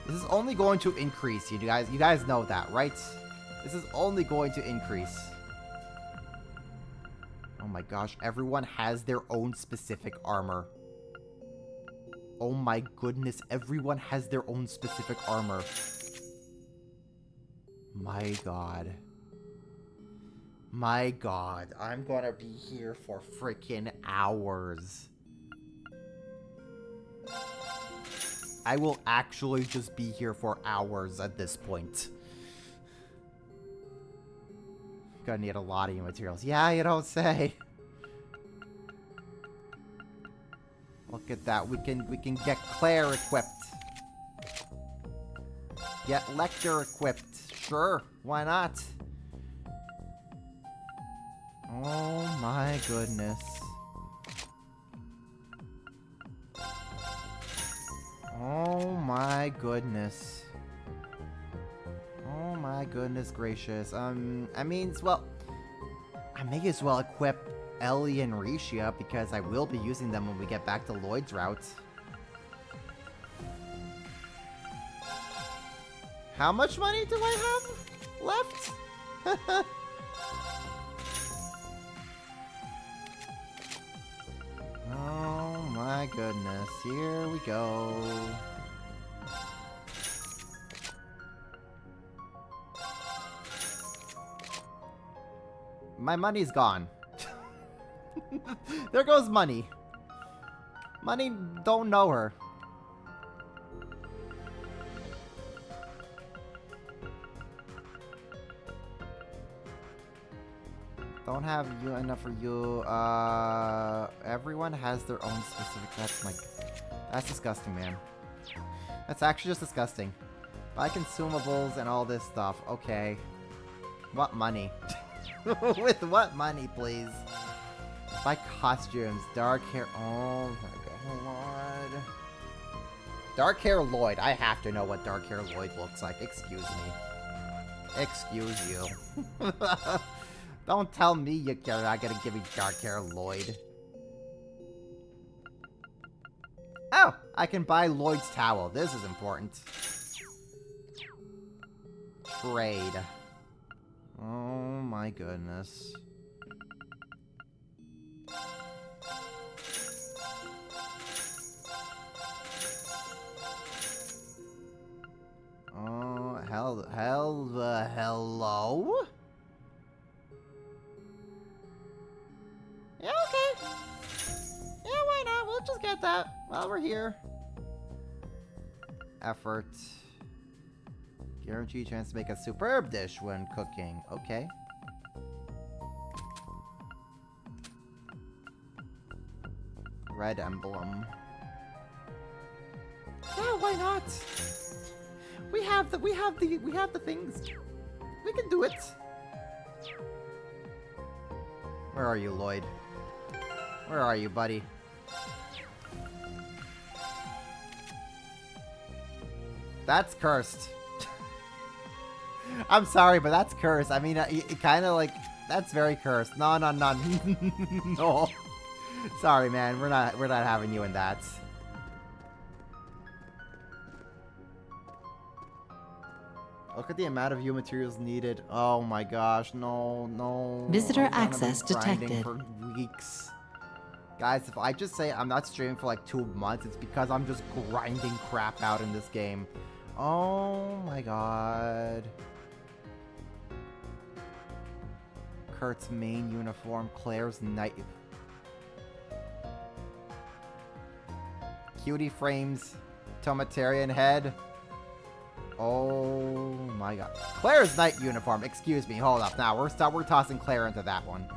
This is only going to increase, you guys know that, right? This is only going to increase. Oh my gosh, everyone has their own specific armor. Oh my goodness, everyone has their own specific armor. My god. My god, I'm gonna be here for freaking hours. I will actually just be here for hours at this point. Gonna need a lot of new materials. Yeah, you don't say. Look at that. We can get Claire equipped. Get Lecter equipped. Sure, why not? Oh my goodness. Oh my goodness. Oh my goodness gracious. I mean, well, I may as well equip Ellie and Risha because I will be using them when we get back to Lloyd's route. How much money do I have left? Oh my goodness, here we go. My money's gone. There goes money. Money don't know her. Don't have you enough for you. Everyone has their own specific. That's disgusting, man. That's actually just disgusting. Buy consumables and all this stuff. Okay. What money? With what money, please? Buy costumes. Dark hair. Oh my god. Dark hair Lloyd. I have to know what dark hair Lloyd looks like. Excuse me. Excuse you. Don't tell me you're not gonna give me dark hair Lloyd. Oh, I can buy Lloyd's towel. This is important. Trade. Oh my goodness. Oh, hello? Yeah, okay. Yeah, why not? We'll just get that while we're here. Effort. Guarantee chance to make a superb dish when cooking. Okay. Red emblem. Yeah, why not? We have the things. We can do it. Where are you, Lloyd? Where are you, buddy? That's cursed. I'm sorry, but that's cursed. I mean, it kind of like that's very cursed. No, no, no, no. Sorry, man. We're not having you in that. Look at the amount of U materials needed. Oh my gosh, no. Visitor I'm gonna access be grinding detected. for weeks. Guys, if I just say I'm not streaming for like 2 months, it's because I'm just grinding crap out in this game. Oh my god. Kurt's main uniform, Claire's night. Cutie frames, Tomatarian head. Oh my god. Claire's night uniform. Excuse me. Hold up. Now we're tossing Claire into that one.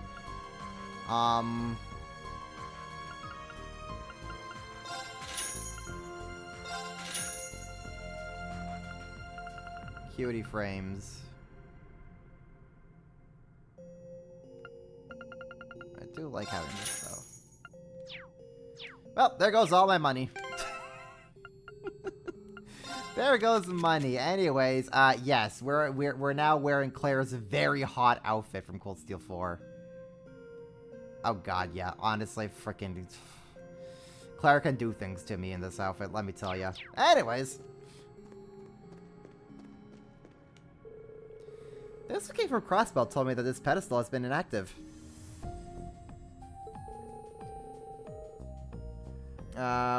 Cutie frames. I do like having this though. Well, there goes all my money. There goes the money. Anyways, yes, we're now wearing Claire's very hot outfit from Cold Steel 4. Oh god, yeah. Honestly, freaking Claire can do things to me in this outfit, let me tell ya. Anyways, this came from Crossbell told me that this pedestal has been inactive.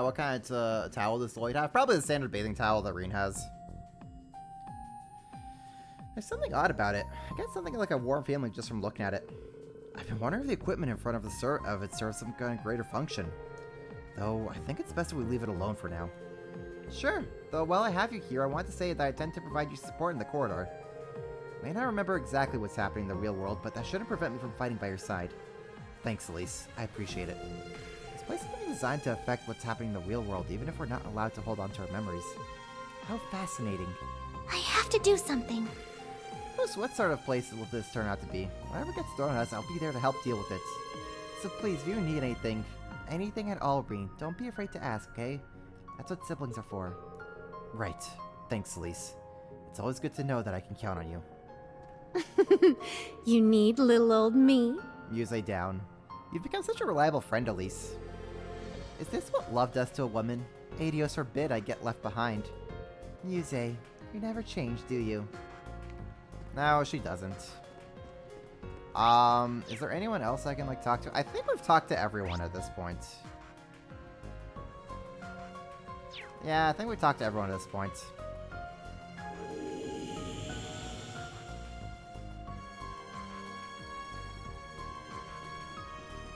What kind of towel does Lloyd have? Probably the standard bathing towel that Rean has. There's something odd about it. I get something like a warm feeling just from looking at it. I've been wondering if the equipment in front of it serves some kind of greater function. Though, I think it's best if we leave it alone for now. Sure, though while I have you here, I want to say that I intend to provide you support in the corridor. I may not remember exactly what's happening in the real world, but that shouldn't prevent me from fighting by your side. Thanks, Elise. I appreciate it. This place has been designed to affect what's happening in the real world, even if we're not allowed to hold on to our memories. How fascinating. I have to do something. What sort of place will this turn out to be? Whatever gets thrown at us, I'll be there to help deal with it. So please, if you need anything at all, Rean, don't be afraid to ask, okay? That's what siblings are for. Right. Thanks, Elise. It's always good to know that I can count on you. You need little old me? Muse down. You've become such a reliable friend, Elise. Is this what love does to a woman? Adios forbid I get left behind. Muse, you never change, do you? No, she doesn't. Is there anyone else I can, like, talk to? I think we've talked to everyone at this point. Yeah, I think we talked to everyone at this point.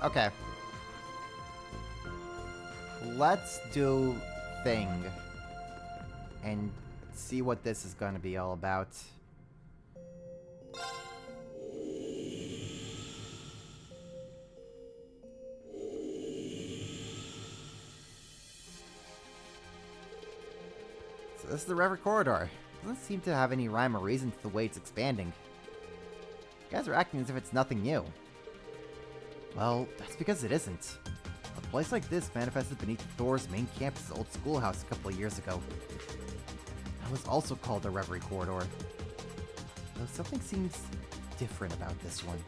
Okay. Let's do thing. And see what this is going to be all about. So this is the Reverie Corridor. Doesn't seem to have any rhyme or reason to the way it's expanding. You guys are acting as if it's nothing new. Well, that's because it isn't. A place like this manifested beneath Thor's main campus' old schoolhouse a couple of years ago. That was also called the Reverie Corridor. Though something seems different about this one.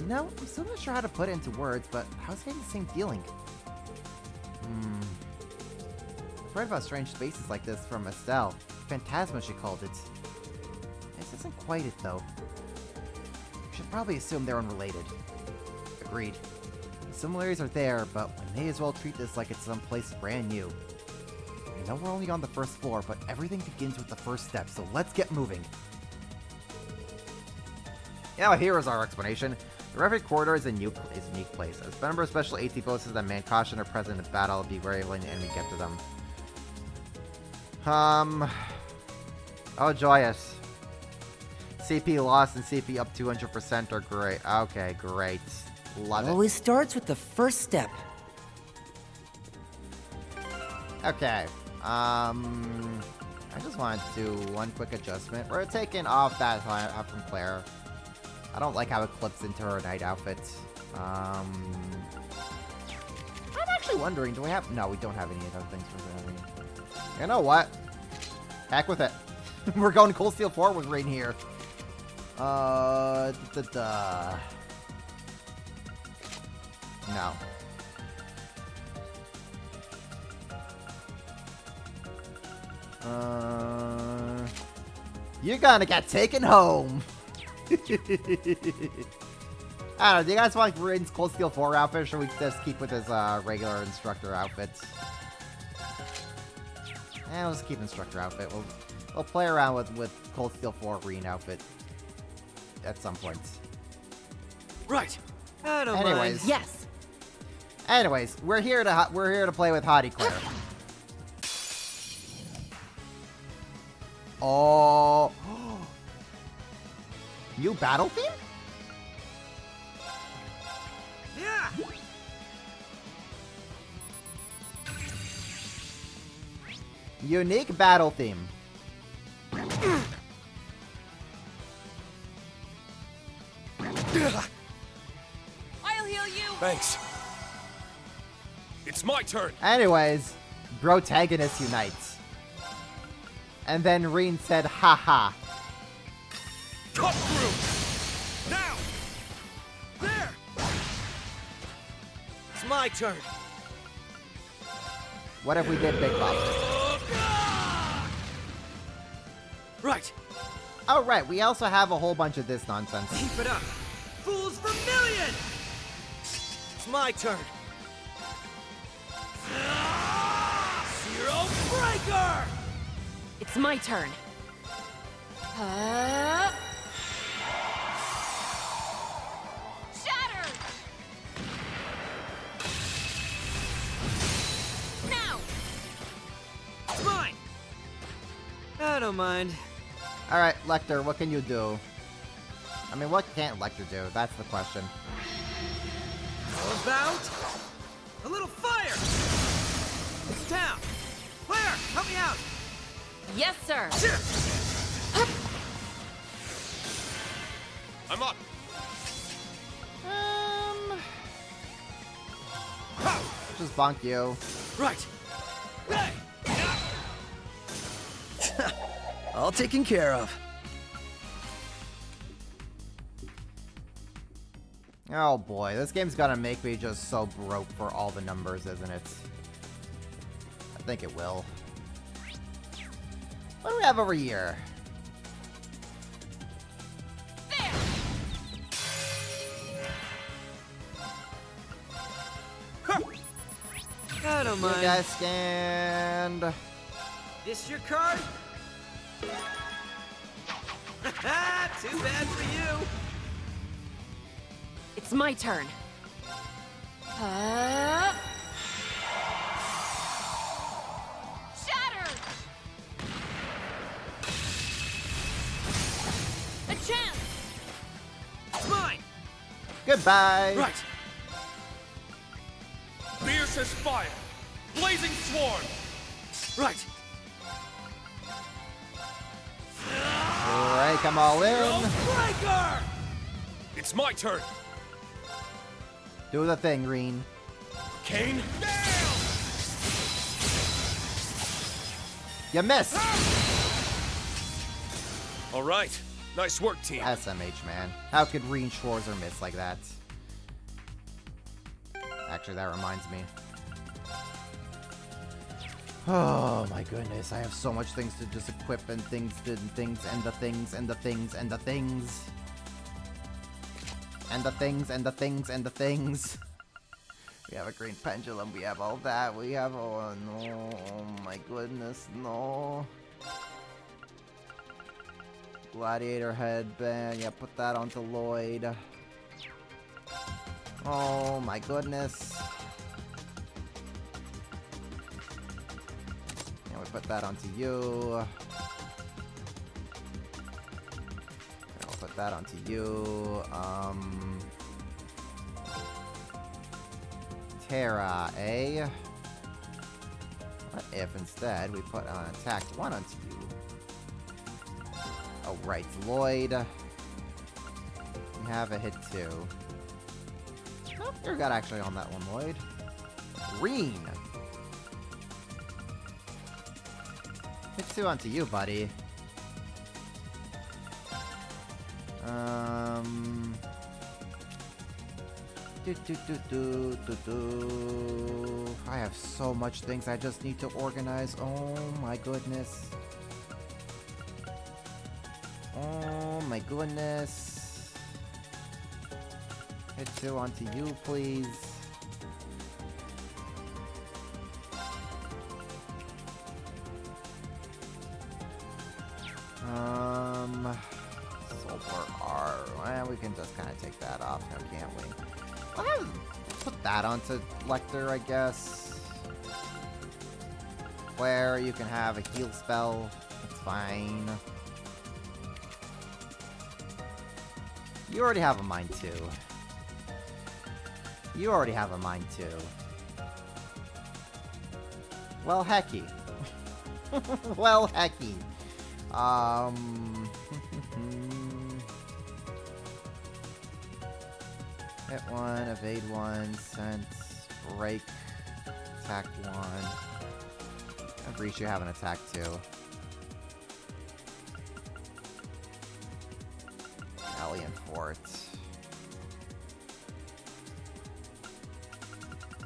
No, I'm still not sure how to put it into words, but I was getting the same feeling. I've heard about strange spaces like this from Estelle. Phantasma, she called it. This isn't quite it, though. We should probably assume they're unrelated. Agreed. The similarities are there, but we may as well treat this like it's someplace brand new. I know we're only on the first floor, but everything begins with the first step, so let's get moving. Yeah, here is our explanation. The Reverie Corridor is a unique place. As member of Special AT forces that man caution are present in battle, be wary when the enemy get to them. Oh, joyous. CP lost and CP up 200% are great. Okay, great. Love it. Always starts with the first step. Okay. I just wanted to do one quick adjustment. We're taking off that up from Claire. I don't like how it clips into her night outfit. I'm actually wondering, do we have... No, we don't have any of those things for Reverie. You know what? Heck with it. We're going Cold Steel 4 with Rean here. No. You're gonna get taken home. I don't know, do you guys want Rean's Cold Steel 4 outfit, or should we just keep with his regular instructor outfit? We'll just keep instructor outfit. We'll play around with Cold Steel 4 Rean outfit at some point. Right. I don't Anyways. mind. Yes. Anyways, we're here to play with Hottie Claire. Oh. New battle theme? Yeah. Unique battle theme. I'll heal you. Thanks. It's my turn. Anyways, Protagonist unites. And then Rean said, haha. Cut through. Now. There. It's my turn. What if we did Big Bob? Right. Oh, right. We also have a whole bunch of this nonsense. Keep it up. Fools Vermilion! It's my turn. Zero Breaker! It's my turn. Shatter! Now! It's mine! I don't mind. Alright, Lecter, what can you do? I mean, what can't Lecter do? That's the question. How about a little fire? It's down. Claire, help me out. Yes, sir. I'm up. Just bonk you. Right. All taken care of. Oh boy, this game's gonna make me just so broke for all the numbers, isn't it? I think it will. What do we have over here? I don't mind. You guys stand. This your card? Too bad for you. It's my turn. Shatter! A chance! It's mine. Goodbye. Right. Fierce as fire. Blazing swarm. Right. Break them all in. Breaker! It's my turn. Do the thing, Rean. Kane. You missed. All right. Nice work, team. SMH, man. How could Rean Schwarzer miss like that? Actually, that reminds me. Oh my goodness, I have so much things to just equip and things and the things and the things and the things. And the things and the things. We have a green pendulum, we have all that, we have oh no, oh my goodness, no. Gladiator headband, yeah, put that onto Lloyd. Oh my goodness. Yeah, we put that onto you. I'll put that onto you. Terra, eh? What if instead we put an attack 1 onto you? Oh, right, Lloyd. We have a hit 2. Oh, you got actually on that one, Lloyd. Rean. Hit 2 onto you, buddy. I have so much things I just need to organize. Oh my goodness. Oh my goodness. Hit 2 onto you, please. Solar R. Well, we can just kind of take that off now, can't we? I'll put that onto Lecter, I guess. Where you can have a heal spell. That's fine. You already have a mine too. You already have a mine too. Well, hecky. Well, hecky. Hit 1, evade 1, sense, break, attack 1. And for each you have an attack 2. Alien Fort.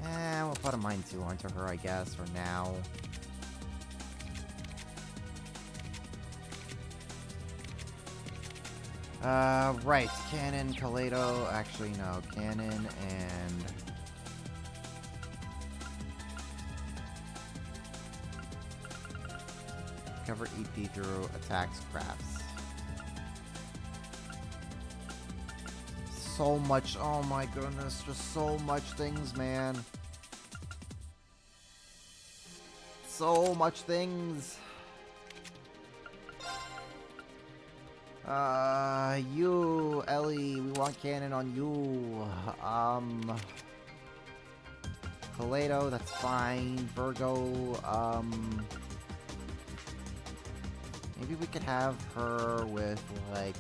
We'll put a mine 2 onto her, I guess, for now. Right. Cannon, Kaleido. Actually, no. Cannon and... cover EP through attacks, crafts. So much. Oh my goodness. Just so much things, man. So much things. You, Ellie, we want cannon on you. Kaleido, that's fine. Virgo, maybe we could have her with, like,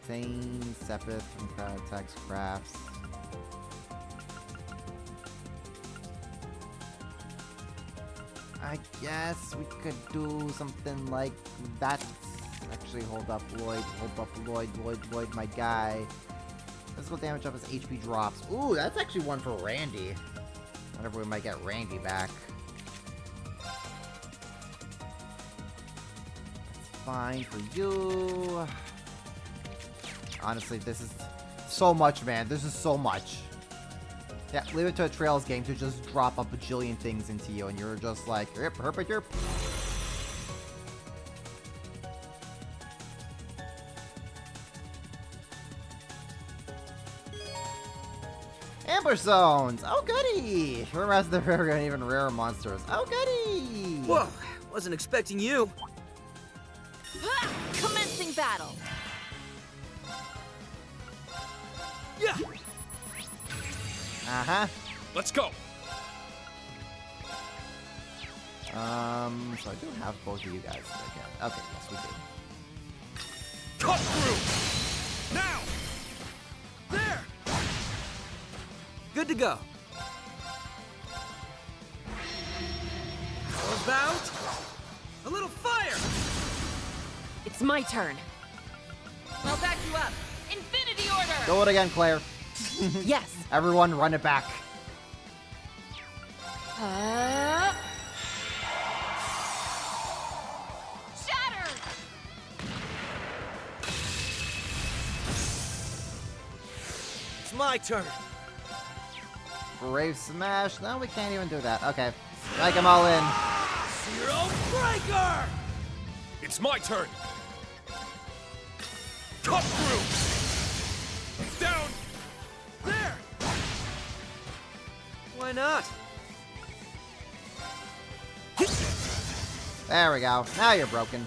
Thane, Sepith from Crowd Attacks Crafts. I guess we could do something like that. Actually, hold up, Lloyd. Hold up, Lloyd, my guy. Physical damage up as HP drops. Ooh, that's actually one for Randy. Whenever we might get Randy back. That's fine for you. Honestly, this is so much, man. This is so much. Yeah, leave it to a Trails game to just drop a bajillion things into you, and you're just like, yep, herp, yerp. Ambush zones! Oh, goody! Rare the rare and even rarer monsters. Oh, goody! Whoa, wasn't expecting you. Commencing battle. Yeah. Uh-huh. Let's go. So I do have both of you guys again. Okay, yes, we do. Cut through! Now! There! Good to go. How about a little fire? It's my turn. I'll back you up. Infinity Order! Do it again, Claire. Yes. Everyone, run it back. Shatter! It's my turn. Brave Smash. No, we can't even do that. Okay. Strike them all in. Zero Breaker! It's my turn. Cut through! Down! There! Why not? There we go. Now you're broken.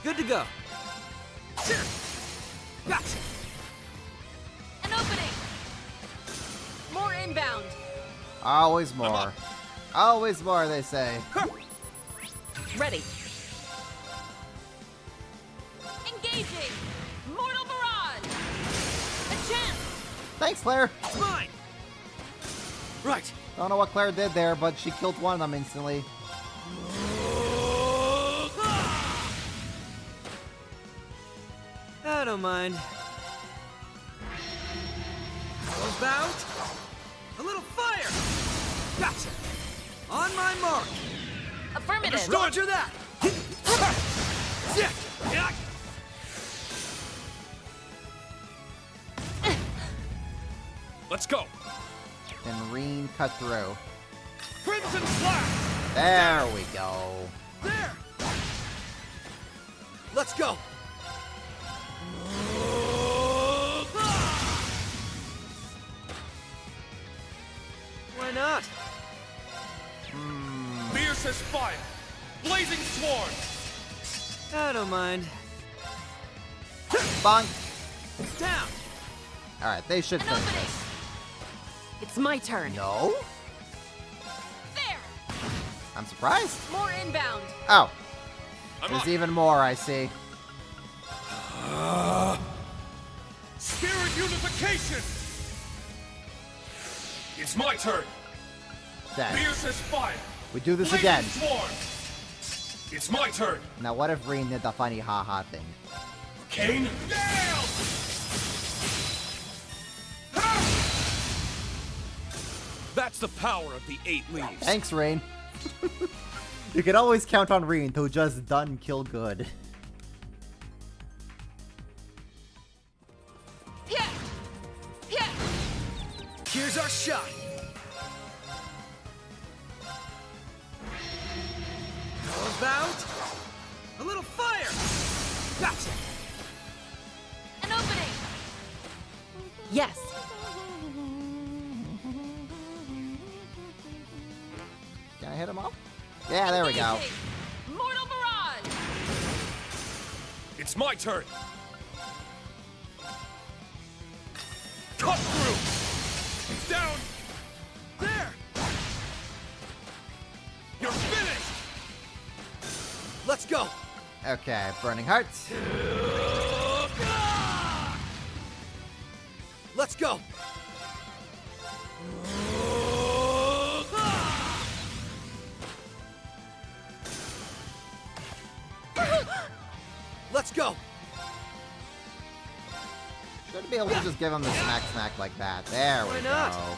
Good to go. Gotcha! An opening! More inbound! Always more. Always more, they say. Ready. Engaging! Mortal Barrage! A chance! Thanks, Claire. It's mine! Right. Don't know what Claire did there, but she killed one of them instantly. I don't mind. How about a little fire? Gotcha! On my mark! Affirmative! Roger that! Let's go. And Rean cut through. Crimson Slash! There we go. There! Let's go! Why not? Fierce as fire! Blazing Swarm! I don't mind. Bonk. Down! Alright, they should finish this. It's my turn. No? There! I'm surprised. More inbound. Oh. I'm There's up. even more, I see. Spirit Unification! It's my turn! Dead. Fierce as fire! We do this Blazing again. Swarm! It's my turn! Now what if Rean did the funny haha thing? Kane? Down! That's the power of the 8 leaves. Thanks, Rean. You can always count on Rean to just done kill good. Here's our shot. How about a little fire? Gotcha. An opening. Yes. Can I hit him up? Yeah, there we go. Mortal Barrage. It's my turn. Cut through. Down. There. You're finished. Let's go. Okay, Burning Hearts. Let's go. Let's go. Should be able to just give him the smack like that. There we Why not? go.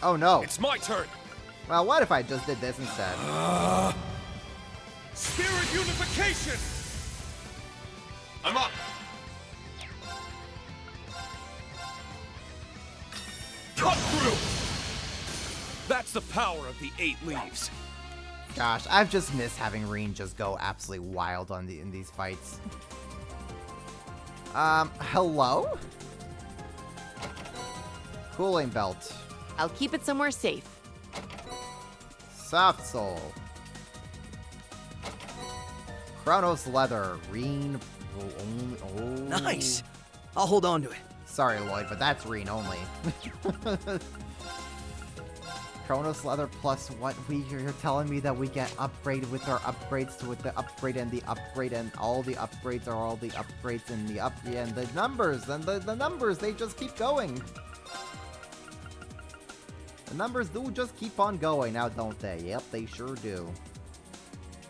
Oh no. It's my turn. Well, what if I just did this instead? Spirit Unification. I'm up. Cut through. That's the power of the 8 leaves. Gosh, I've just missed having Rean just go absolutely wild in these fights. Hello? Cooling belt. I'll keep it somewhere safe. Soft soul. Chronos leather. Rean. Oh. Nice. I'll hold on to it. Sorry, Lloyd, but that's Rean only. Chronos leather plus what you're telling me that we get upgraded with our upgrades to the upgrade and the upgrade and all the upgrades are all the upgrades and the and the numbers and the numbers, they just keep going. The numbers do just keep on going now, don't they? Yep, they sure do.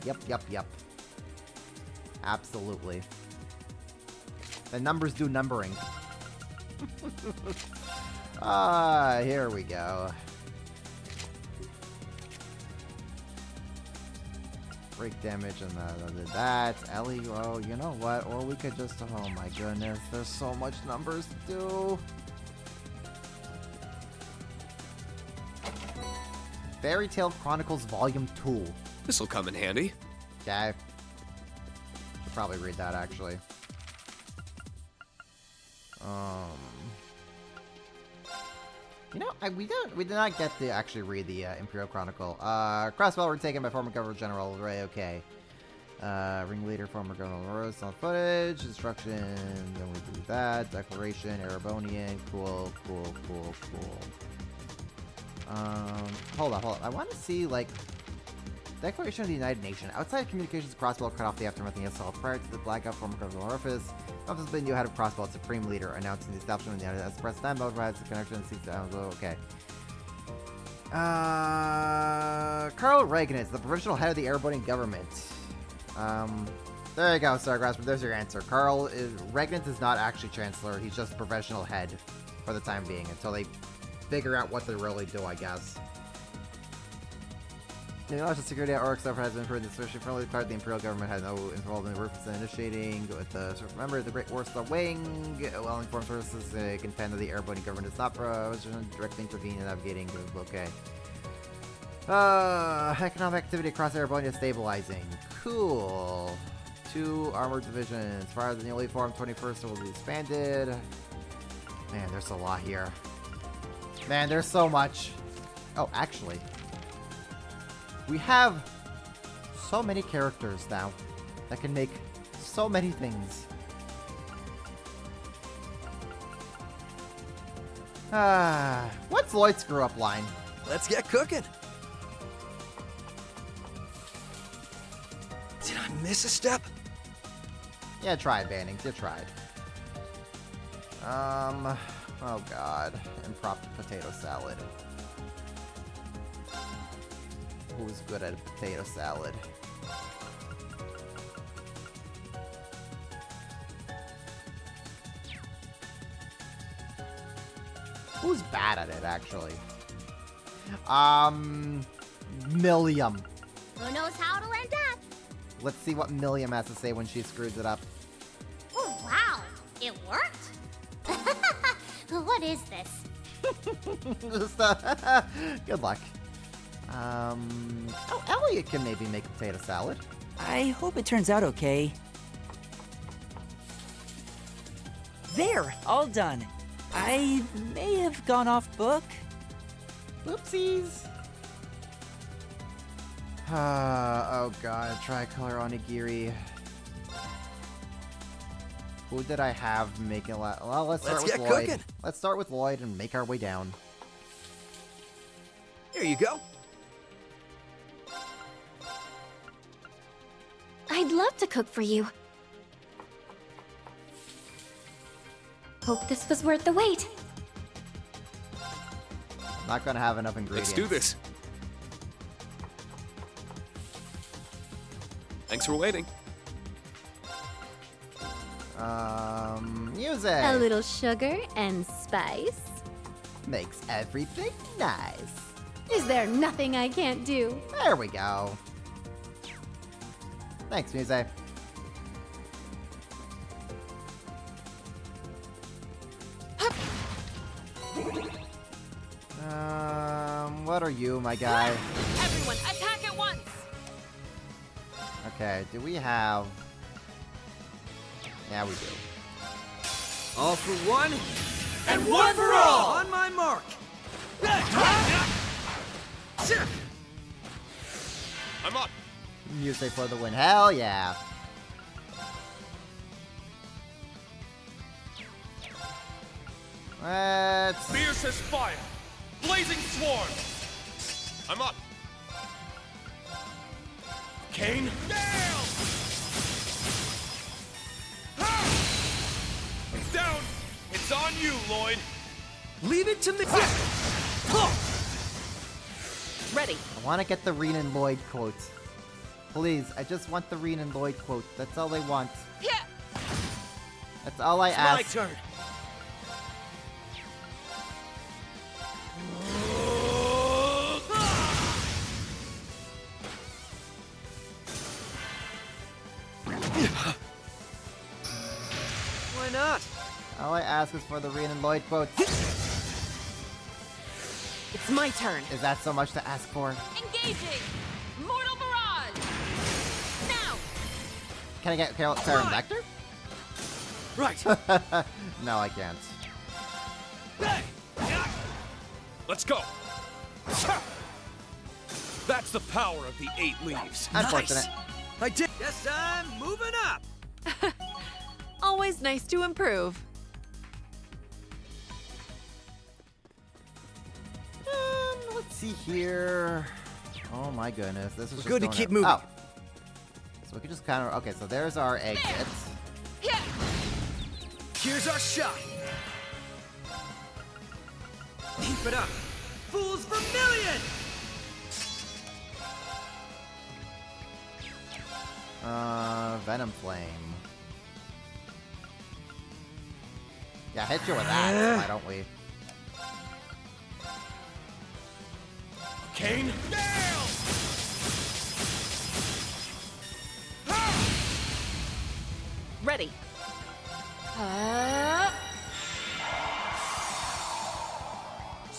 Yep. Absolutely. The numbers do numbering. Here we go. Break damage and that. Ellie, oh, you know what? Or we could just, oh my goodness, there's so much numbers to do. Fairy Tale Chronicles Volume 2. This'll come in handy. Okay. Should probably read that, actually. You know, we did not get to actually read the Imperial Chronicle. Crossbell were taken by former Governor General Ray. Okay. Ringleader, former Governor Rose, on footage, instruction, then we do that, declaration, Erebonian, cool. Hold on. I want to see, like, Declaration of the United Nations. Outside communications, Crossbell cut off the aftermath of the assault. Prior to the blackout, former Governor Orifice, Office been new head of Crossbell, Supreme Leader, announcing the establishment of the United States Press Time mode, provides the connection and seeks down. Okay. Carl Reagan is the provisional head of the Erebonian government. There you go, Star Grasper. There's your answer. Reagan is not actually Chancellor. He's just professional head for the time being until they figure out what they really do, I guess. The national security at Oryx has been improved, especially friendly part of the Imperial government has no involvement in purpose in initiating with the remember the Great War Star Wing. Well-informed sources contend that the airborne government is not directly intervene in navigating. Okay. Economic activity across Airborne is stabilizing. Cool. 2 armored divisions. Fire the newly formed 21st will be expanded. Man, there's a lot here. Man, there's so much. Oh, actually, we have so many characters now that can make so many things. What's Lloyd's screw-up line? Let's get cooking. Did I miss a step? Yeah, tried, Bannings. You tried. Oh god. Improper potato salad. Who's good at a potato salad? Who's bad at it, actually? Milliam. Who knows how to end up? Let's see what Milliam has to say when she screws it up. Oh, wow. It worked? What is this? Just, good luck. Oh, Elliot can maybe make a potato salad. I hope it turns out okay. There, all done. I may have gone off book. Oopsies. Oh god, tricolor onigiri. Who did I have make it well, let's start with Lloyd. Cooking. Let's start with Lloyd and make our way down. Here you go. I'd love to cook for you. Hope this was worth the wait. Not gonna have enough ingredients. Let's do this. Thanks for waiting. Music. A little sugar and spice. Makes everything nice. Is there nothing I can't do? There we go. Thanks, Muse. What are you, my guy? Everyone, attack at once! Okay, do we have... Yeah, we do. All for one, and one for all! On my mark! I'm up! Music for the win. Hell yeah! Let's... Fierce as fire! Blazing swarm! I'm up! Kane? Nail! Down! It's on you, Lloyd! Leave it to me! Ready. I want to get the Rean and Lloyd quote. Please, I just want the Rean and Lloyd quote. That's all I want. That's all I ask. It's my turn. Why not? All I ask is for the Rean and Lloyd quote. It's my turn. Is that so much to ask for? Engaging! Mortal Barrage! Now! Can I get Karen Vector? Right. No, I can't. Let's go! That's the power of the 8 leaves. Unfortunate. I did. Guess I'm moving up. Always nice to improve. Let's see here. Oh my goodness, this is just good to going keep up. moving. Oh. So we can just kind of... Okay, so there's our exit. Here's our shot. Keep it up. Fools Vermilion! Venom Flame. Yeah, hit you with that, why don't we? Kane? Nail! Ready.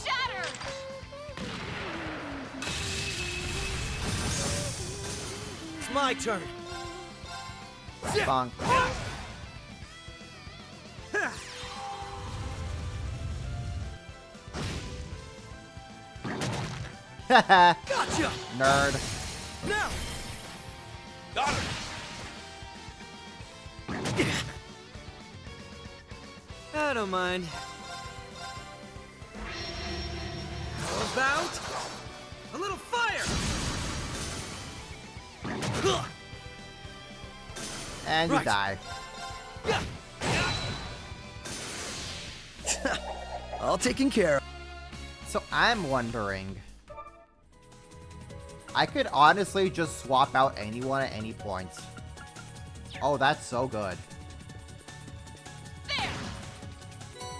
Shatter! It's my turn. Bonk. Gotcha! Nerd. Now! Got her! I don't mind. How about a little fire? And you die. All taken care of. So I'm wondering, I could honestly just swap out anyone at any point. Oh, that's so good.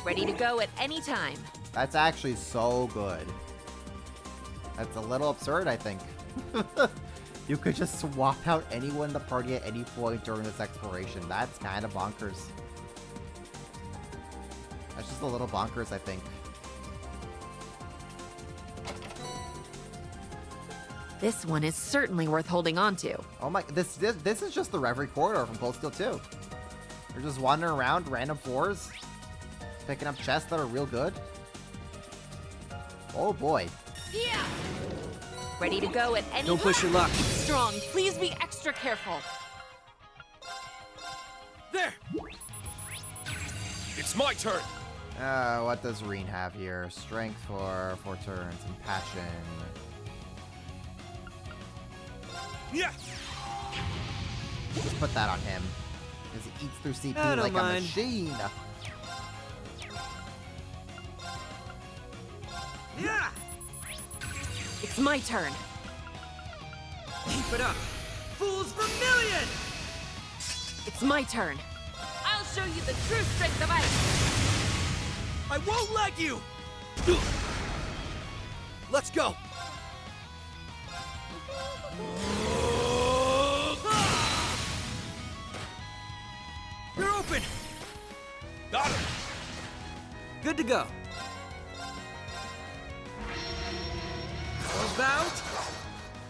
Ready to go at any time. That's actually so good. That's a little absurd, I think. You could just swap out anyone in the party at any point during this exploration. That's kind of bonkers. That's just a little bonkers, I think. This one is certainly worth holding on to. Oh my, this is just the Reverie Corridor from Cold Steel 2. You're just wandering around random floors, picking up chests that are real good. Oh boy. Yeah! Ready to go at any Don't push your luck. Strong, please be extra careful. There! It's my turn! What does Rean have here? Strength for 4 turns and passion. Yeah! Just put that on him. Because he eats through CP I don't like mind. a machine. Yeah! It's my turn. Keep it up! Fools Vermilion! It's my turn. I'll show you the true strength of ice. I won't let you! Let's go! You're open! Got her! Good to go. How about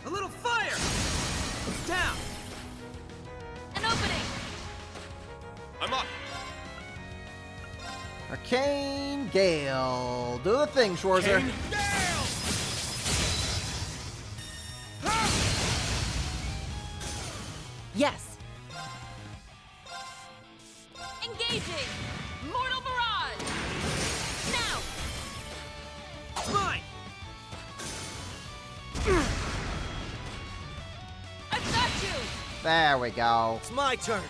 a little fire? It's down. An opening. I'm up! Arcane Gale. Do the thing, Schwarzer. Arcane Gale! Yes. Engaging. Mortal Barrage. Now. It's mine. I've got you. There we go. It's my turn.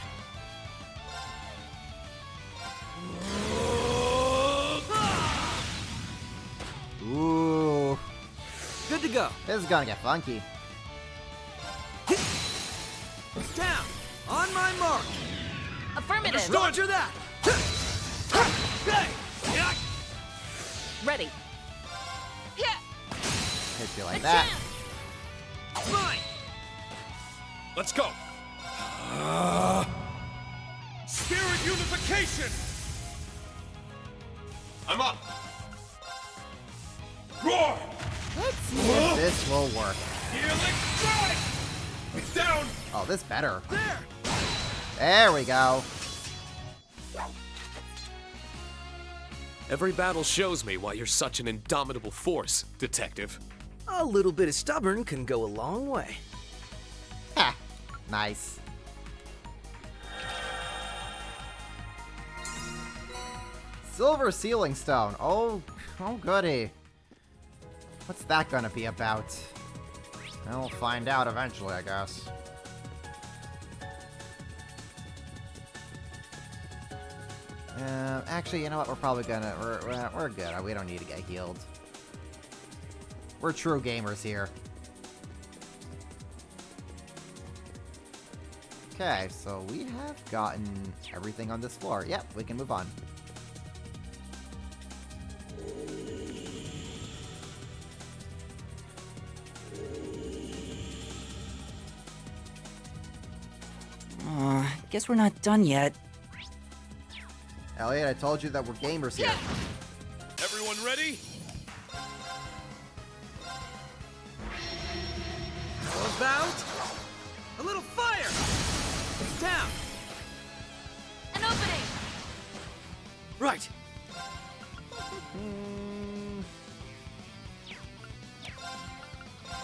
Ooh. Good to go. This is gonna get funky. It's down. On my mark. Affirmative. Roger that. Hey. Ready. Hit you like that. It's mine. Let's go! Spirit unification! I'm up! Roar! Let's see if this will work. Healing strike! It's down! Oh, this better. There. There we go. Every battle shows me why you're such an indomitable force, Detective. A little bit of stubborn can go a long way. Ha! Nice. Silver Sealing Stone. Oh goody. What's that gonna be about? We'll find out eventually, I guess. Actually, you know what? We're probably gonna... We're good. We don't need to get healed. We're true gamers here. Okay, so we have gotten everything on this floor. Yep, we can move on. Guess we're not done yet. Elliot, I told you that we're gamers here. Everyone ready? How about a little fire? It's down. An opening! Right.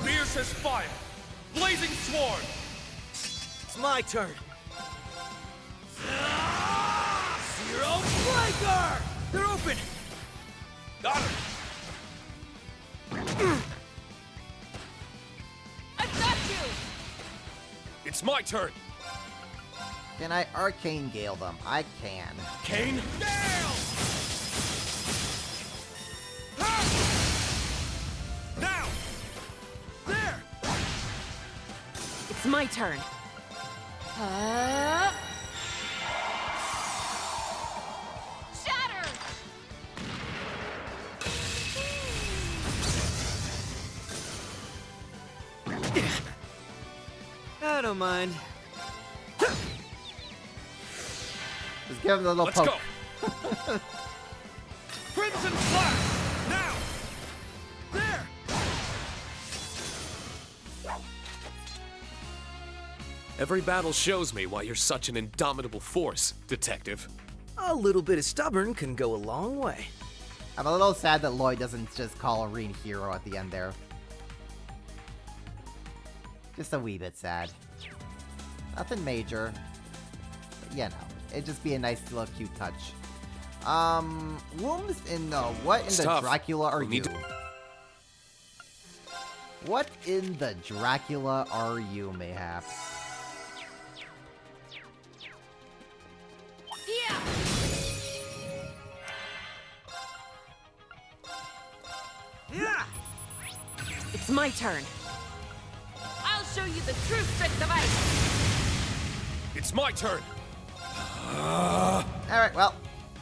Fierce as fire! Blazing sword! It's my turn. Zero Breaker! They're open! Got him! I've got you! It's my turn! Can I Arcane Gale them? I can. Kane, Gale! Now! There! It's my turn. Shatter! I don't mind. Just give him the little Let's poke. go! Crimson Flash! Now! There! Every battle shows me why you're such an indomitable force, Detective. A little bit of stubborn can go a long way. I'm a little sad that Lloyd doesn't just call Rean hero at the end there. Just a wee bit sad. Nothing major. But, you know, it'd just be a nice little cute touch. Wombs in the... What in the Tough. Dracula are We'll you? need to- What in the Dracula are you, mayhaps? Yeah! Yeah! It's my turn. I'll show you the true strength of ice! It's my turn! Alright, well,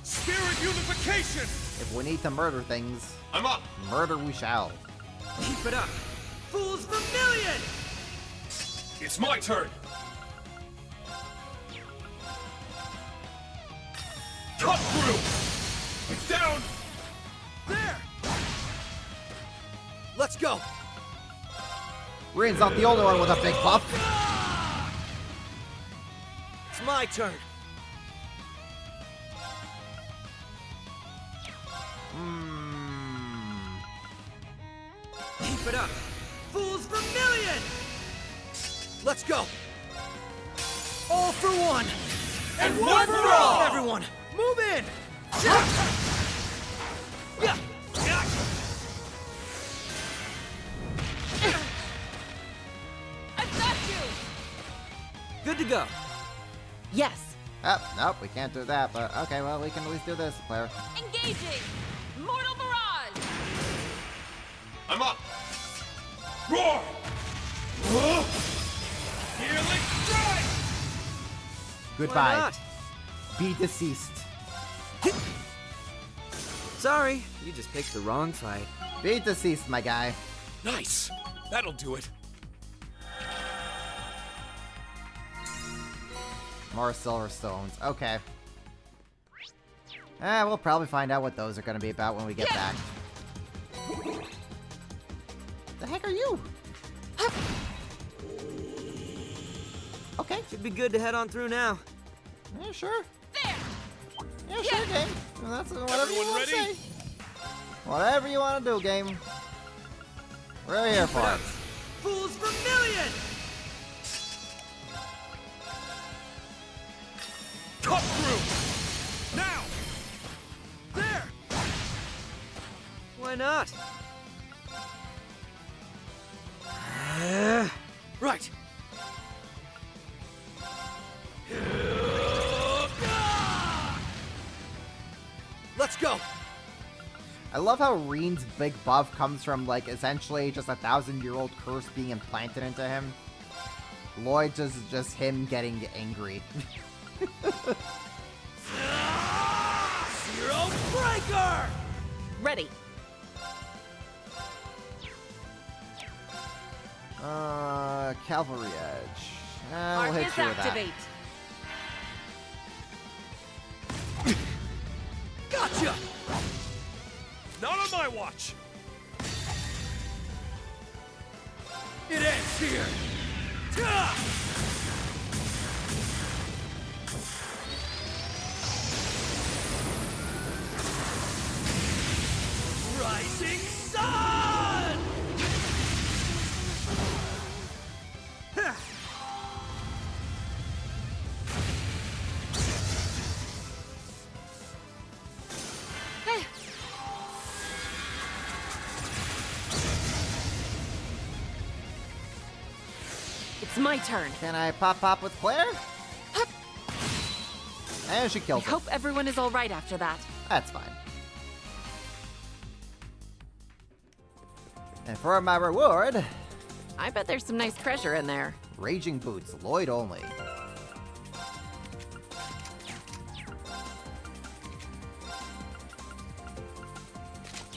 Spirit unification! if we need to murder things, I'm up! murder we shall. Keep it up! Fools Vermilion! It's my turn! Cut through! It's down! There! Let's go! Rean's not the only one with a big buff. It's my turn. Keep it up! Fools Vermilion! Let's go! All for one! And one for all! Everyone, move in! Yeah! I've got you! Good to go. Yes. Oh, nope, we can't do that, but okay, well, we can at least do this, player. Engaging! Mortal Barrage! I'm up! Roar! Healing strike! Goodbye. Why not? Be deceased. Sorry, you just picked the wrong fight. Be deceased, my guy. Nice! That'll do it. More silver stones. Okay. We'll probably find out what those are going to be about when we get back. The heck are you? Okay. Should be good to head on through now. Yeah, sure. There! Yeah, sure, game. Well, that's whatever you Everyone want to ready? say. Whatever you want to do, game. We're here for it. Fools Vermilion! Cut through! Now! There! Why not? Right. Let's go! I love how Rean's big buff comes from, like, essentially just a 1,000-year-old curse being implanted into him. Lloyd's is just him getting angry. Zero Breaker! Ready. Cavalry Edge. We'll hit Arcus you with that. activate. Gotcha! Not on my watch! It ends here! Ta! Rising sun! It's my turn. Can I pop with Claire? And she I kills her. hope everyone is all right after that. That's fine. And for my reward, I bet there's some nice treasure in there. Raging Boots, Lloyd only.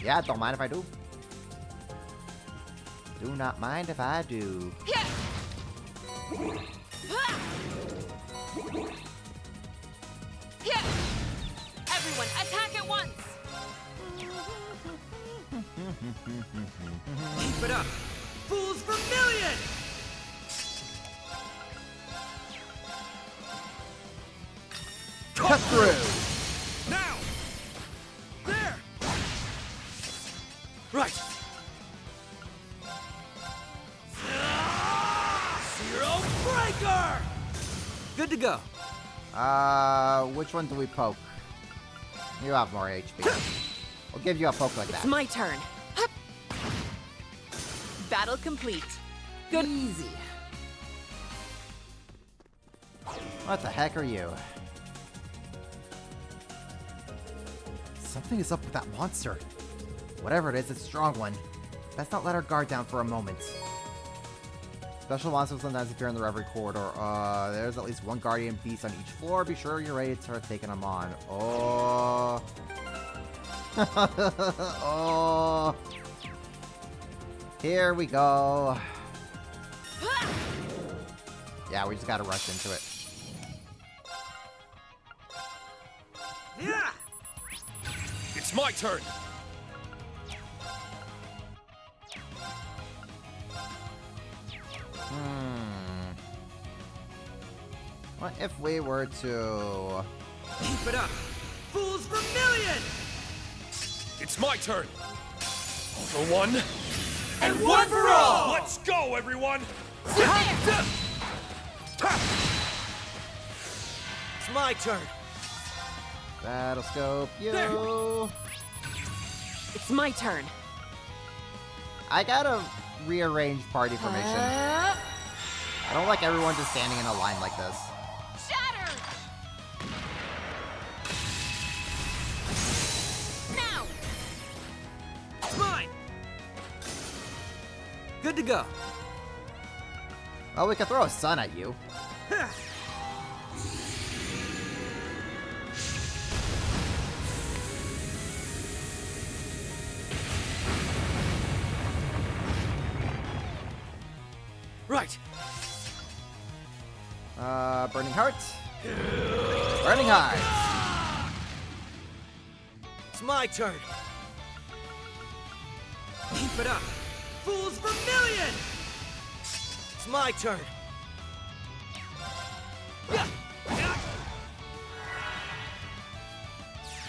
Yeah, don't mind if I do. Do not mind if I do. Everyone, attack at once! Keep it up! Fools Vermilion! Cut through! Now! There! Right! Zero Breaker! Good to go. Which one do we poke? You have more HP. We'll give you a poke like that. It's my turn. Battle complete. Good. Easy. What the heck are you? Something is up with that monster. Whatever it is, it's a strong one. Let's not let our guard down for a moment. Special monsters sometimes appear in the Reverie Corridor. There's at least one guardian beast on each floor. Be sure you're ready to start taking them on. Oh. Oh. Here we go. Yeah, we just gotta rush into it. Yeah! It's my turn! What if we were to... Keep it up! Fools Vermilion! It's my turn! All for one, And one for all! let's go, everyone! It's my turn. Battle scope you. There. It's my turn. I gotta rearrange party formation. I don't like everyone just standing in a line like this. Shatter! Now! It's mine. Good to go. Well, we could throw a sun at you. Right. Burning Heart. Burning Heart. It's my turn. Keep it up. Fools Vermilion! It's my turn.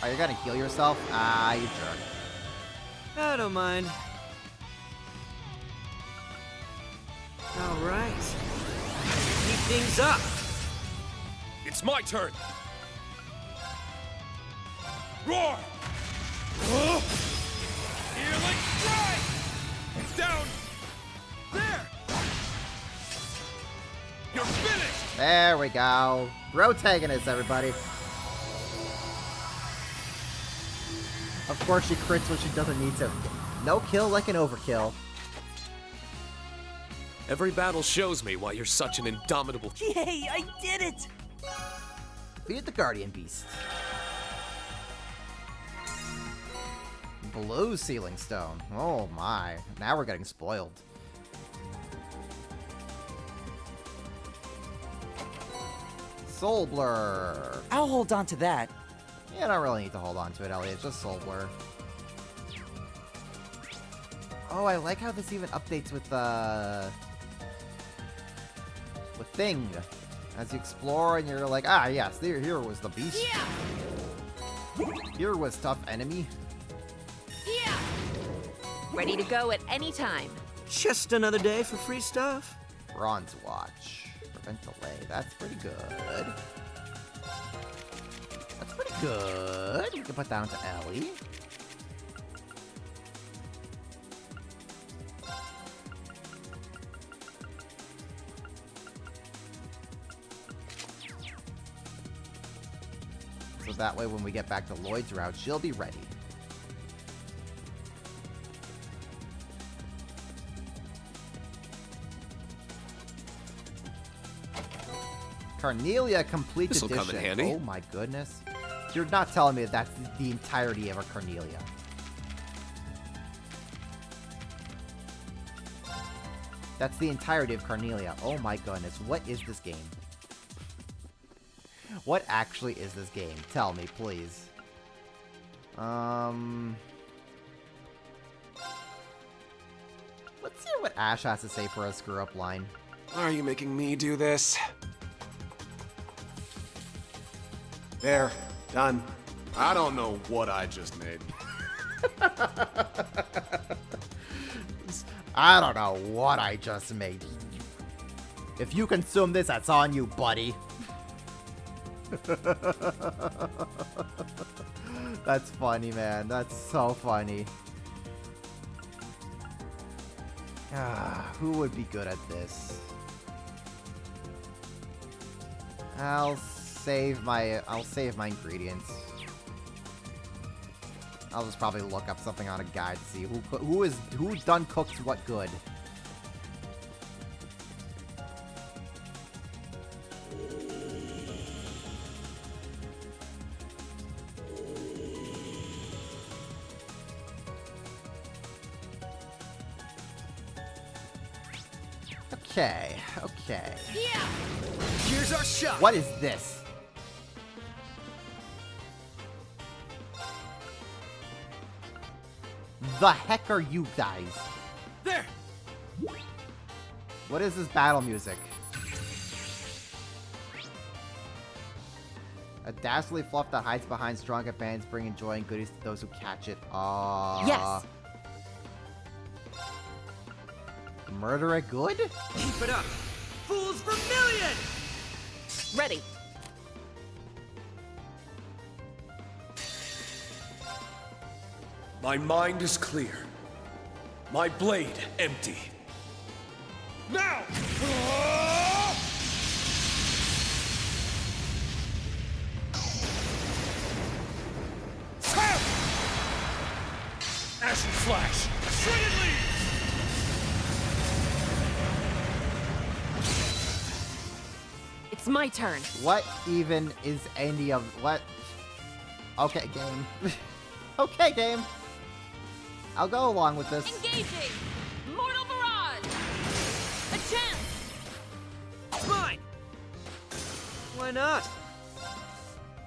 Oh, you're gonna heal yourself? Ah, you jerk. I don't mind. All right. Keep things up. It's my turn! Roar! Healing strike! Down! There! You're finished! There we go. Protagonist, everybody. Of course she crits when she doesn't need to. No kill like an overkill. Every battle shows me why you're such an indomitable... Yay, I did it! Defeated the Guardian Beast. Blue Ceiling Stone. Oh my. Now we're getting spoiled. Soul Blur. I'll hold on to that. You don't really need to hold on to it, Elliot. Just Soulblur. Oh, I like how this even updates with Thing. As you explore and you're like, ah, yes, here was the beast. Yeah. Here was tough enemy. Yeah. Ready to go at any time. Just another day for free stuff. Bronze Watch. Prevent delay. That's pretty good. That's pretty good. We can put that onto Ellie. So that way when we get back to Lloyd's route, she'll be ready. Carnelia Complete This'll Edition. come in handy. Oh my goodness. You're not telling me that that's the entirety of a Carnelia. That's the entirety of Carnelia. Oh my goodness. What is this game? What actually is this game? Tell me, please. Let's hear what Ash has to say for a screw-up line. Are you making me do this? There. Done. I don't know what I just made. I don't know what I just made. If you consume this, that's on you, buddy. That's funny, man. That's so funny. Who would be good at this? I'll save my ingredients. I'll just probably look up something on a guide to see who's done cooked what good. Okay, okay. Yeah. Here's our shot. What is this? The heck are you guys? There. What is this battle music? A dastardly fluff that hides behind strong companions, bringing joy and goodies to those who catch it. Yes. Murder it good? Keep it up. Fools Vermilion! Ready. My mind is clear. My blade empty. Now! Ashen Flash! Shredded Leaves! It's my turn. What even is any of what? Okay, game. Okay, game. I'll go along with this. Engaging! Mortal Barrage! A chance! It's mine! Why not?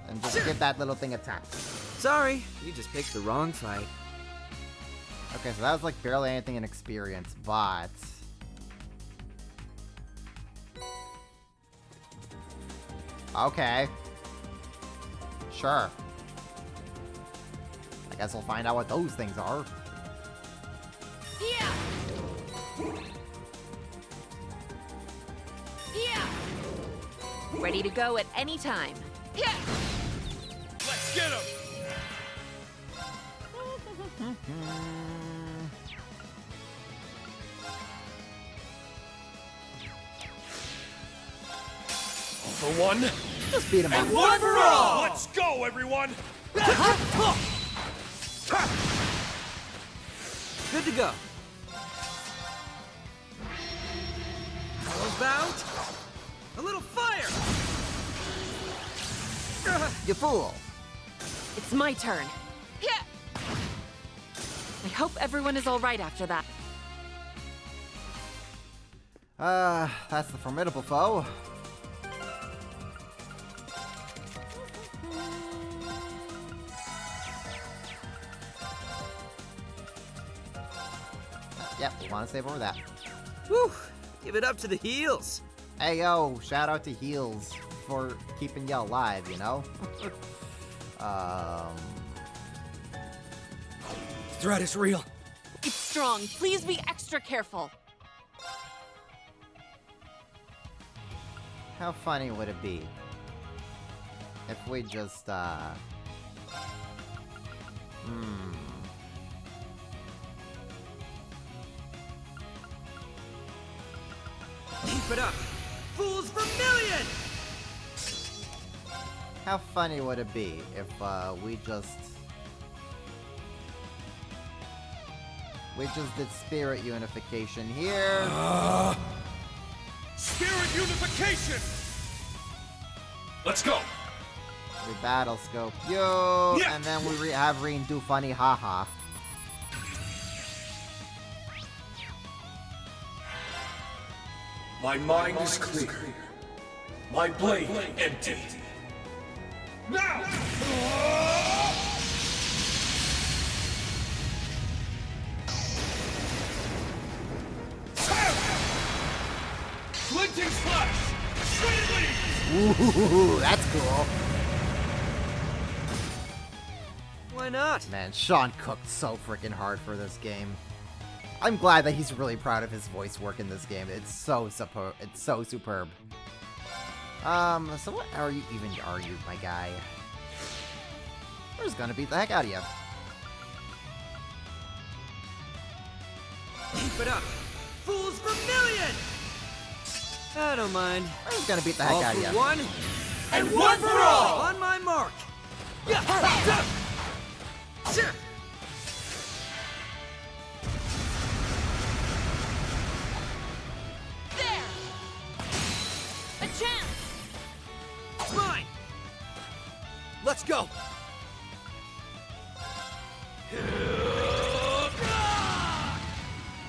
And just give that little thing a tap. Sorry, you just picked the wrong fight. Okay, so that was like barely anything in experience, but... Okay. Sure. I guess we'll find out what those things are. Yeah! Yeah! Ready to go at any time. Yeah! Let's get him! For one. Just beat him up. And one for all! Let's go, everyone! Good to go. How about a little fire? You fool! It's my turn. Yeah! I hope everyone is all right after that. That's the formidable foe. Yep, we want to save over that. Whew! Give it up to the heels. Hey, yo, shout out to Heels for keeping you alive, you know? Threat is real. It's strong. Please be extra careful. How funny would it be if we just, Keep it up. Fools Vermilion! How funny would it be if, we just did spirit unification here. Spirit unification! Let's go! We battle scope you, and then we have Rean do funny haha. My mind is clear. My blade empty. Now! Glinting slash! Shredded leaves! Ooh, that's cool. Why not? Man, Sean cooked so freaking hard for this game. I'm glad that he's really proud of his voice work in this game. It's so superb. It's so superb. So what are you, my guy? We're just gonna beat the heck out of you. Keep it up. Fools Vermilion! I don't mind. We're just gonna beat the heck out of you. All for one, and one for all! On my mark. There! A chance! It's mine! Let's go!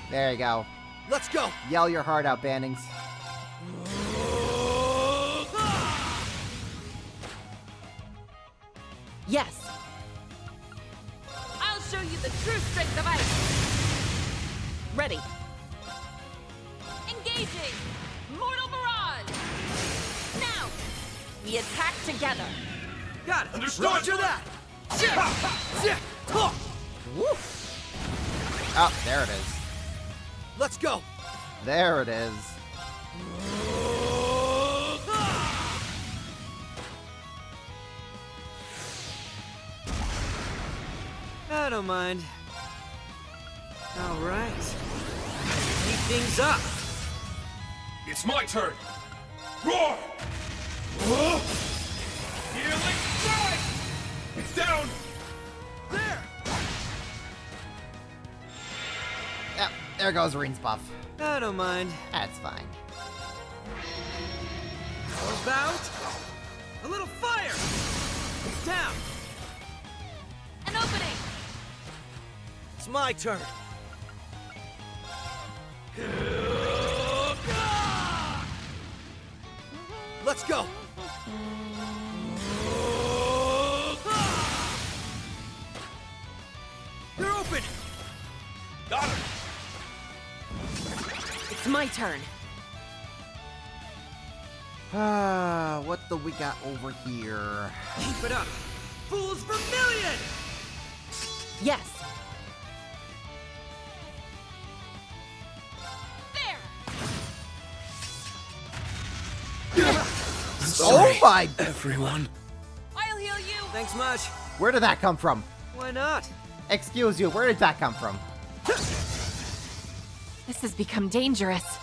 There you go. Let's go! Yell your heart out, Bannings. Yes! I'll show you the true strength of ice! Ready. Engaging! Mortal Barrage! Now! We attack together! Got it! Understood! Roger that! Oh, there it is. Let's go! There it is. I don't mind. All right. Keep things up. It's my turn. Roar! Healing strike! It's down! There! Yep, there goes Rean's buff. I don't mind. That's fine. How about a little fire? It's down. An opening! It's my turn. Let's go. You're open. Got her! It's my turn. What do we got over here? Keep it up. Fools Vermilion! Yes! Oh my! Everyone. I'll heal you! Thanks much. Where did that come from? Why not? Excuse you, where did that come from? This has become dangerous.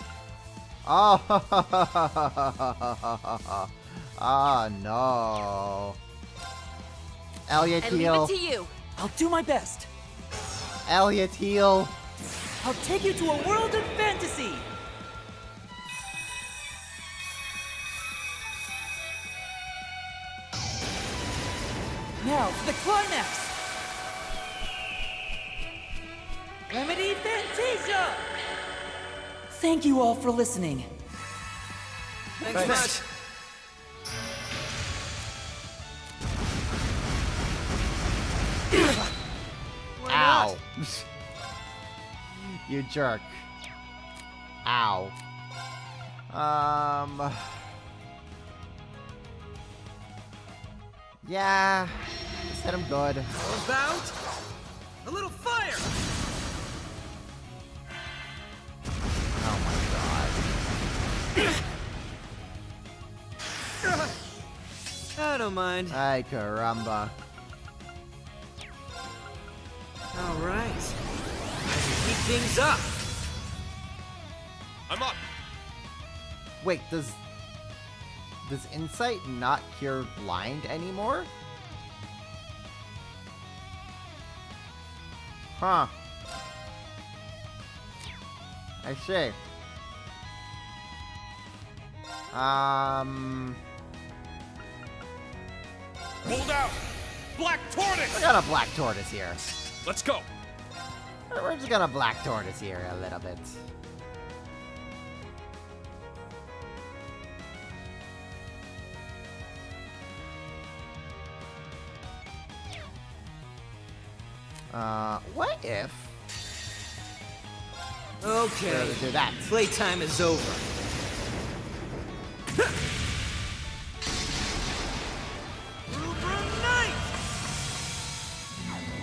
Oh, oh no. Elliot I leave heal. it to you. I'll do my best. Elliot heal. I'll take you to a world of fantasy. Now for the climax. Remedy Fantasia. Thank you all for listening. Thanks much. Ow. You jerk. Ow. Yeah. Just hit him good. How about a little fire? Oh my god. I don't mind. Ay, caramba. All right. Let's keep things up. I'm up. Wait, does insight not cure blind anymore? Huh. I see. Hold out! Black Tortoise! We got a black tortoise here. Let's go! We're just gonna black tortoise here a little bit. What if... Okay, do that. Playtime is over.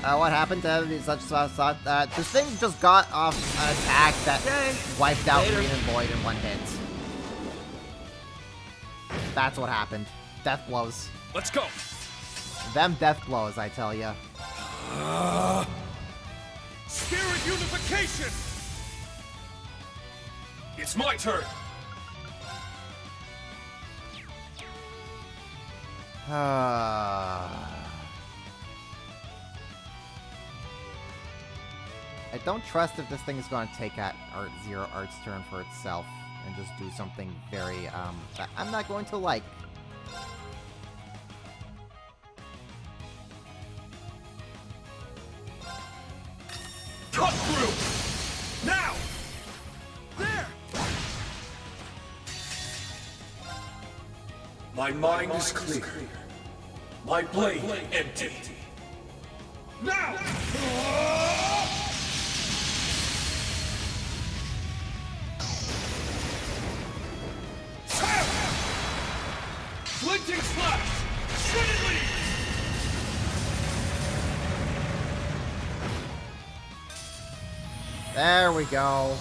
What happened to such this thing just got off an attack that wiped out Rean and Boyd in one hit. That's what happened. Death blows. Let's go. Them death blows, I tell ya. Spirit unification! It's my turn! I don't trust if this thing is going to take Zero Art's turn for itself and just do something very, that I'm not going to like. Cut through! Now! There! My mind is clear. My blade empty. Now! Flinching slash! Trinity! There we go.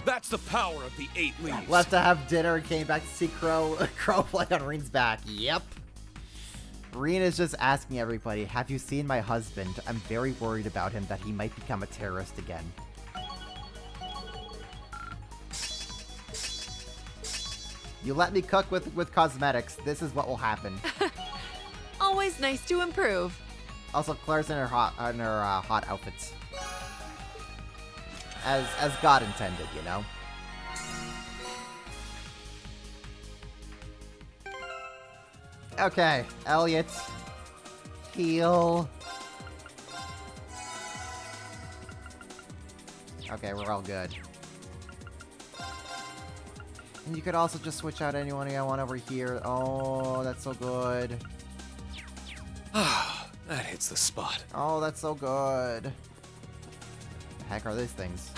That's the power of the 8 leaves. Left to have dinner and came back to see Crow play on Rean's back. Yep. Rean is just asking everybody, have you seen my husband? I'm very worried about him that he might become a terrorist again. You let me cook with cosmetics, this is what will happen. Always nice to improve. Also, Claire's in her hot outfits. As God intended, you know? Okay, Elliot. Heal. Okay, we're all good. And you could also just switch out anyone you want over here. Oh, that's so good. Ah, that hits the spot. Oh, that's so good. The heck are these things?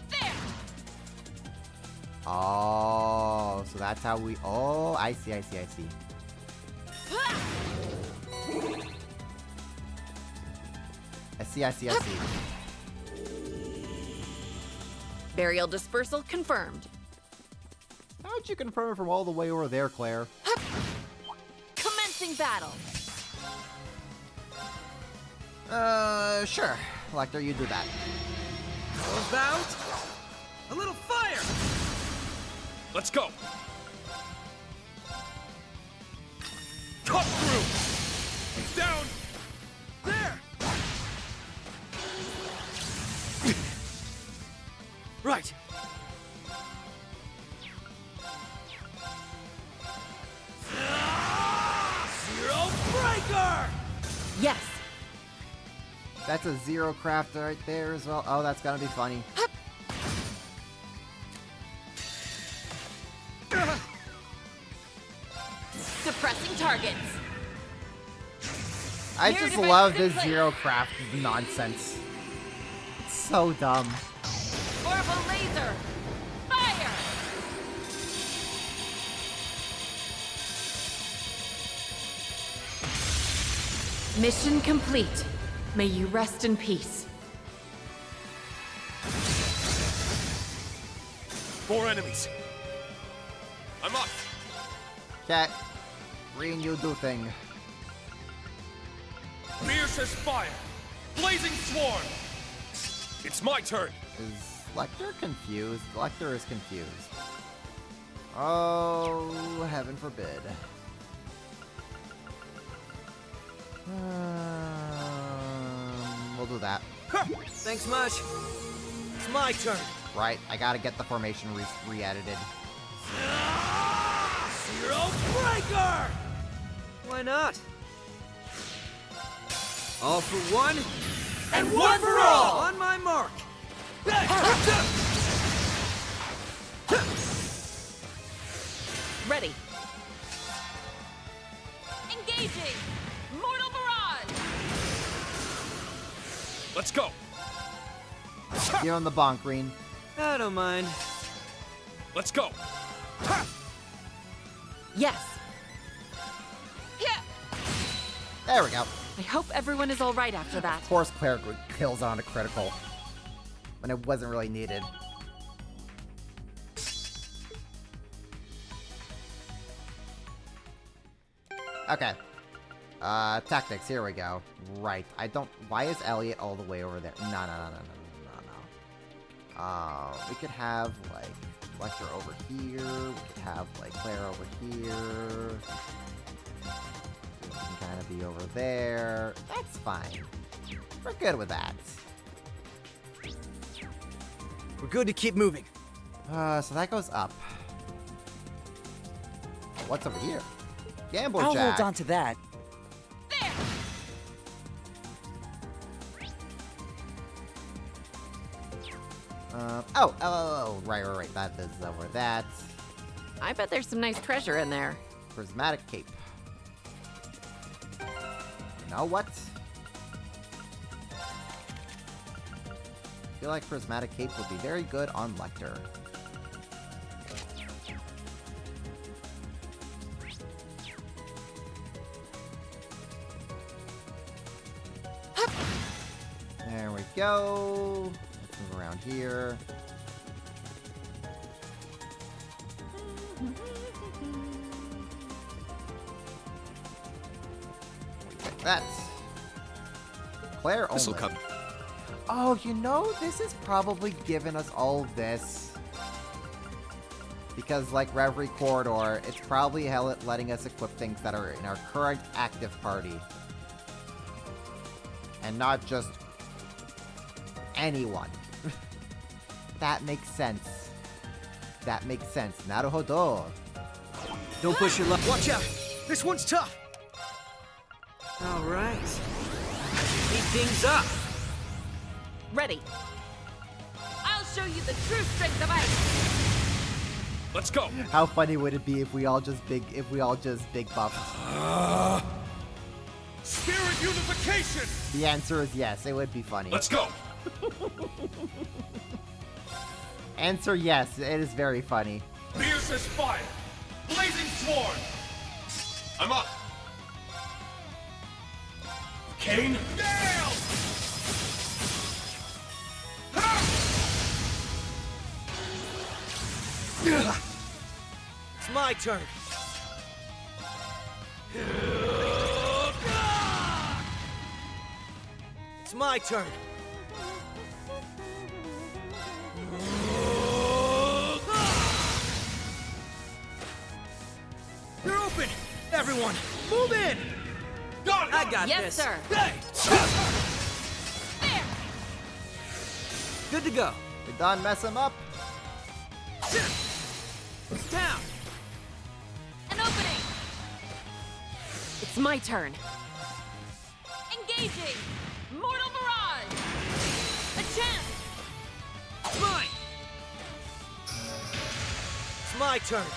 There. Oh, so that's how we... Oh, I see. I see. Burial dispersal confirmed. How'd you confirm it from all the way over there, Claire? Commencing battle. Sure. Lecter, you do that. How about a little fire? Let's go. Cut through. Down. There. Right. Zero breaker. Yes. That's a zero craft right there as well. Oh, that's gonna be funny. Suppress Pressing targets. I Mirror just device love in this place. zero craft nonsense. It's so dumb. Orbital laser. Fire. Mission complete. May you rest in peace. 4 enemies. I'm up. Okay. Rean, you do thing. Fiercest fire. Blazing swarm. It's my turn. Is Lecter confused? Lecter is confused. Oh, heaven forbid. We'll do that. Thanks much. It's my turn. Right, I gotta get the formation re-edited. Zero Breaker! Why not? All for one, and one for all! On my mark! Ready. Engaging. Mortal barrage. Let's go. Give him the bonk, Rean. I don't mind. Let's go. Yes. There we go. I hope everyone is all right after that. Of course, Claire kills on a critical when it wasn't really needed. Okay. Tactics, here we go. Right. I don't... Why is Elliot all the way over there? No. We could have, like, Lecter over here. We could have, like, Claire over here. We can kind of be over there. That's fine. We're good with that. We're good to keep moving. So that goes up. What's over here? Gamble I'll Jack. hold on to that. Right. That is over that. I bet there's some nice treasure in there. Prismatic Cape. You know what? I feel like Prismatic Cape would be very good on Lecter. There we go. Let's move around here. That. Claire only. This'll come. Oh, you know, this is probably giving us all this. Because, like Reverie Corridor, it's probably letting us equip things that are in our current active party. And not just anyone. That makes sense. That makes sense. Naruhodo. Don't push your luck. Watch out! This one's tough! Alright. Speed things up! Ready. I'll show you the true strength of ice. Let's go. How funny would it be if we all just big buffed? Spirit unification. The answer is yes. It would be funny. Let's go. Answer yes. It is very funny. Fiercest fire. Blazing swarm. I'm up. Kane. Gale. It's my turn. It's my turn. You're open! Everyone, move in! I got yes, this. sir. Hey! There. Good to go. We done mess him up. Down. An opening. It's my turn. Engaging. Mortal barrage. A chance. It's mine. It's my turn.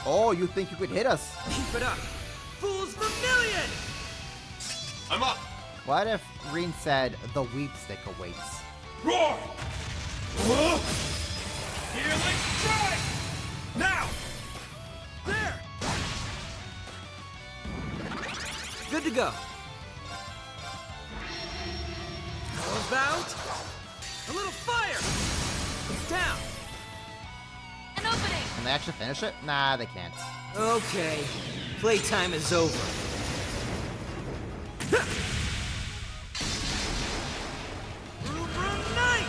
Oh, you think you could hit us? Keep it up! Fools Vermilion! I'm up! What if Rean said the weep stick awaits? Roar! Healing strike! Now! There! Good to go. About a little fire! It's down! An opening! Can they actually finish it? Nah, they can't. Okay, playtime is over. Rubrum Knight!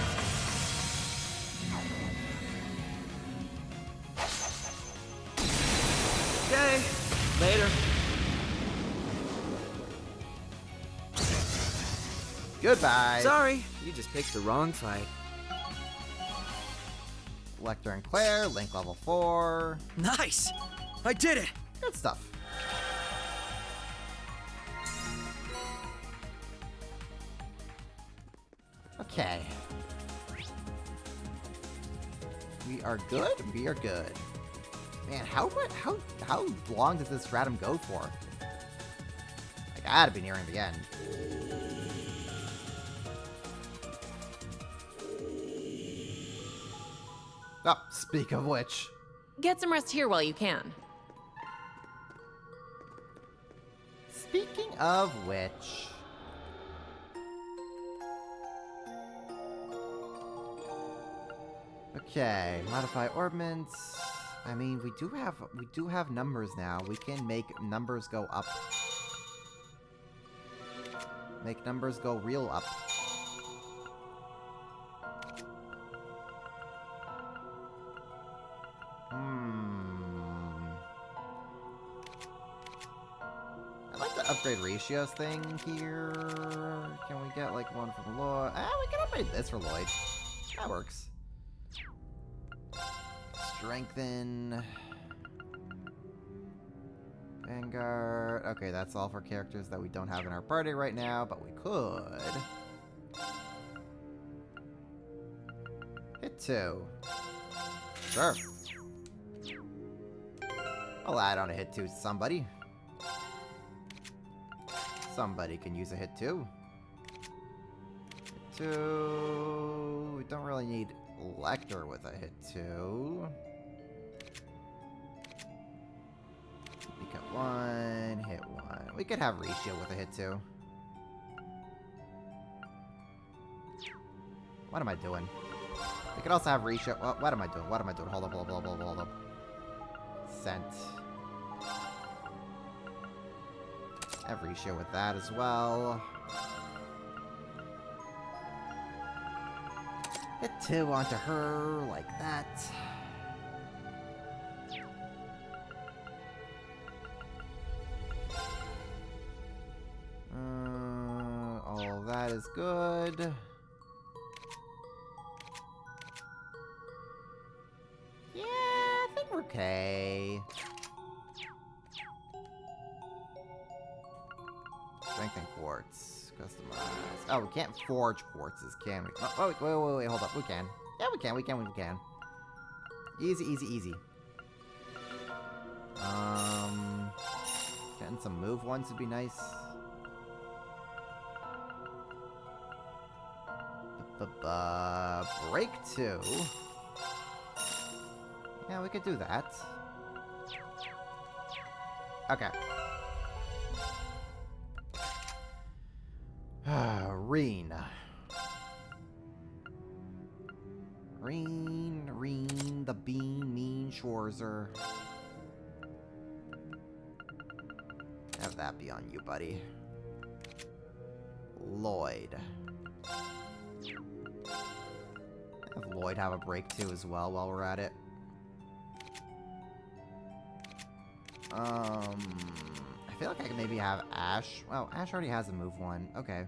Okay, later. Goodbye. Sorry, you just picked the wrong fight. Lecter and Claire, Link level 4. Nice! I did it! Good stuff. Okay. We are good? We are good. Man, how long does this stratum go for? I gotta be nearing the end. Oh, speak of which. Get some rest here while you can. Speaking of which... Okay, modify ordnance. I mean, we do have numbers now. We can make numbers go up. Make numbers go real up. I'd like to upgrade ratios thing here. Can we get like one from Lloyd? We can upgrade this for Lloyd. That works. Strengthen. Vanguard. Okay, that's all for characters that we don't have in our party right now, but we could. Hit 2. Sure. I'll add on a hit 2 to somebody. Somebody can use a hit 2. Hit 2. We don't really need Lecter with a hit 2. Cut 1, hit 1. We could have Risha with a hit 2. What am I doing? We could also have Risha. Well, what am I doing? What am I doing? Hold up, hold up, hold up, hold up. Sent. Have Risha with that as well. Hit 2 onto her, like that. All that is good. Yeah, I think we're okay. Strengthen quartz. Customize. Oh, we can't forge quartzes, can we? Oh, wait, hold up. We can. Yeah, we can. Easy, easy, easy. Getting some move ones would be nice. Break 2. Yeah, we could do that. Okay. Rean. Rean, the mean Schwarzer. Have that be on you, buddy. Lloyd. Have Lloyd have a break too as well while we're at it. I feel like I could maybe have Ash. Well, Ash already has a move 1. Okay.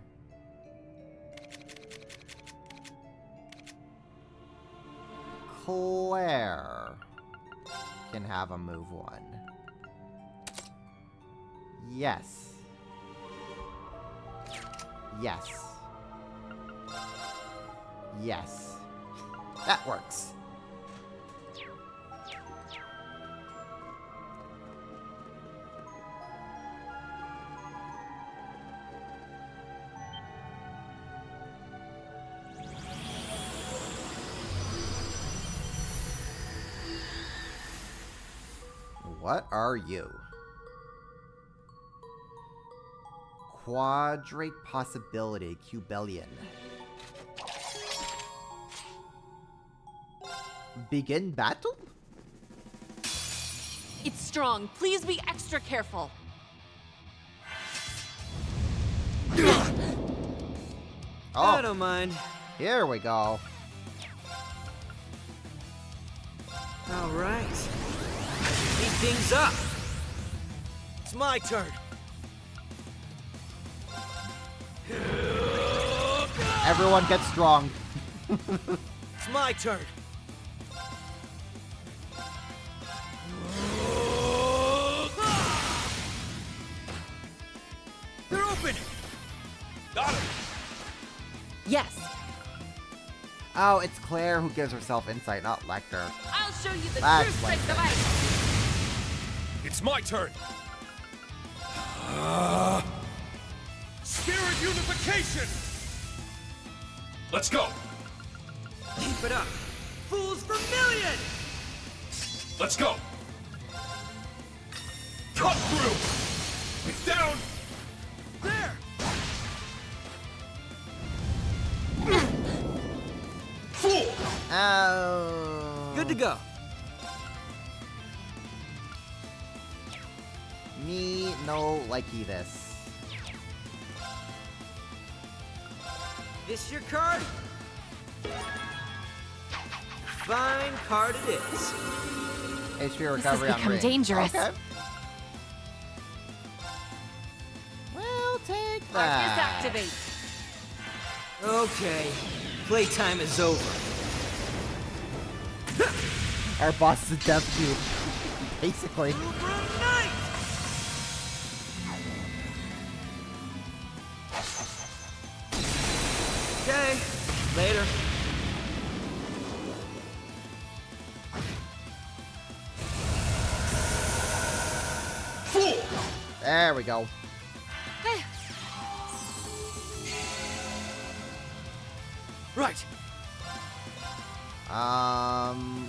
Claire can have a move 1. Yes. Yes. Yes. That works. What are you? Quadrate possibility, Cubellion. Begin battle? It's strong. Please be extra careful. I don't mind. Here we go. All right. Speed things up. It's my turn. Everyone get strong. It's my turn. They're open. Got him. Yes. Oh, it's Claire who gives herself insight, not Lecter. I'll show you the That's true strength of ice. It's my turn. Spirit unification. Let's go. Keep it up. Fools Vermilion. Let's go. Cut through. It's down. There. Fool. Oh. Good to go. Me no likey this. This your card? Fine card it is. HP recovery on become Rean. dangerous. Okay. We'll take Arcus that. activate. Okay, playtime is over. Our boss is a death cube, basically. Okay, later. There we go. Right.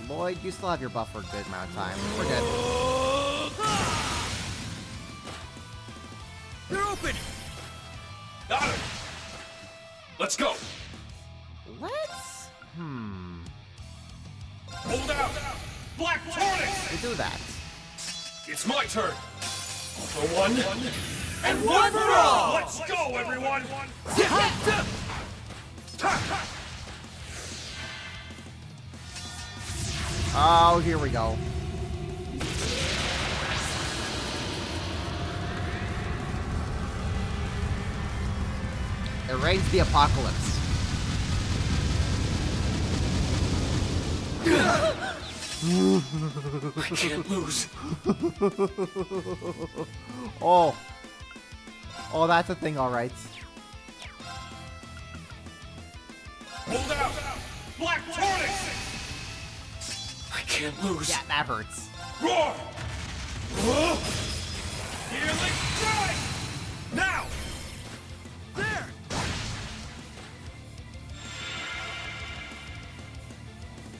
Lloyd, you still have your buff for a good amount of time. We're good. They're open. Got him. Let's go. Let's... Hold out. Black Tornix. We do that. It's my turn. For one. And one for all. Let's go, everyone. Oh, here we go. It rains the apocalypse. I can't lose. Oh. Oh, that's a thing, alright. Hold out. Black Tornix. I can't lose. Yeah, that hurts. Roar. Healing strike. Now. There.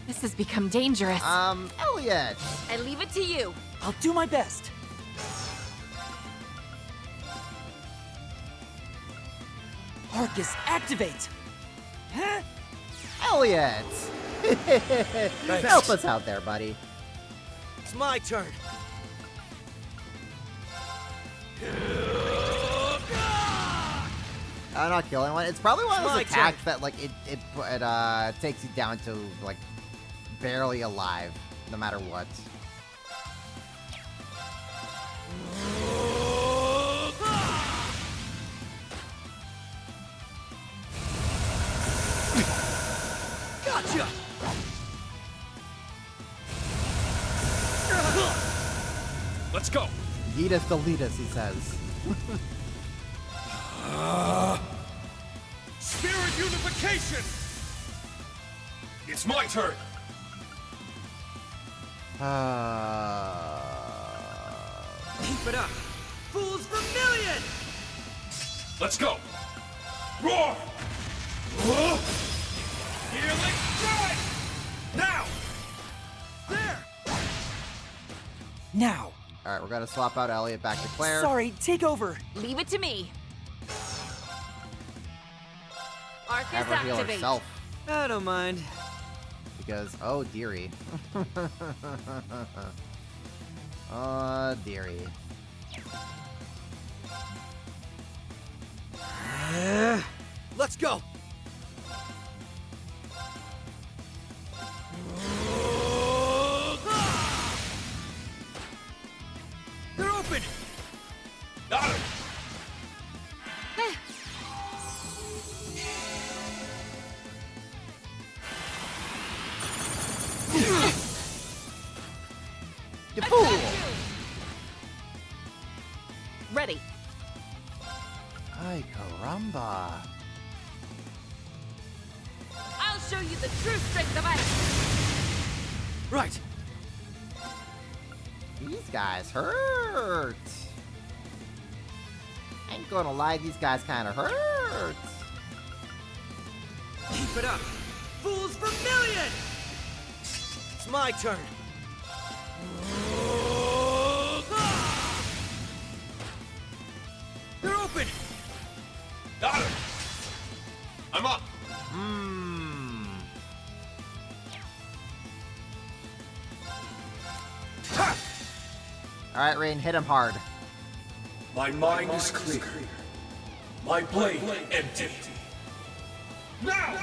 This has become dangerous. Elliot. I leave it to you. I'll do my best. Arcus, activate! Huh? Elliot. Help us out there, buddy. It's my turn. I'm not killing one. It's probably one of those My attacks that like it takes you down to like barely alive, no matter what. Gotcha. Let's go. Yeet us, delete us, he says. Spirit unification. It's my turn. Keep it up. Fools Vermilion. Let's go. Roar. Healing strike. Now. There. Now, All right, we're gonna swap out Elliot back to Claire. Sorry, take over. Leave it to me. Arthas, Have her heal activate. herself. I don't mind. Because, oh, dearie. Oh, dearie. Let's go. They're open. Got him. You fool! Ready. Ay, caramba. I'll show you the true strength of ice. Right. These guys hurt. I ain't gonna lie, these guys kind of hurt. Keep it up. Fools Vermilion! It's my turn. They're open. Got him. I'm up. All right, Rean, hit him hard. My mind is clear. My blade empty. Now!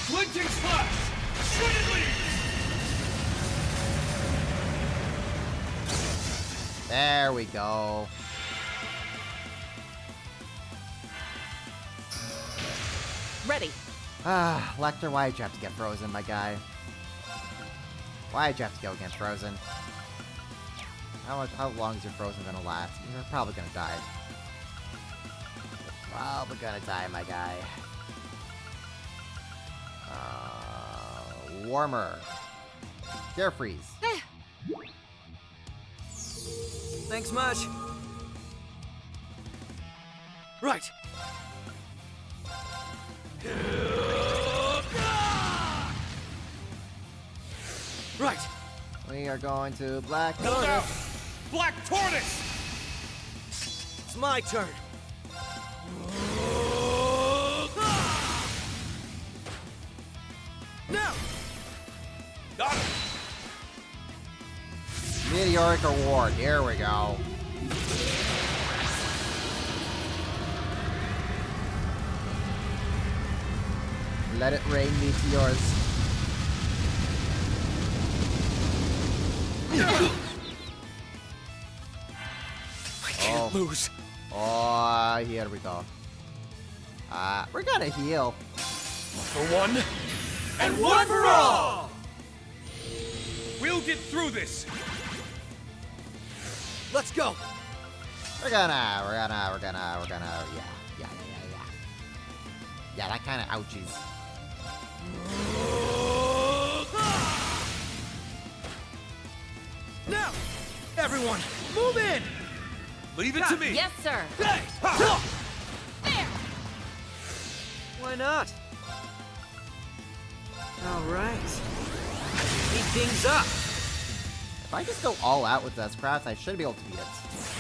Flinching slash! Shredded There we go. Ready. Ah, Lecter, why'd you have to get frozen, my guy? Why'd you have to go against Frozen? How long is your Frozen gonna last? You're probably gonna die. You're probably gonna die, my guy. Warmer. Air freeze. Thanks much. Right. Right. We are going to Black Hold out! Tortoise. Black Tortoise! It's my turn. Now. Got him. Meteoric Award. Here we go. Let it rain meteors. I can't lose. Oh, here we go. We're gonna heal. For one, and one for all! We'll get through this. Let's go. We're gonna, yeah. Yeah, that kind of ouchies. Now, everyone, move in. Leave it to me. Yes, sir. Hey, There. why not? All right. Speed things up. If I just go all out with this craft, I should be able to beat it.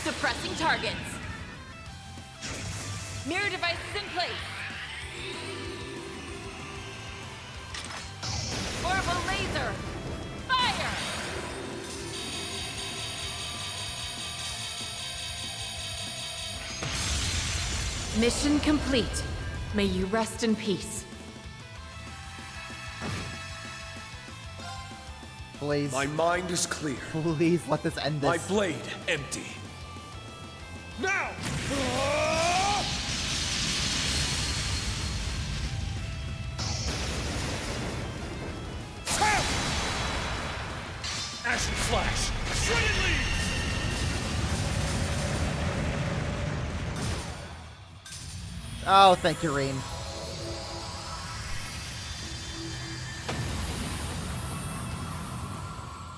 Suppressing targets. Mirror devices in place. Orbital laser. Fire! Mission complete. May you rest in peace. Please. My mind is clear. Please let this end this. My blade empty. Now! Ashen Flash! Shredded leaves! Oh, thank you, Rean.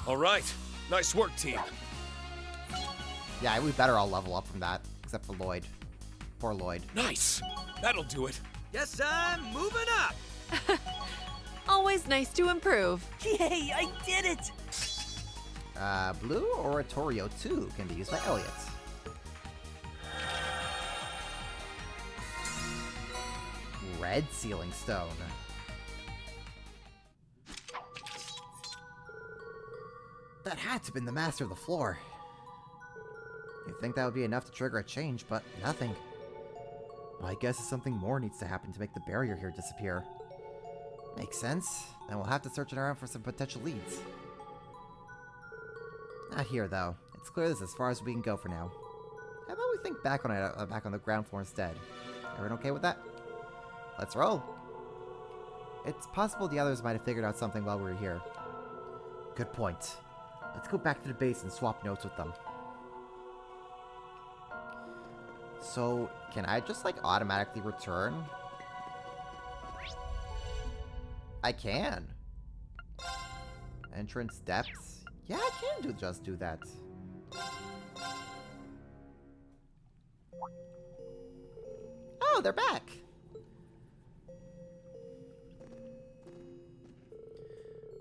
All right. Nice work, team. Yeah, we better all level up from that, except for Lloyd. Poor Lloyd. Nice. That'll do it. Guess I'm moving up. Always nice to improve. Yay, I did it! Blue Oratorio 2 can be used by Elliot. Red Sealing Stone. That had to have been the master of the floor. You'd think that would be enough to trigger a change, but nothing. My guess is something more needs to happen to make the barrier here disappear. Makes sense. Then we'll have to search around for some potential leads. Not here, though. It's clear this is as far as we can go for now. How about we think back on the ground floor instead? Everyone okay with that? Let's roll. It's possible the others might have figured out something while we were here. Good point. Let's go back to the base and swap notes with them. So, can I just, like, automatically return? I can. Entrance depths? Yeah, I can just do that. Oh, they're back!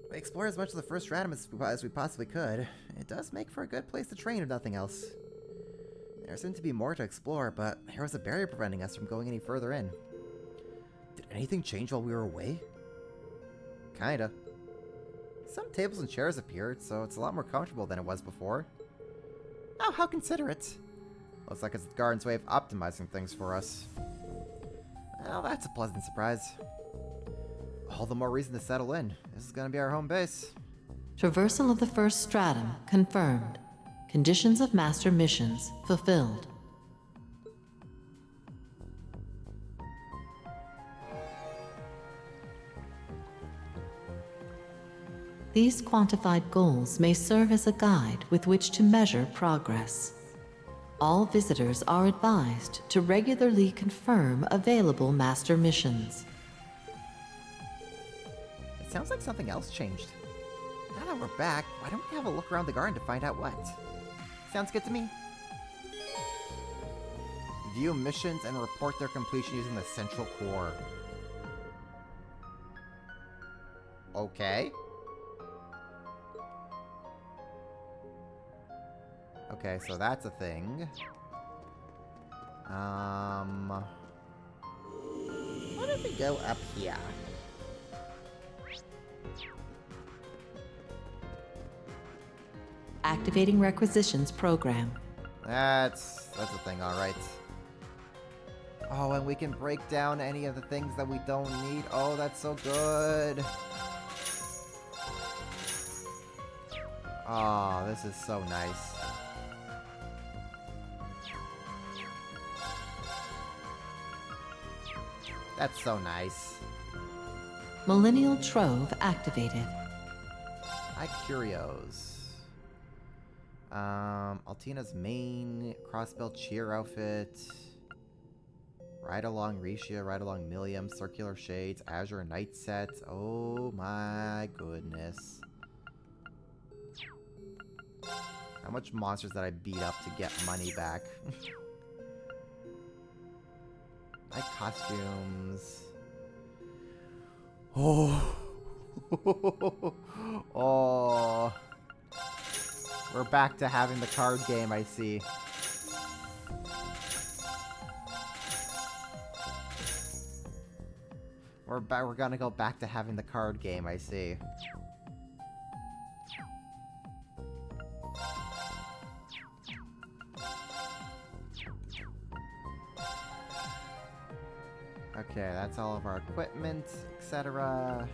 We explored as much of the first stratum as we possibly could. It does make for a good place to train, if nothing else. There seemed to be more to explore, but there was a barrier preventing us from going any further in. Did anything change while we were away? Kinda. Some tables and chairs appeared, so it's a lot more comfortable than it was before. Oh, how considerate. Looks like it's the garden's way of optimizing things for us. Well, that's a pleasant surprise. All the more reason to settle in. This is gonna be our home base. Traversal of the first stratum confirmed. Conditions of master missions fulfilled. These quantified goals may serve as a guide with which to measure progress. All visitors are advised to regularly confirm available master missions. It sounds like something else changed. Now that we're back, why don't we have a look around the garden to find out what? Sounds good to me. View missions and report their completion using the central core. Okay. Okay, so that's a thing. What if we go up here? Activating requisitions program. That's a thing, alright. Oh, and we can break down any of the things that we don't need. Oh, that's so good. Oh, this is so nice. That's so nice. Millennial Trove activated. Hi, Curios. Altina's main crossbell cheer outfit. Ride along Risha, ride along Milliam, circular shades, Azure night set. Oh my goodness. How much monsters did I beat up to get money back? My costumes. Oh. Oh. We're back to having the card game, I see. We're gonna go back to having the card game, I see. Okay, that's all of our equipment, etc.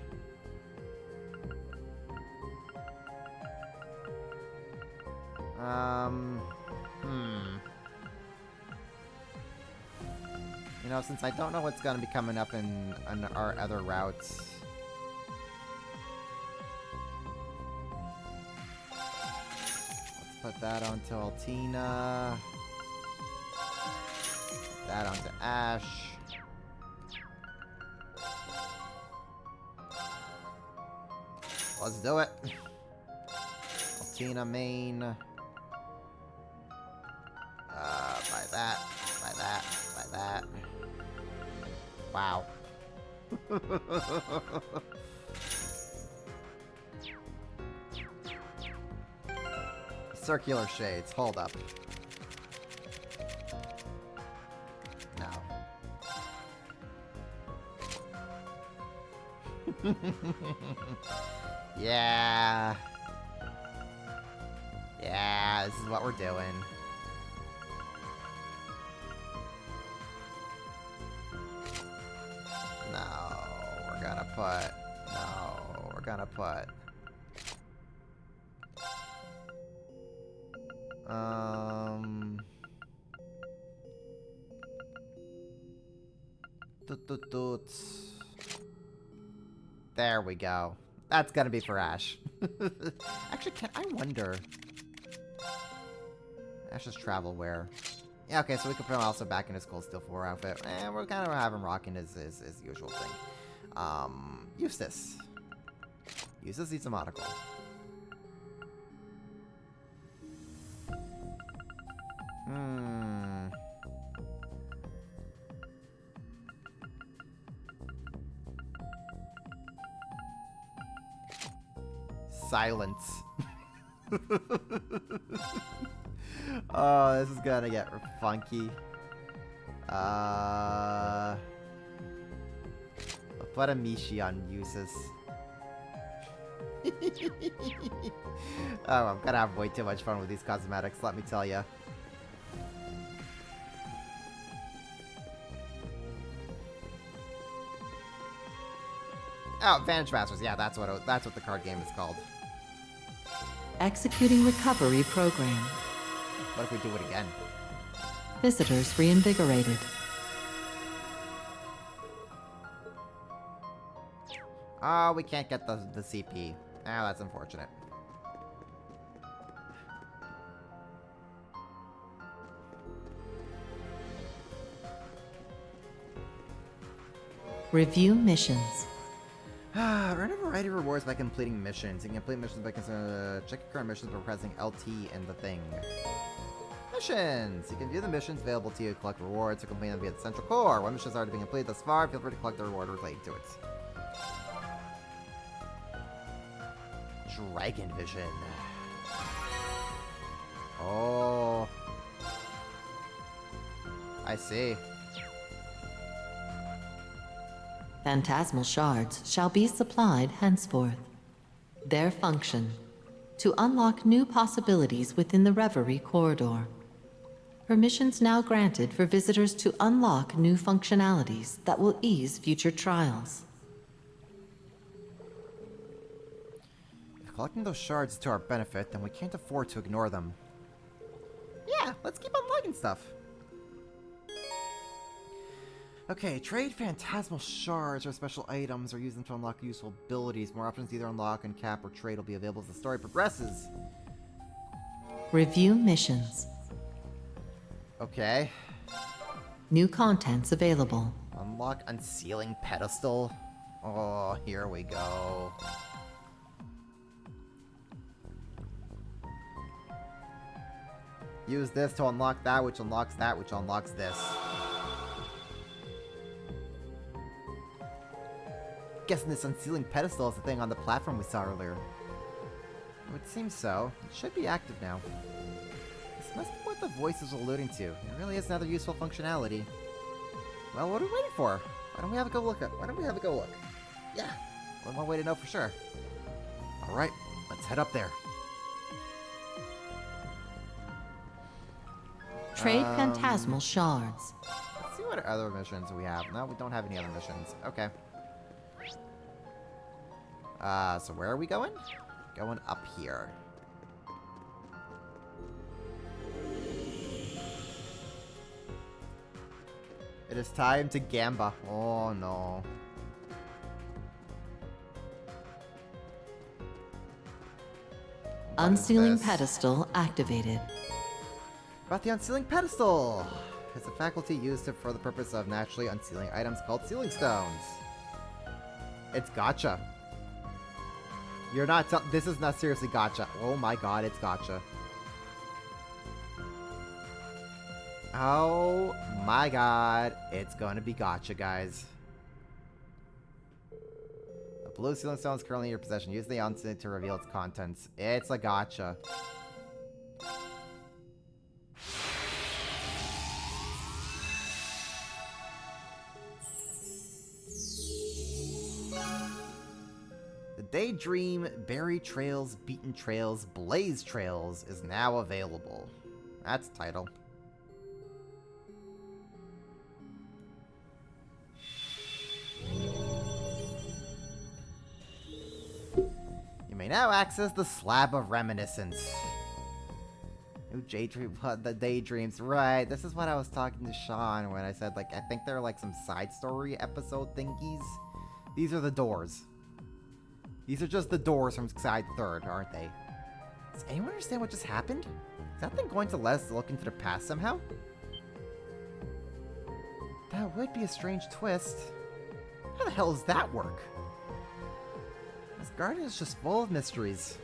You know, since I don't know what's gonna be coming up in our other routes. Let's put that onto Altina. Put that onto Ash. Let's do it. Altina main. Buy that, buy that, buy that. Wow. Circular shades. Hold up. No. Yeah. Yeah, this is what we're doing. No, we're gonna put... No, we're gonna put... There we go. That's gonna be for Ash. Actually, I wonder... Ash's travel wear. Yeah, okay, so we could put him also back in his Cold Steel 4 outfit. And we're kind of having him rocking his usual thing. Eustace. Eustace needs a monocle. Silence. Oh, this is gonna get funky. I'll put a Mishi on Eustace. Oh, I'm gonna have way too much fun with these cosmetics, let me tell ya. Oh, Vantage Masters. Yeah, that's what the card game is called. Executing recovery program. What if we do it again? Visitors reinvigorated. Oh, we can't get the CP. Ah, that's unfortunate. Review missions. Earn a variety of rewards by completing missions. You can complete missions by check your current missions by pressing LT in the thing. Missions! You can view the missions available to you to collect rewards or complete them via the central core. When missions are already been completed thus far, feel free to collect the reward related to it. Dragon Vision. Oh. I see. Phantasmal shards shall be supplied henceforth. Their function: to unlock new possibilities within the Reverie Corridor. Permissions now granted for visitors to unlock new functionalities that will ease future trials. If collecting those shards is to our benefit, then we can't afford to ignore them. Yeah, let's keep unlocking stuff. Okay, trade phantasmal shards or special items or use them to unlock useful abilities. More options to either unlock and cap or trade will be available as the story progresses. Review missions. Okay. New contents available. Unlock Unsealing Pedestal. Oh, here we go. Use this to unlock that, which unlocks that, which unlocks this. Guessing this Unsealing Pedestal is the thing on the platform we saw earlier. It would seem so. It should be active now. This must be what the voice is alluding to. It really is another useful functionality. Well, what are we waiting for? Why don't we have a go look? Yeah, only one way to know for sure. Alright, let's head up there. Trade phantasmal shards. Let's see what other missions we have. No, we don't have any other missions. Okay. So where are we going? Going up here. It is time to Gamba. Oh no. Unsealing pedestal activated. About the Unsealing Pedestal! It's a faculty used for the purpose of naturally unsealing items called sealing stones. It's gotcha. You're not this is not seriously gotcha. Oh my god, it's gotcha. Oh my god, it's gonna be gotcha, guys. blue ceiling stone is currently in your possession. Use the onset to reveal its contents. It's a gotcha. The Daydream Berry Trails, Beaten Trails, Blaze Trails is now available. That's the title. You may now access the Slab of Reminiscence. New the Daydreams. Right, this is what I was talking to Sean when I said, like, I think they're like some side story episode thingies. These are the doors. These are just the doors from side 3rd, aren't they? Does anyone understand what just happened? Is that thing going to let us look into the past somehow? That would be a strange twist. How the hell does that work? This garden is just full of mysteries.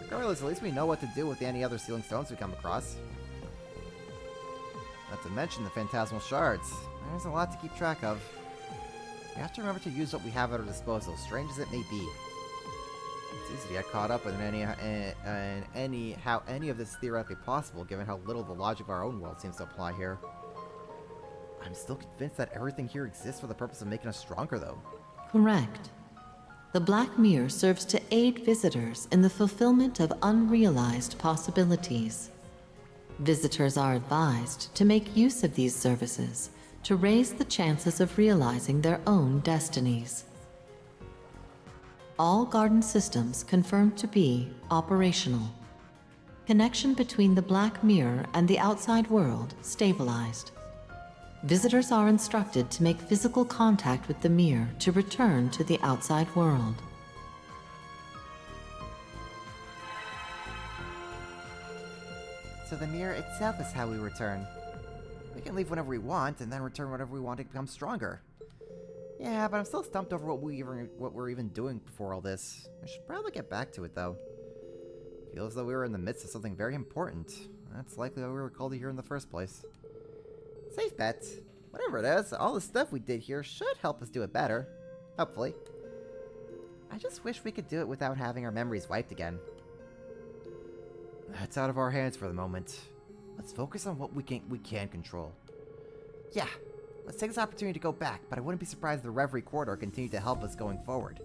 Regardless, at least we know what to do with any other sealing stones we come across. Not to mention the phantasmal shards. There's a lot to keep track of. We have to remember to use what we have at our disposal, strange as it may be. It's easy to get caught up in how any of this is theoretically possible, given how little the logic of our own world seems to apply here. I'm still convinced that everything here exists for the purpose of making us stronger, though. Correct. The Black Mirror serves to aid visitors in the fulfillment of unrealized possibilities. Visitors are advised to make use of these services to raise the chances of realizing their own destinies. All garden systems confirmed to be operational. Connection between the Black Mirror and the outside world stabilized. Visitors are instructed to make physical contact with the mirror to return to the outside world. So the mirror itself is how we return. We can leave whenever we want, and then return whenever we want to become stronger. Yeah, but I'm still stumped over what we're even doing before all this. I should probably get back to it, though. Feels as though we were in the midst of something very important. That's likely why we were called here in the first place. Safe bet. Whatever it is, all the stuff we did here should help us do it better. Hopefully. I just wish we could do it without having our memories wiped again. That's out of our hands for the moment. Let's focus on what we can control. Yeah, let's take this opportunity to go back, but I wouldn't be surprised if the Reverie Corridor continued to help us going forward.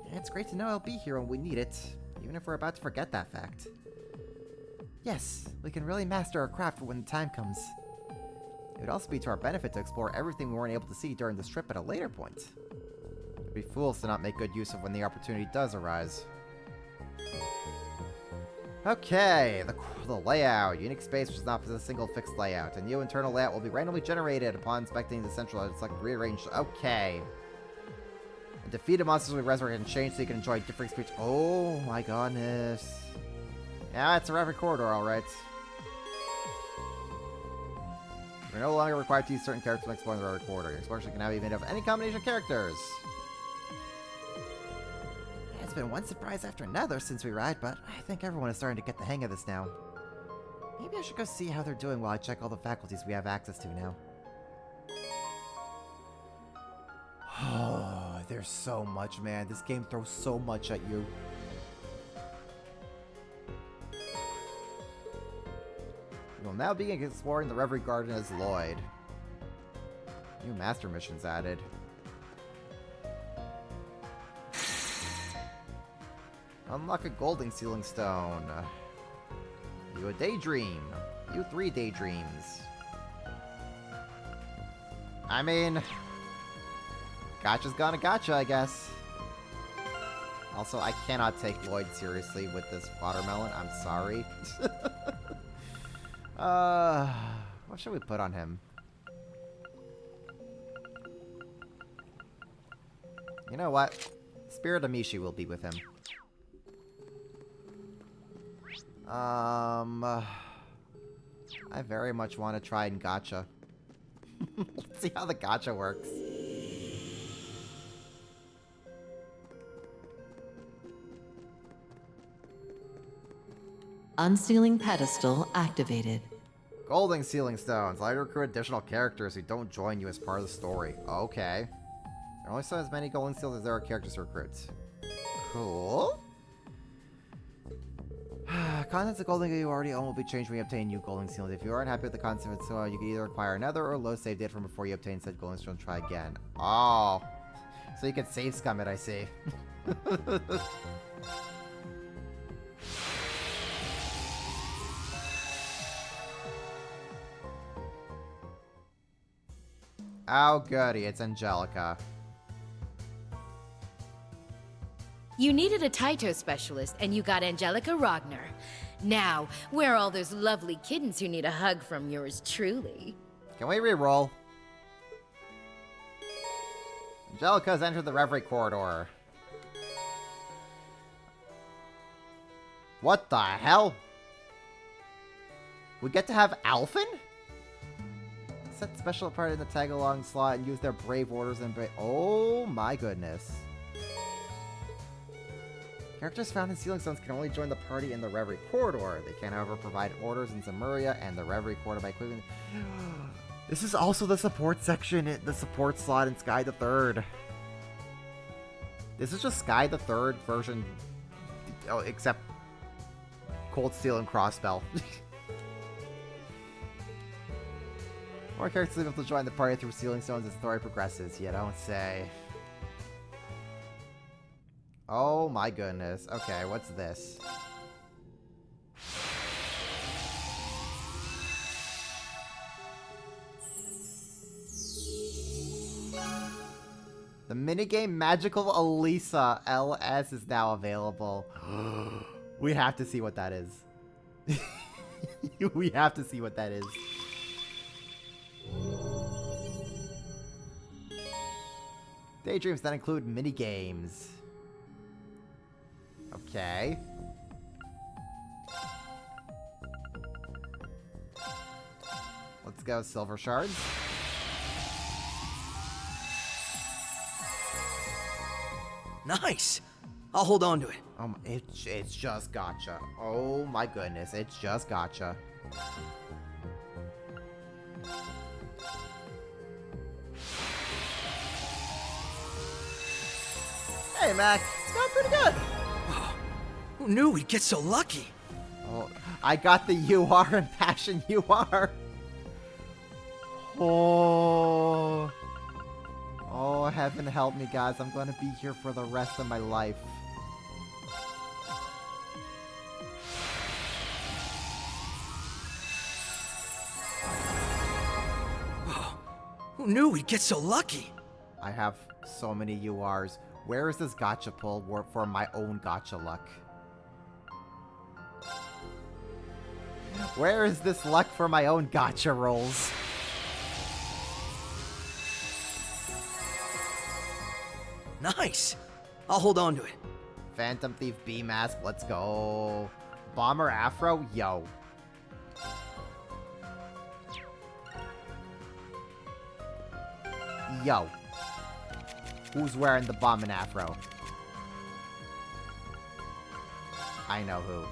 And it's great to know it'll be here when we need it, even if we're about to forget that fact. Yes, we can really master our craft for when the time comes. It would also be to our benefit to explore everything we weren't able to see during this trip at a later point. We'd be fools to not make good use of when the opportunity does arise. Okay, the layout. Unique space which does not possess a single fixed layout. A new internal layout will be randomly generated upon inspecting the central select rearranged. Okay. And defeated monsters will be resurrected and changed so you can enjoy different speech. Oh my goodness. Yeah, it's a Reverie Corridor, alright. You're no longer required to use certain characters when exploring the Reverie Corridor. Your exploration can now be made of any combination of characters. It's been one surprise after another since we arrived, but I think everyone is starting to get the hang of this now. Maybe I should go see how they're doing while I check all the faculties we have access to now. Oh, there's so much, man. This game throws so much at you. We will now begin exploring the Reverie Garden as Lloyd. New master missions added. Unlock a golden sealing stone. You a daydream. You 3 daydreams. I mean, gotcha's gonna gotcha, I guess. Also, I cannot take Lloyd seriously with this watermelon. I'm sorry. What should we put on him? You know what? Spirit of Mishi will be with him. I very much want to try and gotcha. Let's see how the gotcha works. Unsealing pedestal activated. Golden sealing stones. Allow you to recruit additional characters who don't join you as part of the story. Okay. There only so as many golden seals as there are characters to recruit. Cool. Contents of golden you already own will be changed when you obtain new golden seals. If you aren't happy with the content, so you can either acquire another or load save data from before you obtain said golden seal and try again. Oh. So you can save scum it, I see. Oh goody, it's Angelica. You needed a Taito specialist, and you got Angelica Ragnar. Now, where are all those lovely kittens who need a hug from yours truly? Can we re-roll? Angelica's entered the Reverie Corridor. What the hell? We get to have Alphen? Set special part in the tag-along slot and use their brave orders and oh my goodness. Characters found in Sealing Stones can only join the party in the Reverie Corridor. They can, however, provide orders in Zemuria and the Reverie Corridor by equipping... This is also the support section, the support slot in Sky the Third. This is just Sky the Third version, oh, except Cold Steel and Crossbell. More characters will be able to join the party through Sealing Stones as the story progresses. You don't say. Oh my goodness. Okay, what's this? The minigame Magical Elisa LS is now available. We have to see what that is. We have to see what that is. Daydreams that include minigames. Okay. Let's go, Silver Shards. Nice! I'll hold on to it. It's just gotcha. Oh my goodness, it's just gotcha. Hey, Mac. It's going pretty good. Oh, who knew we'd get so lucky? Oh, I got the UR and Passion UR. Oh. Oh, heaven help me, guys. I'm going to be here for the rest of my life. Oh, who knew we'd get so lucky? I have so many URs. Where is this gacha pull for my own gacha luck? Where is this luck for my own gacha rolls? Nice! I'll hold on to it. Phantom Thief B-Mask, let's go. Bomber Afro, yo. Yo. Who's wearing the bomb and afro? I know who.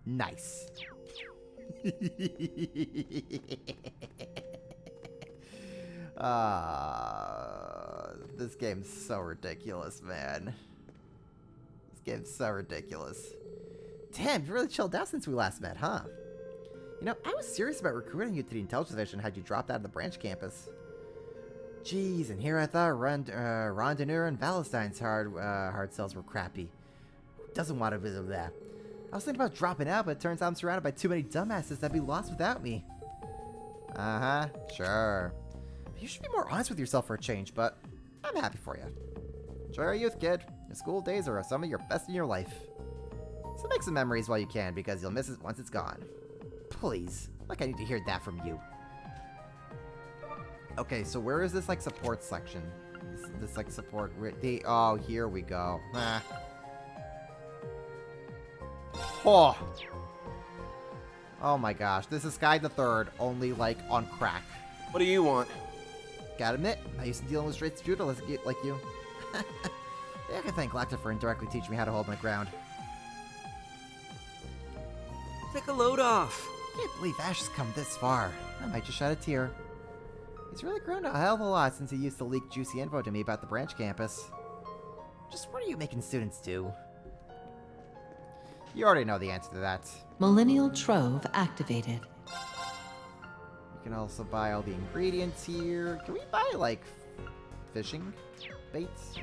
Nice. This game's so ridiculous, man. This game's so ridiculous. Damn, you really chilled out since we last met, huh? You know, I was serious about recruiting you to the Intelligence Division had you dropped out of the branch campus. Jeez, and here I thought Rondonur and Valentine's hard cells were crappy. Who doesn't want to visit that? I was thinking about dropping out, but it turns out I'm surrounded by too many dumbasses that'd be lost without me. Uh-huh, sure. You should be more honest with yourself for a change, but I'm happy for you. Enjoy your youth, kid. Your school days are some of your best in your life. So make some memories while you can, because you'll miss it once it's gone. Please. Like I need to hear that from you. Okay, so where is this, like, support section? This like, support... Oh, here we go. Oh! Oh my gosh, this is Sky the Third, only, like, on crack. What do you want? Gotta admit, I used to dealing with straight judo like you. Yeah, I can thank Lacta for indirectly teaching me how to hold my ground. Take a load off. Can't believe Ash has come this far. I might just shed a tear. He's really grown a hell of a lot since he used to leak juicy info to me about the branch campus. Just what are you making students do? You already know the answer to that. Millennial Trove activated. You can also buy all the ingredients here. Can we buy, like, fishing baits?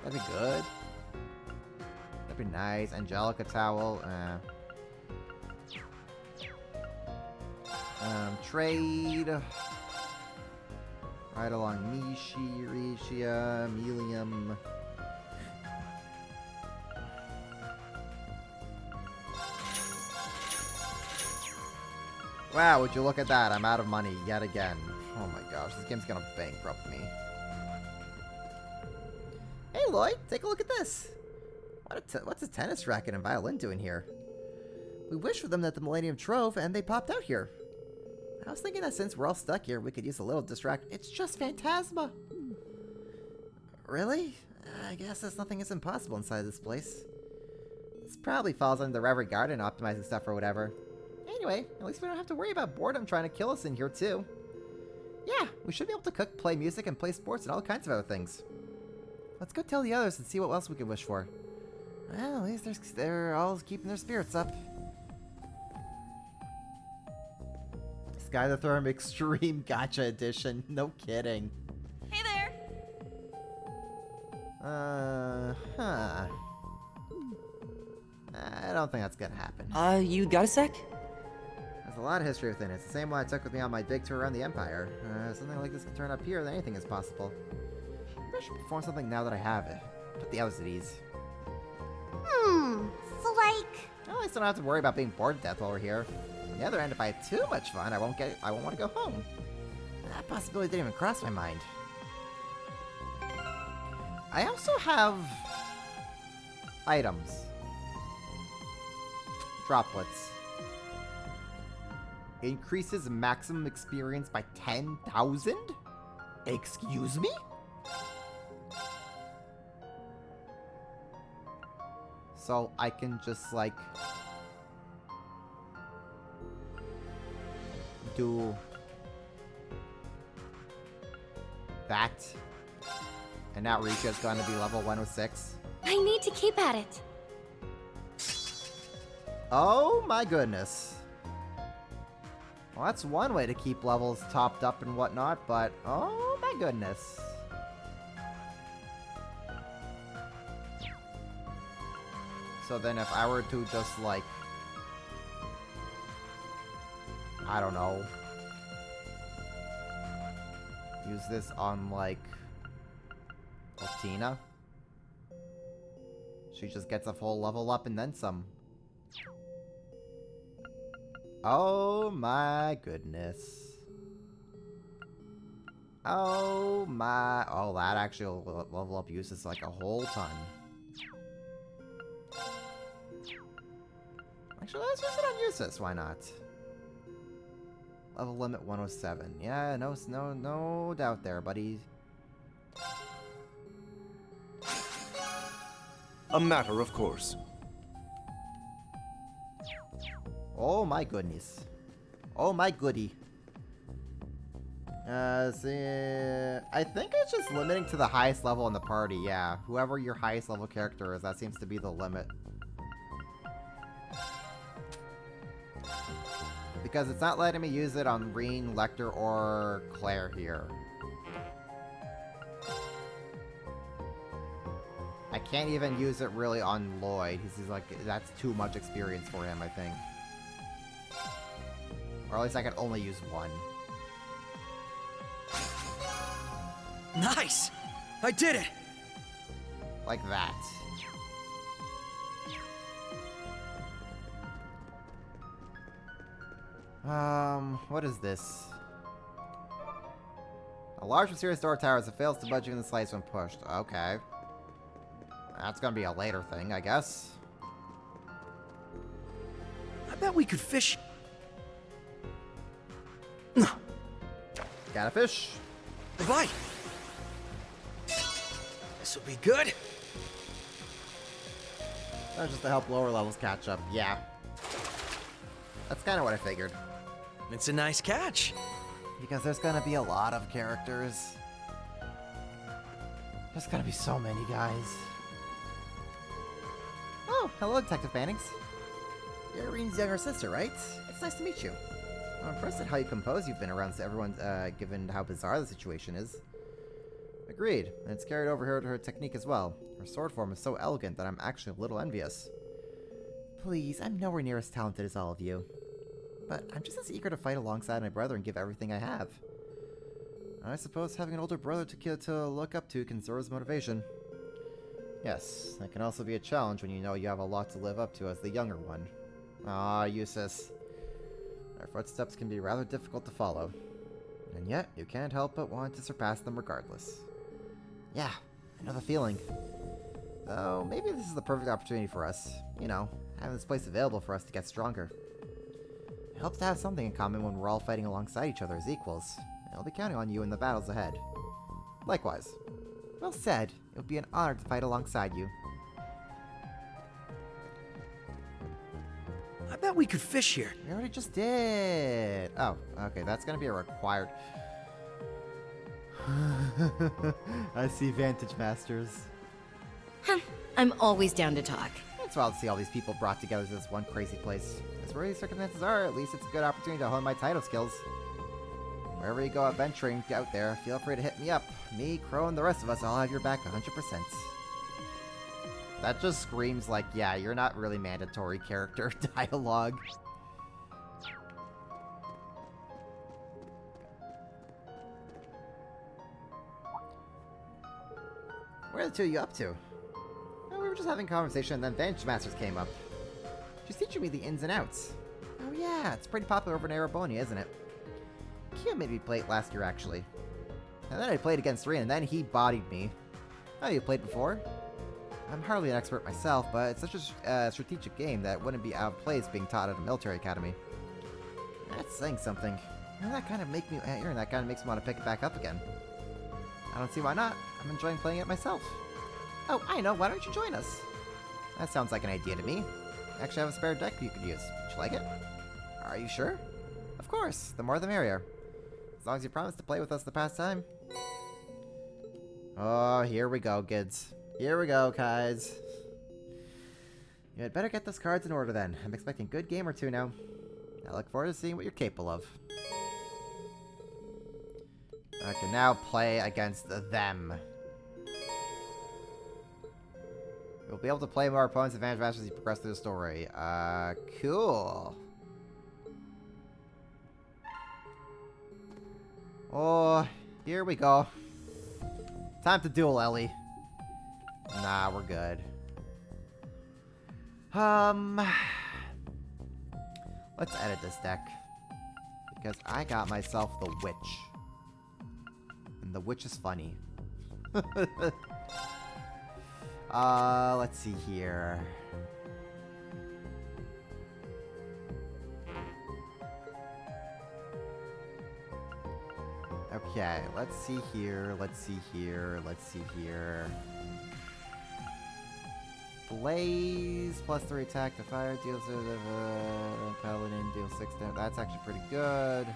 That'd be good. That'd be nice. Angelica towel. Trade. Right along Nishi, Rishia, Melium. Wow, would you look at that? I'm out of money yet again. Oh my gosh, this game's gonna bankrupt me. Hey Lloyd, take a look at this. What's a tennis racket and violin doing here? We wished for them at the Millennium Trove and they popped out here. I was thinking that since we're all stuck here, we could use a little distract. It's just Phantasma. Really? I guess nothing is impossible inside this place. This probably falls under the Reverie Garden optimizing stuff or whatever. Anyway, at least we don't have to worry about boredom trying to kill us in here too. Yeah, we should be able to cook, play music, and play sports and all kinds of other things. Let's go tell the others and see what else we can wish for. Well, at least they're all keeping their spirits up. Sky the Throne Extreme Gacha Edition. No kidding. Hey there! I don't think that's gonna happen. You got a sec? There's a lot of history within it. It's the same one I took with me on my big tour around the Empire. Something like this can turn up here, then anything is possible. Maybe I should perform something now that I have it. Put the others at ease. So like... Well, at least I don't have to worry about being bored to death while we're here. On the other end, if I have too much fun, I won't want to go home. That possibility didn't even cross my mind. I also have items. Droplets. Increases maximum experience by 10,000? Excuse me? So I can just like do that. And now Risha's going to be level 106. I need to keep at it. Oh my goodness. Well, that's one way to keep levels topped up and whatnot, but oh my goodness. So then if I were to just like, I don't know, use this on like Latina, she just gets a full level up and then some. Oh my goodness. Oh my, oh that actually will level up uses like a whole ton. Actually, let's use it on uses, why not? Level limit 107. Yeah, no doubt there, buddy. A matter of course. Oh my goodness. Oh my goody. See, I think it's just limiting to the highest level in the party, yeah. Whoever your highest level character is, that seems to be the limit. Because it's not letting me use it on Rean, Lecter, or Claire here. I can't even use it really on Lloyd. He's like, that's too much experience for him, I think. Or at least I can only use one. Nice! I did it! Like that. What is this? A large mysterious door towers that fails to budge in the slice when pushed. Okay. That's gonna be a later thing, I guess. I bet we could fish. Got a fish. Bye. This will be good. That's just to help lower levels catch up. Yeah. That's kind of what I figured. It's a nice catch. Because there's gonna be a lot of characters. There's gonna be so many guys. Oh, hello, Detective Bannings. You're Rean's younger sister, right? It's nice to meet you. I'm impressed at how you compose you've been around everyone, given how bizarre the situation is. Agreed, and it's carried over here to her technique as well. Her sword form is so elegant that I'm actually a little envious. Please, I'm nowhere near as talented as all of you. But I'm just as eager to fight alongside my brother and give everything I have. I suppose having an older brother to look up to can serve as motivation. Yes, that can also be a challenge when you know you have a lot to live up to as the younger one. Ah, Eustace. Our footsteps can be rather difficult to follow. And yet, you can't help but want to surpass them regardless. Yeah, I know the feeling. Though, maybe this is the perfect opportunity for us. You know, having this place available for us to get stronger. It helps to have something in common when we're all fighting alongside each other as equals. And I'll be counting on you in the battles ahead. Likewise. Well said. It would be an honor to fight alongside you. I bet we could fish here. We already just did. Oh, okay, that's gonna be a required... I see Vantage Masters. I'm always down to talk. It's wild to see all these people brought together to this one crazy place. As rare as circumstances are, at least it's a good opportunity to hone my title skills. Wherever you go adventuring out there, feel free to hit me up. Me, Crow, and the rest of us all have your back 100%. That just screams like, yeah, you're not really mandatory character dialogue. Where are the two of you up to? Oh, we were just having a conversation and then Vantage Masters came up. She's teaching me the ins and outs. Oh yeah, it's pretty popular over in Ereboni, isn't it? Kia made me play it last year, actually. And then I played against Rean, and then he bodied me. Oh, you played before? I'm hardly an expert myself, but it's such a strategic game that it wouldn't be out of place being taught at a military academy. That's saying something. And that kind of makes me want to pick it back up again. I don't see why not. I'm enjoying playing it myself. Oh, I know. Why don't you join us? That sounds like an idea to me. I actually have a spare deck you could use. Would you like it? Are you sure? Of course. The more the merrier. As long as you promise to play with us the past time. Oh, here we go, kids. Here we go, guys. You had better get those cards in order then. I'm expecting a good game or two now. I look forward to seeing what you're capable of. I can now play against them. You'll be able to play more opponents' advantage matches as you progress through the story. Cool. Oh, here we go. Time to duel, Ellie. Nah, we're good. Let's edit this deck. Because I got myself the Witch. And the Witch is funny. Let's see here. Okay, let's see here, let's see here, let's see here. Blaze, +3 attack to fire, deals Paladin, deals 6 damage. That's actually pretty good.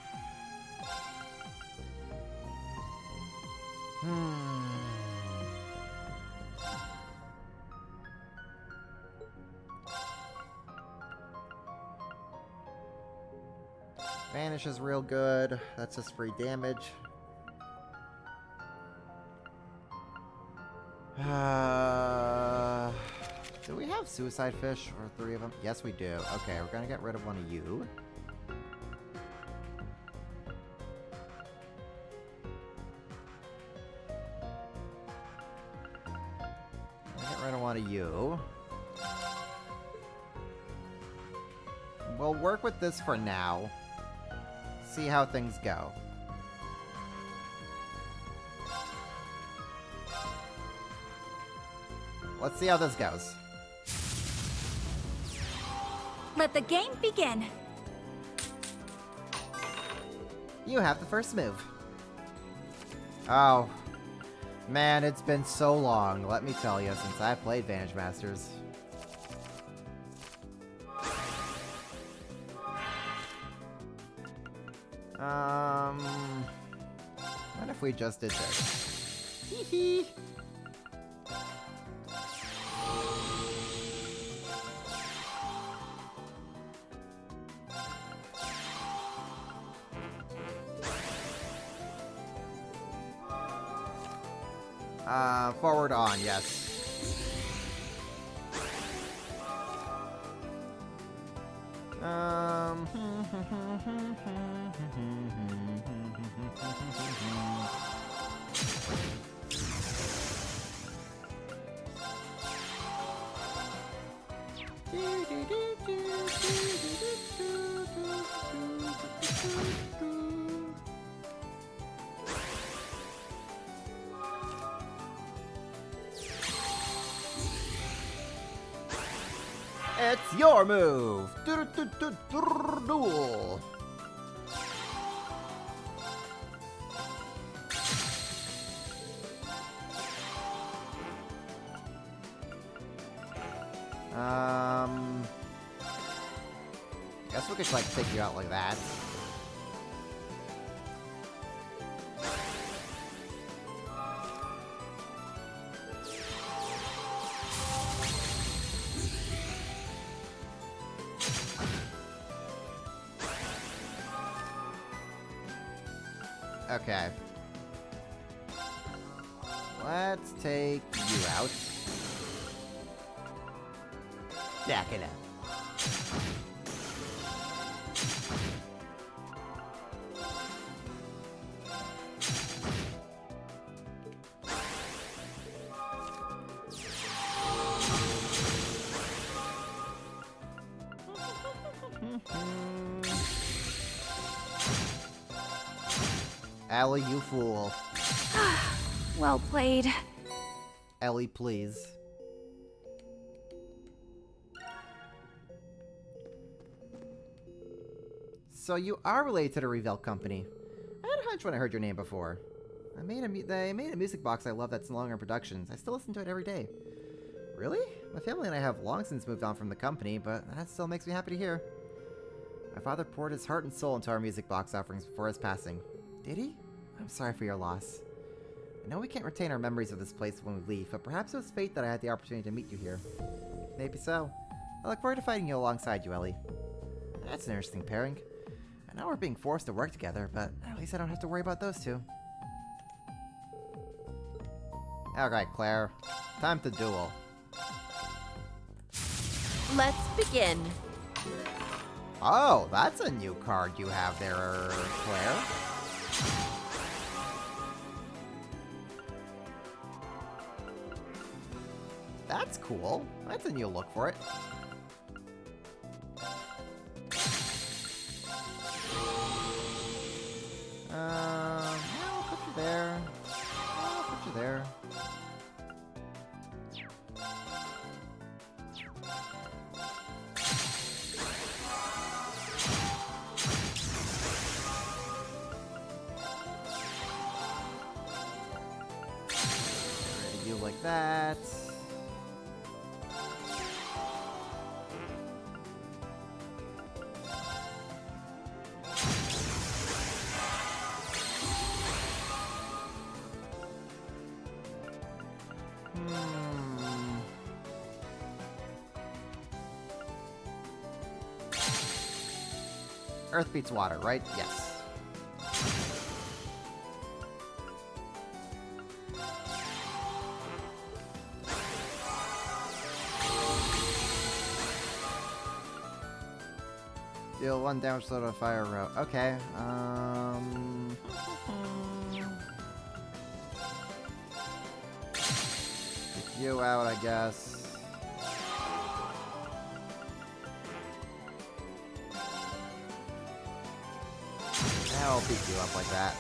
Vanish is real good. That's just free damage. Do we have Suicide Fish, or 3 of them? Yes, we do. Okay, we're gonna get rid of one of you. Get rid of one of you. We'll work with this for now. See how things go. Let's see how this goes. Let the game begin. You have the first move. Oh. Man, it's been so long, let me tell you, since I played Vantage Masters. What if we just did this? Hee hee. Forward on, yes. It's your move! Duel! Guess we could, like, take you out like that. Okay. Let's take you out. Back it up. Ellie, you fool. Well played. Ellie, please. So you are related to the Reverie Company. I had a hunch when I heard your name before. They made a music box I love that's no longer in productions. I still listen to it every day. Really? My family and I have long since moved on from the company, but that still makes me happy to hear. My father poured his heart and soul into our music box offerings before his passing. Did he? I'm sorry for your loss. I know we can't retain our memories of this place when we leave, but perhaps it was fate that I had the opportunity to meet you here. Maybe so. I look forward to fighting you alongside you, Ellie. That's an interesting pairing. I know we're being forced to work together, but at least I don't have to worry about those two. Alright, Claire. Time to duel. Let's begin. Oh, that's a new card you have there, Claire. That's cool. That's a new look for it. Yeah, we'll put you there. I'll put you there. You like that. Earth beats water, right? Yes. Deal 1 damage to the fire row. Okay, Take you out, I guess. I'll beat you up like that.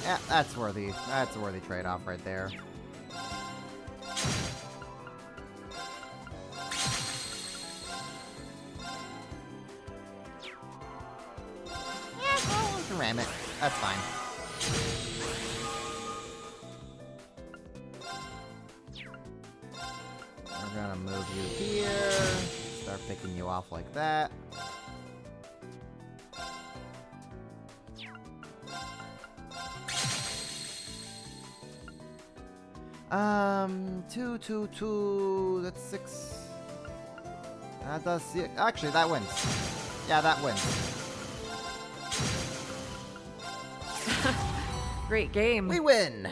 Yeah, that's worthy. That's a worthy trade-off right there. ram it. That's fine. We're gonna move you here. Start picking you off like that. Two. That's 6. That does. Actually, that wins. Yeah, that wins. Great game. We win.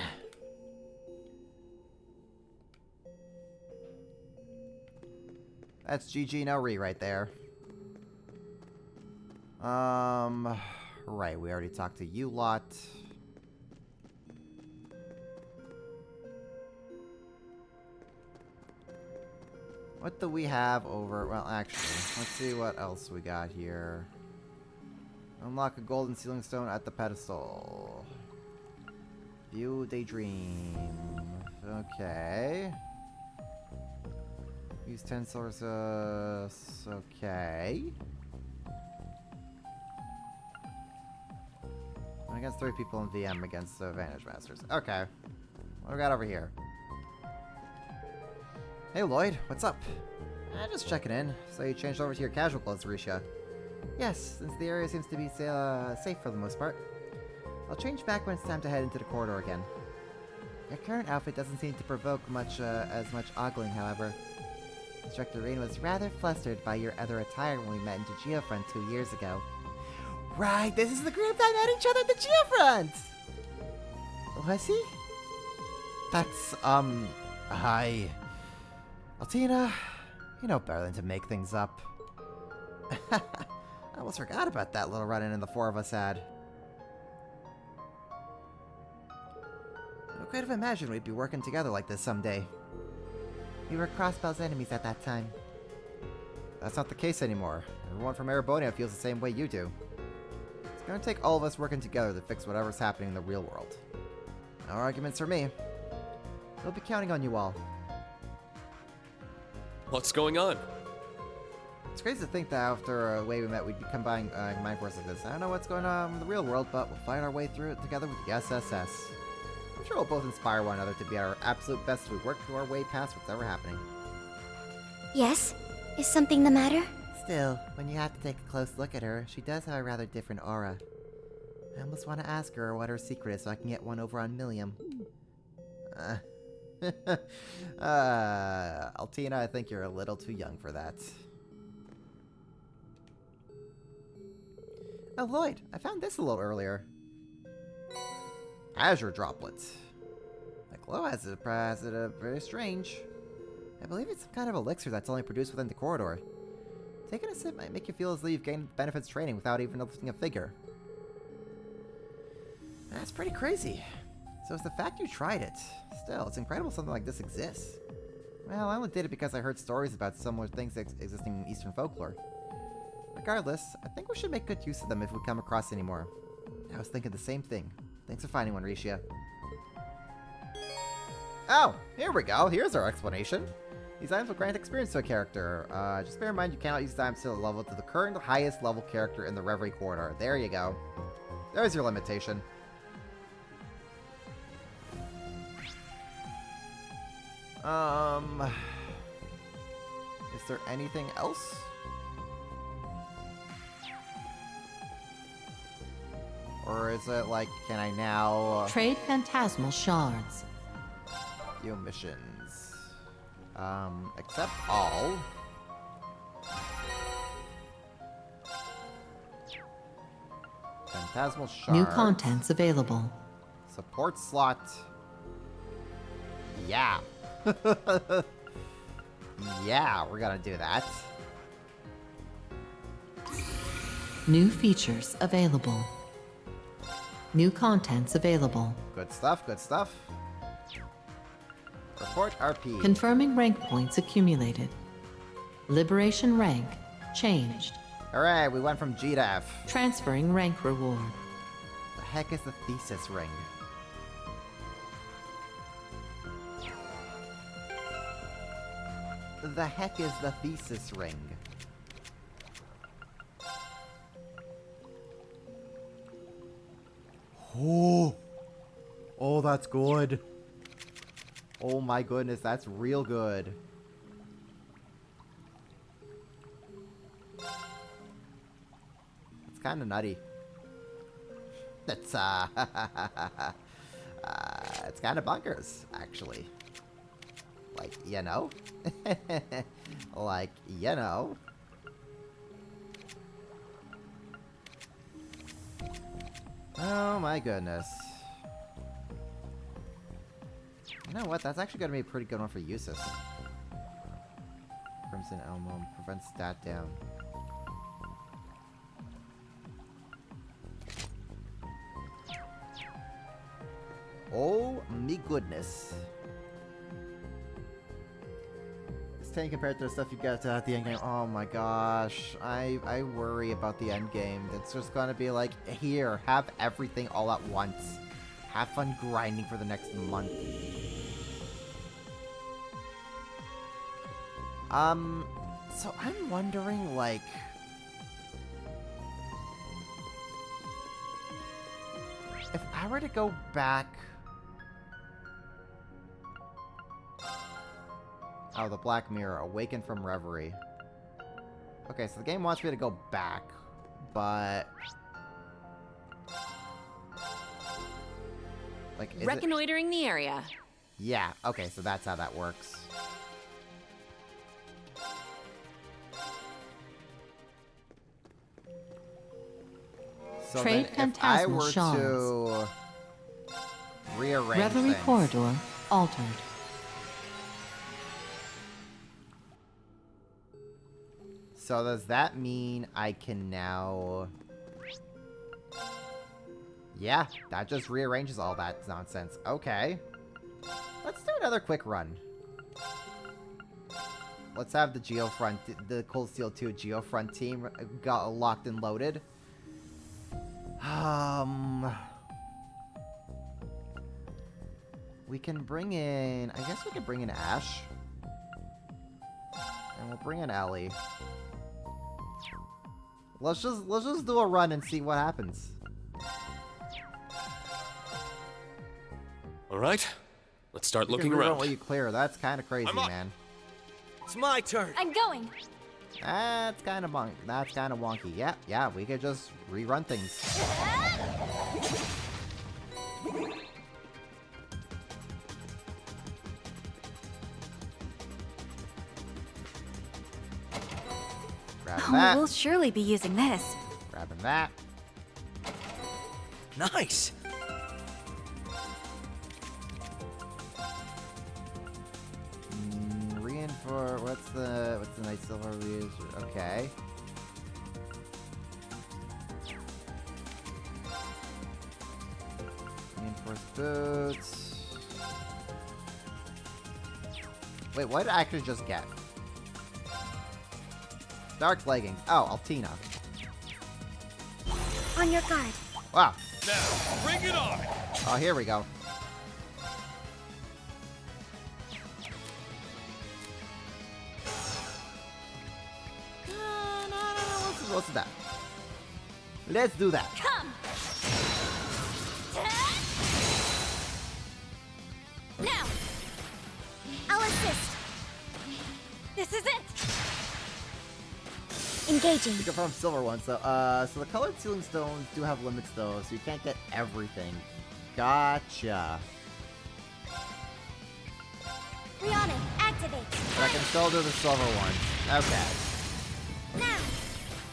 That's GG no re right there. Right, we already talked to you lot. What do we have over? Well, actually, let's see what else we got here. Unlock a golden sealing stone at the pedestal. View daydream. Okay. Use 10 sources. Okay. Against 3 people in VM against the Vantage Masters. Okay. What do we got over here? Hey Lloyd, what's up? Just checking in. So you changed over to your casual clothes, Risha. Yes, since the area seems to be safe for the most part. I'll change back when it's time to head into the corridor again. Your current outfit doesn't seem to provoke as much ogling, however. Instructor Rean was rather flustered by your other attire when we met in the Geofront 2 years ago. Right, this is the group that met each other at the Geofront! Was he? That's, hi. Altina, you know better than to make things up. I almost forgot about that little run-in the 4 of us had. Who could have imagined we'd be working together like this someday? We were Crossbell's enemies at that time. That's not the case anymore. Everyone from Erebonia feels the same way you do. It's gonna take all of us working together to fix whatever's happening in the real world. No arguments for me. We'll be counting on you all. What's going on? It's crazy to think that after a way we met, we'd be combining mind force like this. I don't know what's going on in the real world, but we'll fight our way through it together with the SSS. I'm sure we'll both inspire one another to be our absolute best as we work through our way past what's ever happening. Yes? Is something the matter? Still, when you have to take a close look at her, she does have a rather different aura. I almost want to ask her what her secret is so I can get one over on Milliam. Altina, I think you're a little too young for that. Oh, Lloyd, I found this a little earlier. Azure droplets. The glow has a very strange. I believe it's some kind of elixir that's only produced within the corridor. Taking a sip might make you feel as though you've gained benefits training without even lifting a figure. That's pretty crazy. So it's the fact you tried it. Still, it's incredible something like this exists. Well, I only did it because I heard stories about similar things existing in Eastern folklore. Regardless, I think we should make good use of them if we come across any more. I was thinking the same thing. Thanks for finding one, Risha. Oh, here we go. Here's our explanation. These items will grant experience to a character. Just bear in mind you cannot use items to level to the current highest level character in the Reverie Corridor. There you go. There's your limitation. Is there anything else? Or is it like, can I now... Trade phantasmal shards. View missions. Accept all. Phantasmal shards. New contents available. Support slot. Yeah. Yeah, we're gonna do that. New features available. New contents available. Good stuff, good stuff. Report RP. Confirming rank points accumulated. Liberation rank changed. Alright, we went from G to F. Transferring rank reward. The heck is the thesis ring? The heck is the thesis ring? Oh. Oh, that's good. Oh my goodness, that's real good. It's kind of nutty. It's it's kind of bonkers, actually. Like, you know? Like, you know? Oh my goodness. You know what? That's actually going to be a pretty good one for Usus. Crimson Elmo prevents stat down. Oh me goodness. This tank compared to the stuff you get at the end game. Oh my gosh. I worry about the end game. It's just gonna be like, here, have everything all at once. Have fun grinding for the next month. So I'm wondering, like, if I were to go back... Oh, the Black Mirror. Awaken from Reverie. Okay, so the game wants me to go back, but... Like, is Reconnoitering the area. Yeah, okay, so that's how that works. So Trade then if I phantasmal were shards. to rearrange Reverie things... Corridor altered. So does that mean I can now... Yeah, that just rearranges all that nonsense. Okay. Let's do another quick run. Let's have the Geofront, the Cold Steel 2 Geofront team got locked and loaded. We can bring in... I guess we could bring in Ash. And we'll bring in Ellie. Let's just do a run and see what happens. All right, let's start You looking can around. let you clear. That's kind of crazy, man. It's my turn. I'm going. That's kind of wonky. Yeah, we could just rerun things. Grabbing Oh, that. we'll surely be using this. Grabbing that. Nice. Reinforce. What's the night silver we use? Okay. Reinforced boots. Wait, what did I actually just get? Dark leggings. Oh, Altina. On your guard. Wow. Now, bring it on! Oh, here we go. No. What's that? Let's do that. Come. Now. I'll assist. This is it. Engaging. We confirm silver one. So the colored sealing stones do have limits though, so you can't get everything. Gotcha. Rean Act, activate. But I can still do the silver ones. Okay. Now.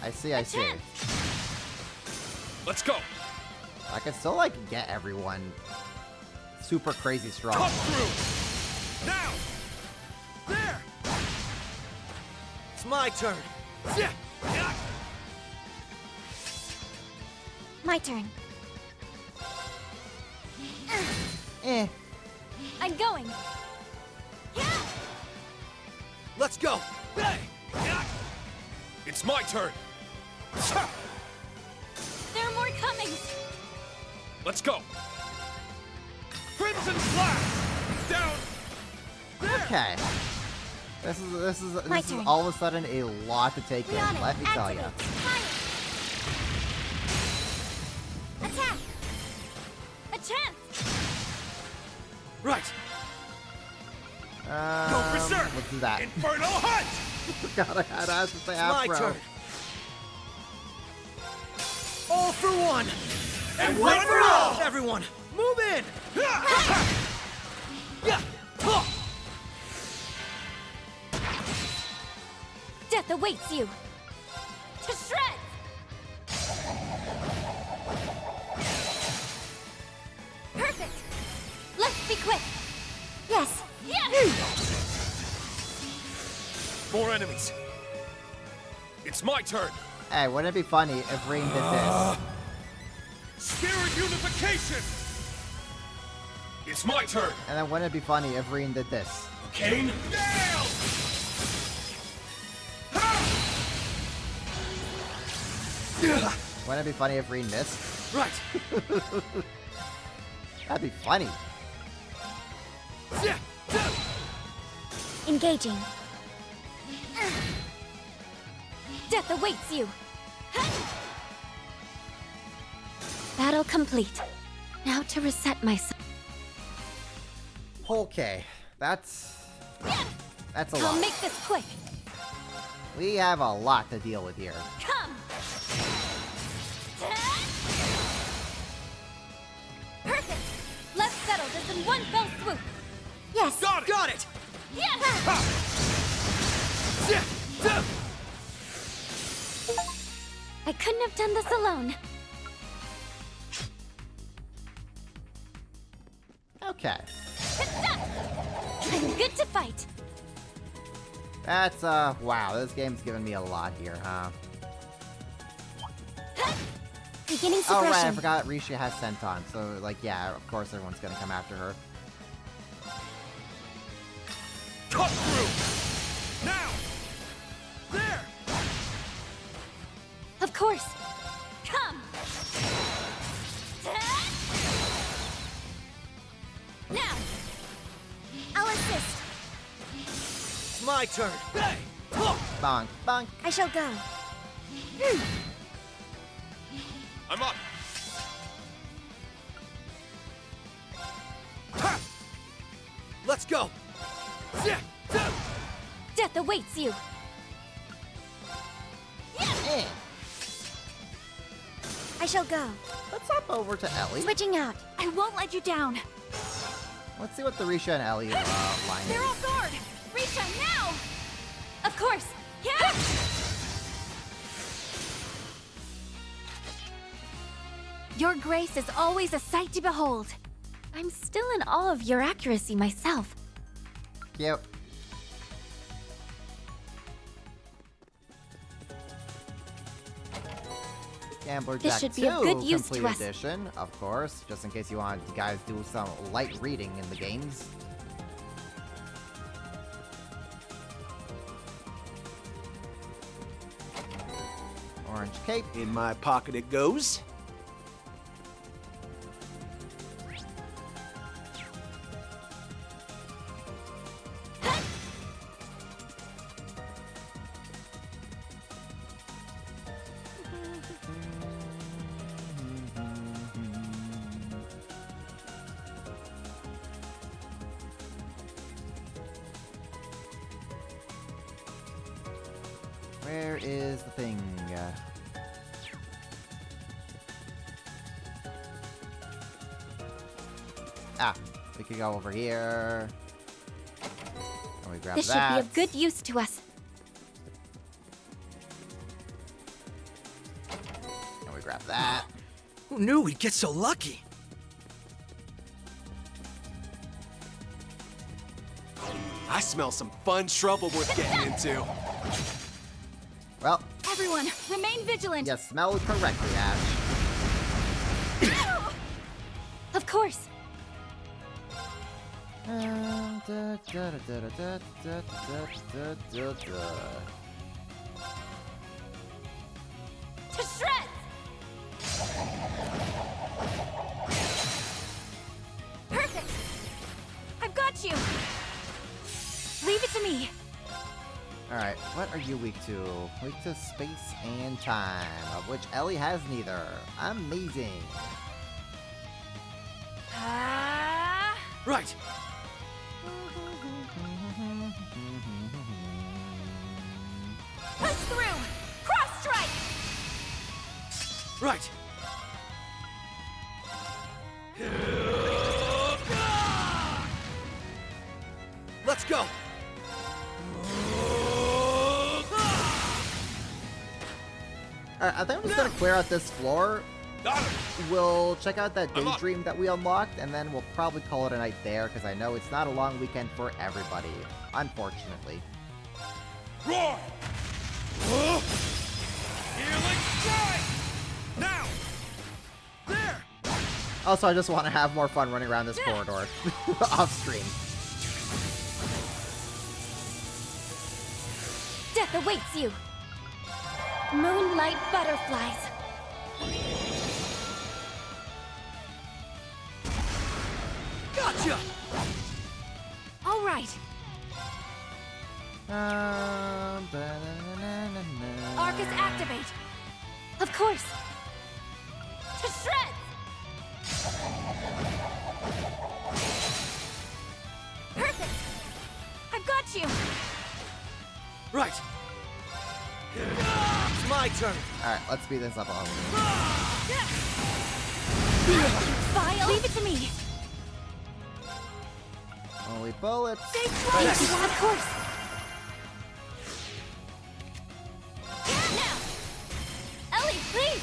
I see. Let's go. I can still like get everyone super crazy strong. Cut through. Now. There. It's my turn. Yeah. My turn. I'm going. Let's go. Hey. It's my turn. There are more coming. Let's go. Crimson Flash. Down. There. Okay. This is turn. all of a sudden a lot to take in. Rean Let me tell you. Act, Attack. Right. Go berserk! Let's do that. Infernal Hunt! Forgot I had to say My Afro. turn. All for one! And one for all! Everyone, move in! Death awaits you! To shreds! Perfect! Let's be quick! Yes! Yes! More enemies. It's my turn. Hey, wouldn't it be funny if Rean did this? Spirit unification. It's my turn. And then wouldn't it be funny if Rean did this? Kane, down. Wouldn't it be funny if Rean missed? Right. That'd be funny. Engaging. Death awaits you! Battle complete. Now to reset myself. Okay, that's a I'll lot. make this quick. We have a lot to deal with here. Come! Perfect! Let's settle this in one fell swoop. Yes! Got it! Yes! I couldn't have done this alone. Okay. I'm good to fight. That's, wow, this game's giving me a lot here, huh? Beginning Oh, suppression. right, I forgot Risha has Senton, so, like, yeah, of course everyone's gonna come after her. Cut through. Now. There. Of course. Come. Now. I'll assist. It's my turn. Hey! Bonk, bonk. I shall go. I'm up. Let's go. Death awaits you. Eh. I shall go. Let's hop over to Ellie. Switching out. I won't let you down. Let's see what the Risha and Ellie line They're is. off guard. Risha, now. Of course. Yeah. Your grace is always a sight to behold. I'm still in awe of your accuracy myself. Cute. Gambler This Jack should 2 be of good use Complete to us. Edition, of course, just in case you want to guys do some light reading in the games. Orange cape. In my pocket it goes. Where is the thing? We could go over here. And we grab This that. should be of good use to us. And we grab that. Who knew we'd get so lucky? I smell some fun trouble worth getting into. Well, Everyone, remain vigilant. you smelled correctly, Ash. Of course. To shreds. Perfect. I've got you. Leave it to me. Alright, what are you weak to? Weak to space and time, of which Ellie has neither. Amazing. Ah. Right. Right. Let's go. Alright, I think I'm just gonna clear out this floor. We'll check out that daydream that we unlocked, and then we'll probably call it a night there, because I know it's not a long weekend for everybody, unfortunately. Roar! Healing strike! Now! There! Also, I just want to have more fun running around this corridor off screen. Death awaits you! Moonlight butterflies. Gotcha! All right. Arcus activate. Of course. To shreds. Perfect. I've got you. Right. It's my turn. Alright, let's speed this up a little bit. Vile. Leave it to me. Only bullets. Of course. Ellie, please!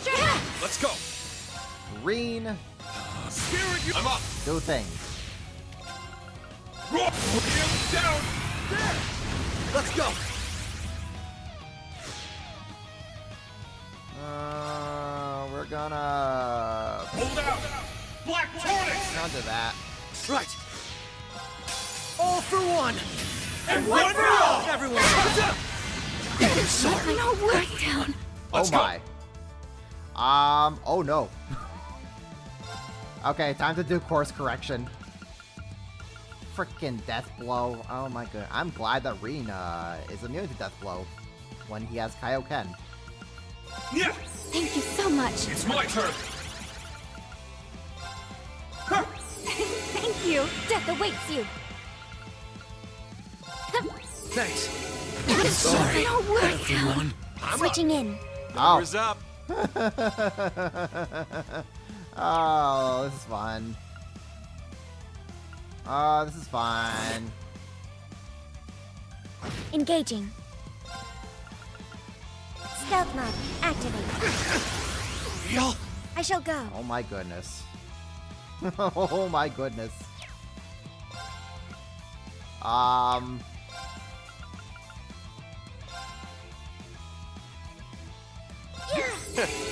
Sure! Let's go! Rean, Spirit, I'm up! do things. Roar! Down! There! Let's go! We're gonna... Hold out! Black Tornix! Don't do that. Right! All for one! And one for all! Everyone! Sorry. No work down. Oh my. Oh no. Okay, time to do course correction. Frickin' death blow. Oh my god. I'm glad that Rean is immune to death blow when he has Kaioken. Yeah! Thank you so much. It's my turn! Thank you. Death awaits you. Thanks. Sorry. No work down. Switching in. Numbers up. Oh, this is fun. Oh, this is fun. Engaging. Stealth mode activate. Real? I shall go. Oh my goodness. Oh my goodness.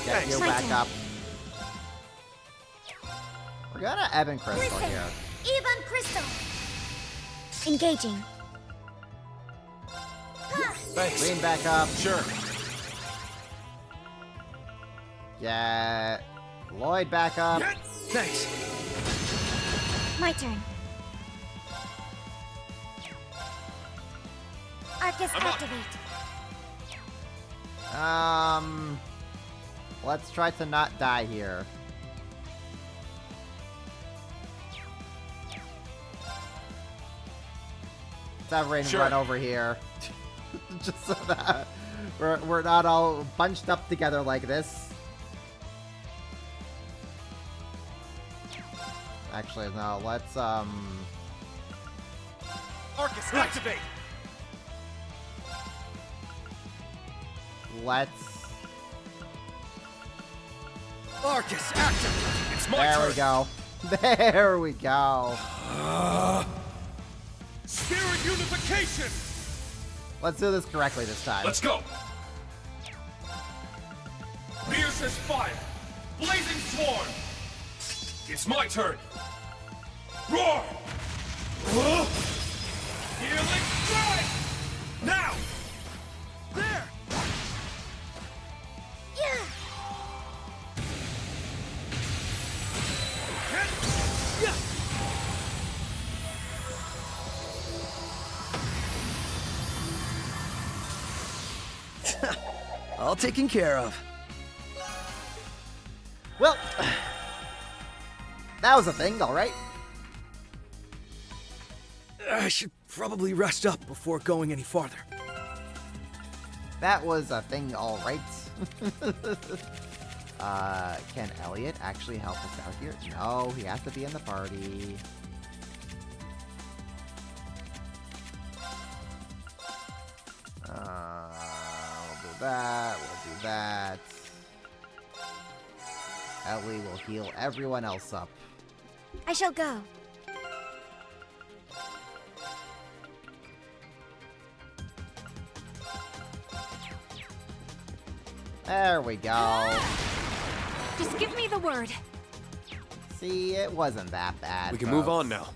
Get you back up. We're gonna Ebon Crystal Listen. here. Ebon Crystal. Engaging. Thanks. Lean back up. Sure. Get Lloyd back up. Thanks. My turn. Arcus activate. Let's try to not die here. Let's have Rain run over here. Just so that we're not all bunched up together like this. Actually, no, let's, Arcus, activate! let's... Arcus, activate! It's my There turn! we go. There we go. Spirit unification! Let's do this correctly this time. Let's go! Fiercest fire! Blazing swarm! It's my turn! Roar! Healing strike! Now! There! Yeah. Yeah! All taken care of. Well, that was a thing, alright. I should probably rest up before going any farther. That was a thing, alright. Can Elliot actually help us out here? No, he has to be in the party. We'll do that, we'll do that. Ellie will heal everyone else up. I shall go. There we go. Just give me the word. See, it wasn't that bad. We can move on now.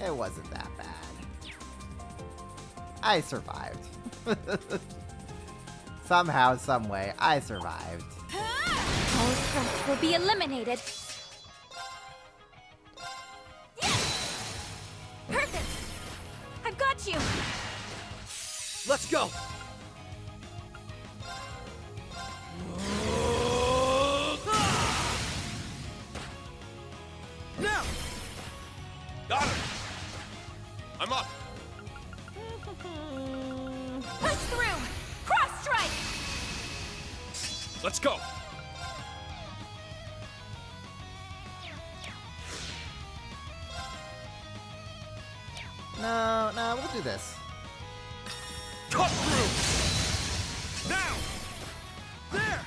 It wasn't that bad. I survived. Somehow, someway, I survived. All threats will be eliminated. Perfect! I've got you! Let's go! Now! Got him! I'm up! Push through! Cross strike! Let's go! No, we'll do this. Cut through! Now! There!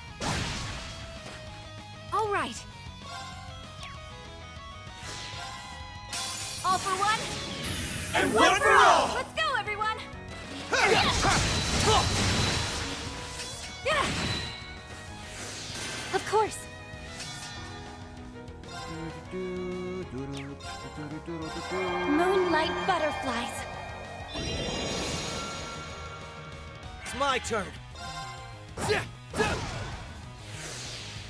All right. All for one? And one for all! Let's go, everyone! Of course. Moonlight butterflies. It's my turn.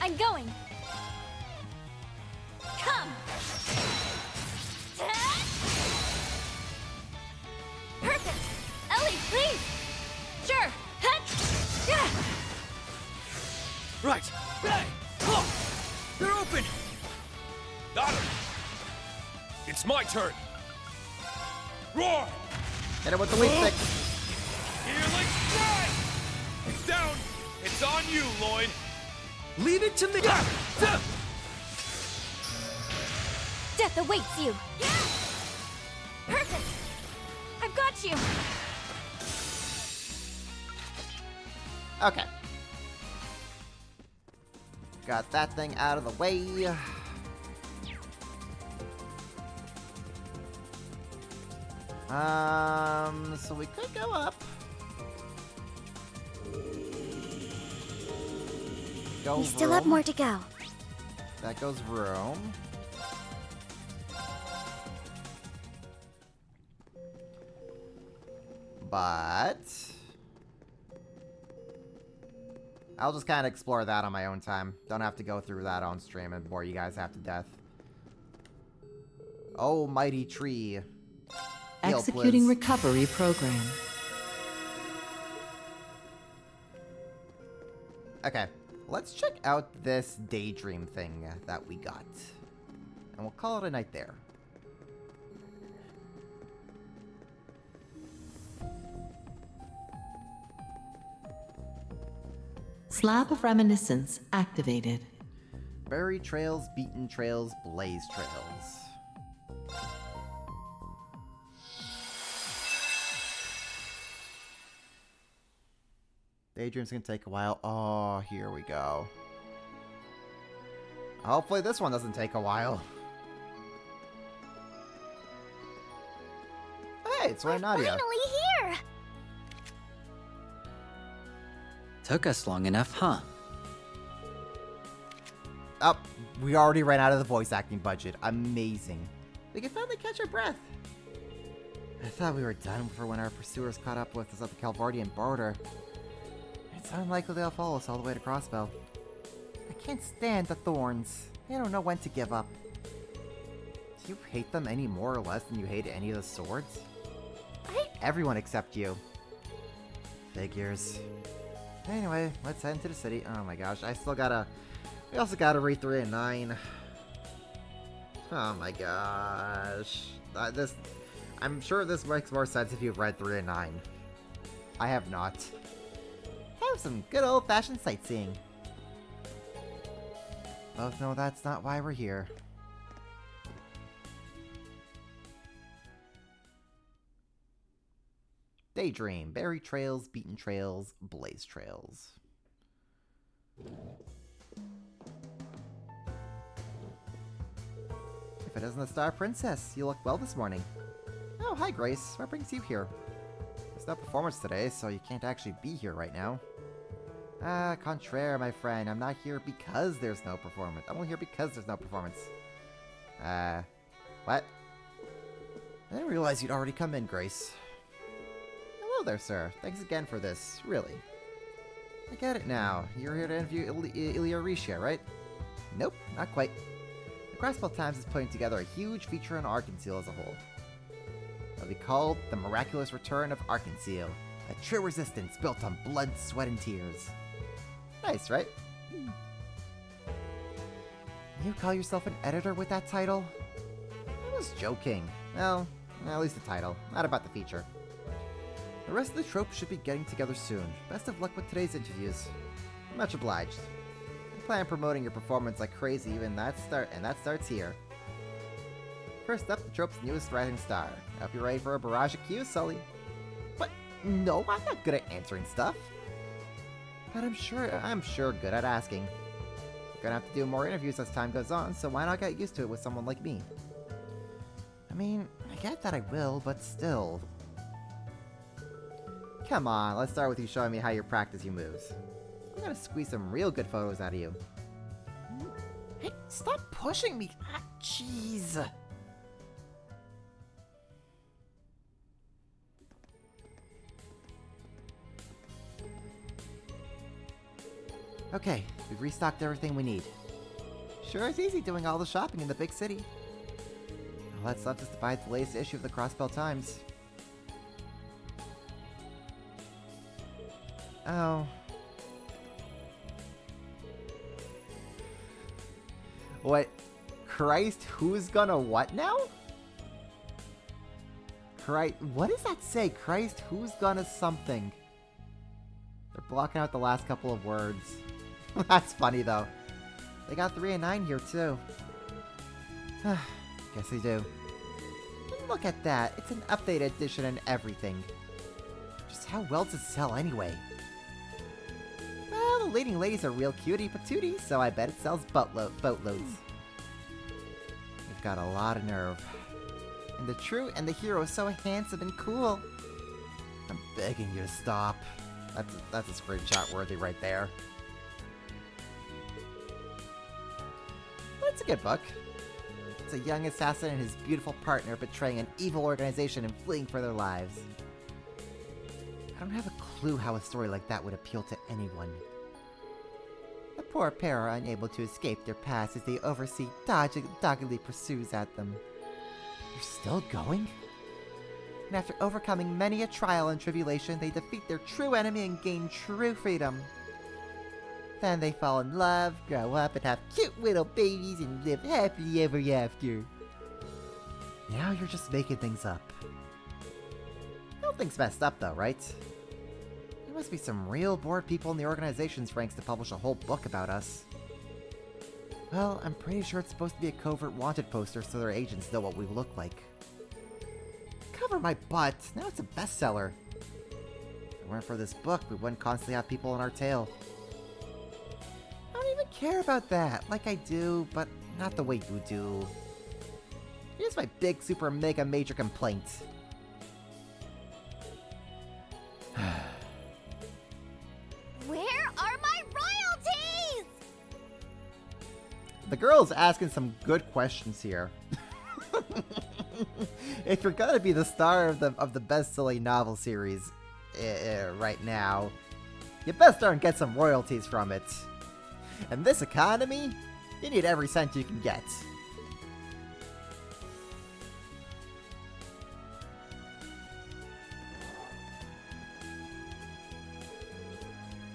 I'm going. Come. Perfect. Ellie, please. Sure. Right. Hey! Oh! They're open! Got him! It's my turn! Roar! Hit it with the weak stick. Healing strike! It's down! It's on you, Lloyd! Leave it to me! Death awaits you. Perfect. I've got you. Okay. Got that thing out of the way. So we could go up. We still have more to go. That goes room. But I'll just kind of explore that on my own time. Don't have to go through that on stream and bore you guys half to death. Oh, mighty tree. Heal, Executing please. recovery program. Okay, let's check out this daydream thing that we got. And we'll call it a night there. Slab of Reminiscence activated. Buried trails, beaten trails, blaze trails. Daydream's gonna take a while. Oh, here we go. Hopefully this one doesn't take a while. Hey, it's Rean Nadia. Finally here! Took us long enough, huh? Oh, we already ran out of the voice acting budget. Amazing. We can finally catch our breath. I thought we were done for when our pursuers caught up with us at the Calvardian border. It's unlikely they'll follow us all the way to Crossbell. I can't stand the Thorns. They don't know when to give up. Do you hate them any more or less than you hate any of the swords? I hate everyone except you. Figures. Anyway, let's head into the city. Oh my gosh, we also gotta read 3 and 9. Oh my gosh. I'm sure this makes more sense if you've read 3 and 9. I have not. Oh, some good old-fashioned sightseeing. Both know that's not why we're here. Daydream, berry trails, beaten trails, blaze trails. If it isn't the Star Princess, you look well this morning. Oh, hi Grace, what brings you here? There's no performance today, so you can't actually be here right now. Ah, contraire, my friend, I'm not here because there's no performance. I'm only here because there's no performance. What? I didn't realize you'd already come in, Grace. Hello there, sir. Thanks again for this, really. I get it now. You're here to interview Ilya Risha, right? Nope, not quite. The Crossbell Times is putting together a huge feature on Arkansas as a whole. It'll be called The Miraculous Return of Arkansas, a true resistance built on blood, sweat, and tears. Nice, right? You call yourself an editor with that title? I was joking. Well, at least the title, not about the feature. The rest of the trope should be getting together soon. Best of luck with today's interviews. Much obliged. I plan on promoting your performance like crazy, and that starts here. First up, the trope's newest rising star. I hope you're ready for a barrage of cues, Sully. But no, I'm not good at answering stuff. But I'm sure good at asking. You're gonna have to do more interviews as time goes on, so why not get used to it with someone like me? I mean, I get that I will, but still. Come on, let's start with you showing me how you practice your moves. I'm gonna squeeze some real good photos out of you. Hey, stop pushing me! Ah, jeez! Okay, we've restocked everything we need. Sure is easy doing all the shopping in the big city. All that's left is to buy the latest issue of the Crossbell Times. Oh. What? Christ, who's gonna what now? Christ, what does that say? Christ, who's gonna something? They're blocking out the last couple of words. That's funny, though. They got 3 and 9 here, too. Guess they do. And look at that. It's an updated edition and everything. Just how well does it sell, anyway? Well, the leading lady's a real cutie patootie, so I bet it sells boatloads. You've got a lot of nerve. And the hero is so handsome and cool. I'm begging you to stop. That's a screenshot worthy right there. But it's a good book. It's a young assassin and his beautiful partner betraying an evil organization and fleeing for their lives. I don't have a clue how a story like that would appeal to anyone. The poor pair are unable to escape their past as they oversee doggedly pursues at them. You're still going? And after overcoming many a trial and tribulation, they defeat their true enemy and gain true freedom. Then they fall in love, grow up, and have cute little babies and live happily ever after. Now you're just making things up. Nothing's messed up though, right? There must be some real bored people in the organization's ranks to publish a whole book about us. Well, I'm pretty sure it's supposed to be a covert wanted poster so their agents know what we look like. Cover my butt, now it's a bestseller. If it weren't for this book, we wouldn't constantly have people on our tail. I don't even care about that, like I do, but not the way you do. Here's my big super mega major complaint. Where are my royalties? The girl's asking some good questions here. If you're gonna be the star of the best-selling novel series right now, you best darn get some royalties from it. In this economy, you need every cent you can get.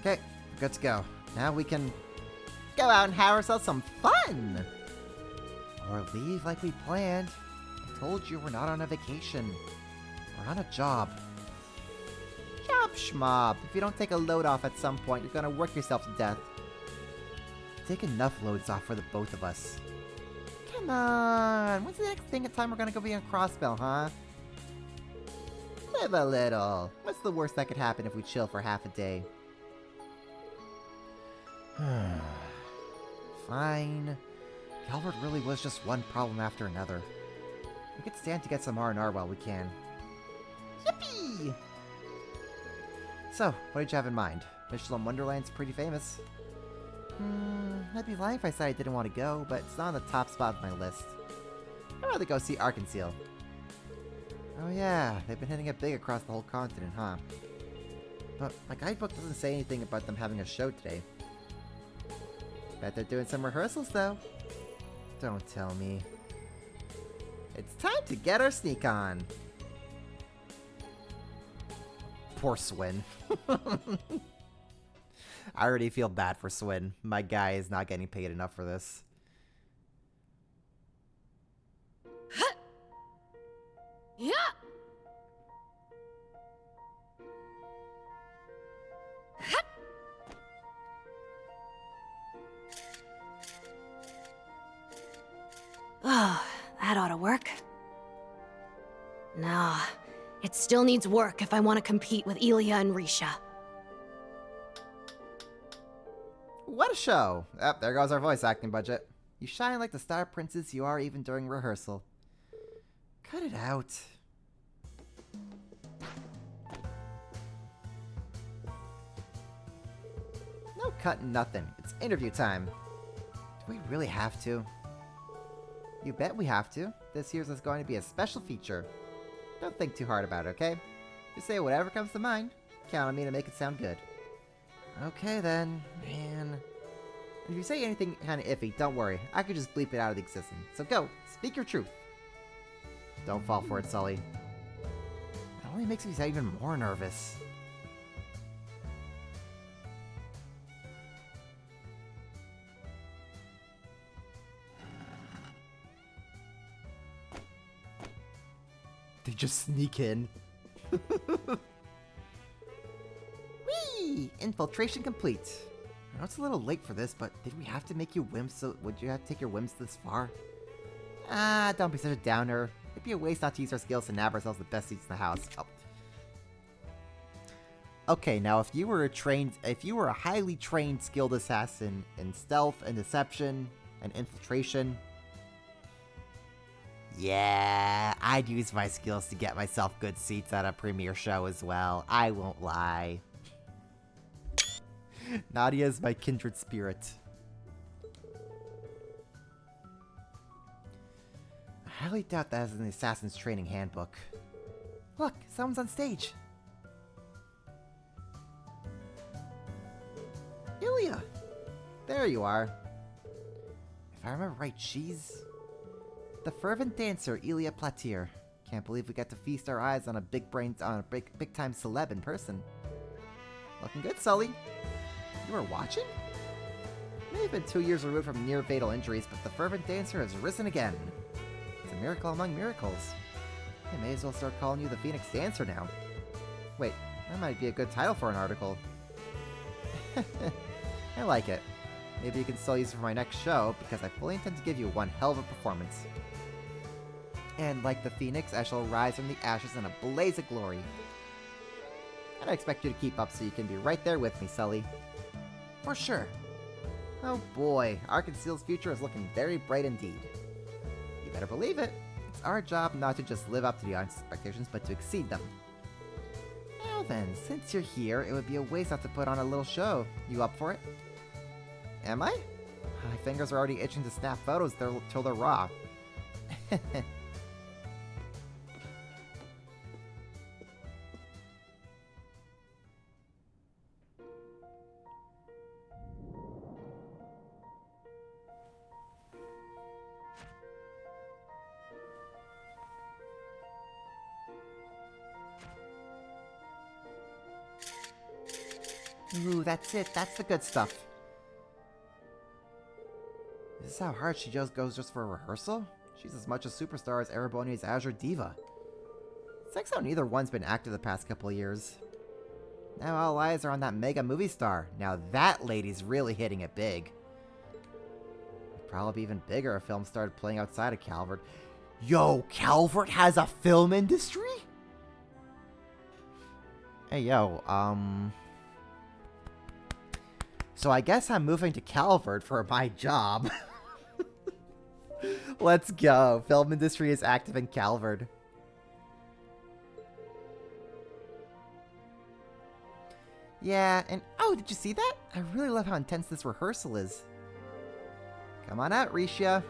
Okay, good to go. Now we can go out and have ourselves some fun! Or leave like we planned. I told you we're not on a vacation. We're on a job. Job Schmob. If you don't take a load off at some point, you're gonna work yourself to death. Take enough loads off for the both of us. Come on. When's the next time we're gonna go be on Crossbell, huh? Live a little. What's the worst that could happen if we chill for half a day? Fine. Calvert really was just one problem after another. We could stand to get some R&R while we can. Yippee! So, what did you have in mind? Michelin Wonderland's pretty famous. I'd be lying if I said I didn't want to go, but it's not on the top spot of my list. I'd rather go see Arkansas. Oh yeah, they've been hitting it big across the whole continent, huh? But my guidebook doesn't say anything about them having a show today. Bet they're doing some rehearsals, though. Don't tell me. It's time to get our sneak on. Poor Swin. I already feel bad for Swin. My guy is not getting paid enough for this. Yeah. Oh, that ought to work. No, it still needs work if I want to compete with Elia and Risha. What a show! Oh, there goes our voice acting budget. You shine like the star princess you are even during rehearsal. Cut it out. No cutting nothing. It's interview time. Do we really have to? You bet we have to. This year's is going to be a special feature. Don't think too hard about it, okay? Just say whatever comes to mind. Count on me to make it sound good. Okay then, man. If you say anything kinda iffy, don't worry. I could just bleep it out of the existence. So go, speak your truth. Don't fall for it, Sully. It only makes me even more nervous. They just sneak in. Whee! Infiltration complete. I know it's a little late for this, but did we have to make you wimps? So would you have to take your wimps this far? Ah, don't be such a downer. It'd be a waste not to use our skills to nab ourselves the best seats in the house. Oh. Okay, now if you were a highly trained skilled assassin in stealth and deception and infiltration, yeah, I'd use my skills to get myself good seats at a premiere show as well. I won't lie. Nadia is my kindred spirit. I highly doubt that is in the Assassin's Training Handbook. Look, someone's on stage. Ilya! There you are. If I remember right, she's the fervent dancer, Ilya Platir. Can't believe we got to feast our eyes on a big time celeb in person. Looking good, Sully. You were watching? May have been 2 years removed from near fatal injuries, but the fervent dancer has risen again. It's a miracle among miracles. I may as well start calling you the Phoenix Dancer now. Wait, that might be a good title for an article. I like it. Maybe you can still use it for my next show, because I fully intend to give you one hell of a performance. And like the Phoenix, I shall rise from the ashes in a blaze of glory. And I expect you to keep up so you can be right there with me, Sully. For sure. Oh boy, Arkansas's future is looking very bright indeed. You better believe it. It's our job not to just live up to the audience's expectations, but to exceed them. Now then, since you're here, it would be a waste not to put on a little show. You up for it? Am I? My fingers are already itching to snap photos till they're raw. Ooh, that's it. That's the good stuff. Is this how hard she just goes just for a rehearsal? She's as much a superstar as Erebonia's Azure Diva. It's like how neither one's been active the past couple of years. Now all eyes are on that mega movie star. Now that lady's really hitting it big. It'd probably be even bigger if films started playing outside of Calvert. Yo, Calvert has a film industry? Hey, yo, so I guess I'm moving to Calvert for my job. Let's go. Film industry is active in Calvert. Yeah, and oh, did you see that? I really love how intense this rehearsal is. Come on out, Risha.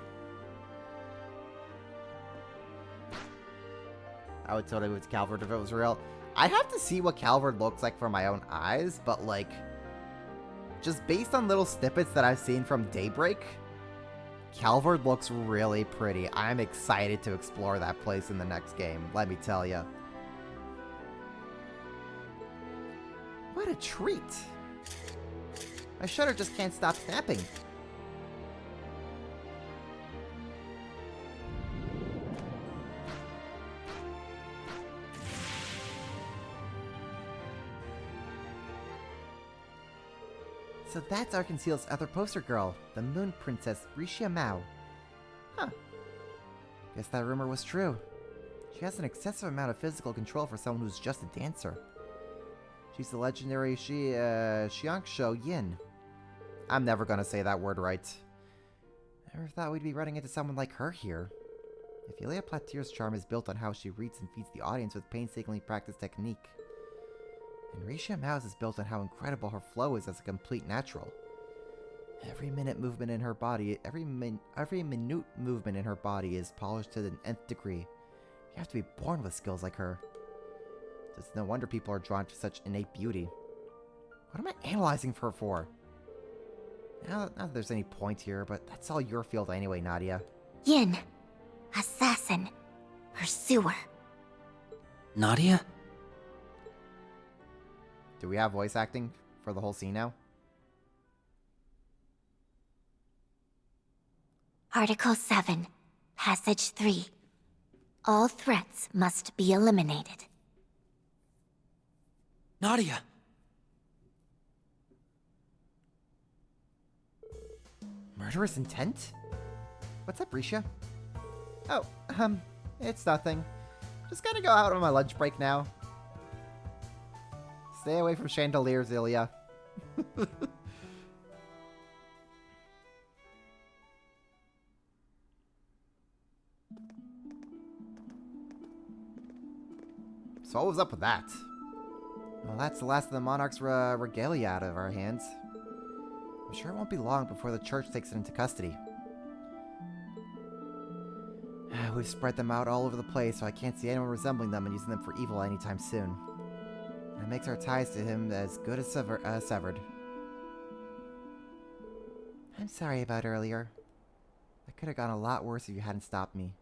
I would totally move to Calvert if it was real. I have to see what Calvert looks like for my own eyes, but like, just based on little snippets that I've seen from Daybreak, Calvert looks really pretty. I'm excited to explore that place in the next game, let me tell you. What a treat. My shutter just can't stop snapping. So that's Arkanseal's other poster girl, the Moon Princess Risha Mao. Huh. Guess that rumor was true. She has an excessive amount of physical control for someone who's just a dancer. She's the legendary Xiangsho Yin. I'm never gonna say that word right. I never thought we'd be running into someone like her here. If Elia Platir's charm is built on how she reads and feeds the audience with painstakingly practiced technique, and Risha Mao's is built on how incredible her flow is as a complete natural. Every minute movement in her body, every minute movement in her body is polished to the nth degree. You have to be born with skills like her. It's no wonder people are drawn to such innate beauty. What am I analyzing her for? Not that there's any point here, but that's all your field anyway, Nadia. Yin. Assassin. Pursuer. Nadia? Do we have voice acting for the whole scene now? Article 7. Passage 3. All threats must be eliminated. Nadia! Murderous intent? What's up, Risha? Oh, it's nothing. Just gotta go out on my lunch break now. Stay away from chandeliers, Ilya. So what was up with that? Well, that's the last of the Monarch's regalia out of our hands. I'm sure it won't be long before the church takes it into custody. We've spread them out all over the place, so I can't see anyone resembling them and using them for evil anytime soon. It makes our ties to him as good as severed. I'm sorry about earlier. That could have gone a lot worse if you hadn't stopped me.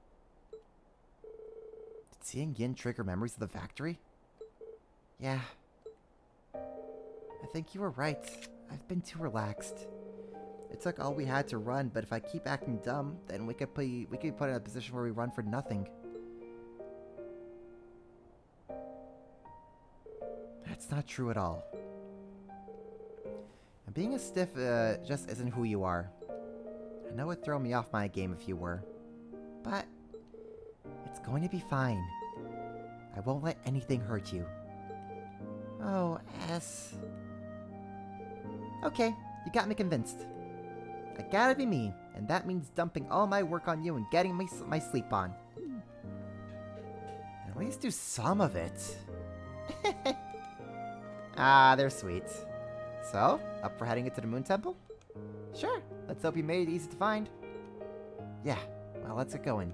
Did seeing Yin trigger memories of the factory? Yeah. I think you were right. I've been too relaxed. It took all we had to run, but if I keep acting dumb, then we could be put in a position where we run for nothing. That's not true at all. And being a stiff just isn't who you are. I know it'd throw me off my game if you were. But it's going to be fine. I won't let anything hurt you. Oh, S. Okay, you got me convinced. I gotta be me, and that means dumping all my work on you and getting my sleep on. At least do some of it. Ah, they're sweet. So, up for heading into the Moon Temple? Sure, let's hope you made it easy to find. Yeah, well, let's get going.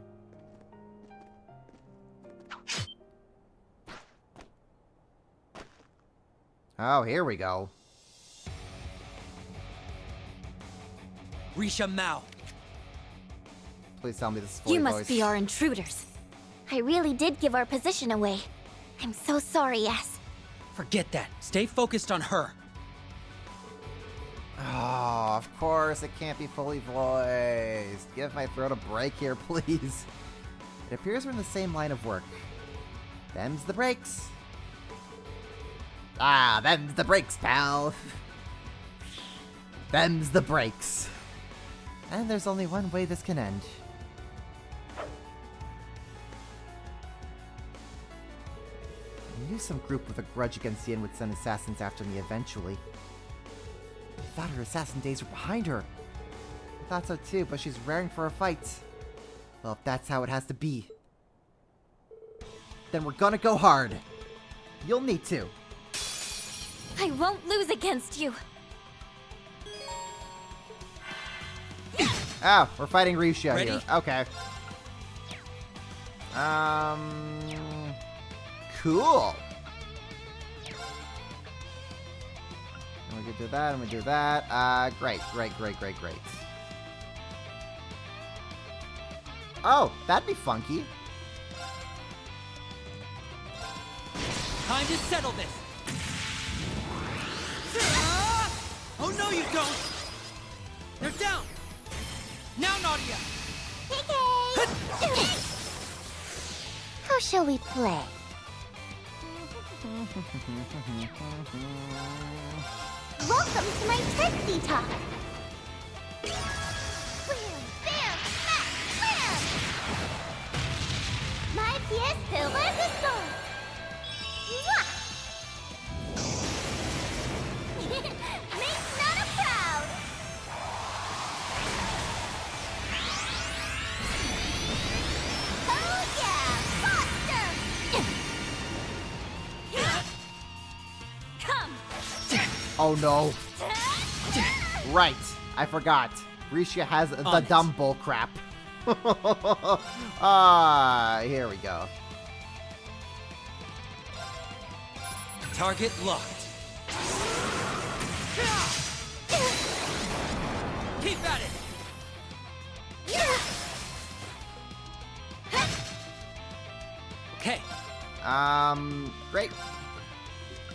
Oh, here we go. Risha Mao. Please tell me this is fully You must voiced. be our intruders. I really did give our position away. I'm so sorry, S. Forget that. Stay focused on her. Oh, of course it can't be fully voiced. Give my throat a break here, please. It appears we're in the same line of work. Them's the breaks. Ah, them's the breaks, pal. Them's the breaks. And there's only one way this can end. I knew some group with a grudge against Yin would send assassins after me eventually. I thought her assassin days were behind her. I thought so too, but she's raring for a fight. Well, if that's how it has to be, then we're gonna go hard. You'll need to. I won't lose against you. Oh, we're fighting Risha Ready? here. Okay. Cool. And we can do that, and we do that. Great. Oh, that'd be funky. Time to settle this. Oh no, you don't. They're down. Now, Nadia. How shall we play? Welcome to my Trixie Talk. Wham, bam, smack, wham! My pièce de résistance. Mwah! Make Nana proud. Oh yeah, monster! Come! Oh no. Right, I forgot. Risha has the On it. dumb bull crap. Here we go. Target locked. Keep at it. Okay.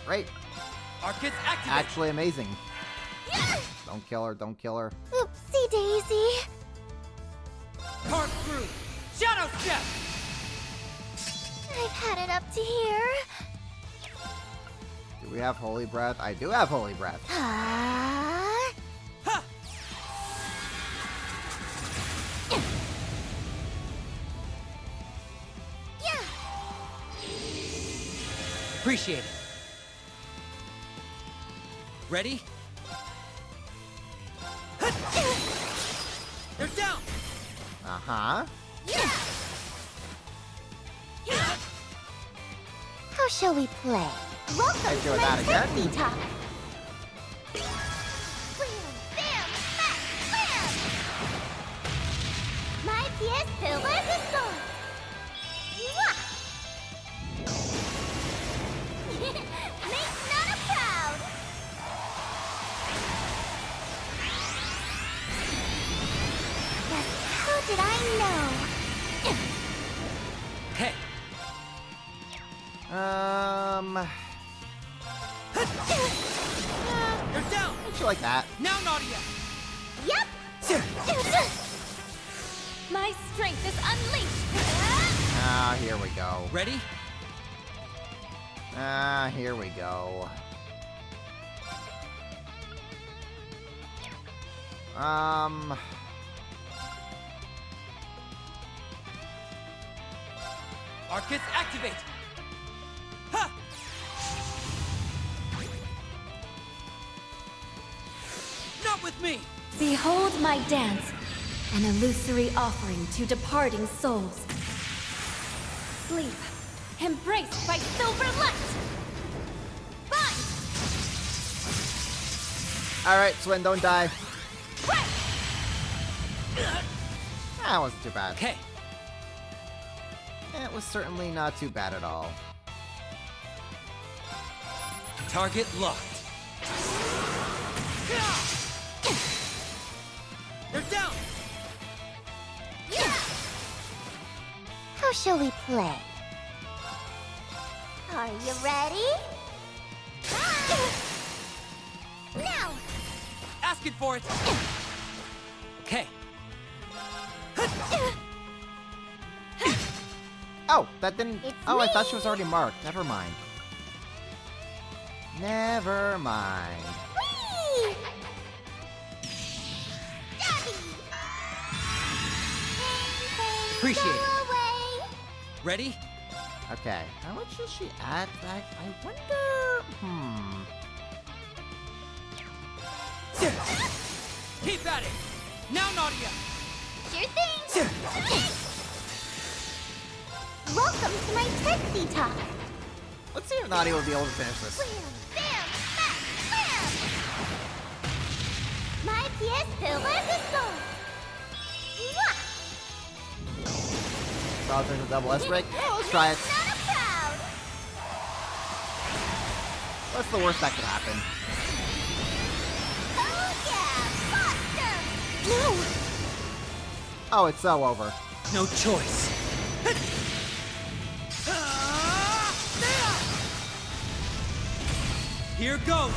Great. Arcus activate. Actually amazing. Don't kill her, don't kill her. Oopsie daisy. Carve through. Shadow step. I've had it up to here. Do we have Holy Breath? I do have Holy Breath. Ah. Yeah. Appreciate it. Ready? They're down. Uh-huh. How shall we play? Welcome I to do my that again. Trixie Talk. Wham, bam, smack, wham! My pièce de résistance. Mwah! Make Nana proud. But how did I know? Hey. They're down. Don't you like that? Now, Nadia. Yep. My strength is unleashed! Ah, here we go. Ready? Ah, here we go. Arcus activate. Ha! Not with me. Behold my dance, an illusory offering to departing souls. Sleep, embraced by silver light! Bind! Alright, Swin, don't die. That wasn't too bad. Okay. It was certainly not too bad at all. Target locked. They're down. How shall we play? Are you ready? Now! Asking for it. Okay. Oh, that didn't... It's I thought she me. was already marked. Never mind. Never mind. Whee! Appreciate it. Away. Ready? Okay, how much is she at? I wonder... Keep at it! Now, Nadia! Sure thing. Welcome to my Texie Talk. Let's see if Nadia will be able to finish this. Bam, smack, bam. My pièce de résistance. Mwah. I'll turn the double S break. Yeah, let's try it. Not proud. What's the worst that could happen? Oh yeah, monster. No. Oh, it's so over. No choice. Here goes.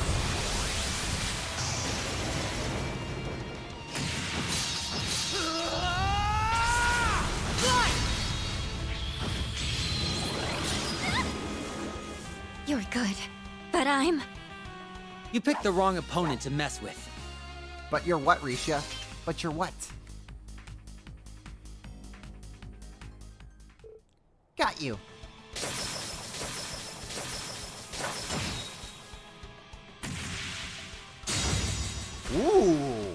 You're good, but I'm... You picked the wrong opponent to mess with. But you're what, Risha? But you're what? Got you. Ooh.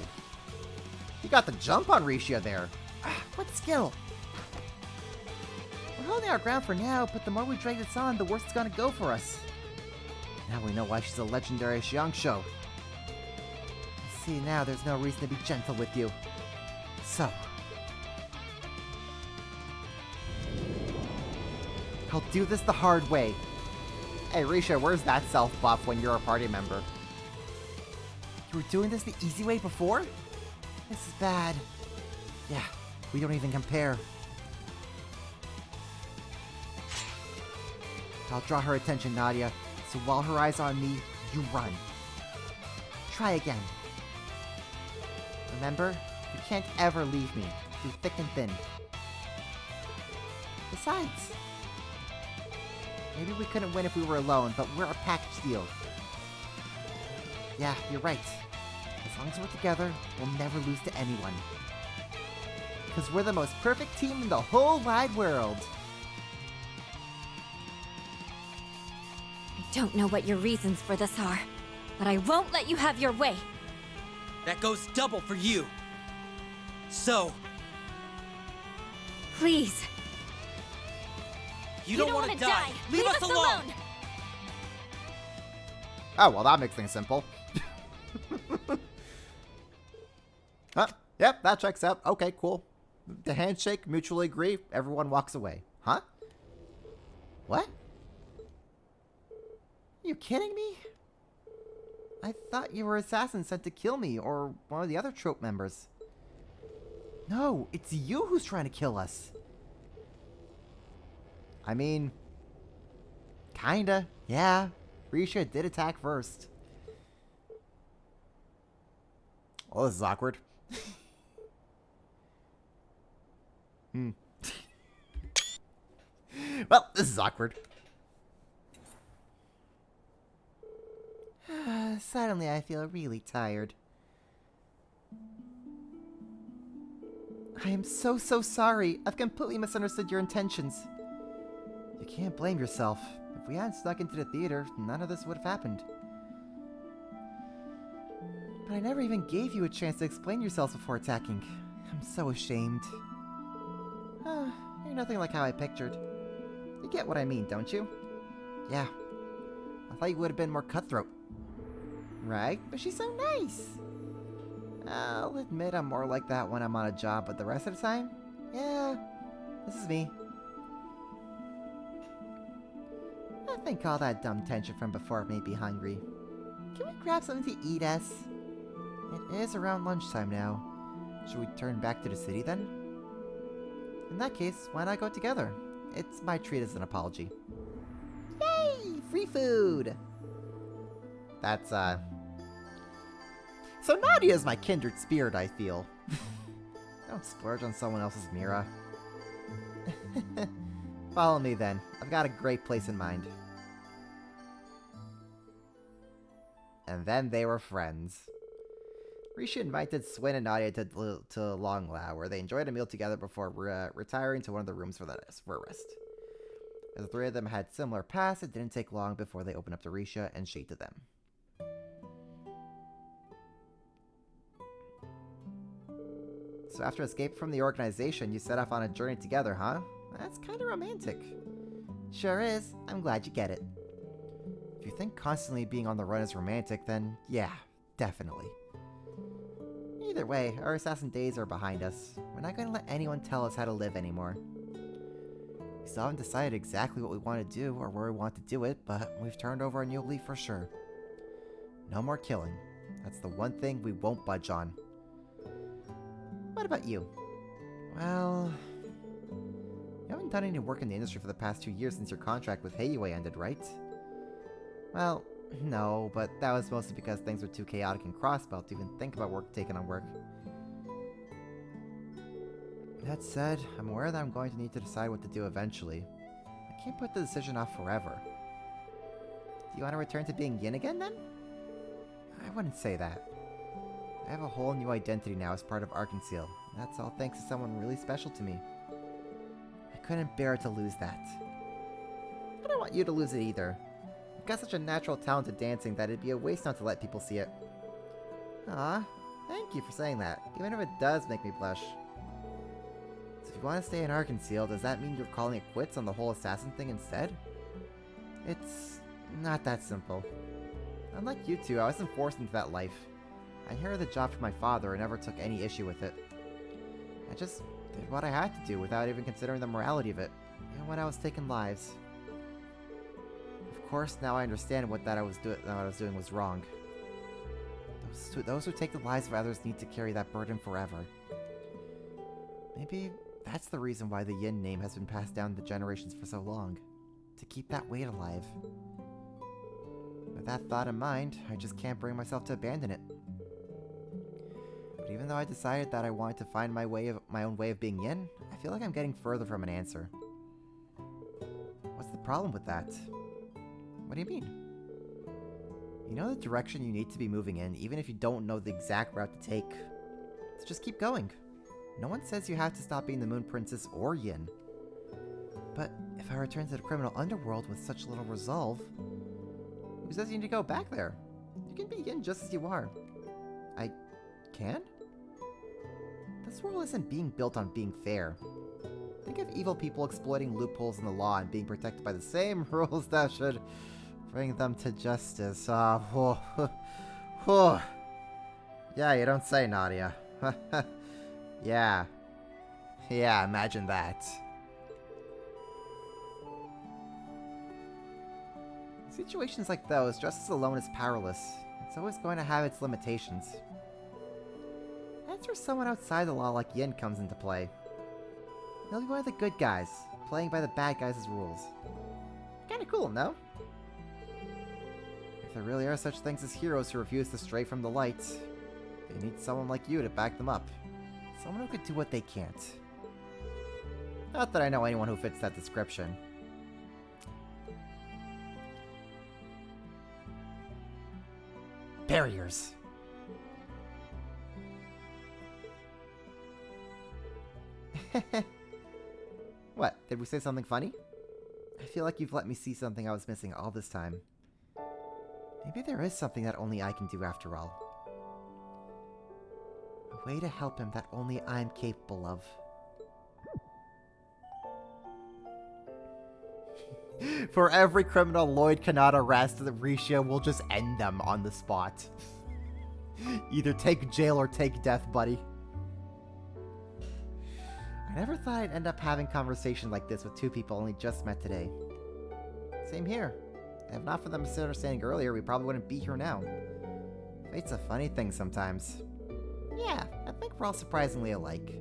You got the jump on Risha there. What skill? We're holding our ground for now, but the more we drag this on, the worse it's gonna go for us. Now we know why she's a legendary Xiangsho. See, now there's no reason to be gentle with you. So... I'll do this the hard way. Hey, Risha, where's that self-buff when you're a party member? You were doing this the easy way before? This is bad. Yeah, we don't even compare. I'll draw her attention, Nadia, so while her eyes are on me, you run. Try again. Remember, you can't ever leave me, through thick and thin. Besides, maybe we couldn't win if we were alone, but we're a package deal. Yeah, you're right. As long as we're together, we'll never lose to anyone. Because we're the most perfect team in the whole wide world. I don't know what your reasons for this are, but I won't let you have your way. That goes double for you. So... Please. You don't want to die. Leave us alone. Oh, well, that makes things simple. Huh? Yep, that checks out. Okay, cool. The handshake, mutually agree, everyone walks away. Huh? What? Are you kidding me? I thought you were assassins sent to kill me, or one of the other trope members. No, it's you who's trying to kill us. I mean... kinda, yeah. Risha did attack first. Oh, this is awkward. Well, this is awkward. Suddenly I feel really tired. I am so sorry. I've completely misunderstood your intentions. You can't blame yourself. If we hadn't snuck into the theater, none of this would have happened. But I never even gave you a chance to explain yourselves before attacking. I'm so ashamed. You're nothing like how I pictured. You get what I mean, don't you? Yeah. I thought you would have been more cutthroat. Right? But she's so nice. I'll admit I'm more like that when I'm on a job, but the rest of the time? Yeah. This is me. I think all that dumb tension from before made me hungry. Can we grab something to eat, S? It is around lunchtime now. Should we turn back to the city then? In that case, why not go together? It's my treat as an apology. Yay! Free food! That's, So Nadia's my kindred spirit, I feel. Don't splurge on someone else's Mira. Follow me then. I've got a great place in mind. and then they were friends. Risha invited Swin and Nadia to Long Lao, where they enjoyed a meal together before retiring to one of the rooms for a rest. As the three of them had similar pasts, it didn't take long before they opened up to Risha and she to them. So after escape from the organization, you set off on a journey together, huh? That's kind of romantic. Sure is. I'm glad you get it. If you think constantly being on the run is romantic, then yeah, definitely. Either way, our assassin days are behind us. We're not going to let anyone tell us how to live anymore. We still haven't decided exactly what we want to do or where we want to do it, but we've turned over a new leaf for sure. No more killing. That's the one thing we won't budge on. What about you? Well, you haven't done any work in the industry for the past 2 years since your contract with Heiyue ended, right? Well, no, but that was mostly because things were too chaotic in Crossbelt to even think about taking on work. That said, I'm aware that I'm going to need to decide what to do eventually. I can't put the decision off forever. Do you want to return to being Yin again, then? I wouldn't say that. I have a whole new identity now as part of Arkansas. That's all thanks to someone really special to me. I couldn't bear to lose that. I don't want you to lose it either. You've got such a natural talent at dancing that it'd be a waste not to let people see it. Ah, thank you for saying that, even if it does make me blush. So if you want to stay in Arkansas, does that mean you're calling it quits on the whole assassin thing instead? It's not that simple. Unlike you two, I wasn't forced into that life. I inherited the job from my father and never took any issue with it. I just did what I had to do without even considering the morality of it, even when I was taking lives. Of course, now I understand what I was doing was wrong. Those who take the lives of others need to carry that burden forever. Maybe that's the reason why the Yin name has been passed down the generations for so long. To keep that weight alive. With that thought in mind, I just can't bring myself to abandon it. But even though I decided that I wanted to find my own way of being Yin, I feel like I'm getting further from an answer. What's the problem with that? What do you mean? You know the direction you need to be moving in, even if you don't know the exact route to take. So just keep going. No one says you have to stop being the Moon Princess or Yin. But if I return to the criminal underworld with such little resolve, who says you need to go back there? You can be Yin just as you are. I can? This world isn't being built on being fair. Think of evil people exploiting loopholes in the law and being protected by the same rules that should bring them to justice. Yeah, you don't say, Nadia. Yeah, imagine that. Situations like those, justice alone is powerless. It's always going to have its limitations. That's where someone outside the law like Yin comes into play. He'll be one of the good guys, playing by the bad guys' rules. Kinda cool, no? If there really are such things as heroes who refuse to stray from the light, they need someone like you to back them up. Someone who could do what they can't. Not that I know anyone who fits that description. Barriers. What, did we say something funny? I feel like you've let me see something I was missing all this time. Maybe there is something that only I can do after all. A way to help him that only I'm capable of. For every criminal Lloyd cannot arrest, the Risha will just end them on the spot. Either take jail or take death, buddy. I never thought I'd end up having a conversation like this with two people only just met today. Same here. If not for the misunderstanding earlier, we probably wouldn't be here now. Fate's a funny thing sometimes. Yeah, I think we're all surprisingly alike.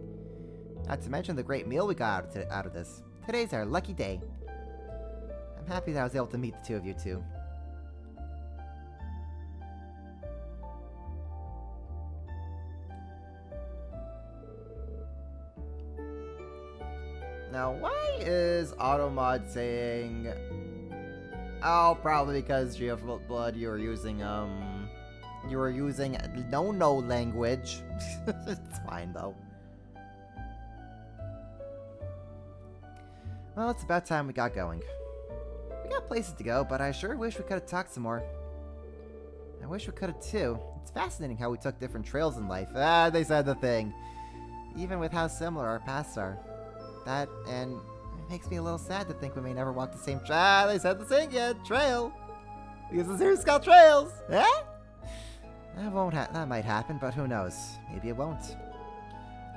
Not to mention the great meal we got out of this. Today's our lucky day. I'm happy that I was able to meet the two of you too. Now, why is Automod saying... Oh, probably because GF Blood, you're using, You were using no language. It's fine, though. Well, it's about time we got going. We got places to go, but I sure wish we could have talked some more. I wish we could have, too. It's fascinating how we took different trails in life. They said the thing. Even with how similar our paths are. That, and it makes me a little sad to think we may never walk the same trail. They said the thing again. Trail. Because the series is called Trails. Eh? That might happen, but who knows? Maybe it won't.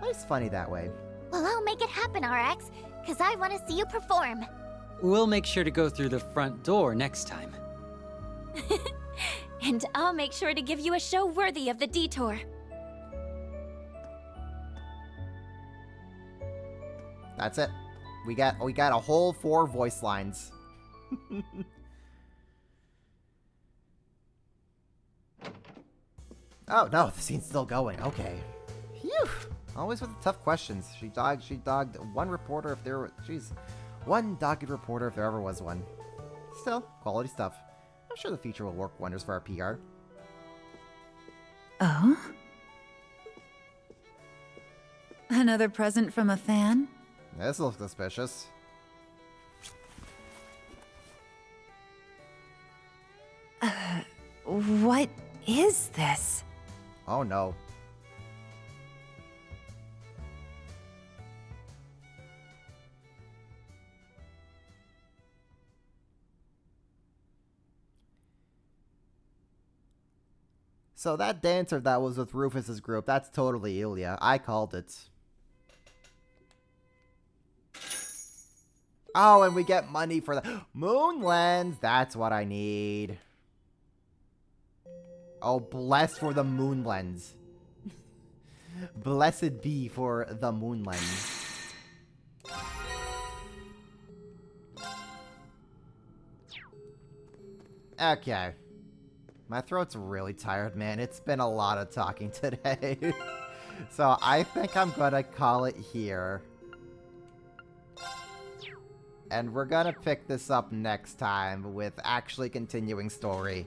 Life's funny that way. Well, I'll make it happen, RX, because I want to see you perform. We'll make sure to go through the front door next time. And I'll make sure to give you a show worthy of the detour. That's it. We got a whole 4 voice lines. Oh no, the scene's still going. Okay. Phew. Always with the tough questions. She dogged one reporter if there was. Jeez. One dogged reporter if there ever was one. Still, quality stuff. I'm sure the feature will work wonders for our PR. Oh? Another present from a fan? This looks suspicious. What is this? Oh no. So that dancer that was with Rufus's group, that's totally Ilya. I called it. Oh, and we get money for the moon lens. That's what I need. Oh, blessed for the moon lens. Blessed be for the moon lens. Okay. My throat's really tired, man. It's been a lot of talking today. So I think I'm gonna call it here. And we're gonna pick this up next time with actually continuing story.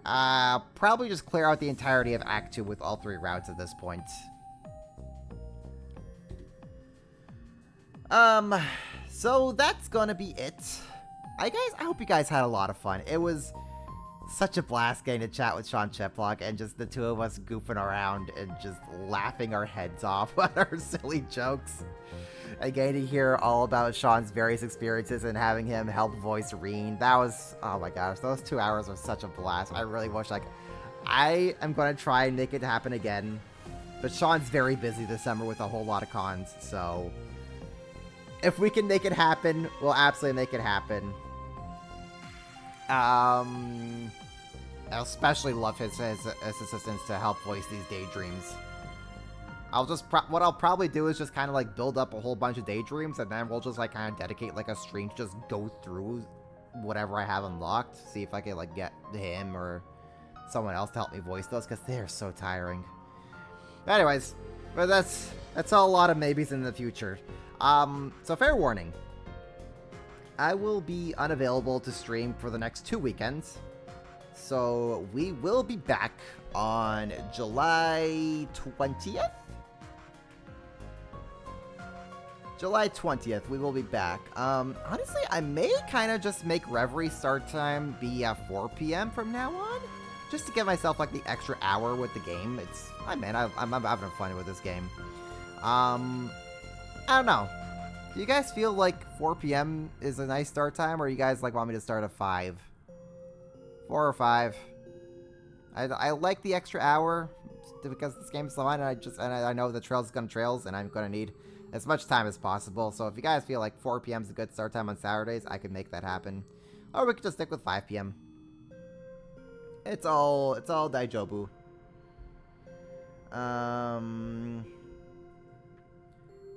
Probably just clear out the entirety of Act 2 with all 3 routes at this point. So that's gonna be it. I hope you guys had a lot of fun. It was such a blast getting to chat with Sean Chiplock and just the two of us goofing around and just laughing our heads off at our silly jokes. And getting to hear all about Sean's various experiences and having him help voice Rean. That was, oh my gosh, those 2 hours were such a blast. I really wish, I am going to try and make it happen again. But Sean's very busy this summer with a whole lot of cons, so if we can make it happen, we'll absolutely make it happen. I especially love his assistance to help voice these daydreams. What I'll probably do is just kind of build up a whole bunch of daydreams, and then we'll just kind of dedicate a stream to just go through whatever I have unlocked, see if I can get him or someone else to help me voice those, because they're so tiring. Anyways, but that's a lot of maybes in the future. So fair warning, I will be unavailable to stream for the next 2 weekends. So we will be back on July 20th? July 20th, we will be back. Honestly, I may kind of just make Reverie start time be at 4 p.m. from now on. Just to give myself the extra hour with the game. I'm having fun with this game. I don't know. Do you guys feel 4 p.m. is a nice start time, or you guys want me to start at 5? 4 or 5. I like the extra hour because this game is so fun, and I know the trails is gonna trails, and I'm gonna need as much time as possible. So if you guys feel 4 p.m. is a good start time on Saturdays, I could make that happen, or we could just stick with 5 p.m. It's all daijobu.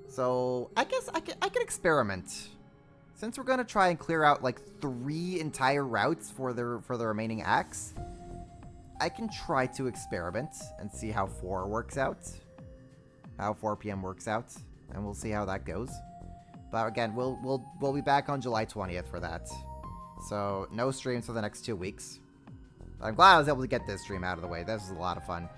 So I guess I could experiment. Since we're gonna try and clear out 3 entire routes for the remaining acts, I can try to experiment and see how 4 works out. How 4 p.m. works out, and we'll see how that goes. But again, we'll be back on July 20th for that. So no streams for the next 2 weeks. I'm glad I was able to get this stream out of the way. This was a lot of fun.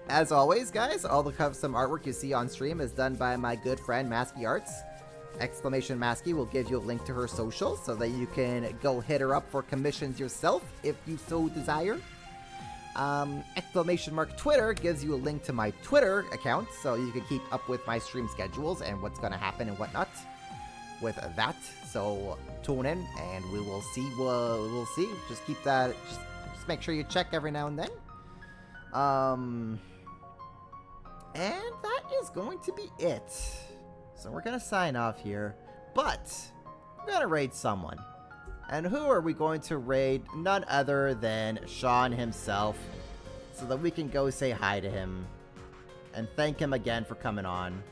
As always, guys, all the custom artwork you see on stream is done by my good friend Masky Arts. Exclamation Masky will give you a link to her social so that you can go hit her up for commissions yourself if you so desire. Exclamation mark Twitter gives you a link to my Twitter account so you can keep up with my stream schedules and what's going to happen and whatnot with that. So tune in and we will see. We'll see. Just keep that. Just make sure you check every now and then. And that is going to be it. So we're going to sign off here. But we're going to raid someone. And who are we going to raid? None other than Sean himself. So that we can go say hi to him. And thank him again for coming on.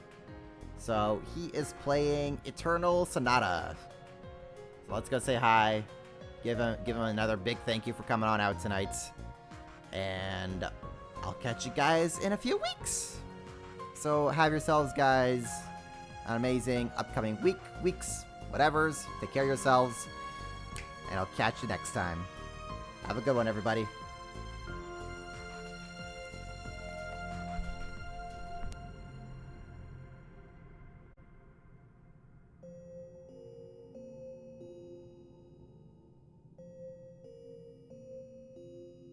So he is playing Eternal Sonata. So let's go say hi. Give him another big thank you for coming on out tonight. And I'll catch you guys in a few weeks. So have yourselves, guys, an amazing upcoming weeks, whatevers. Take care of yourselves. And I'll catch you next time. Have a good one, everybody.